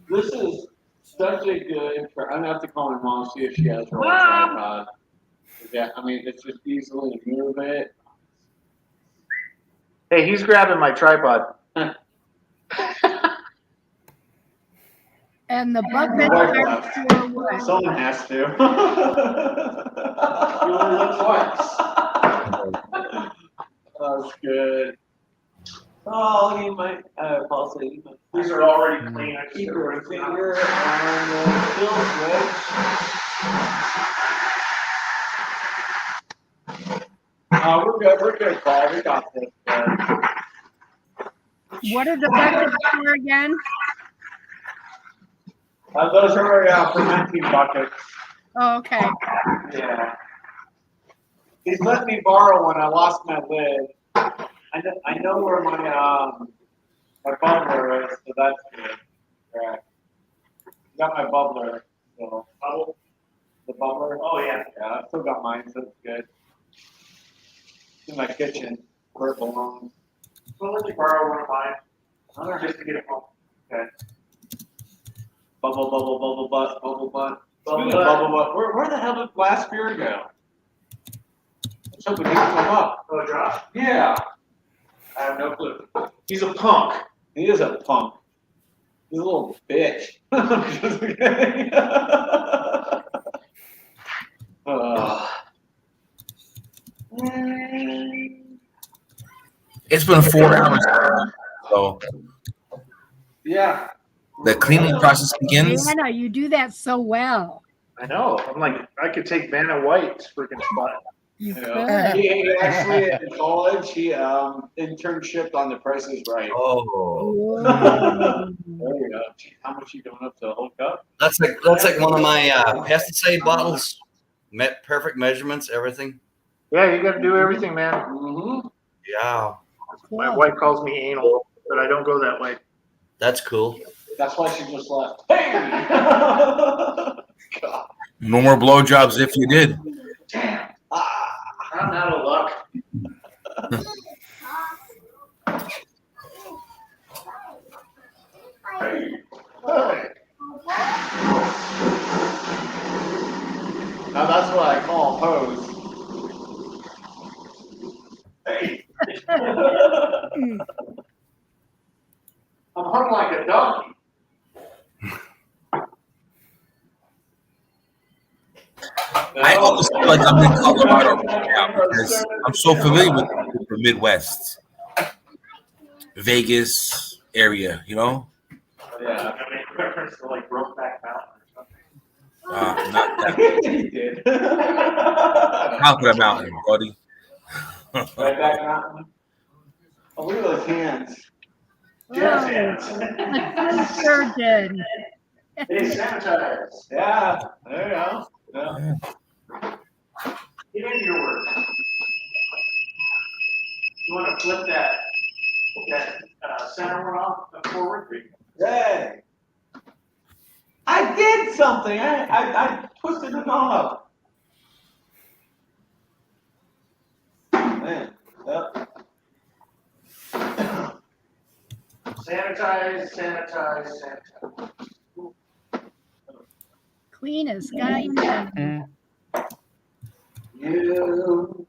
This is such a good. I'm gonna have to call my mom, see if she has her own tripod. Yeah, I mean it's just easily move it. Hey, he's grabbing my tripod. And the bucket are for what? Someone has to. You only look twice. That's good. Oh, you might possibly. These are already clean. I Keep your finger on the kill switch. We're good, Paul. We got this. What are the buckets for again? Those are fermenting buckets. Oh, okay. Yeah. He's let me borrow one. I lost my lid. I know where my bubbler is, so that's good. Right. Got my bubbler. So the bubbler. Oh yeah. Yeah, I still got mine, so it's good. It's in my kitchen where it belongs. I'll let you borrow one of mine. All right. Just to get it home. Okay. Bubble, bubble, bubble, butt, bubble, butt. Bubble Speaking of butt. bubble, butt, where the hell did last beer go? Let's hope it didn't come up. Oh, Josh? Yeah. I have no clue. He's a punk. He is a punk. He's a little bitch. Just kidding. It's been 4 hours. So Yeah. the cleaning process begins. Vienna, you do that so well. I know. I'm like, I could take Vanna White's freaking spot. You Yeah. He actually in college he internship on The Price is Right. Oh, there you go. How much you going up to hook up? that's like one of my pesticide bottles. Perfect measurements, everything. Yeah, you got to do everything, man. Mm-hmm. Yeah, My wife calls me anal, but I don't go that way. that's cool. That's why she just left. Hey! God. No more blowjobs if you did. Damn. I'm out of luck. Hey. Now that's what I call pose. Hey. I'm hung like a donkey. I almost feel like I'm in Colorado right now because I'm so familiar with the Midwest, Vegas area, you know? Yeah. I make reference to like Brokeback Mountain or something. Not that. He did. Conquer Mountain, buddy. Right back mountain. Oh, look at those hands. Wow. Jazz hands. A good surgeon. They sanitize. Yeah, there you go. Yeah. Get into your work. You want to flip that center one off forward? Hey. I did something. I twisted the knob. Man. Yep. Sanitize. Clean as sky. You.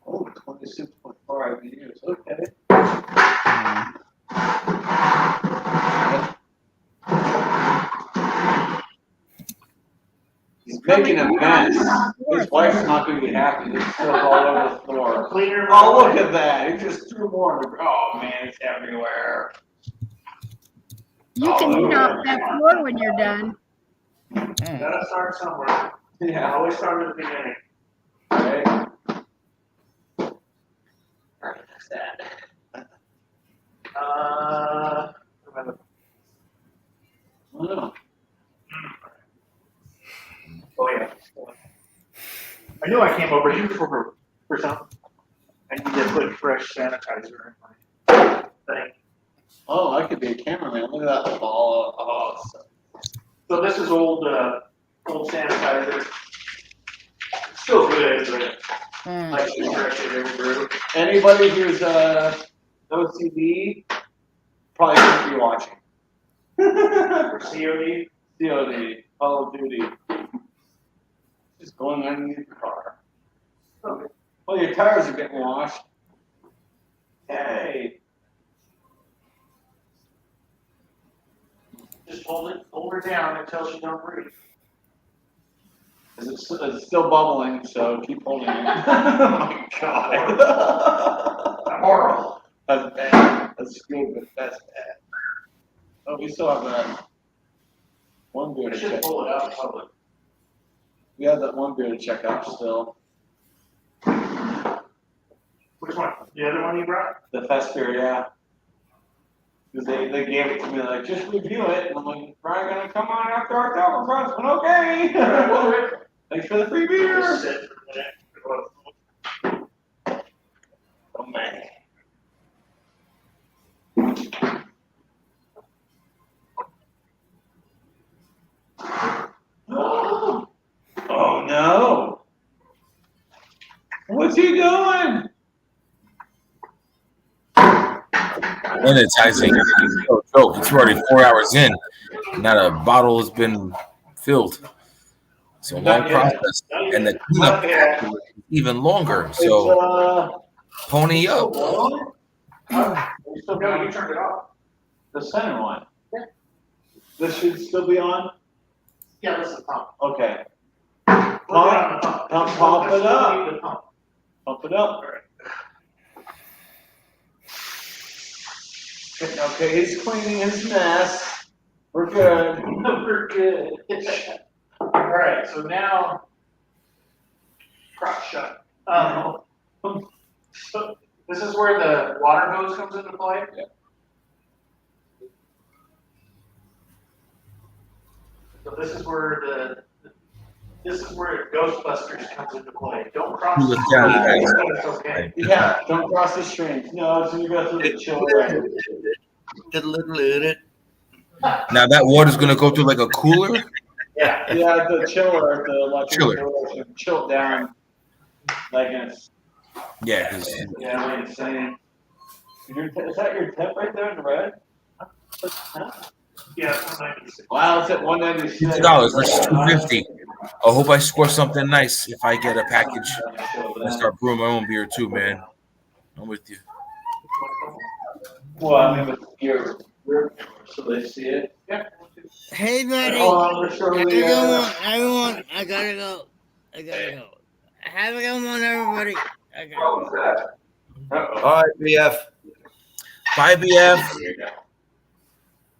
Oh, 26.4 IBUs. Okay. He's making a mess. His wife's not going to be happy. There's stuff all over the floor. Oh, look at that. He just threw more on the. Oh, man, it's everywhere. You can eat off that floor when you're done. Gotta start somewhere. Yeah. Always start at the beginning. Right. Alright, that's that. Oh yeah. I knew I came over here for something. I need to put fresh sanitizer in my thing. Oh, I could be a cameraman. Look at that ball. Oh, So this is old sanitizer. It's still good, but I should fresh it every brew. anybody who's OCD probably shouldn't be watching. For COD. COD, Call of Duty. Just going underneath the car. Okay. Well, your tires are getting washed. Hey. Just hold her down until she don't breathe. It's still bubbling, so keep holding it. Oh my God. Horrible. That's bad. That's good, but that's bad. Oh, we still have that one beer to check. Pull it out in public. We have that one beer to check out still. Which one? The other one you brought? The fest beer, yeah. Because they gave it to me, like, just review it. And I'm like, Brian gonna come on after Oktoberfest, but okay. Thanks for the free beer. Oh, man. Oh, no. What's he doing? Sanitizing. No joke. It's already 4 hours in. Not a bottle has been filled. It's a long process. And the cleanup is even longer. So pony up. You still got you turned it off. The center one. This should still be on. Yeah, this is the pump. Okay. Pump it up. Pump it up. Pump it up. Okay, he's cleaning his mess. We're good. We're good. All right, so now, crop shut. So this is where the water hose comes into play. Yeah. So this is where Ghostbusters comes into play. Don't cross Cool the it down, stream. guys. It's okay. Yeah, don't cross the streams. No, it's when you go through the chill rain. Now that water's gonna go through like a cooler. Yeah, the chiller, the electric Chiller. chiller should chill down like it's Yeah, because like insane. Is that your tip right there in the red? Yeah, it's 196. Wow, it's at $196. $50 versus $250. I hope I score something nice if I get a package and start brewing my own beer too, man. I'm with you. Well, I mean, with your so they see it. Yeah. Hey, buddy. Oh, I'm sure Have a we, good one. Everyone, I gotta go. Have a good one, everybody. I gotta go. All right, BF. Bye, BF.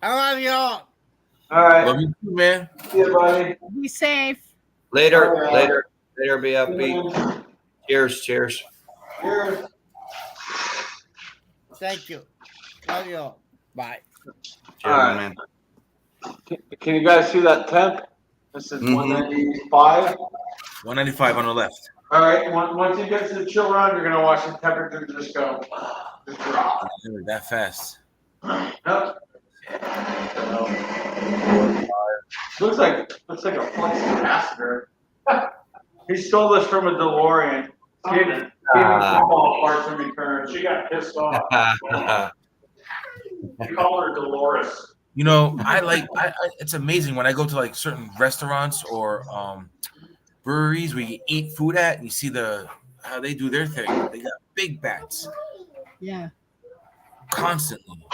I love y'all. All right. Love you too, man. See you, buddy. Be safe. Later, All right. later, BF. Cheers, cheers. Cheers. Thank you. Love y'all. Bye. Cheers, All right. man. Can you guys see that temp? This is 195. 195 on the left. All right. Once you get to the chill run, you're gonna watch the temperature just go, just drop. That fast. Yep. Looks like a flux capacitor. He stole this from a DeLorean. Gave me some ball parts in return. She got pissed off. We call her Dolores. You know, I it's amazing when I go to like certain restaurants or breweries where you eat food at and you see how they do their thing. They got big bats Yeah. constantly.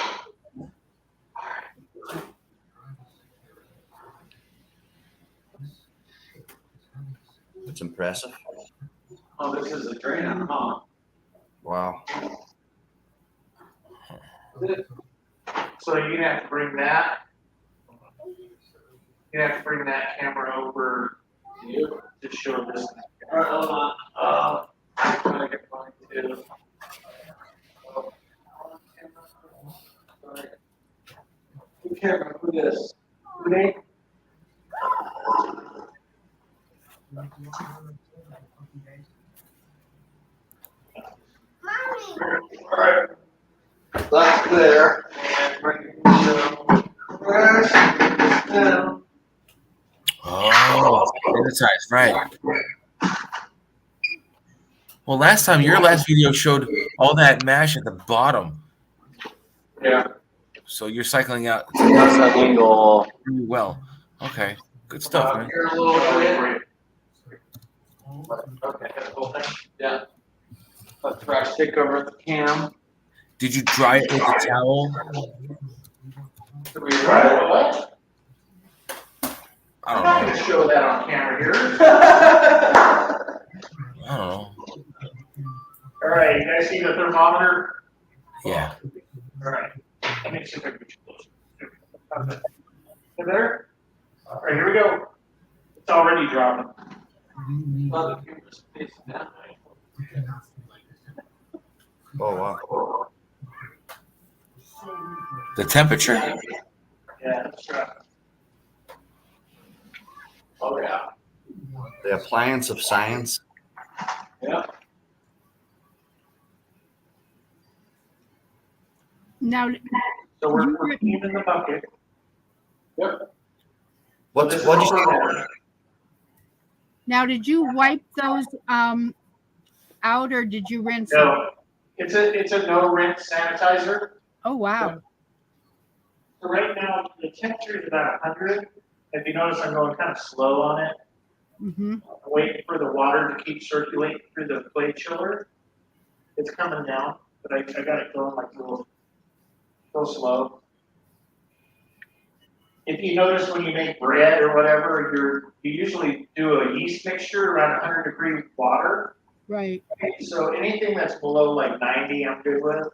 It's impressive. Oh, this is a drainer, huh? Wow. So you're gonna have to bring that. You have to bring that camera over to show this. All right, hold on. I'm trying to get mine too. Who camera? Who this? Me? All right. That's there. And bring it down. Oh, sanitized, right. Well, last time, your last video showed all that mash at the bottom. Yeah. So you're cycling out That's that angle. really well. Okay, good stuff, man. Here a little bit. Okay, yeah. Let Thrash take over at the cam. Did you dry it with a towel? Did we try it? What? I I'm don't not know. gonna show that on camera here. I don't know. All right, you guys see the thermometer? Yeah. All right. Let me see if I can get you closer. You there? All right, here we go. It's already dropping. Oh, the camera's facing that way. Oh, wow. The temperature? Yeah, it's dropping. Oh, yeah. The appliance of science. Yeah. Now, So we're keeping the bucket. Yep. What did you say? now, did you wipe those out, or did you rinse them? No, it's a no rinse sanitizer. Oh wow! So right now the temperature is about 100. If you notice, I'm going kind of slow on it. Mm-hmm. I'm waiting for the water to keep circulating through the plate chiller. It's coming down, but I got it going like a little slow. if you notice when you make bread or whatever, you usually do a yeast mixture around 100-degree water. Right. So anything that's below like 90, I'm good with.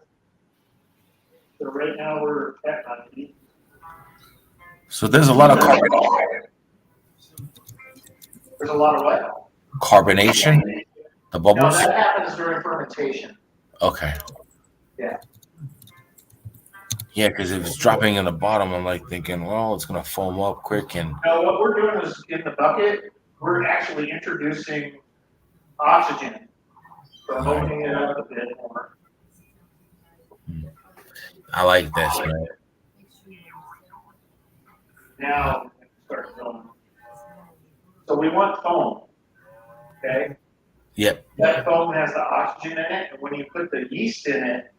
So right now we're at 90. So there's a lot of carbonation. There's a lot of what? Carbonation? The No, bubbles? that happens during fermentation. Okay. Yeah. Yeah, because if it's dropping in the bottom, I'm like thinking, well, it's gonna foam up quick and No, what we're doing is in the bucket, we're actually introducing oxygen. So I'm opening it up a bit more. I like this, man. Now, start going. So we want foam, okay? Yep. That foam has the oxygen in it, and when you put the yeast in it,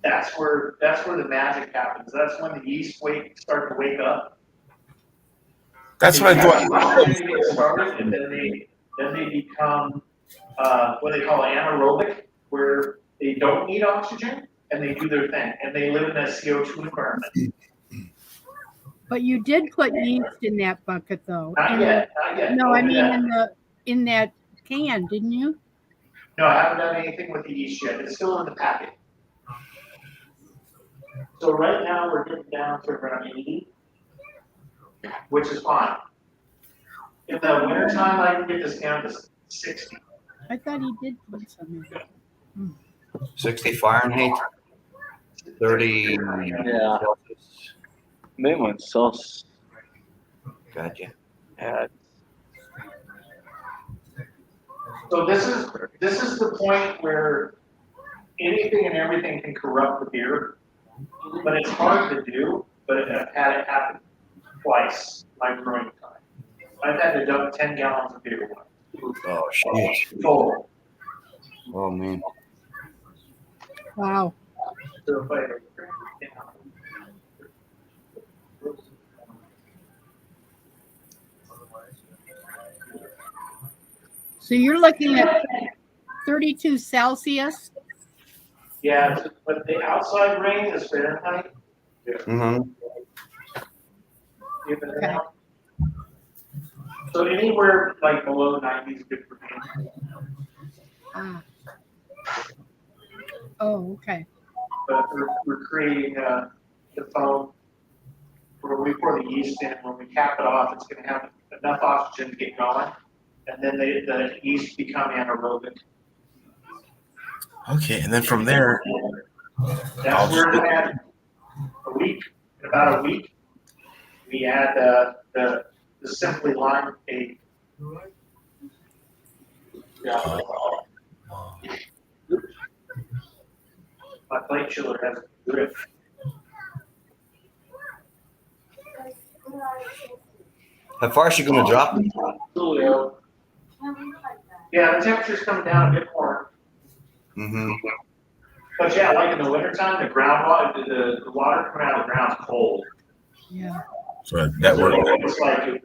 that's where the magic happens. That's when the yeast start to wake up. That's what I thought. They get started, and then they become what they call anaerobic, where they don't need oxygen and they do their thing, and they live in a CO2 environment. But you did put yeast in that bucket, though. Not yet. No, I mean in that can, didn't you? No, I haven't done anything with the yeast yet. It's still in the packet. So right now we're getting down to around 80, which is fine. In the wintertime, I can get this down to 60. I thought he did put some in. 60 Fahrenheit, 30. Yeah. Mainland sauce. Gotcha. Yeah. So this is the point where anything and everything can corrupt the beer, but it's hard to do. But I've had it happen twice in my brewing time. I've had to dump 10 gallons of beer once. Oh shit. Full. Oh man. Wow. So if I So you're looking at 32 Celsius. Yeah, but the outside range is Fahrenheit. Mm-hmm. Okay. So anywhere like below 90 is good for me. Ah. Oh, okay. But we're creating the foam where we pour the yeast in. When we cap it off, it's going to have enough oxygen to get going, and then the yeast become anaerobic. Okay, and then from there, That's where we add in about a week, we add the Simply LimeAid. Yeah. My plate chiller has a grip. How far is she going to drop? Julio. Yeah, the temperature's coming down a bit more. Mm-hmm. But yeah, like in the wintertime, the groundwater, the water coming out of the ground is cold. Yeah. so that worked. It's like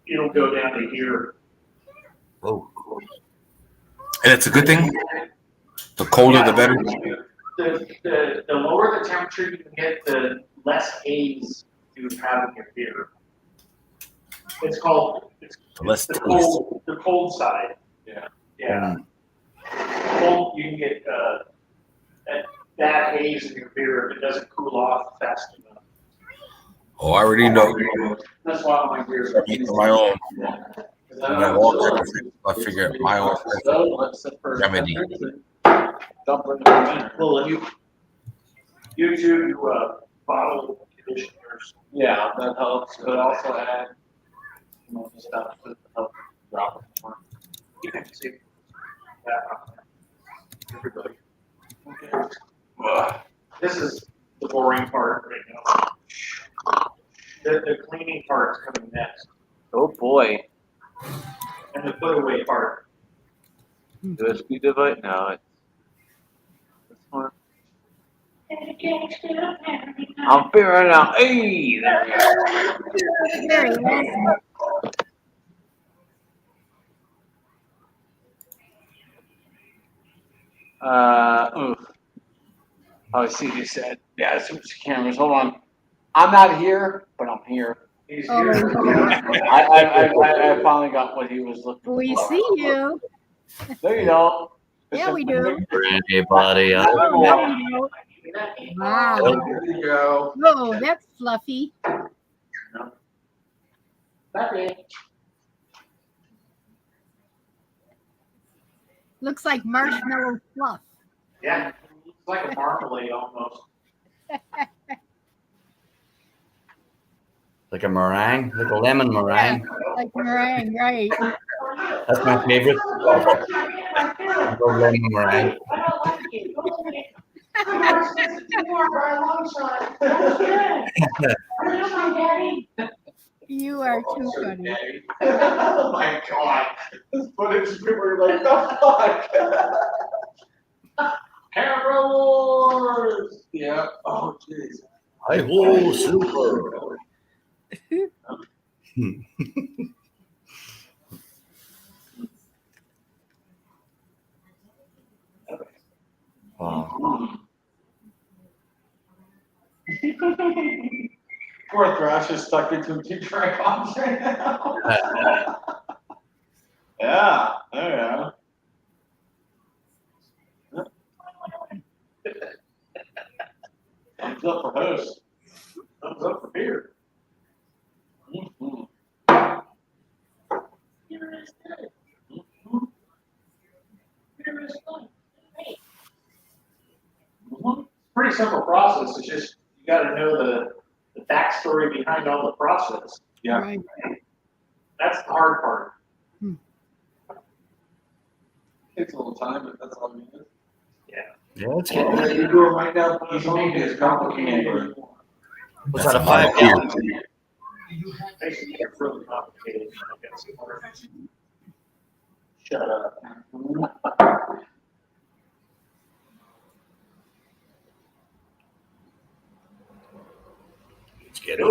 it'll go down to here. Oh. And it's a good thing. The colder, the better. The lower the temperature you can get, the less haze you have in your beer. It's called less the cold side. Yeah. Yeah. Cold, you can get that haze in your beer if it doesn't cool off fast enough. Oh, I already know. That's why all my beers are My own. I figure out my own remedy. Well, if you do bottle conditioners. Yeah, that helps. But also add stuff to help drop it more. You can see that. Everybody. Okay. This is the boring part right now. The cleaning part's coming next. Oh boy. And the put away part. USB device? No, it's this one. I'm figuring it out. Hey! There you go. Oof. Oh, I see what you said. Yeah, switch the cameras. Hold on. I'm not here, but I'm here. He's Oh, here. I finally got what he was looking for. we see you. No, you don't. Yeah, we do. Anybody else? Oh, there we go. Wow. There you go. Oh, that's fluffy. Looks like marshmallow fluff. Yeah, it's like a marmalade almost. Like a meringue, like a lemon meringue. Yeah, like meringue, right? That's my favorite. I love lemon meringue. You are too funny. Oh my god. This footage, we were like, the fuck? Camera wars! Yeah. Oh, jeez. I ho super. Wow. Poor Thrash is stuck between two tripods right now. Yeah, there you go. Thumbs up for host. Thumbs up for beer. Pretty simple process. It's just you got to know the backstory behind all the process. Yeah. Right. That's the hard part. Takes a little time, but that's all we need. Yeah. Yeah, it's You good. do it right now. You can make it as complicated as you want. What's that, a 5 gallon? Basically, it's really complicated. I guess. Shut up. Let's get it.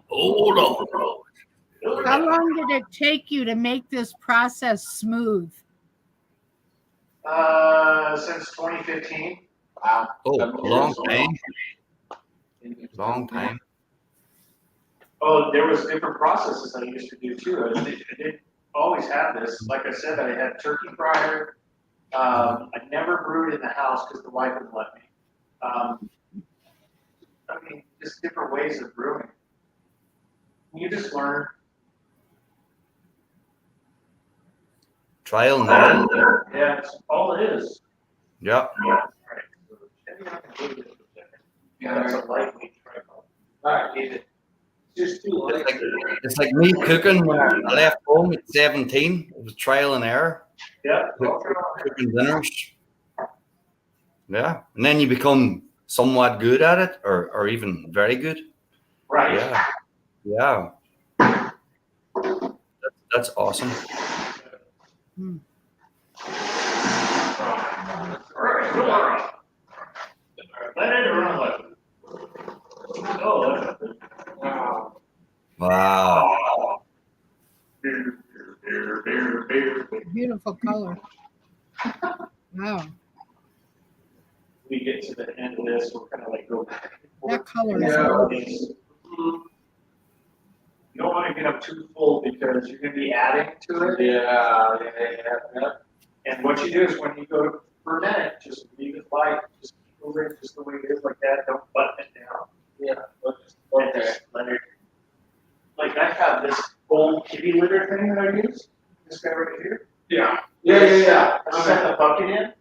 Hold on. How long did it take you to make this process smooth? Since 2015. Wow. Oh, long time. Long time. Oh, there was different processes I used to do too. I didn't always have this. Like I said, I had turkey fryer. I never brewed in the house because the wife wouldn't let me. I mean, just different ways of brewing. You just learn. Trial and error. Yeah, that's all it is. Yeah. Yeah, that's a lightweight tripod. All right, need it. Just too light. It's like me cooking when I left home at 17. It was trial and error. Yeah. Cooking dinners. Yeah. And then you become somewhat good at it or even very good. Right. Yeah. Yeah. That's awesome. Wow. Beautiful color. Wow. We get to the end of this, we're kind of like go back. That color is You don't want to get up too full because you're going to be adding to it. Yeah. And what you do is when you go to ferment it, just leave it light, just move it just the way it is like that. Don't button it down. Yeah. And just let it. Like I have this old kitty litter thing that I use. This guy right here. Yeah. I set the bucket in,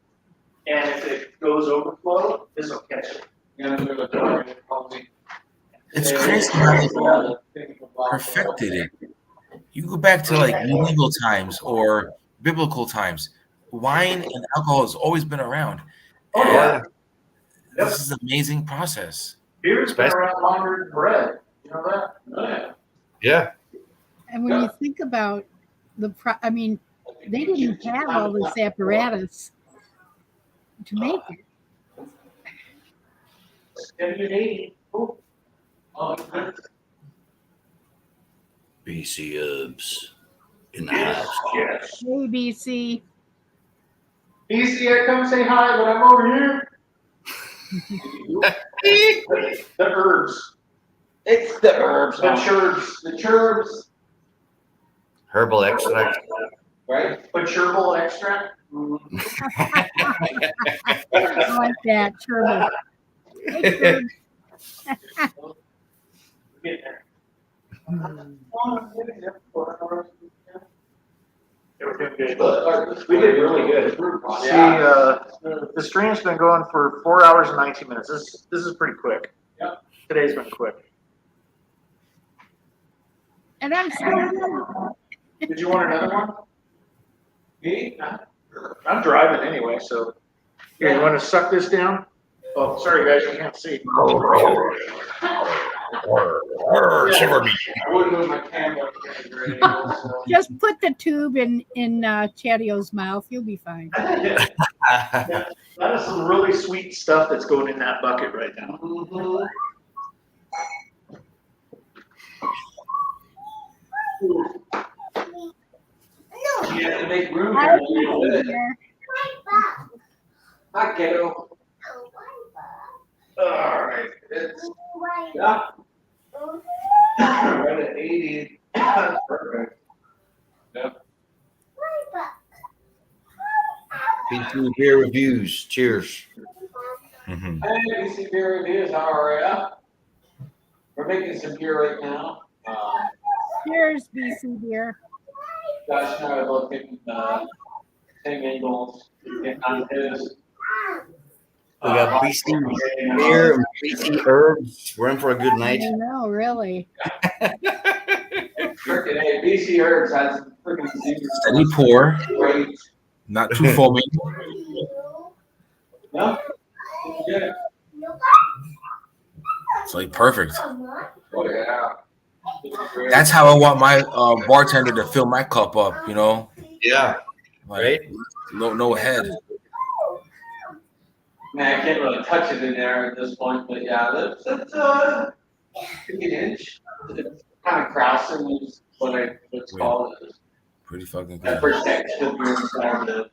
and if it goes overflow, this will catch it. It's crazy how they perfected it. You go back to like medieval times or biblical times. Wine and alcohol has always been around. Oh, yeah. This is an amazing process. Beer's been around longer than bread. You know that? Yeah. Yeah. And when you think about I mean, they didn't have all this apparatus to make it. BC Herbs in the house. Yes. Hey, BC. BC, I come say hi, but I'm over here. The herbs. It's the herbs. The cherbs. The cherbs. Herbal extract. Right? But herbal extract. I like that. Sure. Hey, We did really good. The stream's been going for 4 hours and 19 minutes. This is pretty quick. Yep. Today's been quick. And I'm still. Did you want another one? Me? I'm driving anyway, so. Here, you want to suck this down? Oh, sorry guys, you can't see. Just put the tube in Chadeo's mouth. You'll be fine. That is some really sweet stuff that's going in that bucket right now. You have to make room Hi, for it. Hi, kiddo. All right. Yeah. Right at 80. That's perfect. Yep. BC beer reviews. Cheers. Hey, BC beer reviews. How are ya? We're making some beer right now. Cheers, BC beer. Josh and I are both taking same angles. Getting on his. We got BC beer and BC herbs. We're in for a good night. I know, really. Frickin' hey, BC herbs has some freaking Steady pour. Great. Not too foamy. No? Yeah. It's like perfect. Oh, yeah. That's how I want my bartender to fill my cup up, you know? Yeah. Like, right? No head. Man, I can't really touch it in there at this point, but yeah, that's an inch. It's kind of Krausen is what it's called. Pretty fucking That good. protects the beer inside the,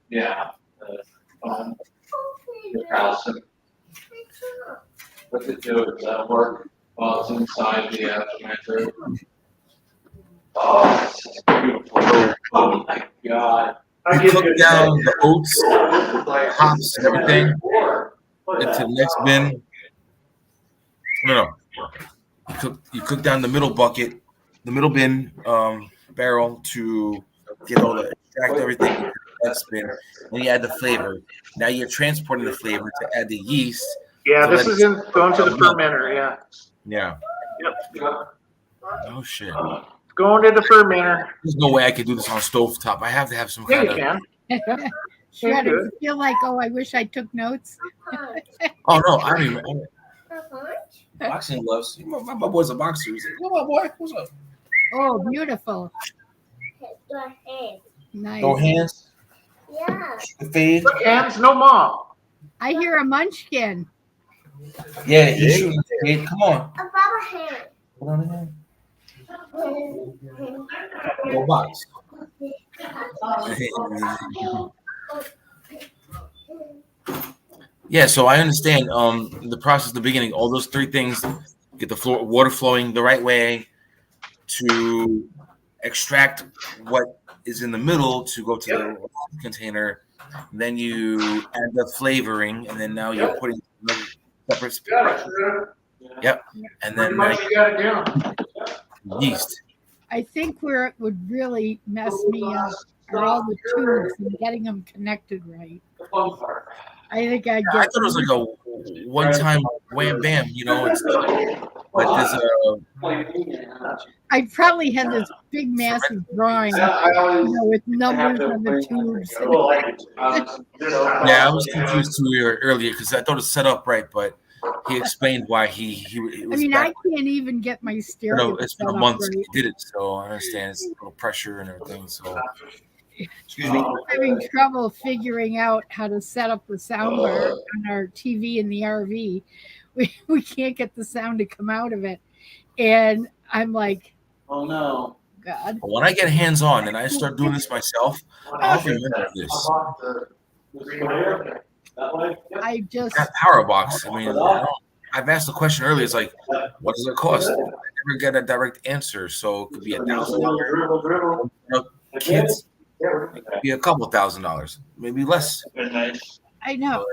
the Krausen. What's it do? It's work while it's inside the fermenter. Oh, it's just beautiful. Oh my God. We cook down the oats, hops, and everything into the next bin. No. You cook down the middle bucket, the middle bin barrel to get all the extract everything into the next bin. Then you add the flavor. Now you're transporting the flavor to add the yeast. Yeah, this is going to the fermenter. Yeah. Yeah. Yep. Oh shit. Going to the fermenter. There's no way I could do this on stovetop. I have to have some Yeah, kind you of. can. Shred it. Feel like, oh, I wish I took notes. Oh no, I don't even. Boxing gloves. My boy's a boxer. He's like, "Come on, boy. What's up?" Oh, beautiful. Nice. No hands. Yeah. Fade. Hands, no mom. I hear a munchkin. Yeah, he's shooting the fade. Come on. Put on the hand. No box. Yeah, so I understand the process at the beginning. All those three things: get the water flowing the right way, to extract what is in the middle to go to the container. Then you add the flavoring, and then now you're putting another separate. Yep, and then yeast. I think where it would really mess me up are all the tubes and getting them connected right. I think I'd I get. thought it was like a one-time wham bam, you know. It's but there's I probably had this big, massive drawing, with numbers on the tubes. yeah, I was confused too earlier because I thought it was set up right, but he explained why he I was. mean, back. I can't even get my stereo. It's set been a up month right. since he did it, so I understand it's a little pressure and everything. So, excuse me. I'm having trouble figuring out how to set up the soundbar on our TV in the RV. We can't get the sound to come out of it, and I'm like, oh no, God. But when I get hands on and I start doing this myself, I'll remember this. I just That power box. I mean, I've asked the question earlier. It's like, what does it cost? I never get a direct answer. So it could be $1,000. Kids, it could be a couple $1,000, maybe less. I know.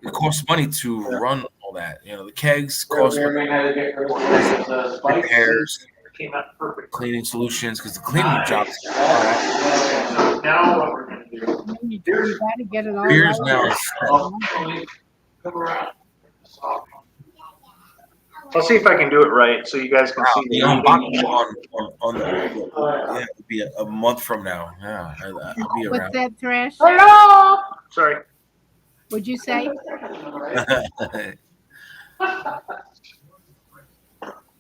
It costs money to run all that. The kegs cost repairs, cleaning solutions, because the cleaning jobs. Now what we're gonna do? You got to get it all Beers right. now. I'll see if I can do it right so you guys can see The unboxing it'll be a month from now. Yeah, I'll be What's around. that, Thrash? Hello. Sorry. What'd you say? All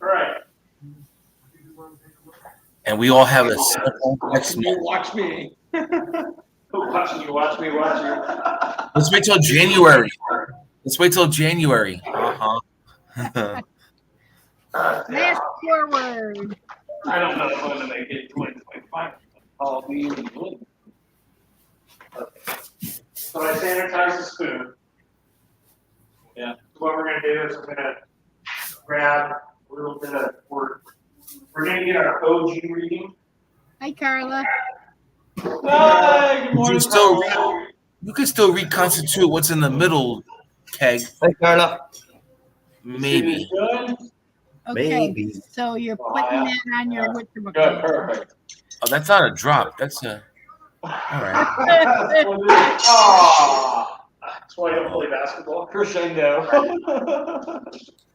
right. And we all have a simple next month. Watch me. Watching you, watch me, watch you. Let's wait till January. Uh-huh. Fast forward. I don't know if I'm gonna make it 2025. I'll be in the good. So I sanitize the spoon. Yeah. So what we're gonna do is I'm gonna grab a little bit of we're gonna get our OG reading. Hi, Carla. Hi, good morning. You can still reconstitute what's in the middle keg. Hey, Carla. Maybe. Okay. Maybe. So you're putting that on your whatchamacallit. Good, perfect. Oh, that's not a drop. That's a. All right. That's why I don't play basketball. Crescendo.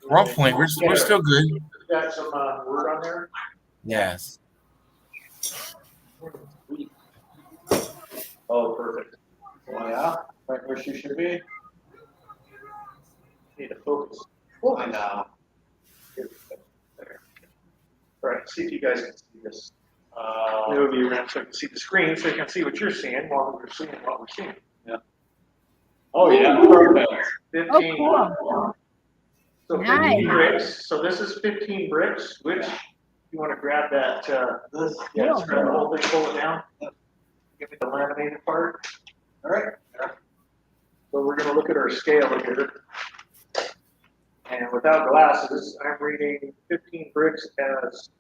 We're on point. We're still good. Got some word on there. Yes. Oh, perfect. Oh, yeah. Right where she should be. Need to focus. I know. There. All right, see if you guys can see this. Move you around so I can see the screen, so you can see what you're seeing while we're seeing what we're seeing. Yeah. Oh yeah, perfect. 15. Oh, cool. So 15 bricks. So this is 15 bricks. Which you want to grab that? This. Yeah, just grab the whole thing, pull it down. Give me the laminated part. All right. So we're going to look at our scale here. And without glasses, I'm reading 15 bricks as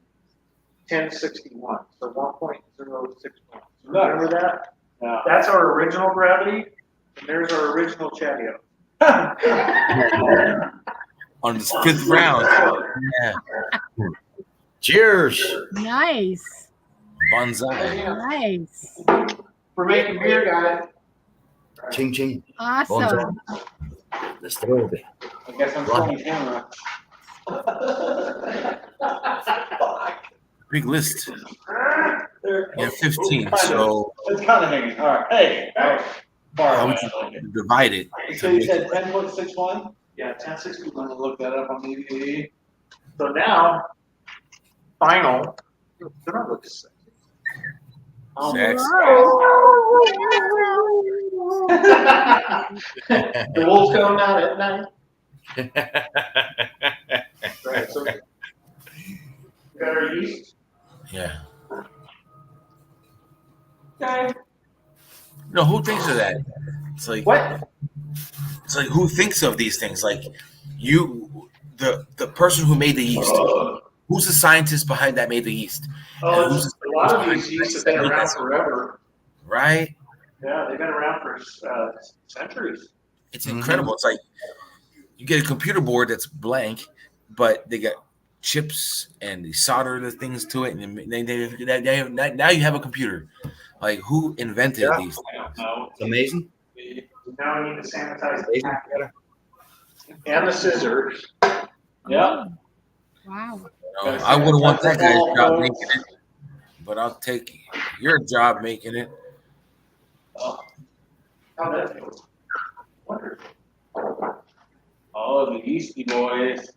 1061, so 1.061. Remember that? Yeah. That's our original gravity, and there's our original Chadeo. On this 5th round. Yeah. Cheers. Nice. Bonsai. Nice. We're making beer, guys. Ching ching. Awesome. Let's throw it. I guess I'm showing camera. Big list. Yeah, 15. So It's kind of hanging. All right. Hey. how would you divide it? So you said 10.61? Yeah, 1061. Let me look that up on the. So now, final. They're not looking sexy. Sex. The wolves come out at night. Right, so we got our yeast. Yeah. Okay. No, who thinks of that? It's like what? It's like who thinks of these things? Like the person who made the yeast. Who's the scientist behind that made the yeast? Oh, a lot of these yeasts have been around forever. Right? Yeah, they've been around for centuries. It's incredible. It's like you get a computer board that's blank, but they got chips and they solder the things to it, and now you have a computer. Like who invented these things? It's amazing. Now we need to sanitize the packet and the scissors. Yeah. Wow. I wouldn't want that guy's job making it, but I'll take your job making it. How that feels. Wonderful. Oh, the Yeasty Boys.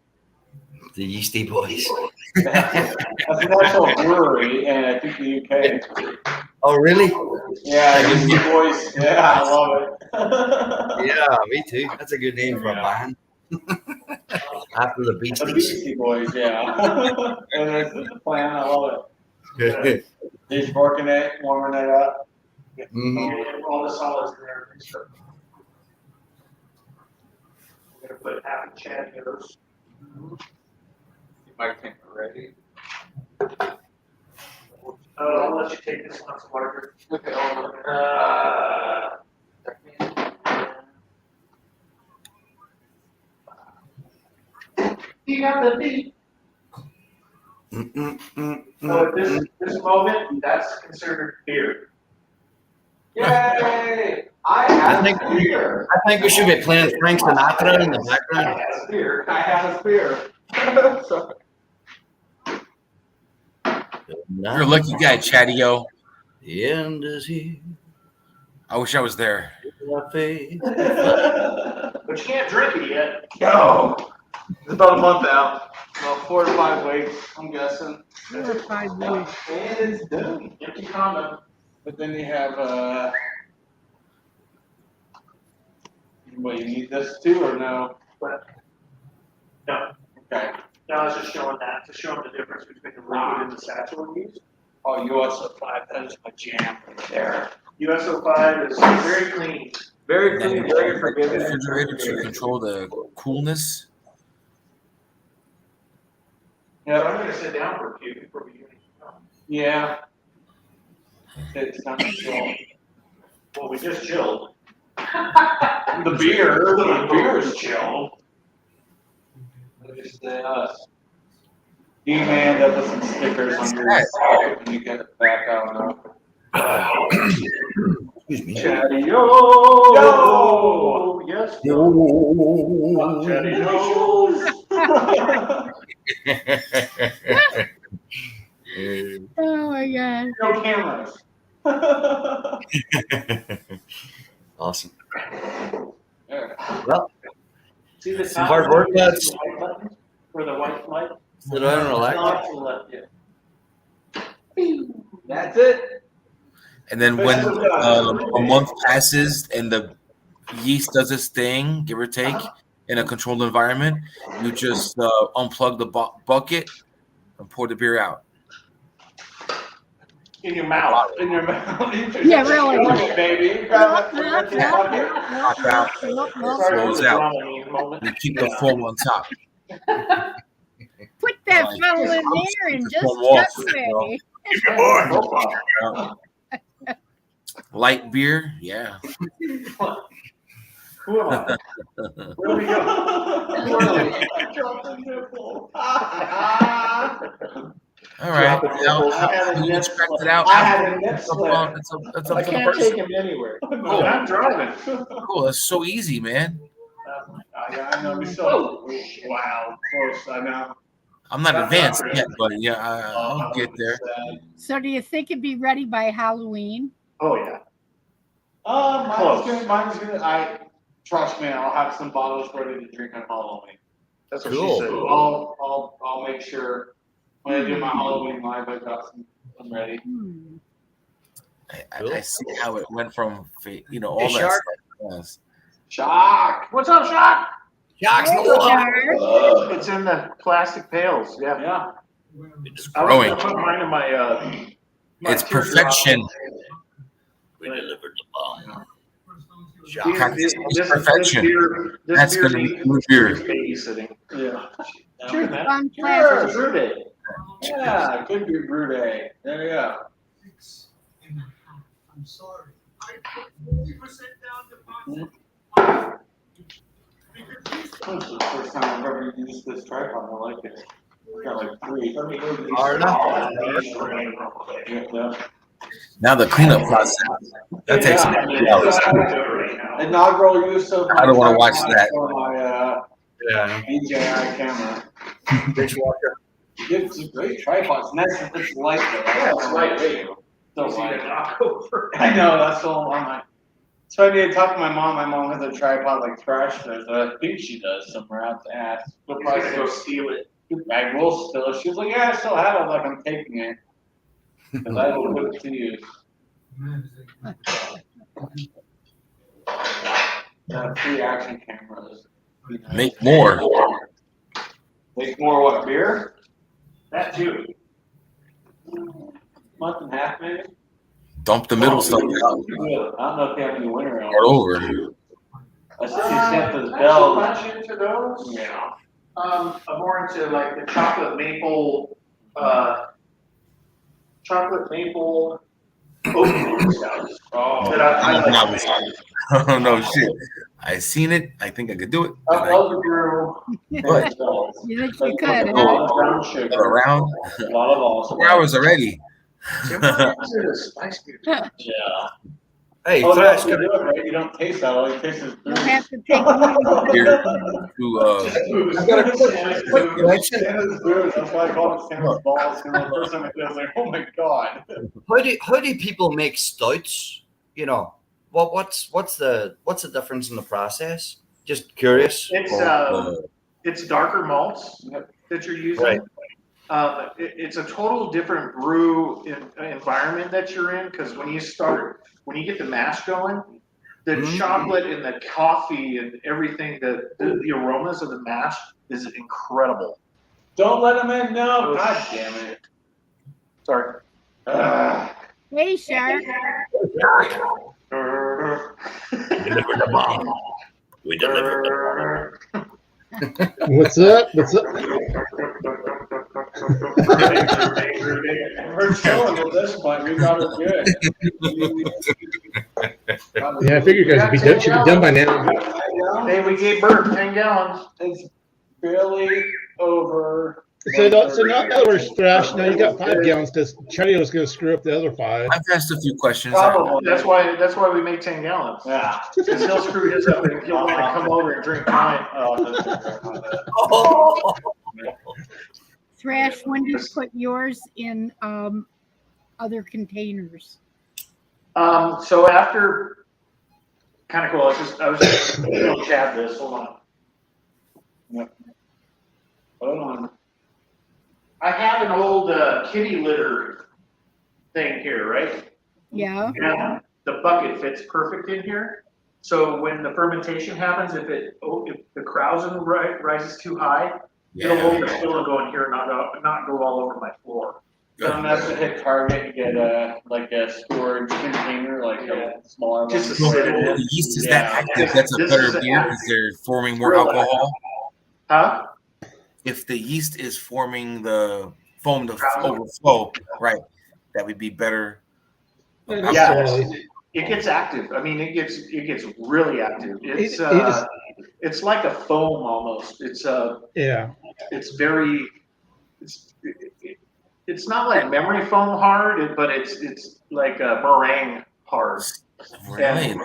The Yeasty Boys. That's an actual brewery, and I think the UK. Oh, really? Yeah, Yeasty Boys. Yeah, I love it. Yeah, me too. That's a good name for a band. After the Beach The Boys. Beastie Boys, yeah. And there's the plan, I love it. He's working it, warming it up. All the solids in there. gonna put half in Chadeos. You might think we're ready. I'll let you take this one, larger. Okay. You got the beat. So at this moment, that's considered beer. Yay! I think we should be playing Frank Sinatra in the background. I have a beer. Sorry. You're a lucky guy, Chadeo. The end is here. I wish I was there. But you can't drink it yet. No. It's about a month out. About 4 to 5 weeks, I'm guessing. 4 or 5 weeks. And it's done. Empty condom. But then you have what, you need this too or no? No. Okay. No, I was just showing that to show them the difference between the liquid and the satchel we use. Oh, USO5, that is my jam right there. USO5 is very clean. Very clean, very forgiving. Refrigerator to control the coolness. Yeah, I'm gonna sit down for a few before we do anything else. Yeah. It's time to chill. Well, we just chilled. The beer is chill. Just us. You may end up with some stickers on your when you get it back out. Excuse me. Chadeo! Yo! Yes. Oh my god. No cameras. Awesome. Yeah. Well, See the some top hard work, button? lads. The white button? Or the white light? Sit on and relax. Not to the left, yeah. That's it. And then when a month passes and the yeast does its thing, give or take, in a controlled environment, you just unplug the bucket and pour the beer out. In your mouth. In your mouth. Yeah, really. Baby. Pop out, flows out. You keep the foam on top. Put that funnel in there and just chuck ready. Light beer, yeah. Who am I? Where do we go? All right. You extract it out. I had a nip slip. It's up I to the can't person. take him anywhere. Cool. I'm driving. Cool. That's so easy, man. I know. We so wow, close. I know. I'm not advanced yet, but yeah, I'll get there. So do you think it'd be ready by Halloween? Oh yeah. Mine's gonna. Trust me. I'll have some bottles ready to drink on Halloween. That's what Cool. she said. I'll make sure when I do my Halloween live, I've got some ready. I see how it went from all Hey, that Shark. stuff. Yes. Shock. What's up, Shock? Shock's Hey, Shark. It's in the plastic pails. Yeah. Yeah. It's I was growing. gonna put mine in my It's perfection. We delivered the bomb. It's perfection. That's gonna be good beer. Babysitting. Yeah. Truth on Sure, plastic. brew day. Yeah, could be brew day. There you go. I'm sorry. This is the first time I've ever used this tripod. I like it. I've got like 3. Hard enough. Yeah. Now the cleanup process. That takes some hours. Inaugural use of I don't want to watch that. My DJI camera. Dishwasher. It's a great tripod. It's nice. It's lightweight. Yeah, it's lightweight. So Easy to light. knock over. I know. That's all I'm like. So I need to talk to my mom. My mom has a tripod like Thrash does. I think she does somewhere out the ass. We'll You're gonna probably go steal it. I will still. She was like, "Yeah, I still have it." I'm like, I'm taking it because I will put it to use. Free action cameras. Make more. Make more what, beer? That too. Month and a half maybe. Dump the middle stuff out. I don't know if you have any winter out. Start over. I Santa's Not so Bell. much into those. Yeah. I'm more into like the chocolate maple oatmeal stouts. Oh, That I like. Oh no shit! I seen it. I think I could do it. I love the brew. But You think you A could, lot huh? of brown sugar. around A lot of awesome. 4 hours already. Yeah. Hey, oh, Thrash, you do it right. You don't taste that. All you taste is You'll have to take Here I've got a quick question. Santa's brew. That's why I call it Santa's balls. The first time I did, I was like, oh my god. how do people make stouts? You know, what's the difference in the process? Just curious. It's darker malts that you're using. Right. It's a total different brew environment that you're in, because when you get the mash going, the chocolate and the coffee and everything, the aromas of the mash is incredible. Don't let them in. No. God damn it. Sorry. Hey, Shark. Deliver the bomb. We deliver the bomb. What's up? What's up? We're chilling at this point. We got it good. Yeah, I figured you guys should be done by now. Hey, we gave birth 10 gallons. It's barely over. So in other words, Thrash, now you got 5 gallons because Chadeo's going to screw up the other 5. I've asked a few questions. Probably. That's why we made 10 gallons. Yeah. Because he'll screw his up and he'll want to come over and drink mine. Thrash, when do you put yours in other containers? So after, kind of cool. I was just going to chat this. Hold on. Yep. Hold on. I have an old kitty litter thing here, right? Yeah. And the bucket fits perfect in here. So when the fermentation happens, if the Krausen rises too high, it'll hold the still and go in here, not go all over my floor. You don't have to hit Target and get a storage container, like a smaller Just one. to sit it in. The yeast is that active. That's a better beer because they're forming more alcohol. Huh? If the yeast is forming the foam to overflow, right, that would be better. Yeah, it gets active. I mean, it gets really active. It's like a foam almost. It's it's not like memory foam hard, but it's like a meringue hard. And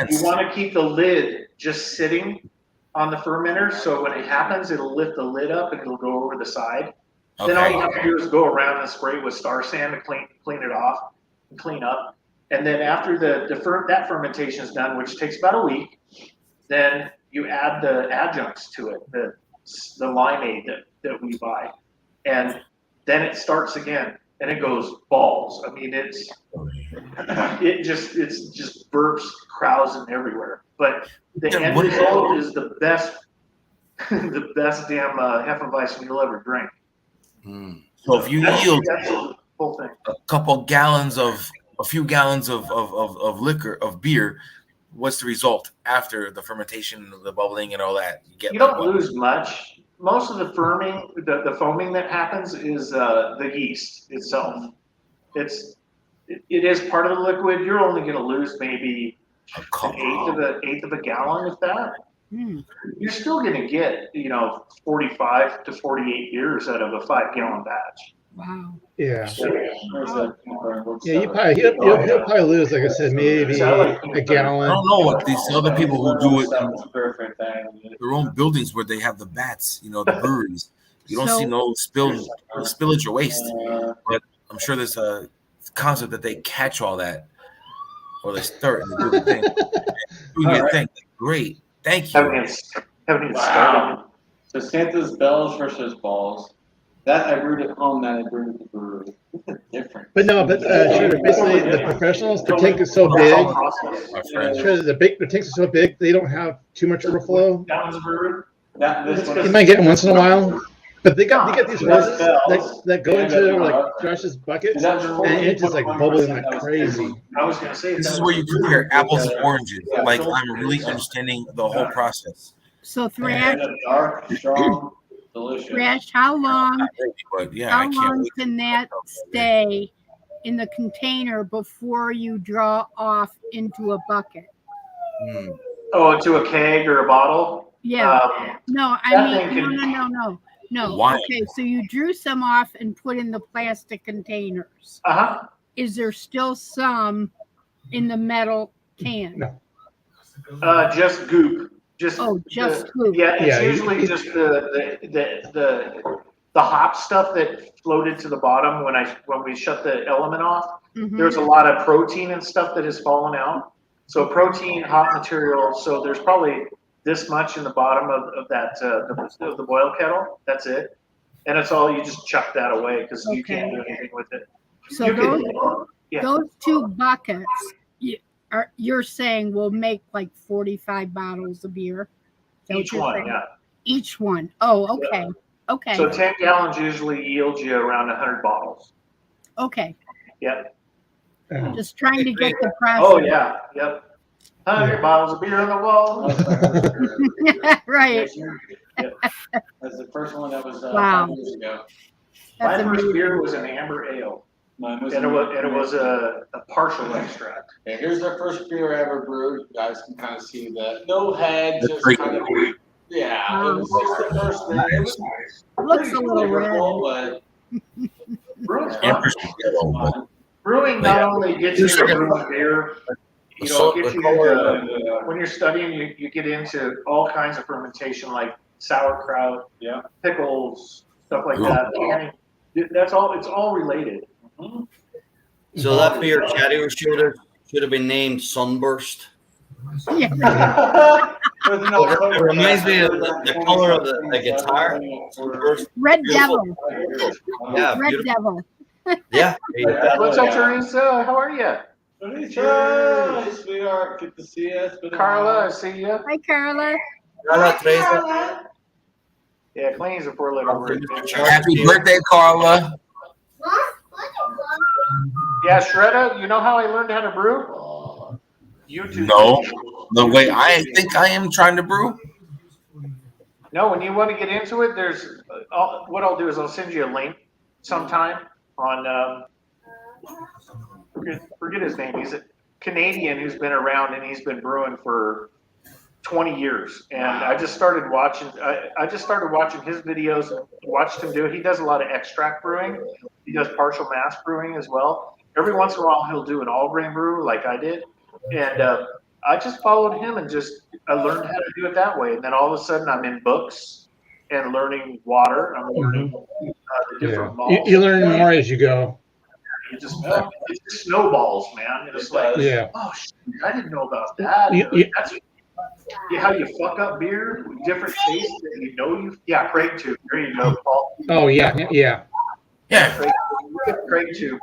you want to keep the lid just sitting on the fermenter, so when it happens, it'll lift the lid up and it'll go over the side. Okay. Then all you have to do is go around and spray with Star Sand to clean it off and clean up. And then after that fermentation is done, which takes about a week, then you add the adjuncts to it, the LimeAid that we buy, and then it starts again, and it goes balls. I mean, it's just burps, Krausen everywhere. But the end result is the best damn Hefeweizen you'll ever drink. So if you yield whole thing. a few gallons of liquor, of beer, what's the result after the fermentation, the bubbling, and all that? You don't lose much. Most of the the foaming that happens is the yeast itself. It is part of the liquid. You're only going to lose maybe an eighth of a gallon, if that. You're still going to get 45 to 48 beers out of a 5-gallon batch. Wow. Yeah. So, he'll probably lose, like I said, maybe a gallon. I don't know what these other people who do it in perfect their own buildings where they have the bats, the breweries. You don't see no spillage or waste. But I'm sure there's a concept that they catch all that, or they stir it and do the thing. Do your thing. Great. Thank you. Haven't even started. So Santa's bells versus balls. That I brewed at home. That I brewed at the brewery. Different. But basically the professionals, their tank is so big. Their tanks are so big they don't have too much overflow. That was brewed. You might get them once in a while. But they got these hoses that go into like Josh's buckets, and it's just like bubbling like crazy. I was gonna say This is where you compare apples and oranges. Like I'm really understanding the whole process. So Thrash, dark, strong, delicious. Thrash, how long? But yeah, How I can't long wait. can that stay in the container before you draw off into a bucket? Oh, into a keg or a bottle? Yeah. No, I that mean, thing no. Why? Okay, so you drew some off and put in the plastic containers. Uh-huh. Is there still some in the metal can? No. Just goop. Just goop. Yeah, it's usually just the hop stuff that floated to the bottom when we shut the element off. Mhm. There's a lot of protein and stuff that has fallen out. So protein, hot material. So there's probably this much in the bottom of that the boil kettle. That's it, and it's all. You just chuck that away because you can't do anything with it. So those two buckets, you're saying will make like 45 bottles of beer? Each one, yeah. Each one. Oh, okay. Yeah. Okay. So 10 gallons usually yields you around 100 bottles. Okay. Yep. Just trying to get the process. Oh yeah. Yep. 100 bottles of beer on the wall. Right. Yep. That's the first one that was 5 Wow. years ago. That's My first amazing. beer was an amber ale. Mine was And it was a partial extract. Yeah, here's the first beer I ever brewed. You guys can kind of see that. No head, That's just great. kind of, yeah, it was just the first thing. It was Looks a little flavorful, Brewing's Amber's fun. yellow, but Brewing not only gets you into brewing beer, you know, it gets you into, when you're studying, you get into all kinds of fermentation like sauerkraut, pickles, stuff like that. Canning. That's all. It's all related. So that beer, Chadeo, should have been named Sunburst. Yeah. It reminds me of the color of the guitar. Sunburst. Red Beautiful. Devil. Yeah, Red beautiful. Devil. Yeah. What's up, Teresa? How are you? Teresa, sweetheart, good to see you. Carla, I see you. Hi, Carla. Hola, Teresa. Yeah, clean's a four-letter word. happy birthday, Carla. Yeah, Shredda, you know how I learned how to brew? YouTube. No, the way I think I am trying to brew. No, when you want to get into it, there's what I'll do is I'll send you a link sometime on forget his name. He's a Canadian who's been around and he's been brewing for 20 years. And I just started watching. I just started watching his videos and watched him do it. He does a lot of extract brewing. He does partial mass brewing as well. Every once in a while, he'll do an all grain brew like I did, and I just followed him and I learned how to do it that way. And then all of a sudden, I'm in books and learning water. I'm learning the different malts. You learn more as you go. It just snowballs, man. It's like, oh shit, I didn't know about that. That's how you fuck up beer with different tastes that you know you. Yeah, Craig too. There you go, Paul. Oh yeah. Craig too.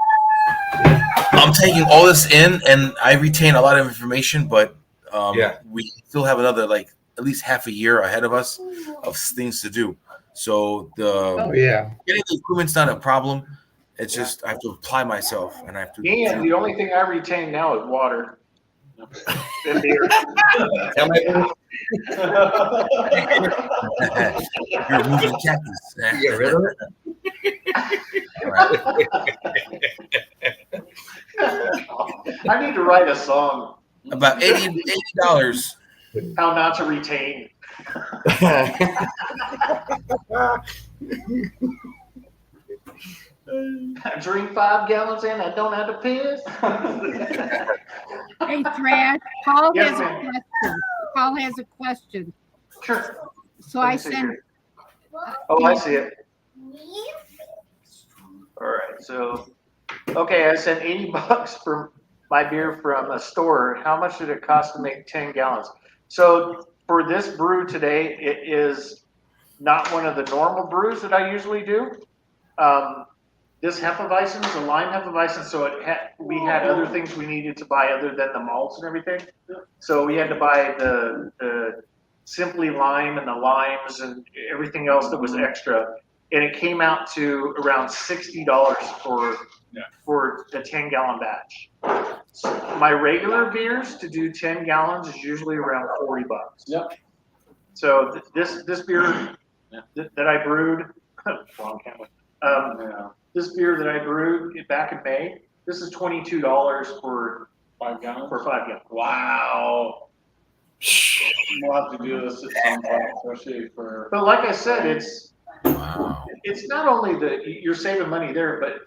I'm taking all this in, and I retain a lot of information, but we still have another at least half a year ahead of us of things to do. So getting the equipment's not a problem. It's just I have to apply myself, and I have to. And the only thing I retain now is water. And beer. You're moving cactus. Get rid of I need to write a song. About $80. How not to retain. I drink 5 gallons and I don't have to piss. Hey, Thrash. Paul Yes, has a ma'am. question. Paul has a question. Sure. So Let me I see sent. here. Oh, I see it. All right. So, okay, I sent $80 for my beer from a store. How much did it cost to make 10 gallons? So for this brew today, it is not one of the normal brews that I usually do. This Hefeweizen is a lime Hefeweizen, so we had other things we needed to buy other than the malts and everything. So we had to buy the Simply Lime and the limes and everything else that was extra. and it came out to around $60 for a 10-gallon batch. So my regular beers to do 10 gallons is usually around $40. Yep. So this beer that I brewed, wrong camera. This beer that I brewed back in May, this is $22 for 5 gallons. For 5 gallons. Wow. We'll have to do this at some point, especially for. But like I said, it's not only that you're saving money there, but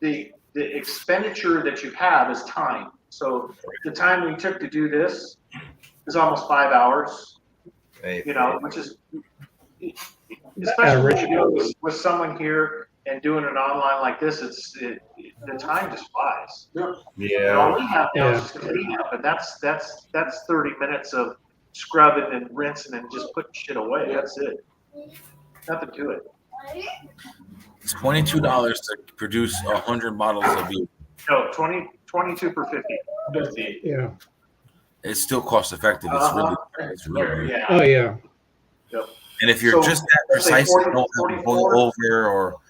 the expenditure that you have is time. So the time we took to do this is almost 5 hours. You know, which is especially when you do it with someone here and doing it online like this, the time just flies. Yeah. All we have now is just clean up, and that's 30 minutes of scrubbing and rinsing and just putting shit away. That's it. Nothing to it. It's $22 to produce 100 bottles of beer. No, 22 per 50. Yeah. It's still cost effective. It's really Yeah. Oh yeah. Yep. And if you're just that precise, you don't have to boil over or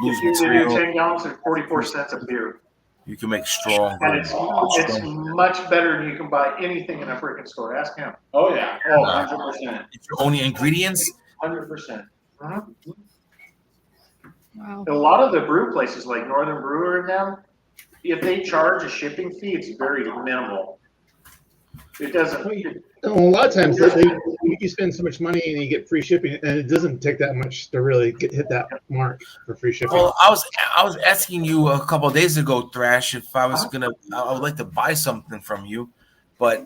lose If you do material. 10 gallons, it's 44 cents a beer. You can make strong. And it's much better than you can buy anything in a freaking store. Ask him. Oh yeah. Oh, 100%. It's your only ingredients. 100%. Wow. A lot of the brew places like Northern Brewer and them, if they charge a shipping fee, it's very minimal. It doesn't. A lot of times you spend so much money and you get free shipping, and it doesn't take that much to really hit that mark for free shipping. Well, I was asking you a couple of days ago, Thrash, if I would like to buy something from you, but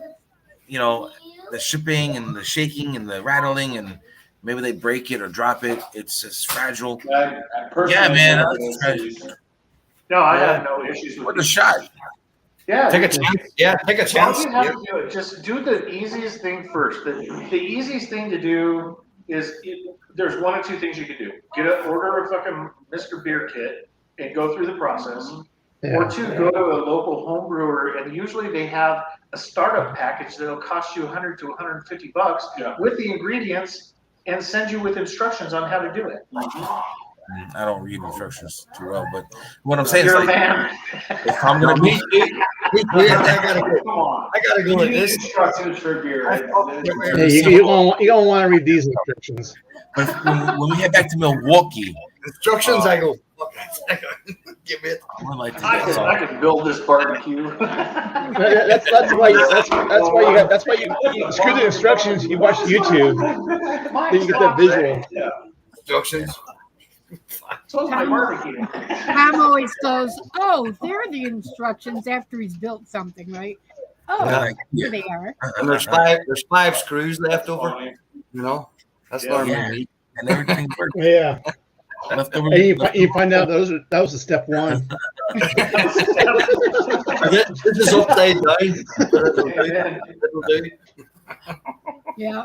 you know, the shipping and the shaking and the rattling and maybe they break it or drop it. It's just fragile. Yeah, man. No, I have no issues with the shot. Yeah, Take a chance. Yeah, take a chance. All you have to do it. Just do the easiest thing first. The easiest thing to do is there's one or two things you can do. Order a fucking Mr. Beer kit and go through the process. Yeah. Or two, go to a local home brewer, and usually they have a startup package that'll cost you $100 to $150 with the ingredients and send you with instructions on how to do it. I don't read instructions too well, but what I'm saying You're is a like, man. if I'm gonna be, I gotta go with this. Instructions for beer. You don't want to read these instructions. But when we head back to Milwaukee, instructions, I go. Give it. I could build this barbecue. That's why you screw the instructions. You watch YouTube, then you get that visual. Instructions. Tom always goes, "Oh, there are the instructions." After he's built something, right? Oh, here they are. And there's five screws left over. You know, that's normal. And everything works. Yeah. And you find out that was a step one. This is upside down. Yeah.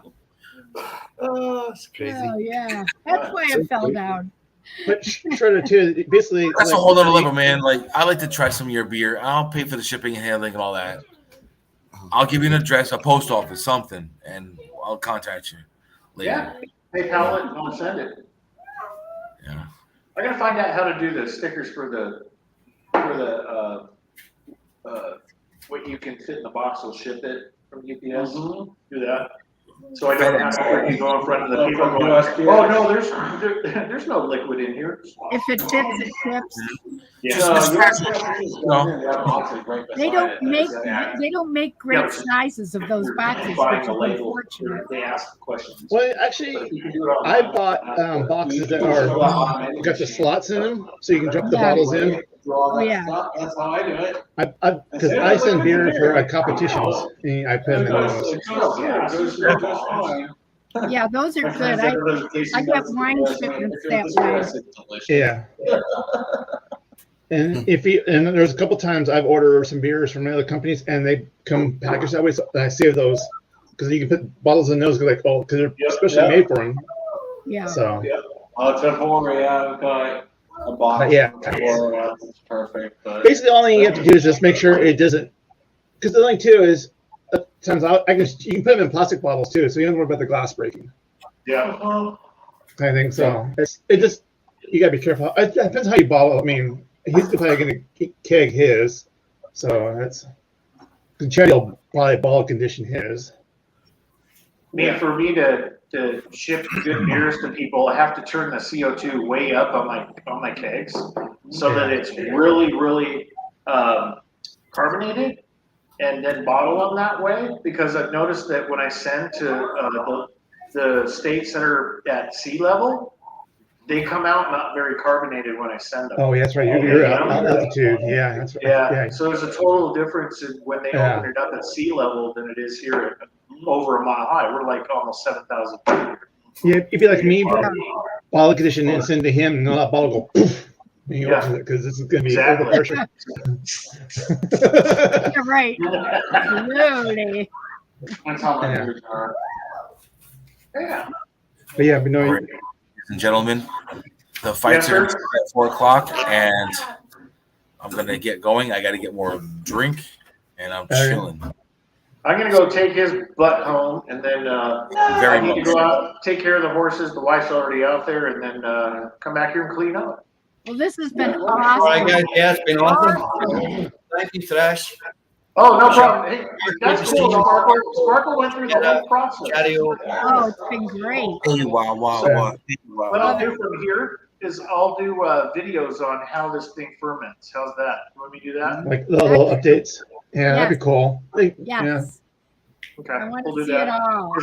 Oh, it's crazy. Oh, yeah. That's why I fell down. But Shredder too, basically. That's a whole other level, man. Like, I like to try some of your beer. I'll pay for the shipping and handling and all that. I'll give you an address, a post office, something, and I'll contact you later. Yeah. Hey, pallet, I'll send it. Yeah. I gotta find out how to do the stickers for the what you can fit in the box. Will ship it from UPS. Do that. So I don't have to go in front of the people going, "Oh no, there's no liquid in here." If it fits, it ships. They don't make great sizes of those boxes, which is unfortunate. They ask questions. Well, actually, I bought boxes that got the slots in them, so you can drop the bottles in. Oh yeah. That's how I do it. Because I send beer for competitions, and I put them in those. Yeah, those are good. I get wine shipments that way. Yeah. And and there's a couple times I've ordered some beers from other companies, and they come packaged that way, so I save those because you can put bottles in those, because they're especially made for them. Yeah. So. I've got a box. Yeah. It's perfect. But Basically, all you have to do is just make sure it doesn't. Because the thing too is, sometimes you can put them in plastic bottles too, so you don't worry about the glass breaking. Yeah. I think so. It just you gotta be careful. It depends how you bottle. I mean, he's probably going to keg his, so that's. Chadeo will probably bottle condition his. I mean, for me to ship good beers to people, I have to turn the CO2 way up on my kegs so that it's really, really carbonated, and then bottle them that way. Because I've noticed that when I send to the states that are at sea level, they come out not very carbonated when I send them. Oh, yeah, that's right. You're at altitude. Yeah, that's right. Yeah. So there's a total difference in when they open it up at sea level than it is here at over a mile high. We're like almost 7,000 feet. Yeah, it'd be like me, bottle condition, and send to him, and that bottle go poof. And he opens it because this is going to be overpressure. You're right. Absolutely. That's how my beers are. Yeah. But yeah, but no. Ladies and gentlemen, the fights are at 4 o'clock, and I'm gonna get going. I got to get more drink, and I'm chilling. I'm gonna go take his butt home, and then I need to go out, take care of the horses. The wife's already out there, and then come back here and clean up. Well, this has been awesome. All right, guys. Yeah, it's been awesome. Thank you, Thrash. Oh, no problem. Hey, that's cool. Sparkle went through the whole process. Oh, it's been great. What I'll do from here is I'll do videos on how this thing ferments. How's that? You want me to do that? Like little updates. Yeah, that'd be cool. Yes. Yeah. Okay, I want we'll to do see that. it all.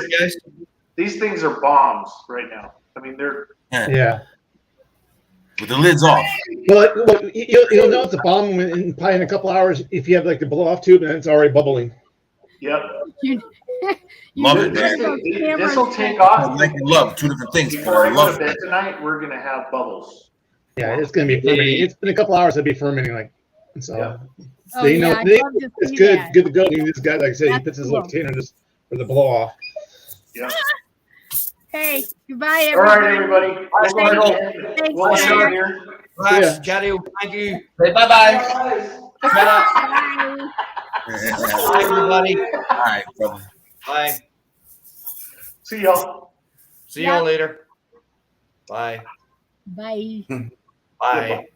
These things are bombs right now. I mean, they're Yeah. With the lids off. Well, you'll know it's a bomb probably in a couple hours if you have like the blow off tube and it's already bubbling. Yep. Love it, This man. will take off. Like love, two different things. Before I go Love to bed tonight, we're gonna have bubbles. Yeah, it's gonna be fermenting. It's in a couple hours. It'll be fermenting like. So Oh, they know yeah, I'd love to it's see good. that. Good to go. This guy, like I said, he That's puts his cool. little container just for the blow off. Yeah. Hey, goodbye, All everybody. right, everybody. Bye, Sparkle. Thanks, Well, Sarah. here. Thrash, Chadeo, thank you. Say bye-bye. Shut up. Bye. Bye, everybody. All right, brother. Bye. See y'all. See y'all later. Bye. Bye. Bye.